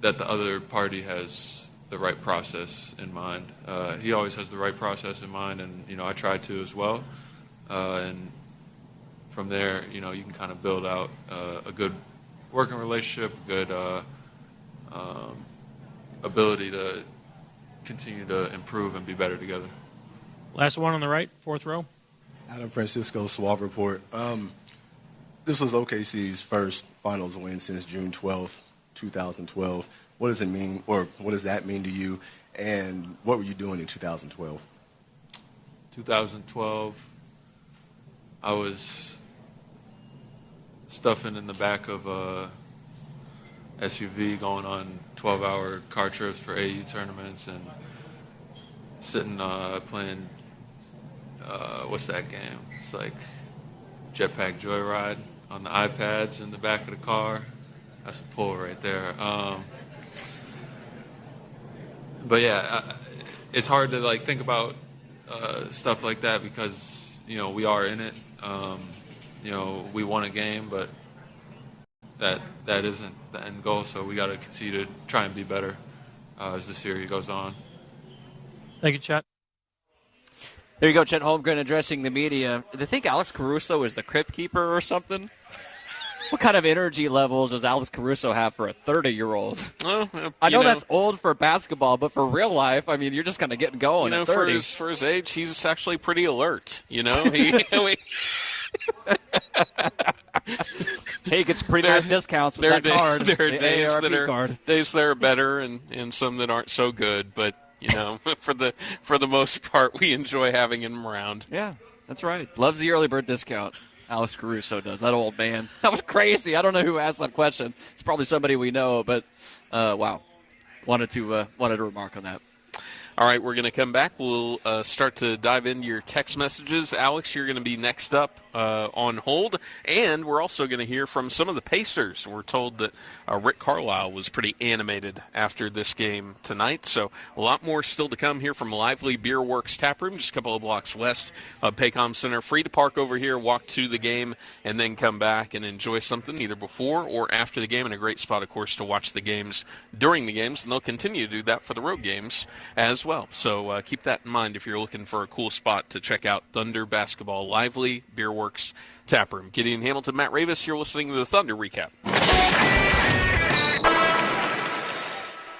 the other party has the right process in mind. He always has the right process in mind, and I try to as well. And from there, you can kind of build out a good working relationship, good ability to continue to improve and be better together. Last one on the right, fourth row. Adam Francisco, Suave Report. This was OKC's first finals win since June 12th, 2012. What does it mean, or what does that mean to you, and what were you doing in 2012? 2012, I was stuffing in the back of a SUV going on 12-hour car trips for AU tournaments and sitting playing, what's that game? It's like Jetpack Joyride on the iPads in the back of the car. That's a pull right there. But yeah, it's hard to think about stuff like that because we are in it. We won a game, but that isn't the end goal. So we got to continue to try and be better as the series goes on. Thank you, Chet. There you go, Chet Holmgren addressing the media. They think Alex Caruso is the crypt keeper or something. What kind of energy levels does Alex Caruso have for a 30-year-old? Well, I know that's old for basketball, but for real life, I mean, you're just kind of getting going at 30. For his age, he's actually pretty alert. He gets pretty nice discounts with that card. There are days that are better and some that aren't so good, but for the most part, we enjoy having him around. Yeah, that's right. Loves the early bird discount. Alex Caruso does. That old man. That was crazy. I don't know who asked that question. It's probably somebody we know, but wow. Wanted to remark on that. All right, we're going to come back. We'll start to dive into your text messages. Alex, you're going to be next up on hold, and we're also going to hear from some of the Pacers. We're told that Rick Carlisle was pretty animated after this game tonight, so a lot more still to come here from Lively Beer Works Taproom, just a couple of blocks west of Paycom Center. Free to park over here, walk to the game, and then come back and enjoy something either before or after the game, and a great spot, of course, to watch the games during the games, and they'll continue to do that for the road games as well. So keep that in mind if you're looking for a cool spot to check out Thunder Basketball. Lively Beer Works Taproom. Gideon Hamilton, Matt Ravis, you're listening to the Thunder Recap.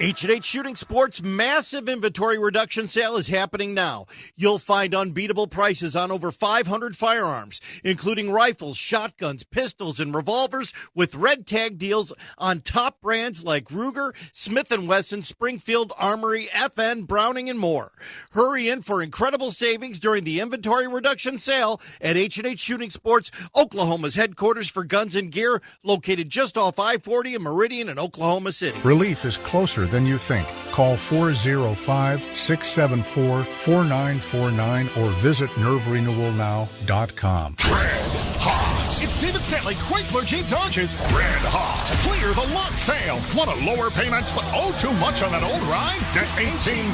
H&H Shooting Sports' massive inventory reduction sale is happening now. You'll find unbeatable prices on over 500 firearms, including rifles, shotguns, pistols, and revolvers, with red tag deals on top brands like Ruger, Smith & Wesson, Springfield, Armory, FN, Browning, and more. Hurry in for incredible savings during the inventory reduction sale at H&H Shooting Sports, Oklahoma's headquarters for guns and gear, located just off I-40 and Meridian in Oklahoma City. Relief is closer than you think. Call 405-674-4949 or visit nerverenewalnow.com. Hot. It's David Stanley Chrysler Jeep Dodge's Red Hot. Clear the lot sale. Want a lower payment but owe too much on that old ride? Get $18,000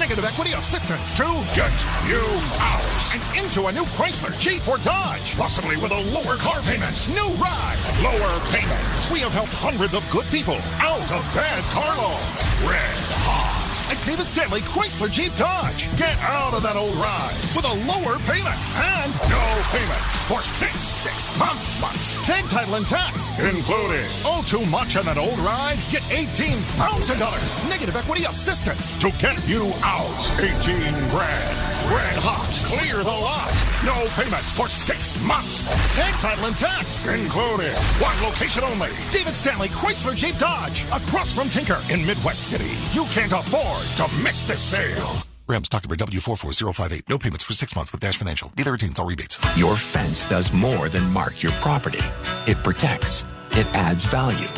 negative equity assistance to get you out and into a new Chrysler, Jeep, or Dodge. Possibly with a lower car payment. New ride, lower payment. We have helped hundreds of good people out of bad car loans. Red Hot at David Stanley Chrysler Jeep Dodge. Get out of that old ride with a lower payment and no payment for six months. Tag, title, and tax included. Owe too much on that old ride? Get $18,000 negative equity assistance to get you out. 18 grand. Red Hot. Clear the lot. No payment for 6 months. Tag, title, and tax included. One location only. David Stanley Chrysler Jeep Dodge. Across from Tinker in Midwest City. You can't afford to miss this sale. Ram stock number W44058. No payments for 6 months with Dash Financial. Dealer retains all rebates. Your fence does more than mark your property. It protects, it adds value,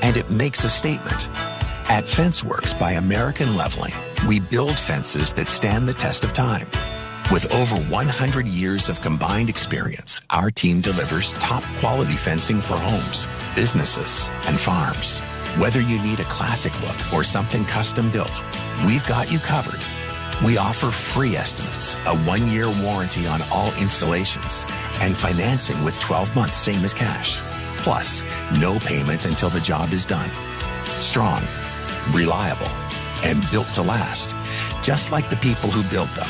and it makes a statement. At FenceWorks by American Leveling, we build fences that stand the test of time. With over 100 years of combined experience, our team delivers top quality fencing for homes, businesses, and farms. Whether you need a classic look or something custom built, we've got you covered. We offer free estimates, a 1-year warranty on all installations, and financing with 12 months, same as cash. Plus, no payment until the job is done. Strong, reliable, and built to last, just like the people who build them.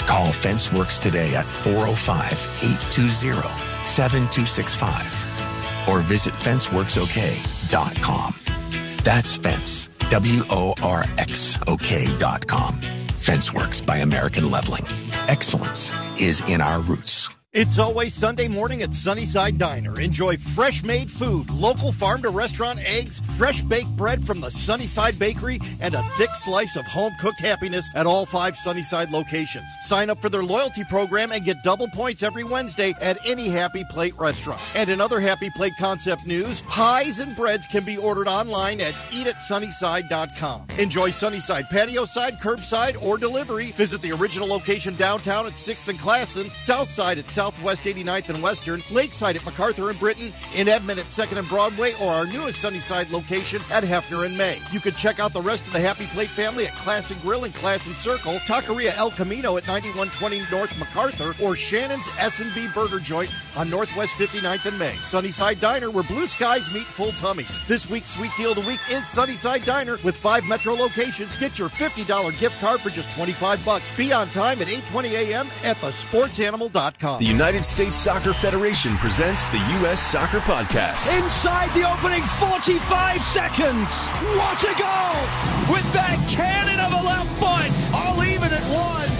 Call FenceWorks today at 405-820-7265 or visit FenceWorksOK.com. That's Fence, WORXOK.com. FenceWorks by American Leveling. Excellence is in our roots. It's always Sunday morning at Sunnyside Diner. Enjoy fresh-made food, local farm-to-restaurant eggs, fresh baked bread from the Sunnyside Bakery, and a thick slice of home-cooked happiness at all 5 Sunnyside locations. Sign up for their loyalty program and get double points every Wednesday at any Happy Plate restaurant. And in other Happy Plate concept news, pies and breads can be ordered online at eatatsunnyside.com. Enjoy Sunnyside patio side, curbside, or delivery. Visit the original location downtown at 6th and Classen, Southside at Southwest 89th and Western, Lakeside at MacArthur and Britton, in Edmond at 2nd and Broadway, or our newest Sunnyside location at Hefner and May. You can check out the rest of the Happy Plate family at Class and Grill and Class and Circle, Taqueria El Camino at 9120 North MacArthur, or Shannon's S&B Burger Joint on Northwest 59th and May. Sunnyside Diner, where blue skies meet full tummies. This week's Sweet Deal of the Week is Sunnyside Diner with 5 metro locations. Get your $50 gift card for just $25. Be on time at 8:20 a.m. at thesportsanimal.com. The United States Soccer Federation presents the U.S. Soccer Podcast. Inside the opening 45 seconds. What a goal! With that cannon of a left foot. All even at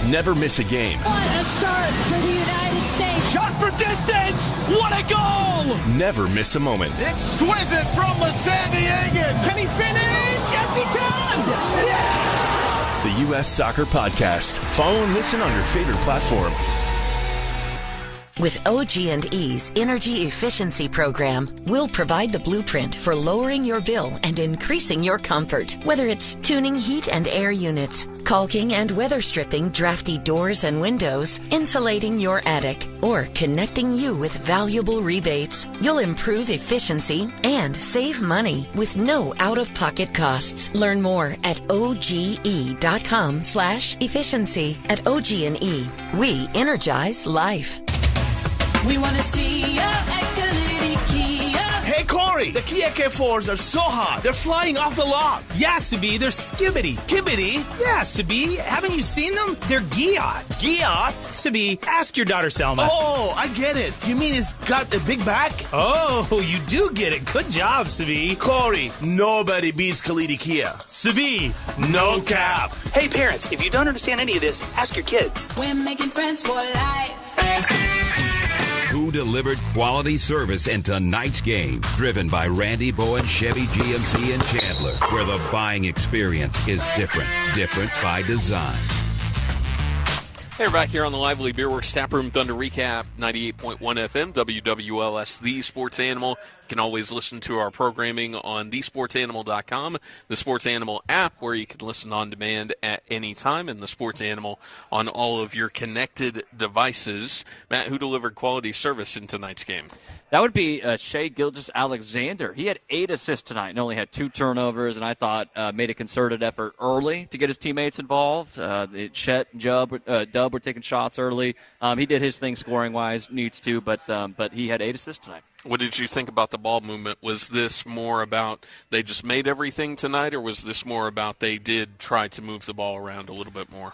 1. Never miss a game. What a start for the United States. Shot for distance. What a goal! Never miss a moment. Exquisite from the San Diegan. Can he finish? Yes, he can. Yeah! The U.S. Soccer Podcast. Follow and listen on your favorite platform. With OG&E's Energy Efficiency Program, we'll provide the blueprint for lowering your bill and increasing your comfort. Whether it's tuning heat and air units, caulking and weather stripping drafty doors and windows, insulating your attic, or connecting you with valuable rebates, you'll improve efficiency and save money with no out-of-pocket costs. Learn more at OGE.com/efficiency. At OG&E, we energize life. We want to see you at Kalidi Kia. Hey, Corey, the Kia K4s are so hot. They're flying off the lot. Yeah, Sabi, they're skibbity. Skibbity? Yeah, Sabi. Haven't you seen them? They're Giot. Giot? Sabi, ask your daughter, Selma. Oh, I get it. You mean it's got a big back? Oh, you do get it. Good job, Sabi. Corey, nobody beats Kalidi Kia. Sabi, no cap. Hey, parents, if you don't understand any of this, ask your kids. We're making friends for life. Who delivered quality service in tonight's game? Driven by Randy Bowen, Chevy GMC in Chandler, where the buying experience is different by design. Hey, we're back here on the Lively Beerworks Taproom Thunder Recap, 98.1 FM, WWLS, The Sports Animal. You can always listen to our programming on thesportsanimal.com, the Sports Animal app, where you can listen on demand at any time, and the Sports Animal on all of your connected devices. Matt, who delivered quality service in tonight's game? That would be Shai Gilgeous-Alexander. He had 8 assists tonight and only had 2 turnovers, and I thought made a concerted effort early to get his teammates involved. Chet and Dub were taking shots early. He did his thing scoring-wise, needs to, but he had 8 assists tonight. What did you think about the ball movement? Was this more about they just made everything tonight, or was this more about they did try to move the ball around a little bit more?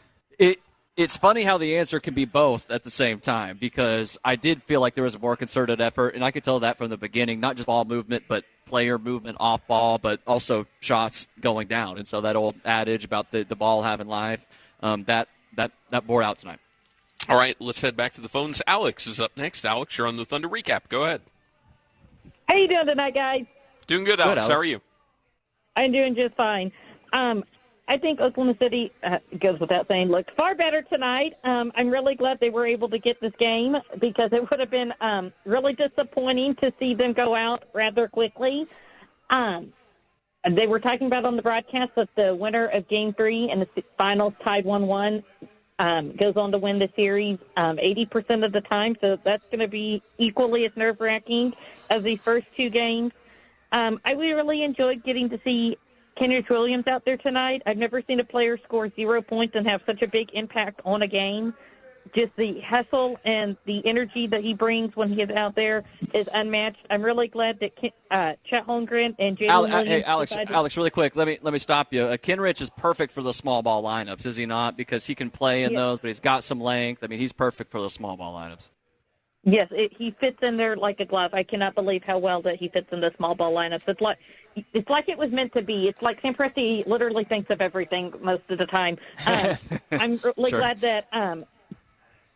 It's funny how the answer can be both at the same time, because I did feel like there was a more concerted effort, and I could tell that from the beginning, not just ball movement, but player movement off ball, but also shots going down. And so that old adage about the ball having life, that bore out tonight. All right, let's head back to the phones. Alex is up next. Alex, you're on the Thunder Recap. Go ahead. How you doing tonight, guys? Doing good, Alex. How are you? I'm doing just fine. I think Oklahoma City, goes without saying, looked far better tonight. I'm really glad they were able to get this game, because it would have been really disappointing to see them go out rather quickly. They were talking about on the broadcast that the winner of Game 3 and the finals tied 1-1 goes on to win the series 80% of the time, so that's going to be equally as nerve-wracking as the first 2 games. I really enjoyed getting to see Kenrich Williams out there tonight. I've never seen a player score 0 points and have such a big impact on a game. Just the hustle and the energy that he brings when he is out there is unmatched. I'm really glad that Chet Holmgren and Jalen Williams. Hey, Alex, really quick. Let me stop you. Kenrich is perfect for the small ball lineups, is he not? Because he can play in those, but he's got some length. I mean, he's perfect for the small ball lineups. Yes, he fits in there like a glove. I cannot believe how well that he fits in the small ball lineups. It's like it was meant to be. It's like Sam Presti literally thinks of everything most of the time. I'm really glad that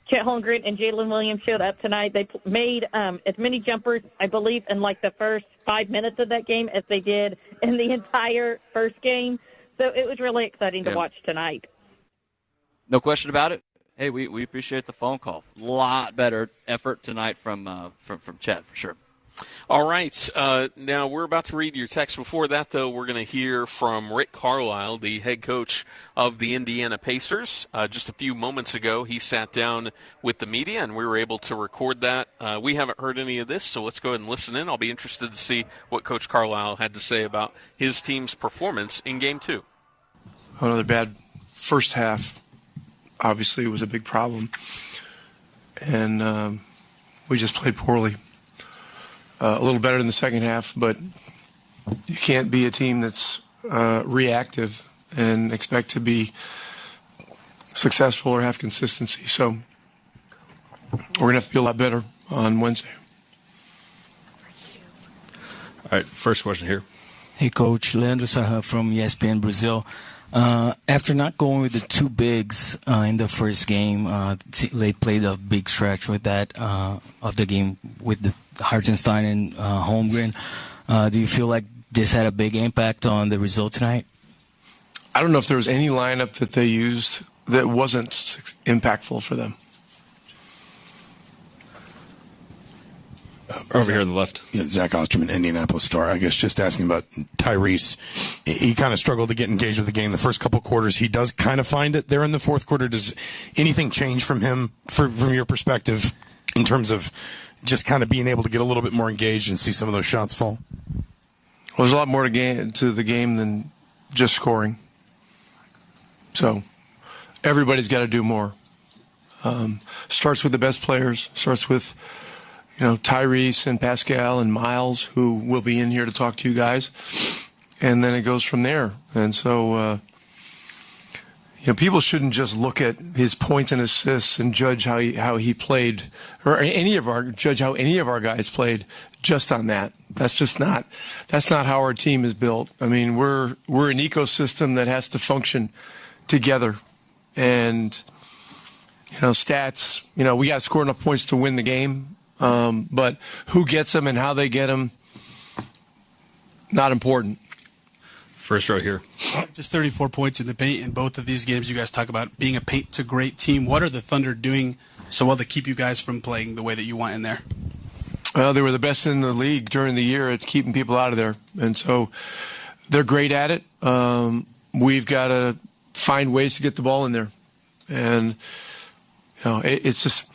Chet Holmgren and Jalen Williams showed up tonight. They made as many jumpers, I believe, in like the first 5 minutes of that game as they did in the entire first game. So it was really exciting to watch tonight. No question about it. Hey, we appreciate the phone call. A lot better effort tonight from Chet, for sure. All right. Now, we're about to read your text. Before that, though, we're going to hear from Rick Carlisle, the head coach of the Indiana Pacers. Just a few moments ago, he sat down with the media, and we were able to record that. We haven't heard any of this, so let's go ahead and listen in. I'll be interested to see what Coach Carlisle had to say about his team's performance in Game 2. Another bad first half. Obviously, it was a big problem, and we just played poorly. A little better in the second half, but you can't be a team that's reactive and expect to be successful or have consistency. So we're going to have to be a lot better on Wednesday. All right, first question here. Hey, Coach. Leandro Saha from ESPN Brazil. After not going with the 2 bigs in the first game, they played a big stretch with that of the game with the Hartenstein and Holmgren. Do you feel like this had a big impact on the result tonight? I don't know if there was any lineup that they used that wasn't impactful for them. Over here on the left. Yeah, Zach Osterman, Indianapolis Star. I guess just asking about Tyrese. He kind of struggled to get engaged with the game the first couple quarters. He does kind of find it there in the fourth quarter. Does anything change from him, from your perspective, in terms of just kind of being able to get a little bit more engaged and see some of those shots fall? Well, there's a lot more to the game than just scoring. So everybody's got to do more. Starts with the best players. Starts with Tyrese and Pascal and Miles, who will be in here to talk to you guys. And then it goes from there. And so, people shouldn't just look at his points and assists and judge how he played, or judge how any of our guys played just on that. That's not how our team is built. I mean, we're an ecosystem that has to function together. And, stats, we got to score enough points to win the game. But who gets them and how they get them, not important. First row here. Just 34 points in the paint in both of these games. You guys talk about being a paint to great team. What are the Thunder doing so well to keep you guys from playing the way that you want in there? Well, they were the best in the league during the year at keeping people out of there. And so they're great at it. We've got to find ways to get the ball in there. And, it's just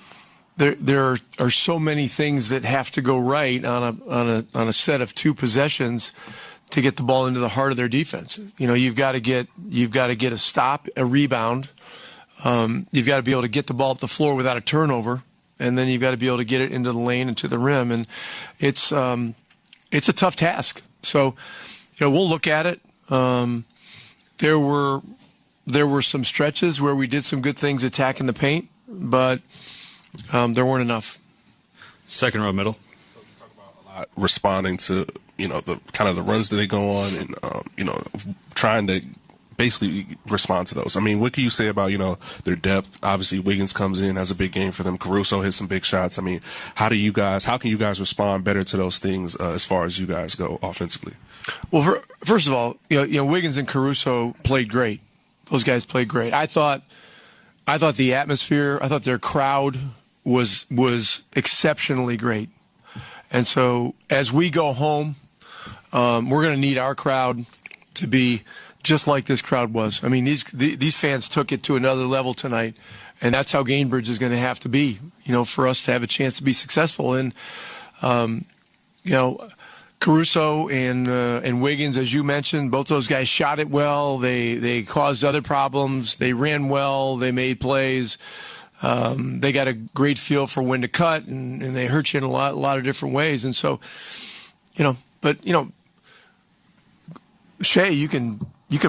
there are so many things that have to go right on a set of two possessions to get the ball into the heart of their defense. You've got to get a stop, a rebound. You've got to be able to get the ball up the floor without a turnover, and then you've got to be able to get it into the lane and to the rim. And it's a tough task. So, we'll look at it. There were some stretches where we did some good things attacking the paint, but there weren't enough. Second row middle. Responding to the kind of the runs that they go on, and trying to basically respond to those. I mean, what can you say about their depth? Obviously, Wiggins comes in, has a big game for them. Caruso hits some big shots. I mean, how can you guys respond better to those things as far as you guys go offensively? Well, first of all, Wiggins and Caruso played great. Those guys played great. I thought the atmosphere, I thought their crowd was exceptionally great. And so as we go home, we're going to need our crowd to be just like this crowd was. I mean, these fans took it to another level tonight, and that's how Gainbridge is going to have to be, for us to have a chance to be successful. And, Caruso and Wiggins, as you mentioned, both those guys shot it well. They caused other problems. They ran well. They made plays. They got a great feel for when to cut, and they hurt you in a lot of different ways. And so, Shea, you can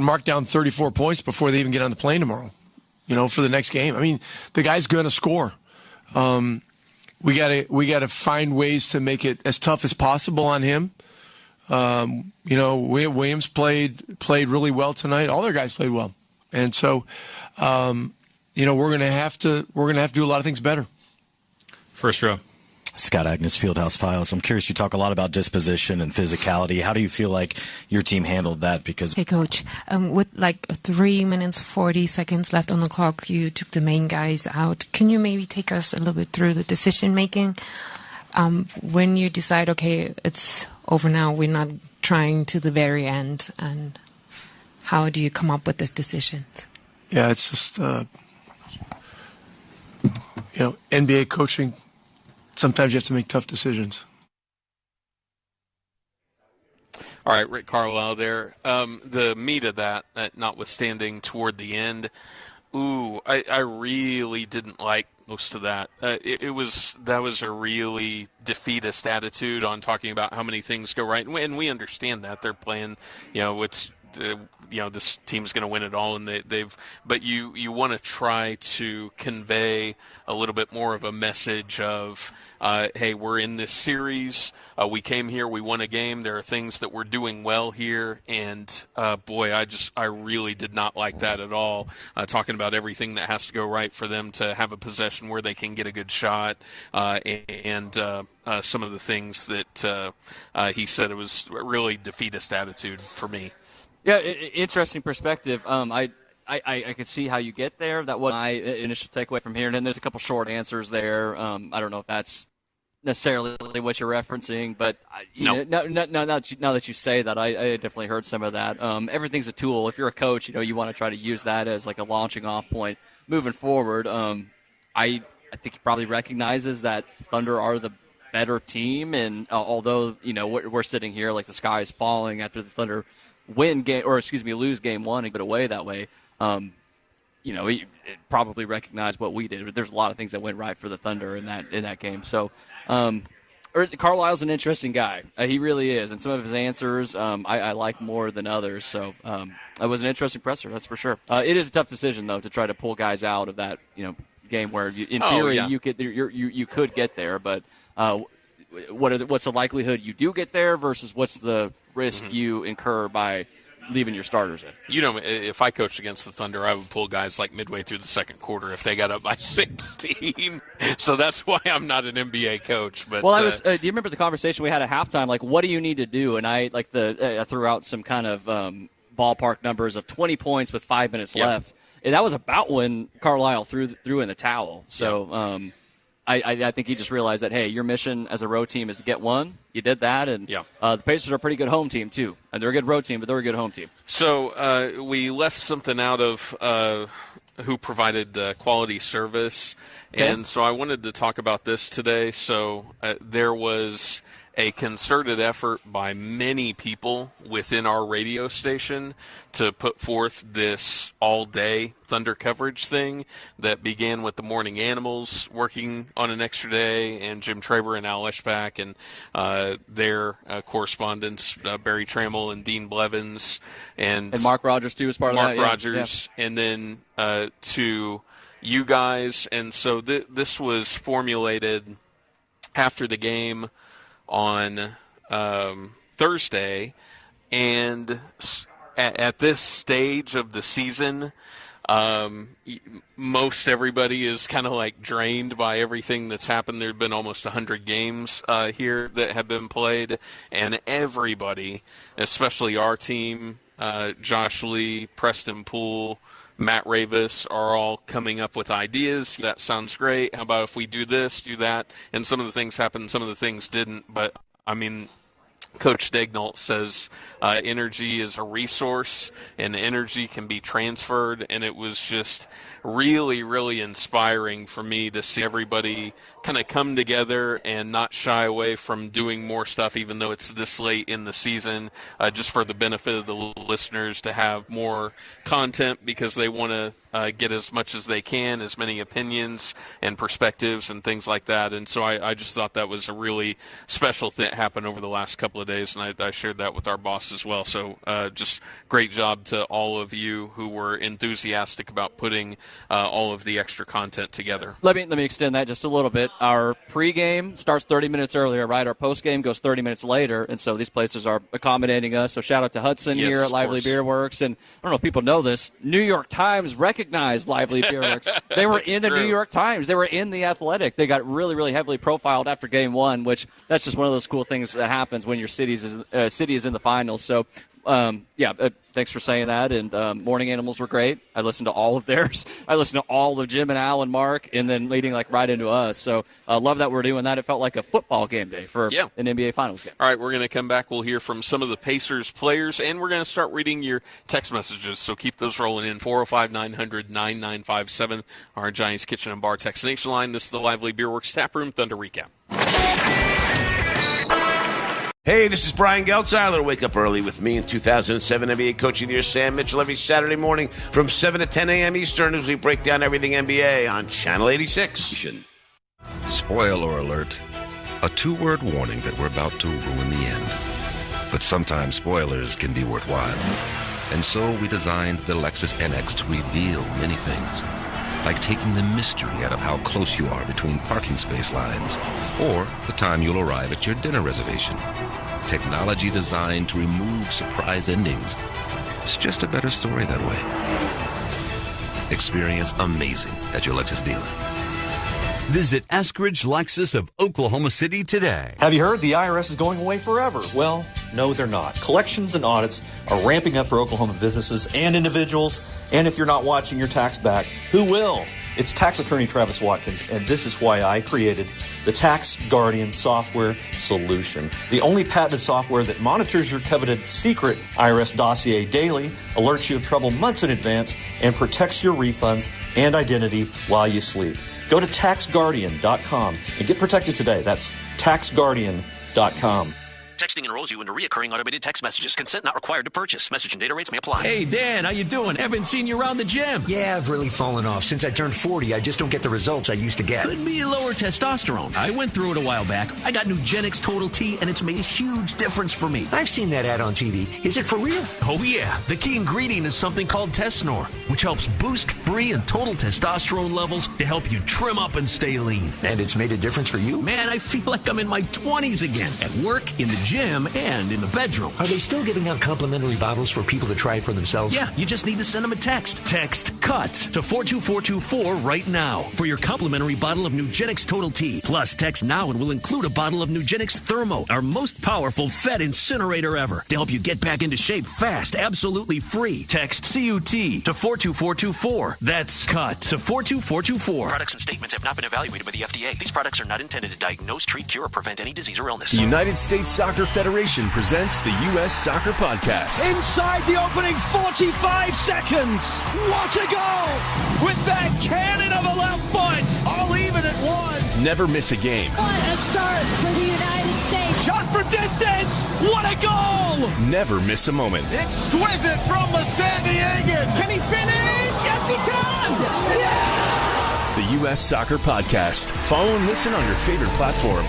mark down 34 points before they even get on the plane tomorrow, for the next game. I mean, the guy's going to score. We got to find ways to make it as tough as possible on him. Williams played really well tonight. All their guys played well, and so we're gonna have to do a lot of things better. First row. Scott Agnes, Fieldhouse Files. I'm curious, you talk a lot about disposition and physicality. How do you feel like your team handled that? Hey, Coach, with 3 minutes, 40 seconds left on the clock, you took the main guys out. Can you maybe take us a little bit through the decision-making? When you decide, okay, it's over now, we're not trying to the very end, and how do you come up with these decisions? Yeah, it's just, NBA coaching, sometimes you have to make tough decisions. All right, Rick Carlisle there. The meat of that notwithstanding toward the end, I really didn't like most of that. That was a really defeatist attitude on talking about how many things go right, and we understand that they're playing. This team's going to win it all, and but you want to try to convey a little bit more of a message of, hey, we're in this series. We came here, we won a game. There are things that we're doing well here, and I really did not like that at all. Talking about everything that has to go right for them to have a possession where they can get a good shot, and some of the things that he said, it was a really defeatist attitude for me. Yeah, interesting perspective. I could see how you get there. That was my initial takeaway from here. And then there's a couple short answers there. I don't know if that's necessarily what you're referencing, but now that you say that, I definitely heard some of that. Everything's a tool. If you're a coach, you want to try to use that as like a launching off point moving forward. I think he probably recognizes that Thunder are the better team, and although we're sitting here like the sky is falling after the Thunder lose game one and get away that way. He probably recognized what we did, but there's a lot of things that went right for the Thunder in that game. So, Carlisle's an interesting guy. He really is, and some of his answers I like more than others. So, it was an interesting presser, that's for sure. It is a tough decision though to try to pull guys out of that game where in theory you could get there, but what's the likelihood you do get there versus what's the risk you incur by leaving your starters in? If I coached against the Thunder, I would pull guys like midway through the second quarter if they got up by 16. So that's why I'm not an NBA coach. But do you remember the conversation we had at halftime? Like, what do you need to do? And I threw out some kind of ballpark numbers of 20 points with 5 minutes left. And that was about when Carlisle threw in the towel. So I think he just realized that, hey, your mission as a road team is to get one. You did that, and the Pacers are a pretty good home team, too. And they're a good road team, but they're a good home team. So we left something out of who provided quality service. Okay. And so I wanted to talk about this today. So there was a concerted effort by many people within our radio station to put forth this all-day Thunder coverage thing that began with the Morning Animals working on an extra day, and Jim Traber and Al Eschbach and their correspondents, Barry Trammell and Dean Blevins. And Mark Rogers, too, was part of that. Mark Rogers. Yeah. And then to you guys. And so this was formulated after the game on Thursday, and at this stage of the season, most everybody is kind of like drained by everything that's happened. There have been almost 100 games here that have been played, and everybody, especially our team, Josh Lee, Preston Poole, Matt Ravis, are all coming up with ideas. That sounds great. How about if we do this, do that? And some of the things happened, some of the things didn't. But, I mean, Coach Daigneault says energy is a resource and energy can be transferred. And it was just really, really inspiring for me to see everybody kind of come together and not shy away from doing more stuff, even though it's this late in the season, just for the benefit of the listeners to have more content, because they want to get as much as they can, as many opinions and perspectives and things like that. And so I just thought that was a really special thing that happened over the last couple of days, and I shared that with our boss as well. So just great job to all of you who were enthusiastic about putting all of the extra content together. Let me extend that just a little bit. Our pregame starts 30 minutes earlier, right? Our postgame goes 30 minutes later, and so these places are accommodating us. So shout out to Hudson here at Lively Beer Works. And I don't know if people know this, New York Times recognized Lively Beer Works. They were in the New York Times. They were in The Athletic. They got really, really heavily profiled after game one, which that's just one of those cool things that happens when your city is in the finals. So, thanks for saying that. And Morning Animals were great. I listened to all of theirs. I listened to all of Jim and Al and Mark, and then leading right into us. So love that we're doing that. It felt like a football game day for an NBA Finals game. All right, we're going to come back. We'll hear from some of the Pacers players, and we're going to start reading your text messages. So keep those rolling in. 405-900-9957, our Giants Kitchen and Bar text nation line. This is the Lively Beer Works Taproom Thunder Recap. Hey, this is Brian Geltzeiler. Wake up early with me in 2007 NBA Coach of the Year Sam Mitchell every Saturday morning from 7 to 10 a.m. Eastern as we break down everything NBA on Channel 86. Spoiler alert. A two-word warning that we're about to ruin the end. But sometimes spoilers can be worthwhile. And so we designed the Lexus NX to reveal many things. Like taking the mystery out of how close you are between parking space lines, or the time you'll arrive at your dinner reservation. Technology designed to remove surprise endings. It's just a better story that way. Experience amazing at your Lexus dealer. Visit Eskridge Lexus of Oklahoma City today. Have you heard the IRS is going away forever? Well, no, they're not. Collections and audits are ramping up for Oklahoma businesses and individuals. And if you're not watching your tax back, who will? It's tax attorney Travis Watkins, and this is why I created the Tax Guardian software solution. The only patented software that monitors your coveted secret IRS dossier daily, alerts you of trouble months in advance, and protects your refunds and identity while you sleep. Go to TaxGuardian.com and get protected today. That's TaxGuardian.com. Texting enrolls you into reoccurring automated text messages. Consent not required to purchase. Message and data rates may apply. Hey, Dan, how you doing? Haven't seen you around the gym. Yeah, I've really fallen off. Since I turned 40, I just don't get the results I used to get. Could be lower testosterone. I went through it a while back. I got Nugenix Total T, and it's made a huge difference for me. I've seen that ad on TV. Is it for real? Oh, yeah. The key ingredient is something called Tesnor, which helps boost free and total testosterone levels to help you trim up and stay lean. And it's made a difference for you? Man, I feel like I'm in my 20s again. At work, in the gym, and in the bedroom. Are they still giving out complimentary bottles for people to try it for themselves? Yeah, you just need to send them a text. Text CUT to 42424 right now for your complimentary bottle of Nugenix Total T. Plus, text now and we'll include a bottle of Nugenix Thermo, our most powerful Fed incinerator ever, to help you get back into shape fast, absolutely free. Text CUT to 42424. That's CUT to 42424. Products and statements have not been evaluated by the FDA. These products are not intended to diagnose, treat, cure, or prevent any disease or illness. The United States Soccer Federation presents the U.S. Soccer Podcast. Inside the opening 45 seconds. What a goal! With that cannon of a left foot. All even at one. Never miss a game. What a start for the United States. Shot from distance. What a goal! Never miss a moment. Exquisite from the San Diegan. Can he finish? Yes, he can. Yeah! The U.S. Soccer Podcast. Follow and listen on your favorite platform.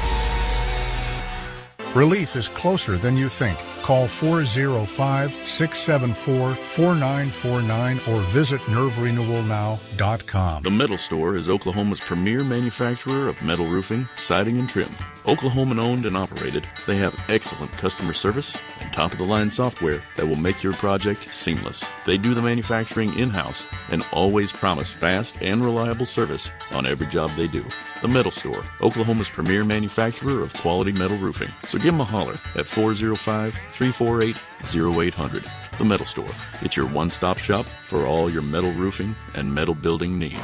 Relief is closer than you think. Call 405-674-4949 or visit nerverenewalnow.com. The Metal Store is Oklahoma's premier manufacturer of metal roofing, siding, and trim. Oklahoman owned and operated, they have excellent customer service and top-of-the-line software that will make your project seamless. They do the manufacturing in-house and always promise fast and reliable service on every job they do. The Metal Store, Oklahoma's premier manufacturer of quality metal roofing. So give them a holler at 405-348-0800. The Metal Store. It's your one-stop shop for all your metal roofing and metal building needs.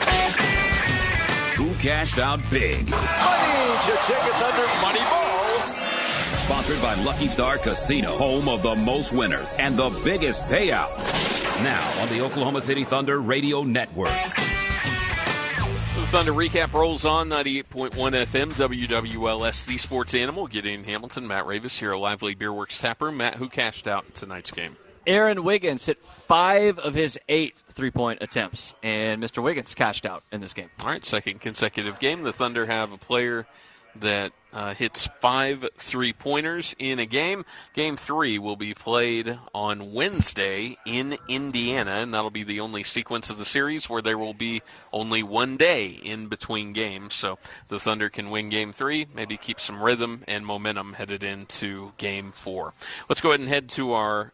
Who cashed out big? Money to take it under Money Ball. Sponsored by Lucky Star Casino, home of the most winners and the biggest payouts. Now on the Oklahoma City Thunder Radio Network. The Thunder recap rolls on 98.1 FM, WWLS, the sports animal. Gideon Hamilton, Matt Ravis here at Lively Beerworks Taproom. Matt, who cashed out in tonight's game? Aaron Wiggins hit 5 of his 8 three-point attempts, and Mr. Wiggins cashed out in this game. All right, second consecutive game. The Thunder have a player that hits 5 3-pointers in a game. Game 3 will be played on Wednesday in Indiana, and that'll be the only sequence of the series where there will be only one day in between games. So the Thunder can win Game 3, maybe keep some rhythm and momentum headed into Game 4. Let's go ahead and head to our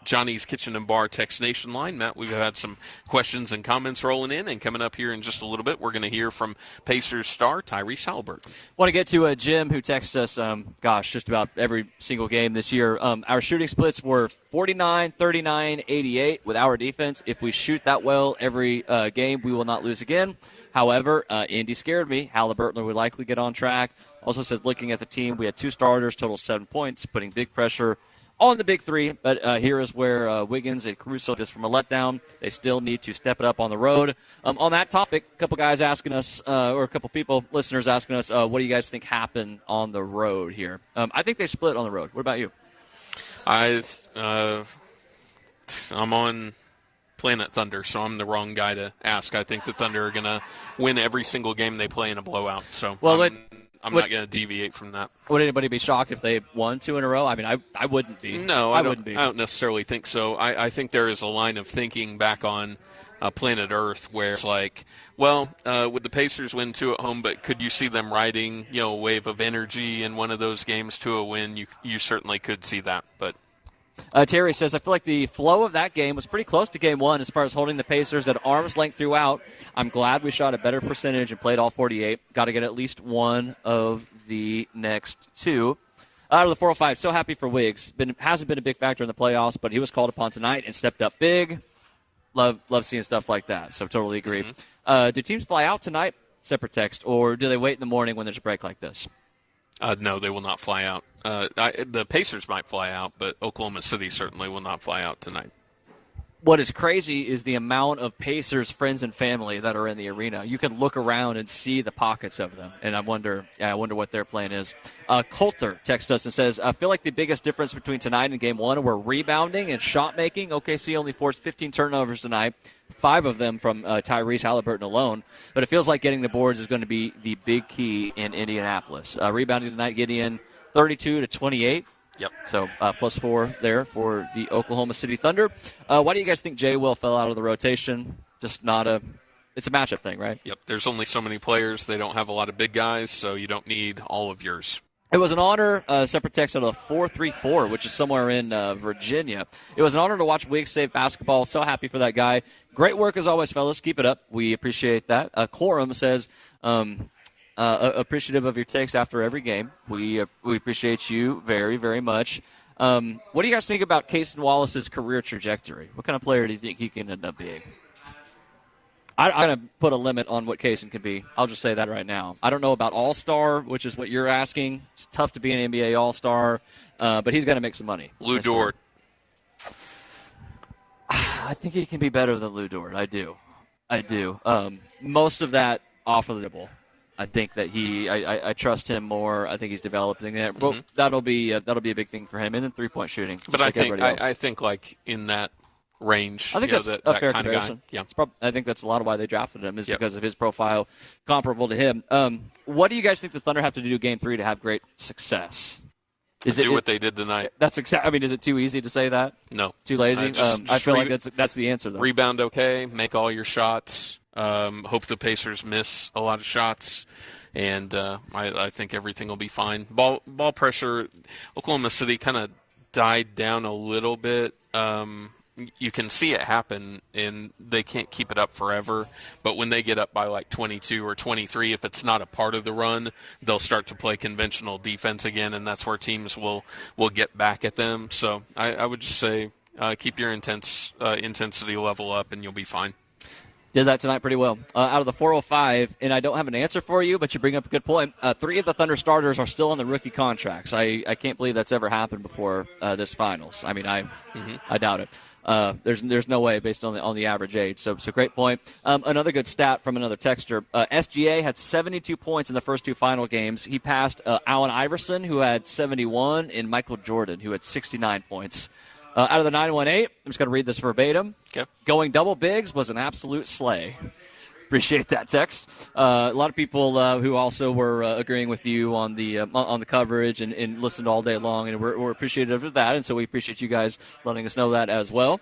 Johnny's Kitchen and Bar text nation line. Matt, we've had some questions and comments rolling in, and coming up here in just a little bit, we're going to hear from Pacers star Tyrese Halliburton. Want to get to Jim, who texts us, just about every single game this year. Our shooting splits were 49, 39, 88 with our defense. If we shoot that well every game, we will not lose again. However, Indy scared me. Halliburton would likely get on track. Also said, looking at the team, we had 2 starters, total 7 points, putting big pressure on the big 3, but here is where Wiggins and Caruso, just from a letdown, they still need to step it up on the road. On that topic, a couple guys asking us, or a couple people, listeners asking us, what do you guys think happened on the road here? I think they split on the road. What about you? I'm on Planet Thunder, so I'm the wrong guy to ask. I think the Thunder are going to win every single game they play in a blowout. So I'm not going to deviate from that. Would anybody be shocked if they won 2 in a row? I mean, I wouldn't be. No, I wouldn't be. I don't necessarily think so. I think there is a line of thinking back on planet Earth where it's like, well, would the Pacers win 2 at home, but could you see them riding, a wave of energy in one of those games to a win? You certainly could see that, but. Terry says, I feel like the flow of that game was pretty close to Game 1 as far as holding the Pacers at arm's length throughout. I'm glad we shot a better percentage and played all 48. Got to get at least one of the next 2. Out of the 405, so happy for Wiggs. Hasn't been a big factor in the playoffs, but he was called upon tonight and stepped up big. Love seeing stuff like that, so totally agree. Mm-hmm. Do teams fly out tonight? Separate text. Or do they wait in the morning when there's a break like this? No, they will not fly out. The Pacers might fly out, but Oklahoma City certainly will not fly out tonight. What is crazy is the amount of Pacers friends and family that are in the arena. You can look around and see the pockets of them, and I wonder what their plan is. Coulter texts us and says, I feel like the biggest difference between tonight and Game 1 were rebounding and shot making. OKC only forced 15 turnovers tonight, 5 of them from Tyrese Halliburton alone. But it feels like getting the boards is going to be the big key in Indianapolis. Rebounding tonight, Gideon, 32-28. Yep. So +4 there for the Oklahoma City Thunder. Why do you guys think Jay Will fell out of the rotation? Just it's a matchup thing, right? Yep. There's only so many players. They don't have a lot of big guys, so you don't need all of yours. It was an honor, separate text out of 434, which is somewhere in Virginia. It was an honor to watch Wig State basketball. So happy for that guy. Great work as always, fellas. Keep it up. We appreciate that. Quorum says, appreciative of your takes after every game. We appreciate you very, very much. What do you guys think about Cason Wallace's career trajectory? What kind of player do you think he can end up being? I'm going to put a limit on what Cason can be. I'll just say that right now. I don't know about all-star, which is what you're asking. It's tough to be an NBA all-star, but he's going to make some money. Lou Dort. I think he can be better than Lou Dort. I do. Most of that off of the ball. I think that I trust him more. I think he's developing that. But that'll be a big thing for him. And then 3-point shooting. But I think like in that range. I think that's a fair kind comparison. Of guy. Yeah. I think that's a lot of why they drafted him is because of his profile comparable to him. What do you guys think the Thunder have to do Game 3 to have great success? Do what they did tonight. That's I mean, is it too easy to say that? No. Too lazy? I feel like that's the answer, though. Rebound okay, make all your shots. Hope the Pacers miss a lot of shots. And I think everything will be fine. Ball pressure, Oklahoma City kind of died down a little bit. You can see it happen, and they can't keep it up forever. But when they get up by like 22 or 23, if it's not a part of the run, they'll start to play conventional defense again, and that's where teams will get back at them. So I would just say keep your intensity level up, and you'll be fine. Did that tonight pretty well. Out of the 405, and I don't have an answer for you, but you bring up a good point. 3 of the Thunder starters are still on the rookie contracts. I can't believe that's ever happened before this finals. I mean, I doubt it. There's no way based on the average age. So great point. Another good stat from another texter. SGA had 72 points in the first 2 final games. He passed Allen Iverson, who had 71, and Michael Jordan, who had 69 points. Out of the 918, I'm just going to read this verbatim. Okay. Going double bigs was an absolute slay. Appreciate that text. A lot of people who also were agreeing with you on the coverage and listened all day long, and we're appreciative of that, and so we appreciate you guys letting us know that as well.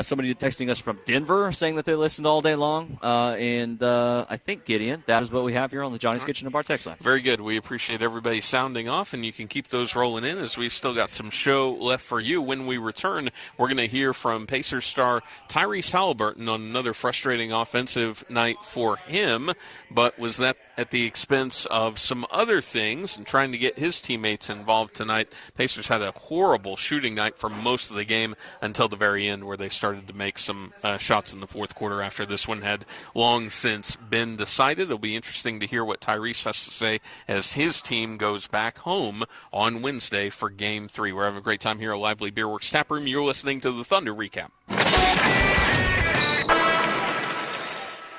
Somebody texting us from Denver saying that they listened all day long. And I think, Gideon, that is what we have here on the Johnny's Kitchen and Bar text line. Very good. We appreciate everybody sounding off, and you can keep those rolling in as we've still got some show left for you. When we return, we're going to hear from Pacers star Tyrese Halliburton on another frustrating offensive night for him, but was that at the expense of some other things and trying to get his teammates involved tonight. Pacers had a horrible shooting night for most of the game until the very end where they started to make some shots in the fourth quarter after this one had long since been decided. It'll be interesting to hear what Tyrese has to say as his team goes back home on Wednesday for Game 3. We're having a great time here at Lively Beer Works Tap Room. You're listening to the Thunder Recap.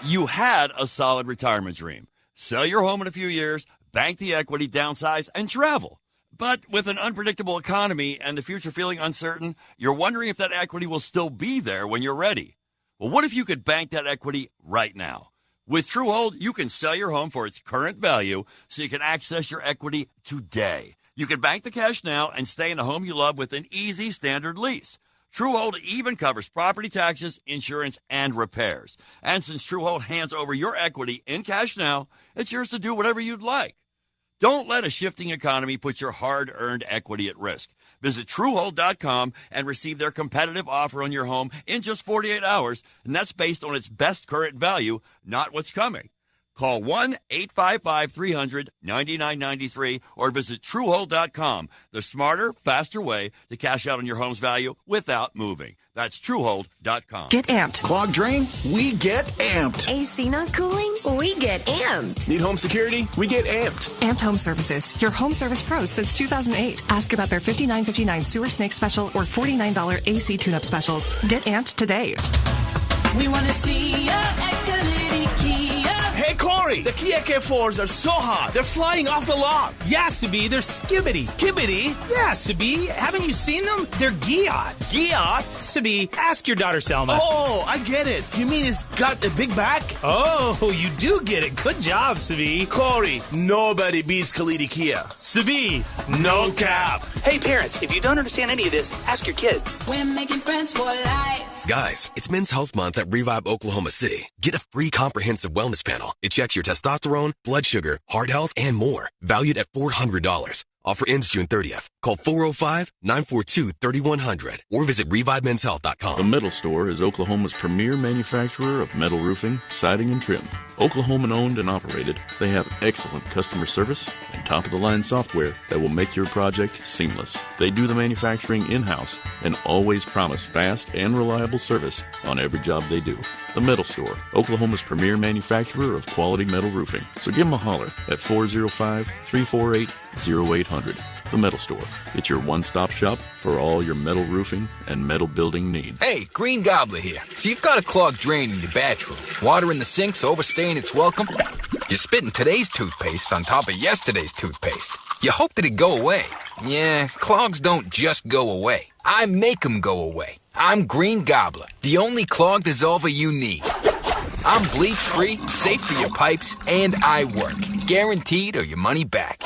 You had a solid retirement dream. Sell your home in a few years, bank the equity, downsize, and travel. But with an unpredictable economy and the future feeling uncertain, you're wondering if that equity will still be there when you're ready. Well, what if you could bank that equity right now? With Truehold, you can sell your home for its current value so you can access your equity today. You can bank the cash now and stay in the home you love with an easy standard lease. Truehold even covers property taxes, insurance, and repairs. And since Truehold hands over your equity in cash now, it's yours to do whatever you'd like. Don't let a shifting economy put your hard-earned equity at risk. Visit Truehold.com and receive their competitive offer on your home in just 48 hours, and that's based on its best current value, not what's coming. Call 1-855-300-9993 or visit Truehold.com, the smarter, faster way to cash out on your home's value without moving. That's Truehold.com. Get amped. Clogged drain? We get amped. AC not cooling? We get amped. Need home security? We get amped. Amped Home Services, your home service pros since 2008. Ask about their $59.59 sewer snake special or $49 AC tune-up specials. Get amped today. We want to see you at Galiti Kia. Hey, Corey, the Kia K4s are so hot. They're flying off the lot. Yeah, Sabi, they're skibbity. Skibbity? Yeah, Sabi, haven't you seen them? They're Giot. Giot? Sabi, ask your daughter, Selma. Oh, I get it. You mean it's got a big back? Oh, you do get it. Good job, Sabi. Corey, nobody beats Galiti Kia. Sabi, no cap. Hey, parents, if you don't understand any of this, ask your kids. We're making friends for life. Guys, it's Men's Health Month at Revive Oklahoma City. Get a free comprehensive wellness panel. It checks your testosterone, blood sugar, heart health, and more. Valued at $400. Offer ends June 30th. Call 405-942-3100 or visit ReviveMen'sHealth.com. The Metal Store is Oklahoma's premier manufacturer of metal roofing, siding, and trim. Oklahoman owned and operated, they have excellent customer service and top-of-the-line software that will make your project seamless. They do the manufacturing in-house and always promise fast and reliable service on every job they do. The Metal Store, Oklahoma's premier manufacturer of quality metal roofing. So give them a holler at 405-348-0800. The Metal Store. It's your one-stop shop for all your metal roofing and metal building needs. Hey, Green Gobbler here. So you've got a clogged drain in your bathroom. Water in the sink's overstaying its welcome. You're spitting today's toothpaste on top of yesterday's toothpaste. You hope that it go away. Yeah, clogs don't just go away. I make them go away. I'm Green Gobbler, the only clog dissolver you need. I'm bleach-free, safe for your pipes, and I work. Guaranteed or your money back.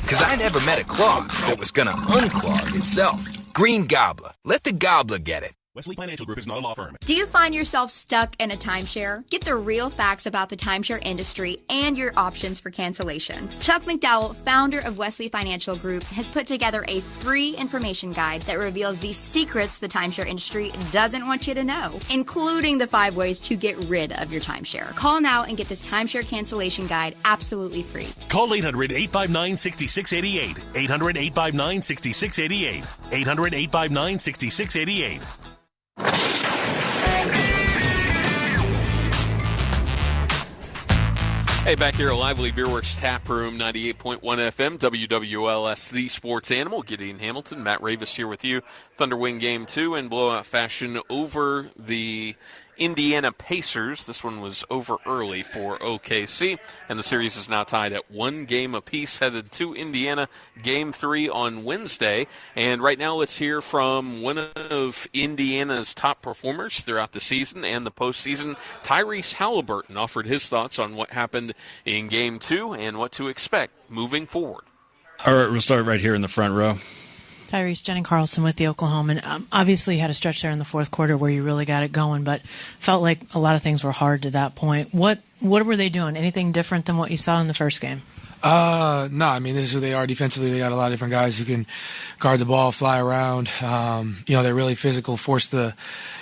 Because I never met a clog that was going to unclog itself. Green Gobbler. Let the gobbler get it. Wesley Financial Group is not a law firm. Do you find yourself stuck in a timeshare? Get the real facts about the timeshare industry and your options for cancellation. Chuck McDowell, founder of Wesley Financial Group, has put together a free information guide that reveals the secrets the timeshare industry doesn't want you to know, including the 5 ways to get rid of your timeshare. Call now and get this timeshare cancellation guide absolutely free. Call 800-859-6688. 800-859-6688. 800-859-6688. Hey, back here at Lively Beerworks Tap Room, 98.1 FM, WWLS, the sports animal. Gideon Hamilton, Matt Ravis here with you. Thunderwing Game 2 in blowout fashion over the Indiana Pacers. This one was over early for OKC, and the series is now tied at 1 game apiece, headed to Indiana, Game 3 on Wednesday. And right now let's hear from one of Indiana's top performers throughout the season and the postseason. Tyrese Halliburton offered his thoughts on what happened in Game 2 and what to expect moving forward. All right, we'll start right here in the front row. Tyrese, Jenny Carlson with the Oklahoman. Obviously, you had a stretch there in the fourth quarter where you really got it going, but felt like a lot of things were hard to that point. What were they doing? Anything different than what you saw in the first game? No, I mean, this is who they are defensively. They got a lot of different guys who can guard the ball, fly around. They're really physical, force the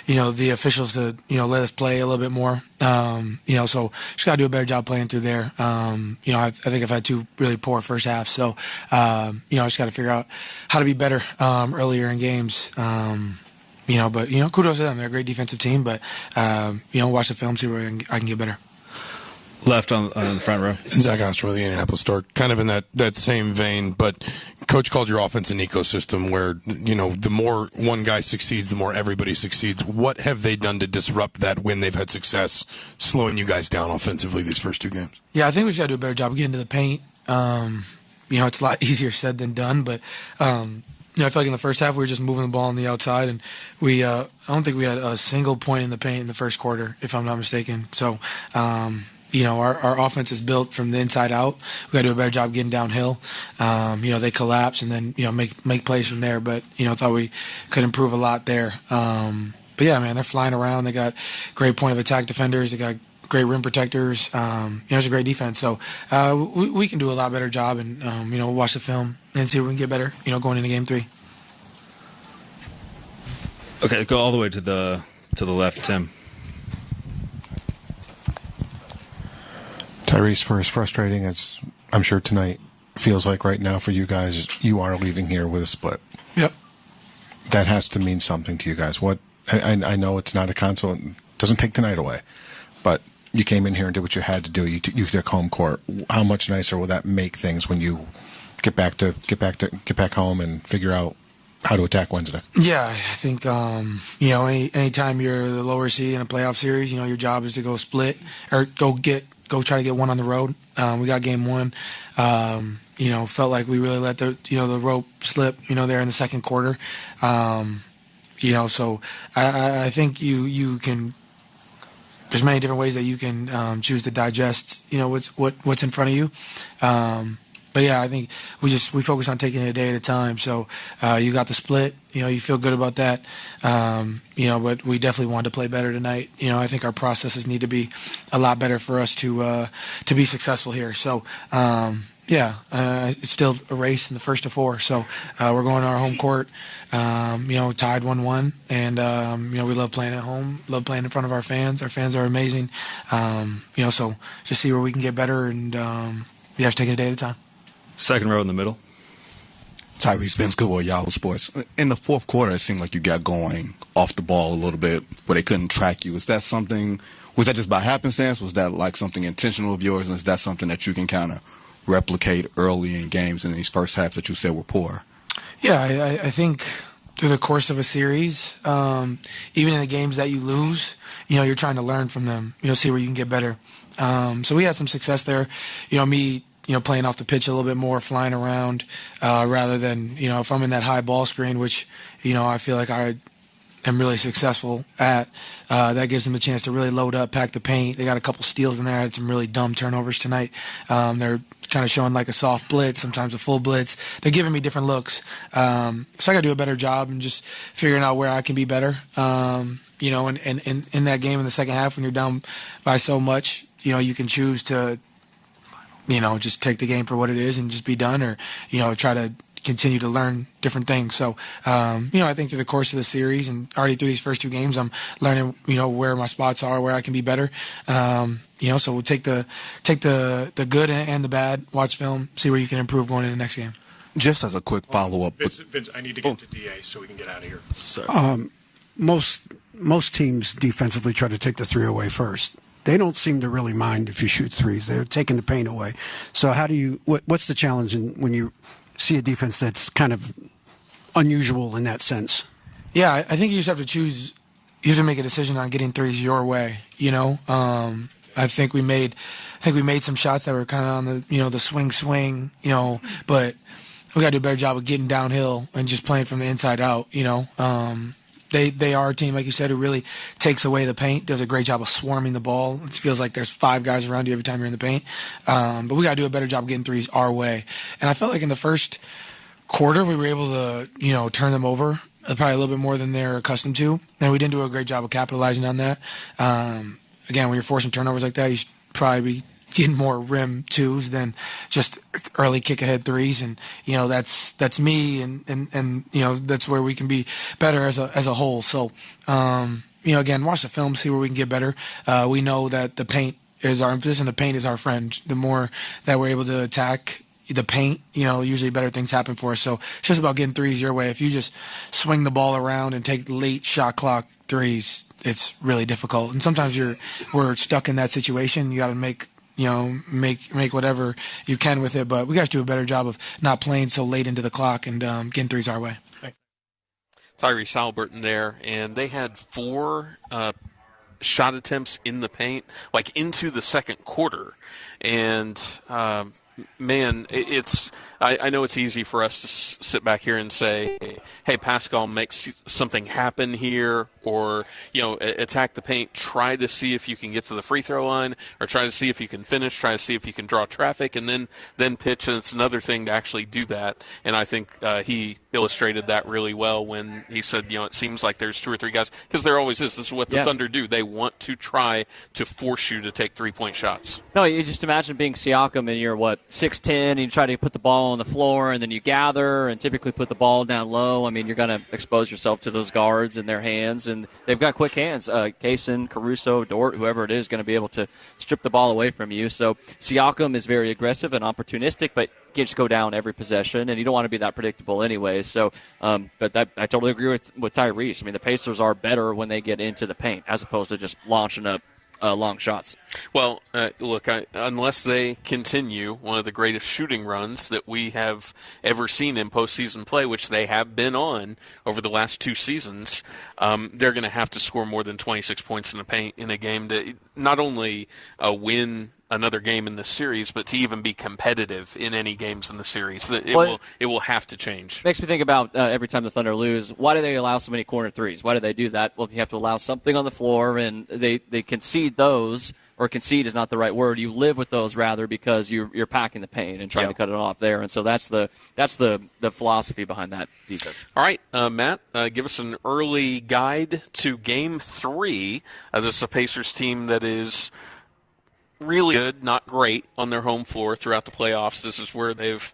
officials to, let us play a little bit more. So just got to do a better job playing through there. I think I've had 2 really poor first halves. So, I just got to figure out how to be better earlier in games. But kudos to them. They're a great defensive team, but, watch the film, see where I can get better. Left on the front row. Zach Oster with the Indianapolis Star. Kind of in that same vein, but Coach called your offense an ecosystem where, the more one guy succeeds, the more everybody succeeds. What have they done to disrupt that when they've had success slowing you guys down offensively these first 2 games? Yeah, I think we just got to do a better job of getting to the paint. It's a lot easier said than done, but I feel like in the first half we were just moving the ball on the outside, and we I don't think we had a single point in the paint in the first quarter, if I'm not mistaken. So, our offense is built from the inside out. We got to do a better job getting downhill. They collapse and then, make plays from there. But, thought we could improve a lot there. But yeah, man, they're flying around. They got great point of attack defenders. They got great rim protectors. It's a great defense. So we can do a lot better job and, we'll watch the film and see if we can get better, going into Game 3. Okay, go all the way to the left, Tim. Tyrese, for as frustrating as I'm sure tonight feels like right now for you guys, you are leaving here with a split. Yep. That has to mean something to you guys. What I know it's not a console, it doesn't take tonight away, but you came in here and did what you had to do. You took home court. How much nicer will that make things when you get back home and figure out how to attack Wednesday? Yeah, I think anytime you're the lower seed in a playoff series, your job is to go split or go try to get one on the road. We got Game 1. Felt like we really let the rope slip, there in the second quarter. So I think you can. There's many different ways that you can choose to digest, what's in front of you. yeah, I think we focus on taking it a day at a time. So you got the split, you feel good about that. But we definitely wanted to play better tonight. I think our processes need to be a lot better for us to be successful here. So it's still a race in the first of 4. So we're going to our home court, tied 1-1, and we love playing at home, love playing in front of our fans. Our fans are amazing. So just see where we can get better, and just take it a day at a time. Second row in the middle. Tyrese Spence, good with Yahoo Sports. In the fourth quarter, it seemed like you got going off the ball a little bit where they couldn't track you. Was that just by happenstance? Was that like something intentional of yours? And is that something that you can kind of replicate early in games in these first halves that you said were poor? Yeah, I think through the course of a series, even in the games that you lose, you're trying to learn from them, see where you can get better. So we had some success there. Me playing off the pitch a little bit more, flying around, rather than, if I'm in that high ball screen, which, I feel like I am really successful at, that gives them a chance to really load up, pack the paint. They got a couple steals in there. I had some really dumb turnovers tonight. They're kind of showing like a soft blitz, sometimes a full blitz. They're giving me different looks. So I got to do a better job and just figuring out where I can be better. And in that game in the second half when you're down by so much, you can choose to just take the game for what it is and just be done, or, try to continue to learn different things. So, I think through the course of the series and already through these first 2 games, I'm learning, where my spots are, where I can be better. So we'll take the good and the bad, watch film, see where you can improve going into the next game. Just as a quick follow-up. Vince, I need to get to DA so we can get out of here. Sorry. Most teams defensively try to take the 3 away first. They don't seem to really mind if you shoot threes. They're taking the paint away. So what's the challenge when you see a defense that's kind of unusual in that sense? Yeah, I think you just have to choose. You have to make a decision on getting threes your way. I think we made some shots that were kind of on the swing. But we got to do a better job of getting downhill and just playing from the inside out. They are a team, like you said, who really takes away the paint, does a great job of swarming the ball. It feels like there's 5 guys around you every time you're in the paint. But we got to do a better job of getting threes our way. And I felt like in the first quarter we were able to, turn them over probably a little bit more than they're accustomed to. And we didn't do a great job of capitalizing on that. Again, when you're forcing turnovers like that, you should probably be getting more rim 2s than just early kick ahead 3s, and that's me, and that's where we can be better as a whole. So again, watch the film, see where we can get better. We know that the paint is our emphasis and the paint is our friend. The more that we're able to attack the paint, usually better things happen for us. So it's just about getting threes your way. If you just swing the ball around and take late shot clock threes, it's really difficult. And sometimes we're stuck in that situation. You got to make whatever you can with it. But we got to do a better job of not playing so late into the clock and getting threes our way. Tyrese Halliburton there, and they had 4 shot attempts in the paint, like into the second quarter. And, man, I know it's easy for us to sit back here and say, hey, Pascal makes something happen here, or, attack the paint, try to see if you can get to the free throw line, or try to see if you can finish, try to see if you can draw traffic, and then pitch. And it's another thing to actually do that. And I think he illustrated that really well when he said, it seems like there's 2 or 3 guys, because there always is. This is what the Thunder do. They want to try to force you to take 3-point shots. No, you just imagine being Siakam and you're, 6'10", and you try to put the ball on the floor, and then you gather and typically put the ball down low. I mean, you're going to expose yourself to those guards and their hands, and they've got quick hands. Kaysen, Caruso, Dort, whoever it is going to be able to strip the ball away from you. So Siakam is very aggressive and opportunistic, but you can't just go down every possession, and you don't want to be that predictable anyway. So, but I totally agree with Tyrese. I mean, the Pacers are better when they get into the paint as opposed to just launching up long shots. Well, look, unless they continue one of the greatest shooting runs that we have ever seen in postseason play, which they have been on over the last 2 seasons, they're going to have to score more than 26 points in the paint in a game to not only win another game in the series, but to even be competitive in any games in the series. It will have to change. Makes me think about every time the Thunder lose, why do they allow so many corner threes? Why do they do that? Well, you have to allow something on the floor, and they concede those, or concede is not the right word. You live with those rather because you're packing the pain and trying to cut it off there. And so that's the philosophy behind that defense. All right, Matt, give us an early guide to Game 3. This is a Pacers team that is really good, not great, on their home floor throughout the playoffs. This is where they've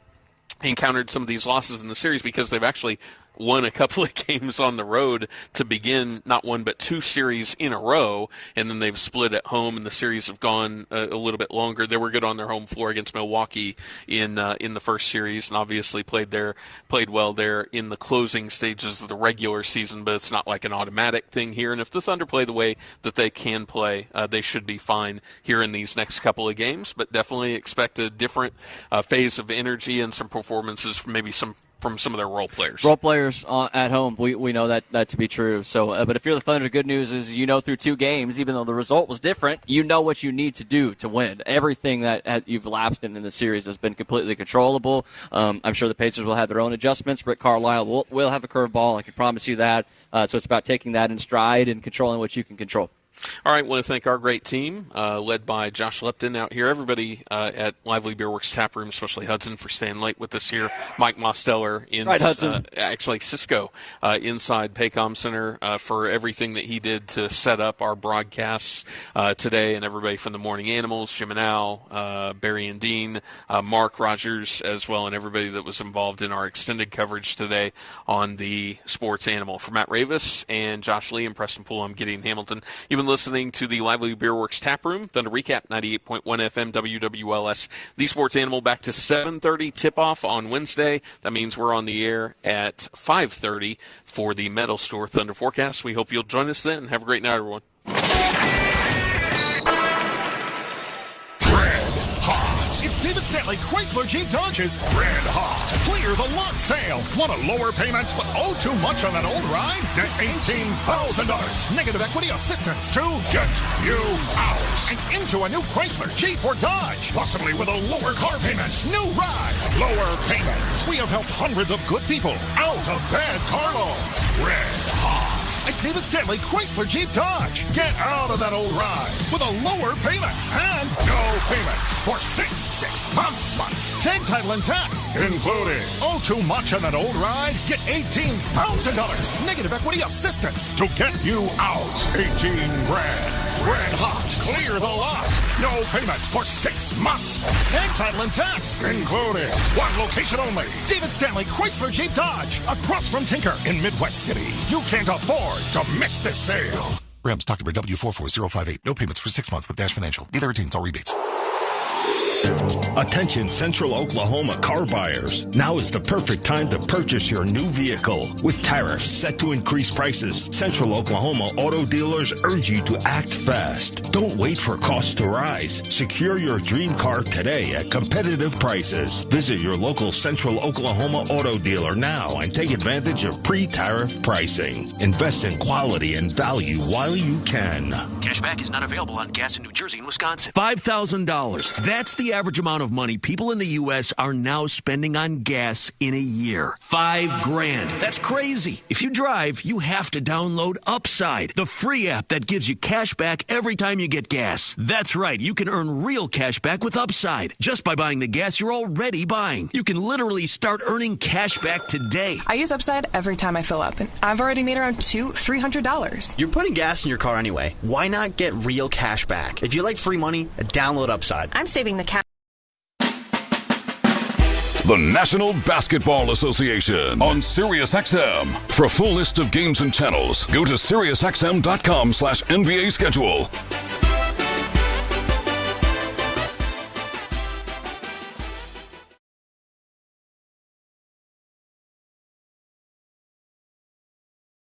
encountered some of these losses in the series because they've actually won a couple of games on the road to begin not one but two series in a row, and then they've split at home, and the series have gone a little bit longer. They were good on their home floor against Milwaukee in the first series, and obviously played well there in the closing stages of the regular season, but it's not like an automatic thing here. And if the Thunder play the way that they can play, they should be fine here in these next couple of games, but definitely expect a different phase of energy and some performances from some of their role players. Role players at home, we know that to be true. So, but if you're the Thunder, the good news is through two games, even though the result was different, you know what you need to do to win. Everything that you've lapsed in the series has been completely controllable. I'm sure the Pacers will have their own adjustments. Rick Carlisle will have a curveball. I can promise you that. So it's about taking that in stride and controlling what you can control. All right, I want to thank our great team, led by Josh Lepton out here. Everybody at Lively Beer Works Tap Room, especially Hudson for staying late with us here. Mike Mosteller, actually Cisco, inside Paycom Center for everything that he did to set up our broadcasts today, and everybody from the Morning Animals, Jim and Al, Barry and Dean, Mark Rogers as well, and everybody that was involved in our extended coverage today on the Sports Animal. For Matt Ravis and Josh Lee and Preston Poole, I'm Gideon Hamilton. You've been listening to the Lively Beer Works Tap Room, Thunder Recap, 98.1 FM, WWLS. The Sports Animal back to 7:30 tip-off on Wednesday. That means we're on the air at 5:30 for the Metal Store Thunder Forecast. We hope you'll join us then. Have a great night, everyone. It's David Stanley Chrysler Jeep Dodge's Red Hot. Clear the lot sale. Want a lower payment but owe too much on that old ride? Get $18,000 negative equity assistance to get you out and into a new Chrysler, Jeep, or Dodge. Possibly with a lower car payment. New ride, lower payment. We have helped hundreds of good people out of bad car loans. Red Hot at David Stanley Chrysler Jeep Dodge. Get out of that old ride with a lower payment and no payments for six months. Tag, title, and tax included. Oh, too much on that old ride? Get $18,000 negative equity assistance to get you out. $18,000. Red Hot. Clear the lot. No payment for 6 months. Tag, title, and tax included. One location only. David Stanley Chrysler Jeep Dodge. Across from Tinker in Midwest City. You can't afford to miss this sale. Rams stock number W44058. No payments for 6 months with Dash Financial. Dealer retains all rebates. Attention Central Oklahoma car buyers. Now is the perfect time to purchase your new vehicle. With tariffs set to increase prices, Central Oklahoma auto dealers urge you to act fast. Don't wait for costs to rise. Secure your dream car today at competitive prices. Visit your local Central Oklahoma auto dealer now and take advantage of pre-tariff pricing. Invest in quality and value while you can. Cashback is not available on gas in New Jersey and Wisconsin. $5,000. That's the average amount of money people in the U.S. are now spending on gas in a year. $5,000. That's crazy. If you drive, you have to download Upside, the free app that gives you cash back every time you get gas. That's right. You can earn real cash back with Upside just by buying the gas you're already buying. You can literally start earning cash back today. I use Upside every time I fill up, and I've already made around $200-$300. You're putting gas in your car anyway. Why not get real cash back? If you like free money, download Upside. I'm saving the cash. The National Basketball Association on SiriusXM. For a full list of games and channels, go to SiriusXM.com/NBA schedule.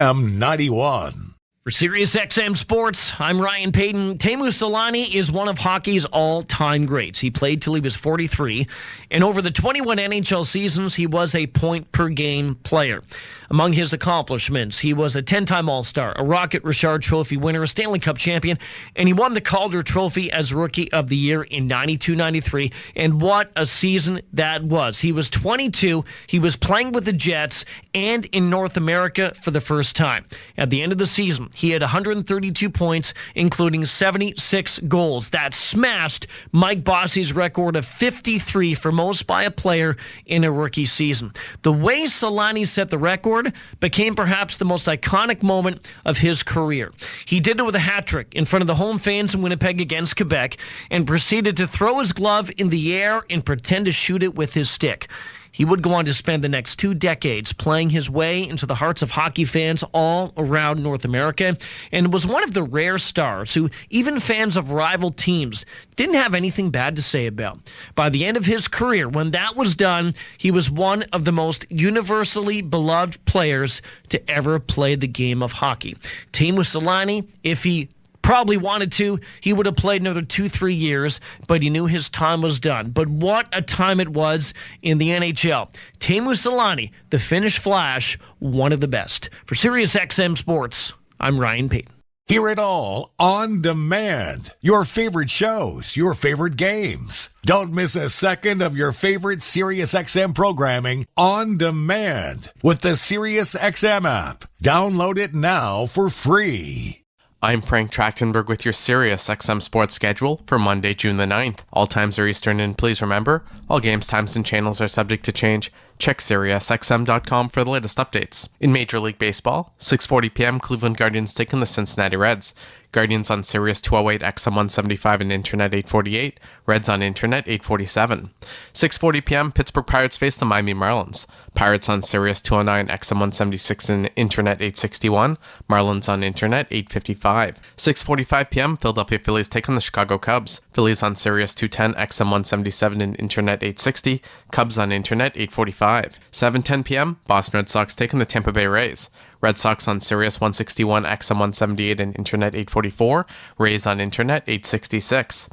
M91. For SiriusXM Sports, I'm Ryan Payton. Teemu Selanne is one of hockey's all-time greats. He played till he was 43, and over the 21 NHL seasons, he was a point-per-game player. Among his accomplishments, he was a 10-time All-Star, a Rocket Richard Trophy winner, a Stanley Cup champion, and he won the Calder Trophy as Rookie of the Year in 92-93, and what a season that was. He was 22, he was playing with the Jets, and in North America for the first time. At the end of the season, He had 132 points, including 76 goals. That smashed Mike Bossy's record of 53 for most by a player in a rookie season. The way Selanne set the record became perhaps the most iconic moment of his career. He did it with a hat trick in front of the home fans in Winnipeg against Quebec and proceeded to throw his glove in the air and pretend to shoot it with his stick. He would go on to spend the next 2 decades playing his way into the hearts of hockey fans all around North America, and was one of the rare stars who even fans of rival teams didn't have anything bad to say about. By the end of his career, when that was done, he was one of the most universally beloved players to ever play the game of hockey. Teemu Selanne, if he probably wanted to, he would have played another 2-3 years, but he knew his time was done. But what a time it was in the NHL. Teemu Selanne, the Finnish Flash, one of the best. For SiriusXM Sports, I'm Ryan Payton. Hear it all on demand. Your favorite shows, your favorite games. Don't miss a second of your favorite SiriusXM programming on demand with the SiriusXM app. Download it now for free. I'm Frank Trachtenberg with your Sirius XM Sports schedule for Monday, June the 9th. All times are Eastern, and please remember, all games, times, and channels are subject to change. Check SiriusXM.com for the latest updates. In Major League Baseball, 6:40 p.m., Cleveland Guardians taking the Cincinnati Reds. Guardians on Sirius 208, XM 175, and Internet 848. Reds on Internet 847. 6:40 p.m., Pittsburgh Pirates face the Miami Marlins. Pirates on Sirius 209, XM 176, and Internet 861. Marlins on Internet 855. 6:45 p.m., Philadelphia Phillies take on the Chicago Cubs. Phillies on Sirius 210, XM 177, and Internet 860. Cubs on Internet 845. 7:10 p.m., Boston Red Sox taking the Tampa Bay Rays. Red Sox on Sirius 161, XM 178, and Internet 844. Rays on Internet 866.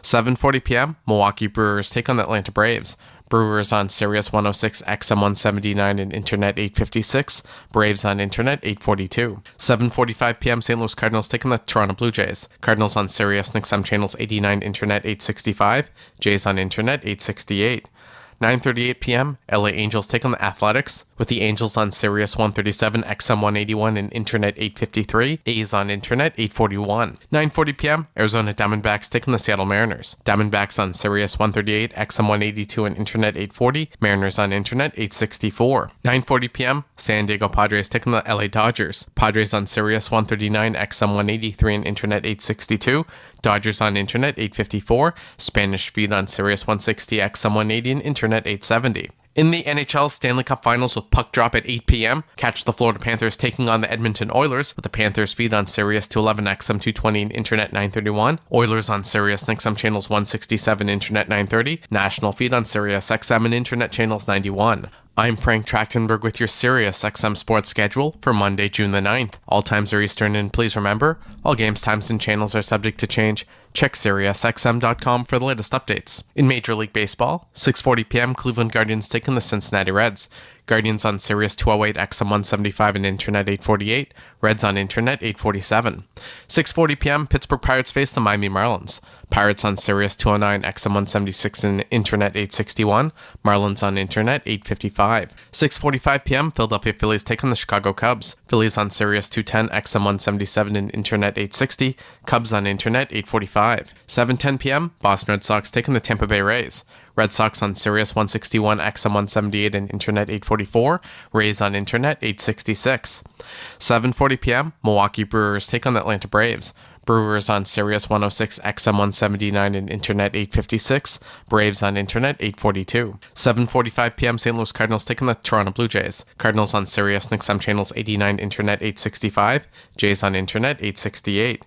7:40 p.m., Milwaukee Brewers take on the Atlanta Braves. Brewers on Sirius 106, XM 179, and Internet 856. Braves on Internet 842. 7:45 p.m., St. Louis Cardinals taking the Toronto Blue Jays. Cardinals on Sirius XM channels 89, Internet 865. Jays on Internet 868. 9:38 p.m., LA Angels take on the Athletics, with the Angels on Sirius 137, XM 181, and Internet 853. A's on Internet 841. 9:40 p.m., Arizona Diamondbacks take on the Seattle Mariners. Diamondbacks on Sirius 138, XM 182, and Internet 840. Mariners on Internet 864. 9:40 p.m., San Diego Padres take on the LA Dodgers. Padres on Sirius 139, XM 183, and Internet 862. Dodgers on Internet 854. Spanish feed on Sirius 160, XM 180, and Internet 870. In the NHL Stanley Cup Finals with puck drop at 8 p.m., catch the Florida Panthers taking on the Edmonton Oilers with the Panthers feed on Sirius 211, XM 220, and Internet 931. Oilers on Sirius and XM channels 167, Internet 930. National feed on Sirius XM and Internet channels 91. I'm Frank Trachtenberg with your Sirius XM Sports schedule for Monday, June the 9th. All times are Eastern, and please remember, all games, times, and channels are subject to change. Check SiriusXM.com for the latest updates. In Major League Baseball, 6:40 p.m., Cleveland Guardians taking the Cincinnati Reds. Guardians on Sirius 208, XM 175, and Internet 848. Reds on Internet 847. 6:40 p.m., Pittsburgh Pirates face the Miami Marlins. Pirates on Sirius 209, XM 176, and Internet 861. Marlins on Internet 855. 6:45 p.m., Philadelphia Phillies take on the Chicago Cubs. Phillies on Sirius 210, XM 177, and Internet 860. Cubs on Internet 845. 7:10 p.m., Boston Red Sox take on the Tampa Bay Rays. Red Sox on Sirius 161, XM 178, and Internet 844. Rays on Internet 866. 7:40 p.m., Milwaukee Brewers take on the Atlanta Braves. Brewers on Sirius 106, XM 179, and Internet 856. Braves on Internet 842. 7:45 p.m., St. Louis Cardinals taking the Toronto Blue Jays. Cardinals on Sirius and XM channels 89, Internet 865. Jays on Internet 868.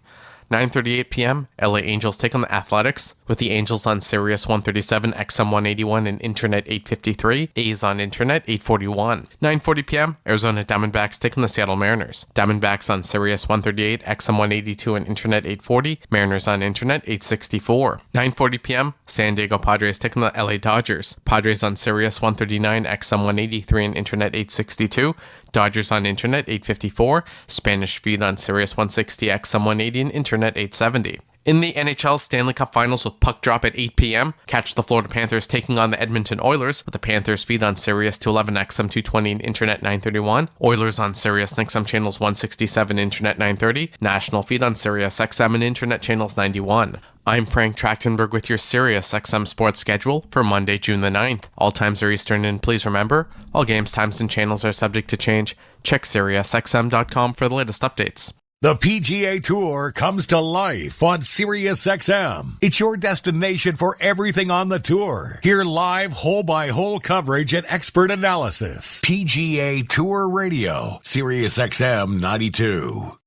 9:38 p.m., LA Angels take on the Athletics, with the Angels on Sirius 137, XM 181, and Internet 853. A's on Internet 841. 9:40 p.m., Arizona Diamondbacks take on the Seattle Mariners. Diamondbacks on Sirius 138, XM 182, and Internet 840. Mariners on Internet 864. 9:40 p.m., San Diego Padres take on the LA Dodgers. Padres on Sirius 139, XM 183, and Internet 862. Dodgers on Internet 854. Spanish feed on Sirius 160, XM 180, and Internet 870. In the NHL Stanley Cup Finals with puck drop at 8 p.m., catch the Florida Panthers taking on the Edmonton Oilers with the Panthers feed on Sirius 211 XM 220 and Internet 931, Oilers on Sirius XM channels 167 Internet 930, National feed on Sirius XM and Internet channels 91. I'm Frank Trachtenberg with your Sirius XM sports schedule for Monday, June the 9th. All times are Eastern, and please remember, all games, times, and channels are subject to change. Check SiriusXM.com for the latest updates. The PGA Tour comes to life on SiriusXM. It's your destination for everything on the tour. Hear live hole-by-hole coverage and expert analysis. PGA Tour Radio, SiriusXM 92.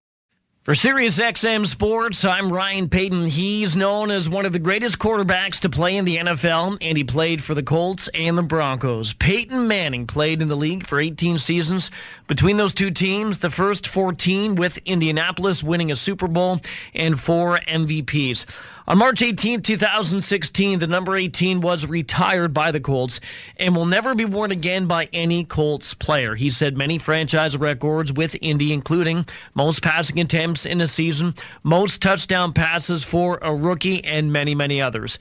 For SiriusXM Sports, I'm Ryan Payton. He's known as one of the greatest quarterbacks to play in the NFL, and he played for the Colts and the Broncos. Peyton Manning played in the league for 18 seasons. Between those two teams, the first 14 with Indianapolis winning a Super Bowl and 4 MVPs. On March 18, 2016, the number 18 was retired by the Colts and will never be worn again by any Colts player. He set many franchise records with Indy, including most passing attempts in a season, most touchdown passes for a rookie, and many, many others.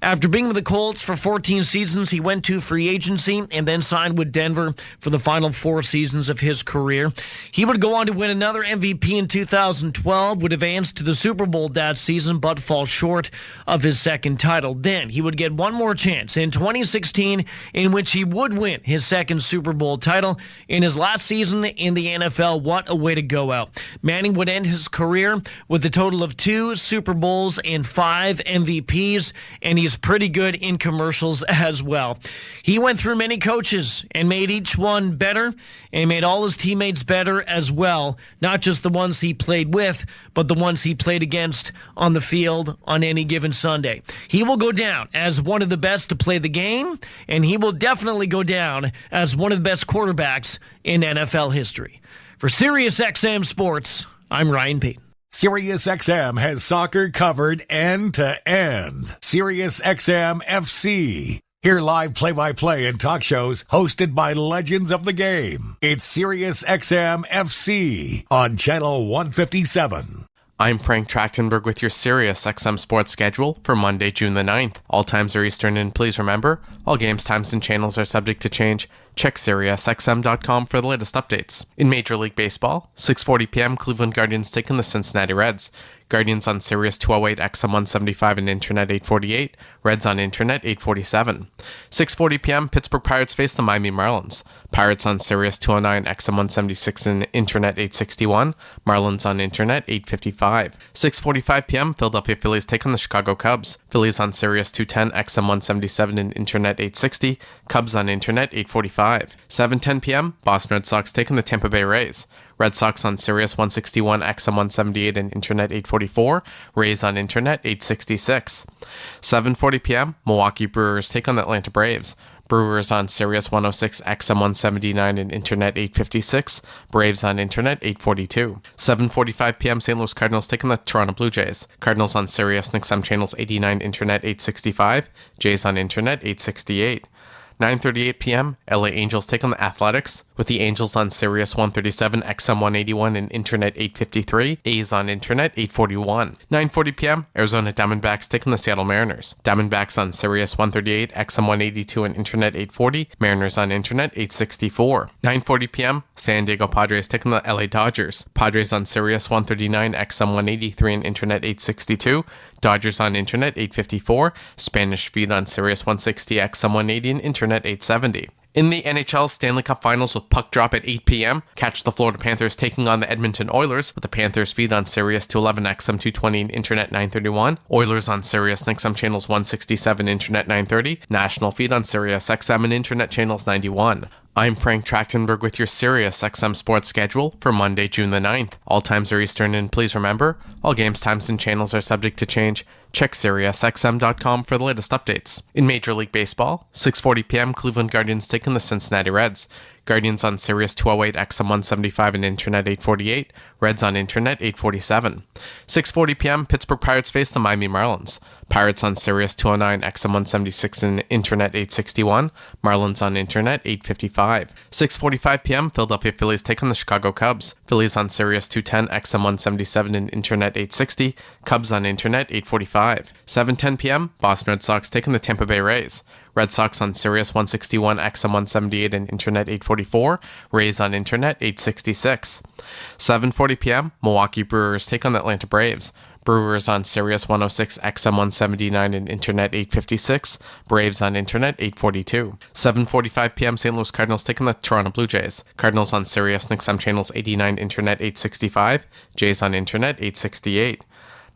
After being with the Colts for 14 seasons, he went to free agency and then signed with Denver for the final 4 seasons of his career. He would go on to win another MVP in 2012, would advance to the Super Bowl that season, but fall short of his second title. Then he would get one more chance in 2016, in which he would win his second Super Bowl title. In his last season in the NFL, what a way to go out. Manning would end his career with a total of 2 Super Bowls and 5 MVPs, and he's pretty good in commercials as well. He went through many coaches and made each one better and made all his teammates better as well, not just the ones he played with, but the ones he played against on the field on any given Sunday. He will go down as one of the best to play the game, and he will definitely go down as one of the best quarterbacks in NFL history. For SiriusXM Sports, I'm Ryan Payton. SiriusXM has soccer covered end to end. SiriusXM FC. Hear live play-by-play and talk shows hosted by legends of the game. It's SiriusXM FC on Channel 157. I'm Frank Trachtenberg with your SiriusXM sports schedule for Monday, June the 9th. All times are Eastern, and please remember, all games, times, and channels are subject to change. Check SiriusXM.com for the latest updates. In Major League Baseball, 6:40 p.m., Cleveland Guardians taking the Cincinnati Reds. Guardians on Sirius 208, XM 175, and Internet 848. Reds on Internet 847. 6:40 p.m., Pittsburgh Pirates face the Miami Marlins. Pirates on Sirius 209, XM 176, and Internet 861. Marlins on Internet 855. 6:45 p.m., Philadelphia Phillies take on the Chicago Cubs. Phillies on Sirius 210, XM 177, and Internet 860. Cubs on Internet 845. 7:10 p.m., Boston Red Sox take on the Tampa Bay Rays. Red Sox on Sirius 161, XM 178, and Internet 844. Rays on Internet 866. 7:40 p.m., Milwaukee Brewers take on the Atlanta Braves. Brewers on Sirius 106, XM 179, and Internet 856. Braves on Internet 842. 7:45 p.m., St. Louis Cardinals take on the Toronto Blue Jays. Cardinals on Sirius XM channels 89, Internet 865. Jays on Internet 868. 9:38 p.m., LA Angels take on the Athletics, with the Angels on Sirius 137, XM 181, and Internet 853. A's on Internet 841. 9:40 p.m., Arizona Diamondbacks take on the Seattle Mariners. Diamondbacks on Sirius 138, XM 182, and Internet 840. Mariners on Internet 864. 9:40 p.m., San Diego Padres take on the LA Dodgers. Padres on Sirius 139, XM 183, and Internet 862. Dodgers on Internet 854. Spanish feed on Sirius 160, XM 180, and Internet 870. In the NHL Stanley Cup Finals with puck drop at 8 p.m., catch the Florida Panthers taking on the Edmonton Oilers with the Panthers feed on Sirius 211, XM 220, and Internet 931. Oilers on Sirius XM channels 167, Internet 930. National feed on Sirius XM and Internet channels 91. I'm Frank Trachtenberg with your SiriusXM sports schedule for Monday, June the 9th. All times are Eastern, and please remember, all games, times, and channels are subject to change. Check SiriusXM.com for the latest updates. In Major League Baseball, 6:40 p.m., Cleveland Guardians taking the Cincinnati Reds. Guardians on Sirius 208, XM 175, and Internet 848. Reds on Internet 847. 6:40 p.m. Pittsburgh Pirates face the Miami Marlins. Pirates on Sirius 209, XM 176 and Internet 861. Marlins on Internet 855. 6:45 p.m. Philadelphia Phillies take on the Chicago Cubs. Phillies on Sirius 210, XM 177 and Internet 860. Cubs on Internet 845. 7:10 p.m. Boston Red Sox take on the Tampa Bay Rays. Red Sox on Sirius 161, XM 178 and Internet 844. Rays on Internet 866. 7:40 p.m. Milwaukee Brewers take on the Atlanta Braves. Brewers on Sirius 106, XM 179 and Internet 856. Braves on Internet 842. 7:45 p.m. St. Louis Cardinals take on the Toronto Blue Jays. Cardinals on Sirius XM channels 89, Internet 865. Jays on Internet 868.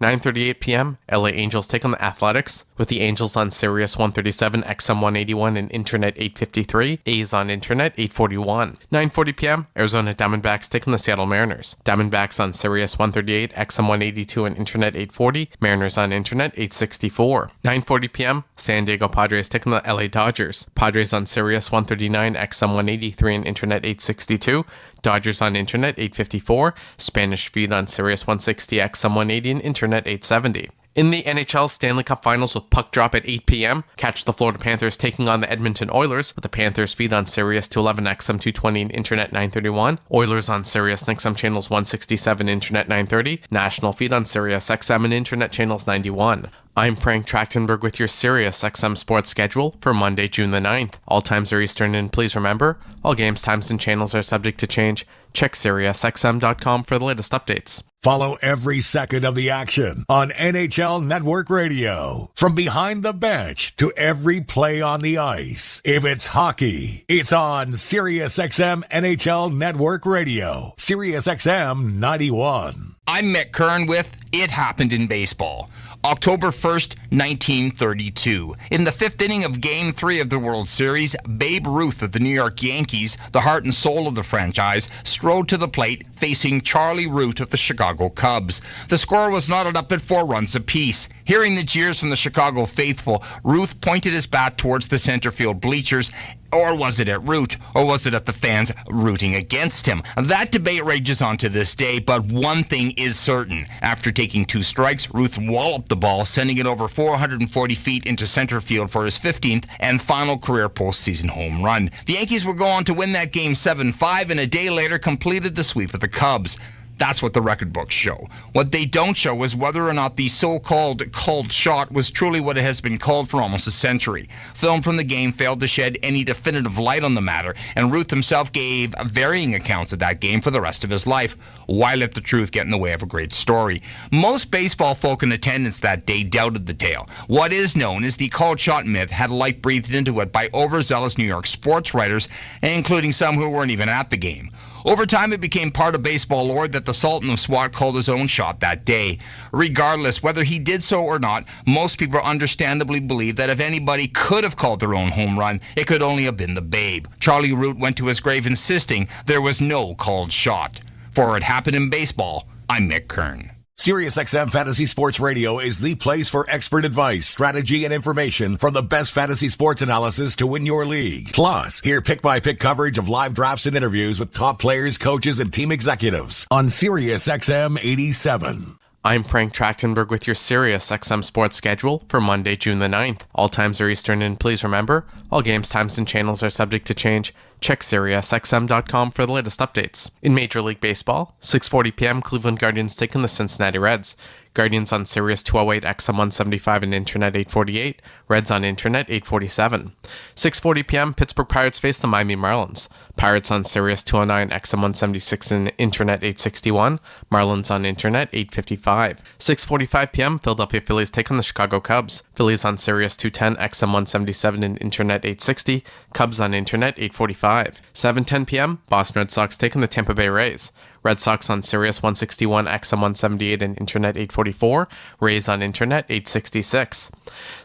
9:38 p.m. LA Angels take on the Athletics, with the Angels on Sirius 137, XM 181 and Internet 853. A's on Internet 841. 9:40 p.m. Arizona Diamondbacks take on the Seattle Mariners. Diamondbacks on Sirius 138, XM 182 and Internet 840. Mariners on Internet 864. 9:40 p.m. San Diego Padres take on the LA Dodgers. Padres on Sirius 139, XM 183 and Internet 862. Dodgers on Internet 854. Spanish feed on Sirius 160, XM 180 and Internet 870. In the NHL Stanley Cup Finals with puck drop at 8 p.m., catch the Florida Panthers taking on the Edmonton Oilers with the Panthers feed on Sirius 211, XM 220 and Internet 931. Oilers on Sirius XM channels 167, Internet 930. National feed on Sirius XM and Internet channels 91. I'm Frank Trachtenberg with your Sirius XM sports schedule for Monday, June the 9th. All times are Eastern, and please remember, all games, times, and channels are subject to change. Check SiriusXM.com for the latest updates. Follow every second of the action on NHL Network Radio. From behind the bench to every play on the ice. If it's hockey, it's on SiriusXM NHL Network Radio. SiriusXM 91. I'm Mick Kern with It Happened in Baseball. October 1st, 1932. In the fifth inning of Game 3 of the World Series, Babe Ruth of the New York Yankees, the heart and soul of the franchise, strode to the plate facing Charlie Root of the Chicago Cubs. The score was knotted up at 4 runs apiece. Hearing the jeers from the Chicago faithful, Ruth pointed his bat towards the center field bleachers. Or was it at Root? Or was it at the fans rooting against him? That debate rages on to this day, but one thing is certain. After taking 2 strikes, Ruth walloped the ball, sending it over 440 feet into center field for his 15th and final career postseason home run. The Yankees would go on to win that game 7-5 and a day later completed the sweep of the Cubs. That's what the record books show. What they don't show is whether or not the so-called called shot was truly what it has been called for almost a century. Film from the game failed to shed any definitive light on the matter, and Ruth himself gave varying accounts of that game for the rest of his life. Why let the truth get in the way of a great story? Most baseball folk in attendance that day doubted the tale. What is known is the called shot myth had life breathed into it by overzealous New York sports writers, including some who weren't even at the game. Over time, it became part of baseball lore that the Sultan of SWAT called his own shot that day. Regardless, whether he did so or not, most people understandably believe that if anybody could have called their own home run, it could only have been the Babe. Charlie Root went to his grave insisting there was no called shot. For It Happened in Baseball, I'm Mick Kern. SiriusXM Fantasy Sports Radio is the place for expert advice, strategy, and information from the best fantasy sports analysis to win your league. Plus, hear pick-by-pick coverage of live drafts and interviews with top players, coaches, and team executives on SiriusXM 87. I'm Frank Trachtenberg with your SiriusXM sports schedule for Monday, June the 9th. All times are Eastern, and please remember, all games, times, and channels are subject to change. Check SiriusXM.com for the latest updates. In Major League Baseball, 6:40 p.m. Cleveland Guardians take on the Cincinnati Reds. Guardians on Sirius 208, XM 175 and Internet 848. Reds on Internet 847. 6:40 p.m. Pittsburgh Pirates face the Miami Marlins. Pirates on Sirius 209, XM 176 and Internet 861. Marlins on Internet 855. 6:45 p.m. Philadelphia Phillies take on the Chicago Cubs. Phillies on Sirius 210, XM 177 and Internet 860. Cubs on Internet 845. 7:10 p.m. Boston Red Sox take on the Tampa Bay Rays. Red Sox on Sirius 161, XM 178 and Internet 844. Rays on Internet 866.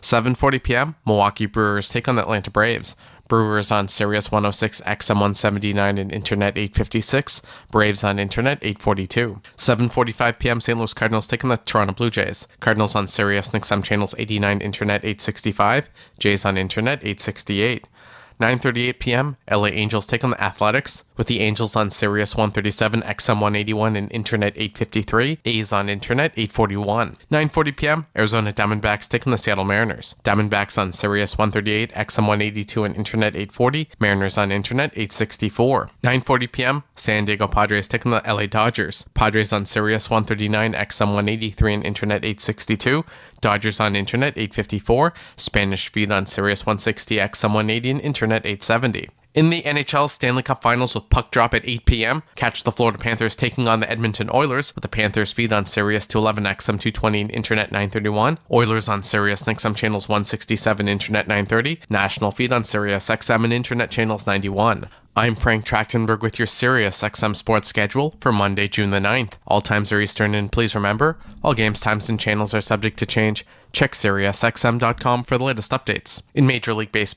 7:40 p.m. Milwaukee Brewers take on the Atlanta Braves. Brewers on Sirius 106, XM 179 and Internet 856. Braves on Internet 842. 7:45 p.m. St. Louis Cardinals take on the Toronto Blue Jays. Cardinals on Sirius XM channels 89, Internet 865. Jays on Internet 868. 9:38 p.m., LA Angels take on the Athletics, with the Angels on Sirius 137, XM 181, and Internet 853. A's on Internet 841. 9:40 p.m., Arizona Diamondbacks take on the Seattle Mariners. Diamondbacks on Sirius 138, XM 182, and Internet 840. Mariners on Internet 864. 9:40 p.m., San Diego Padres take on the LA Dodgers. Padres on Sirius 139, XM 183, and Internet 862. Dodgers on Internet 854. Spanish feed on Sirius 160, XM 180, and Internet 870. In the NHL Stanley Cup Finals with puck drop at 8 p.m., catch the Florida Panthers taking on the Edmonton Oilers with the Panthers feed on Sirius 211, XM 220, and Internet 931. Oilers on Sirius and XM channels 167, Internet 930. National feed on Sirius XM and Internet channels 91. I'm Frank Trachtenberg with your Sirius XM sports schedule for Monday, June the 9th. All times are Eastern, and please remember, all games, times, and channels are subject to change. Check SiriusXM.com for the latest updates. In Major League Baseball,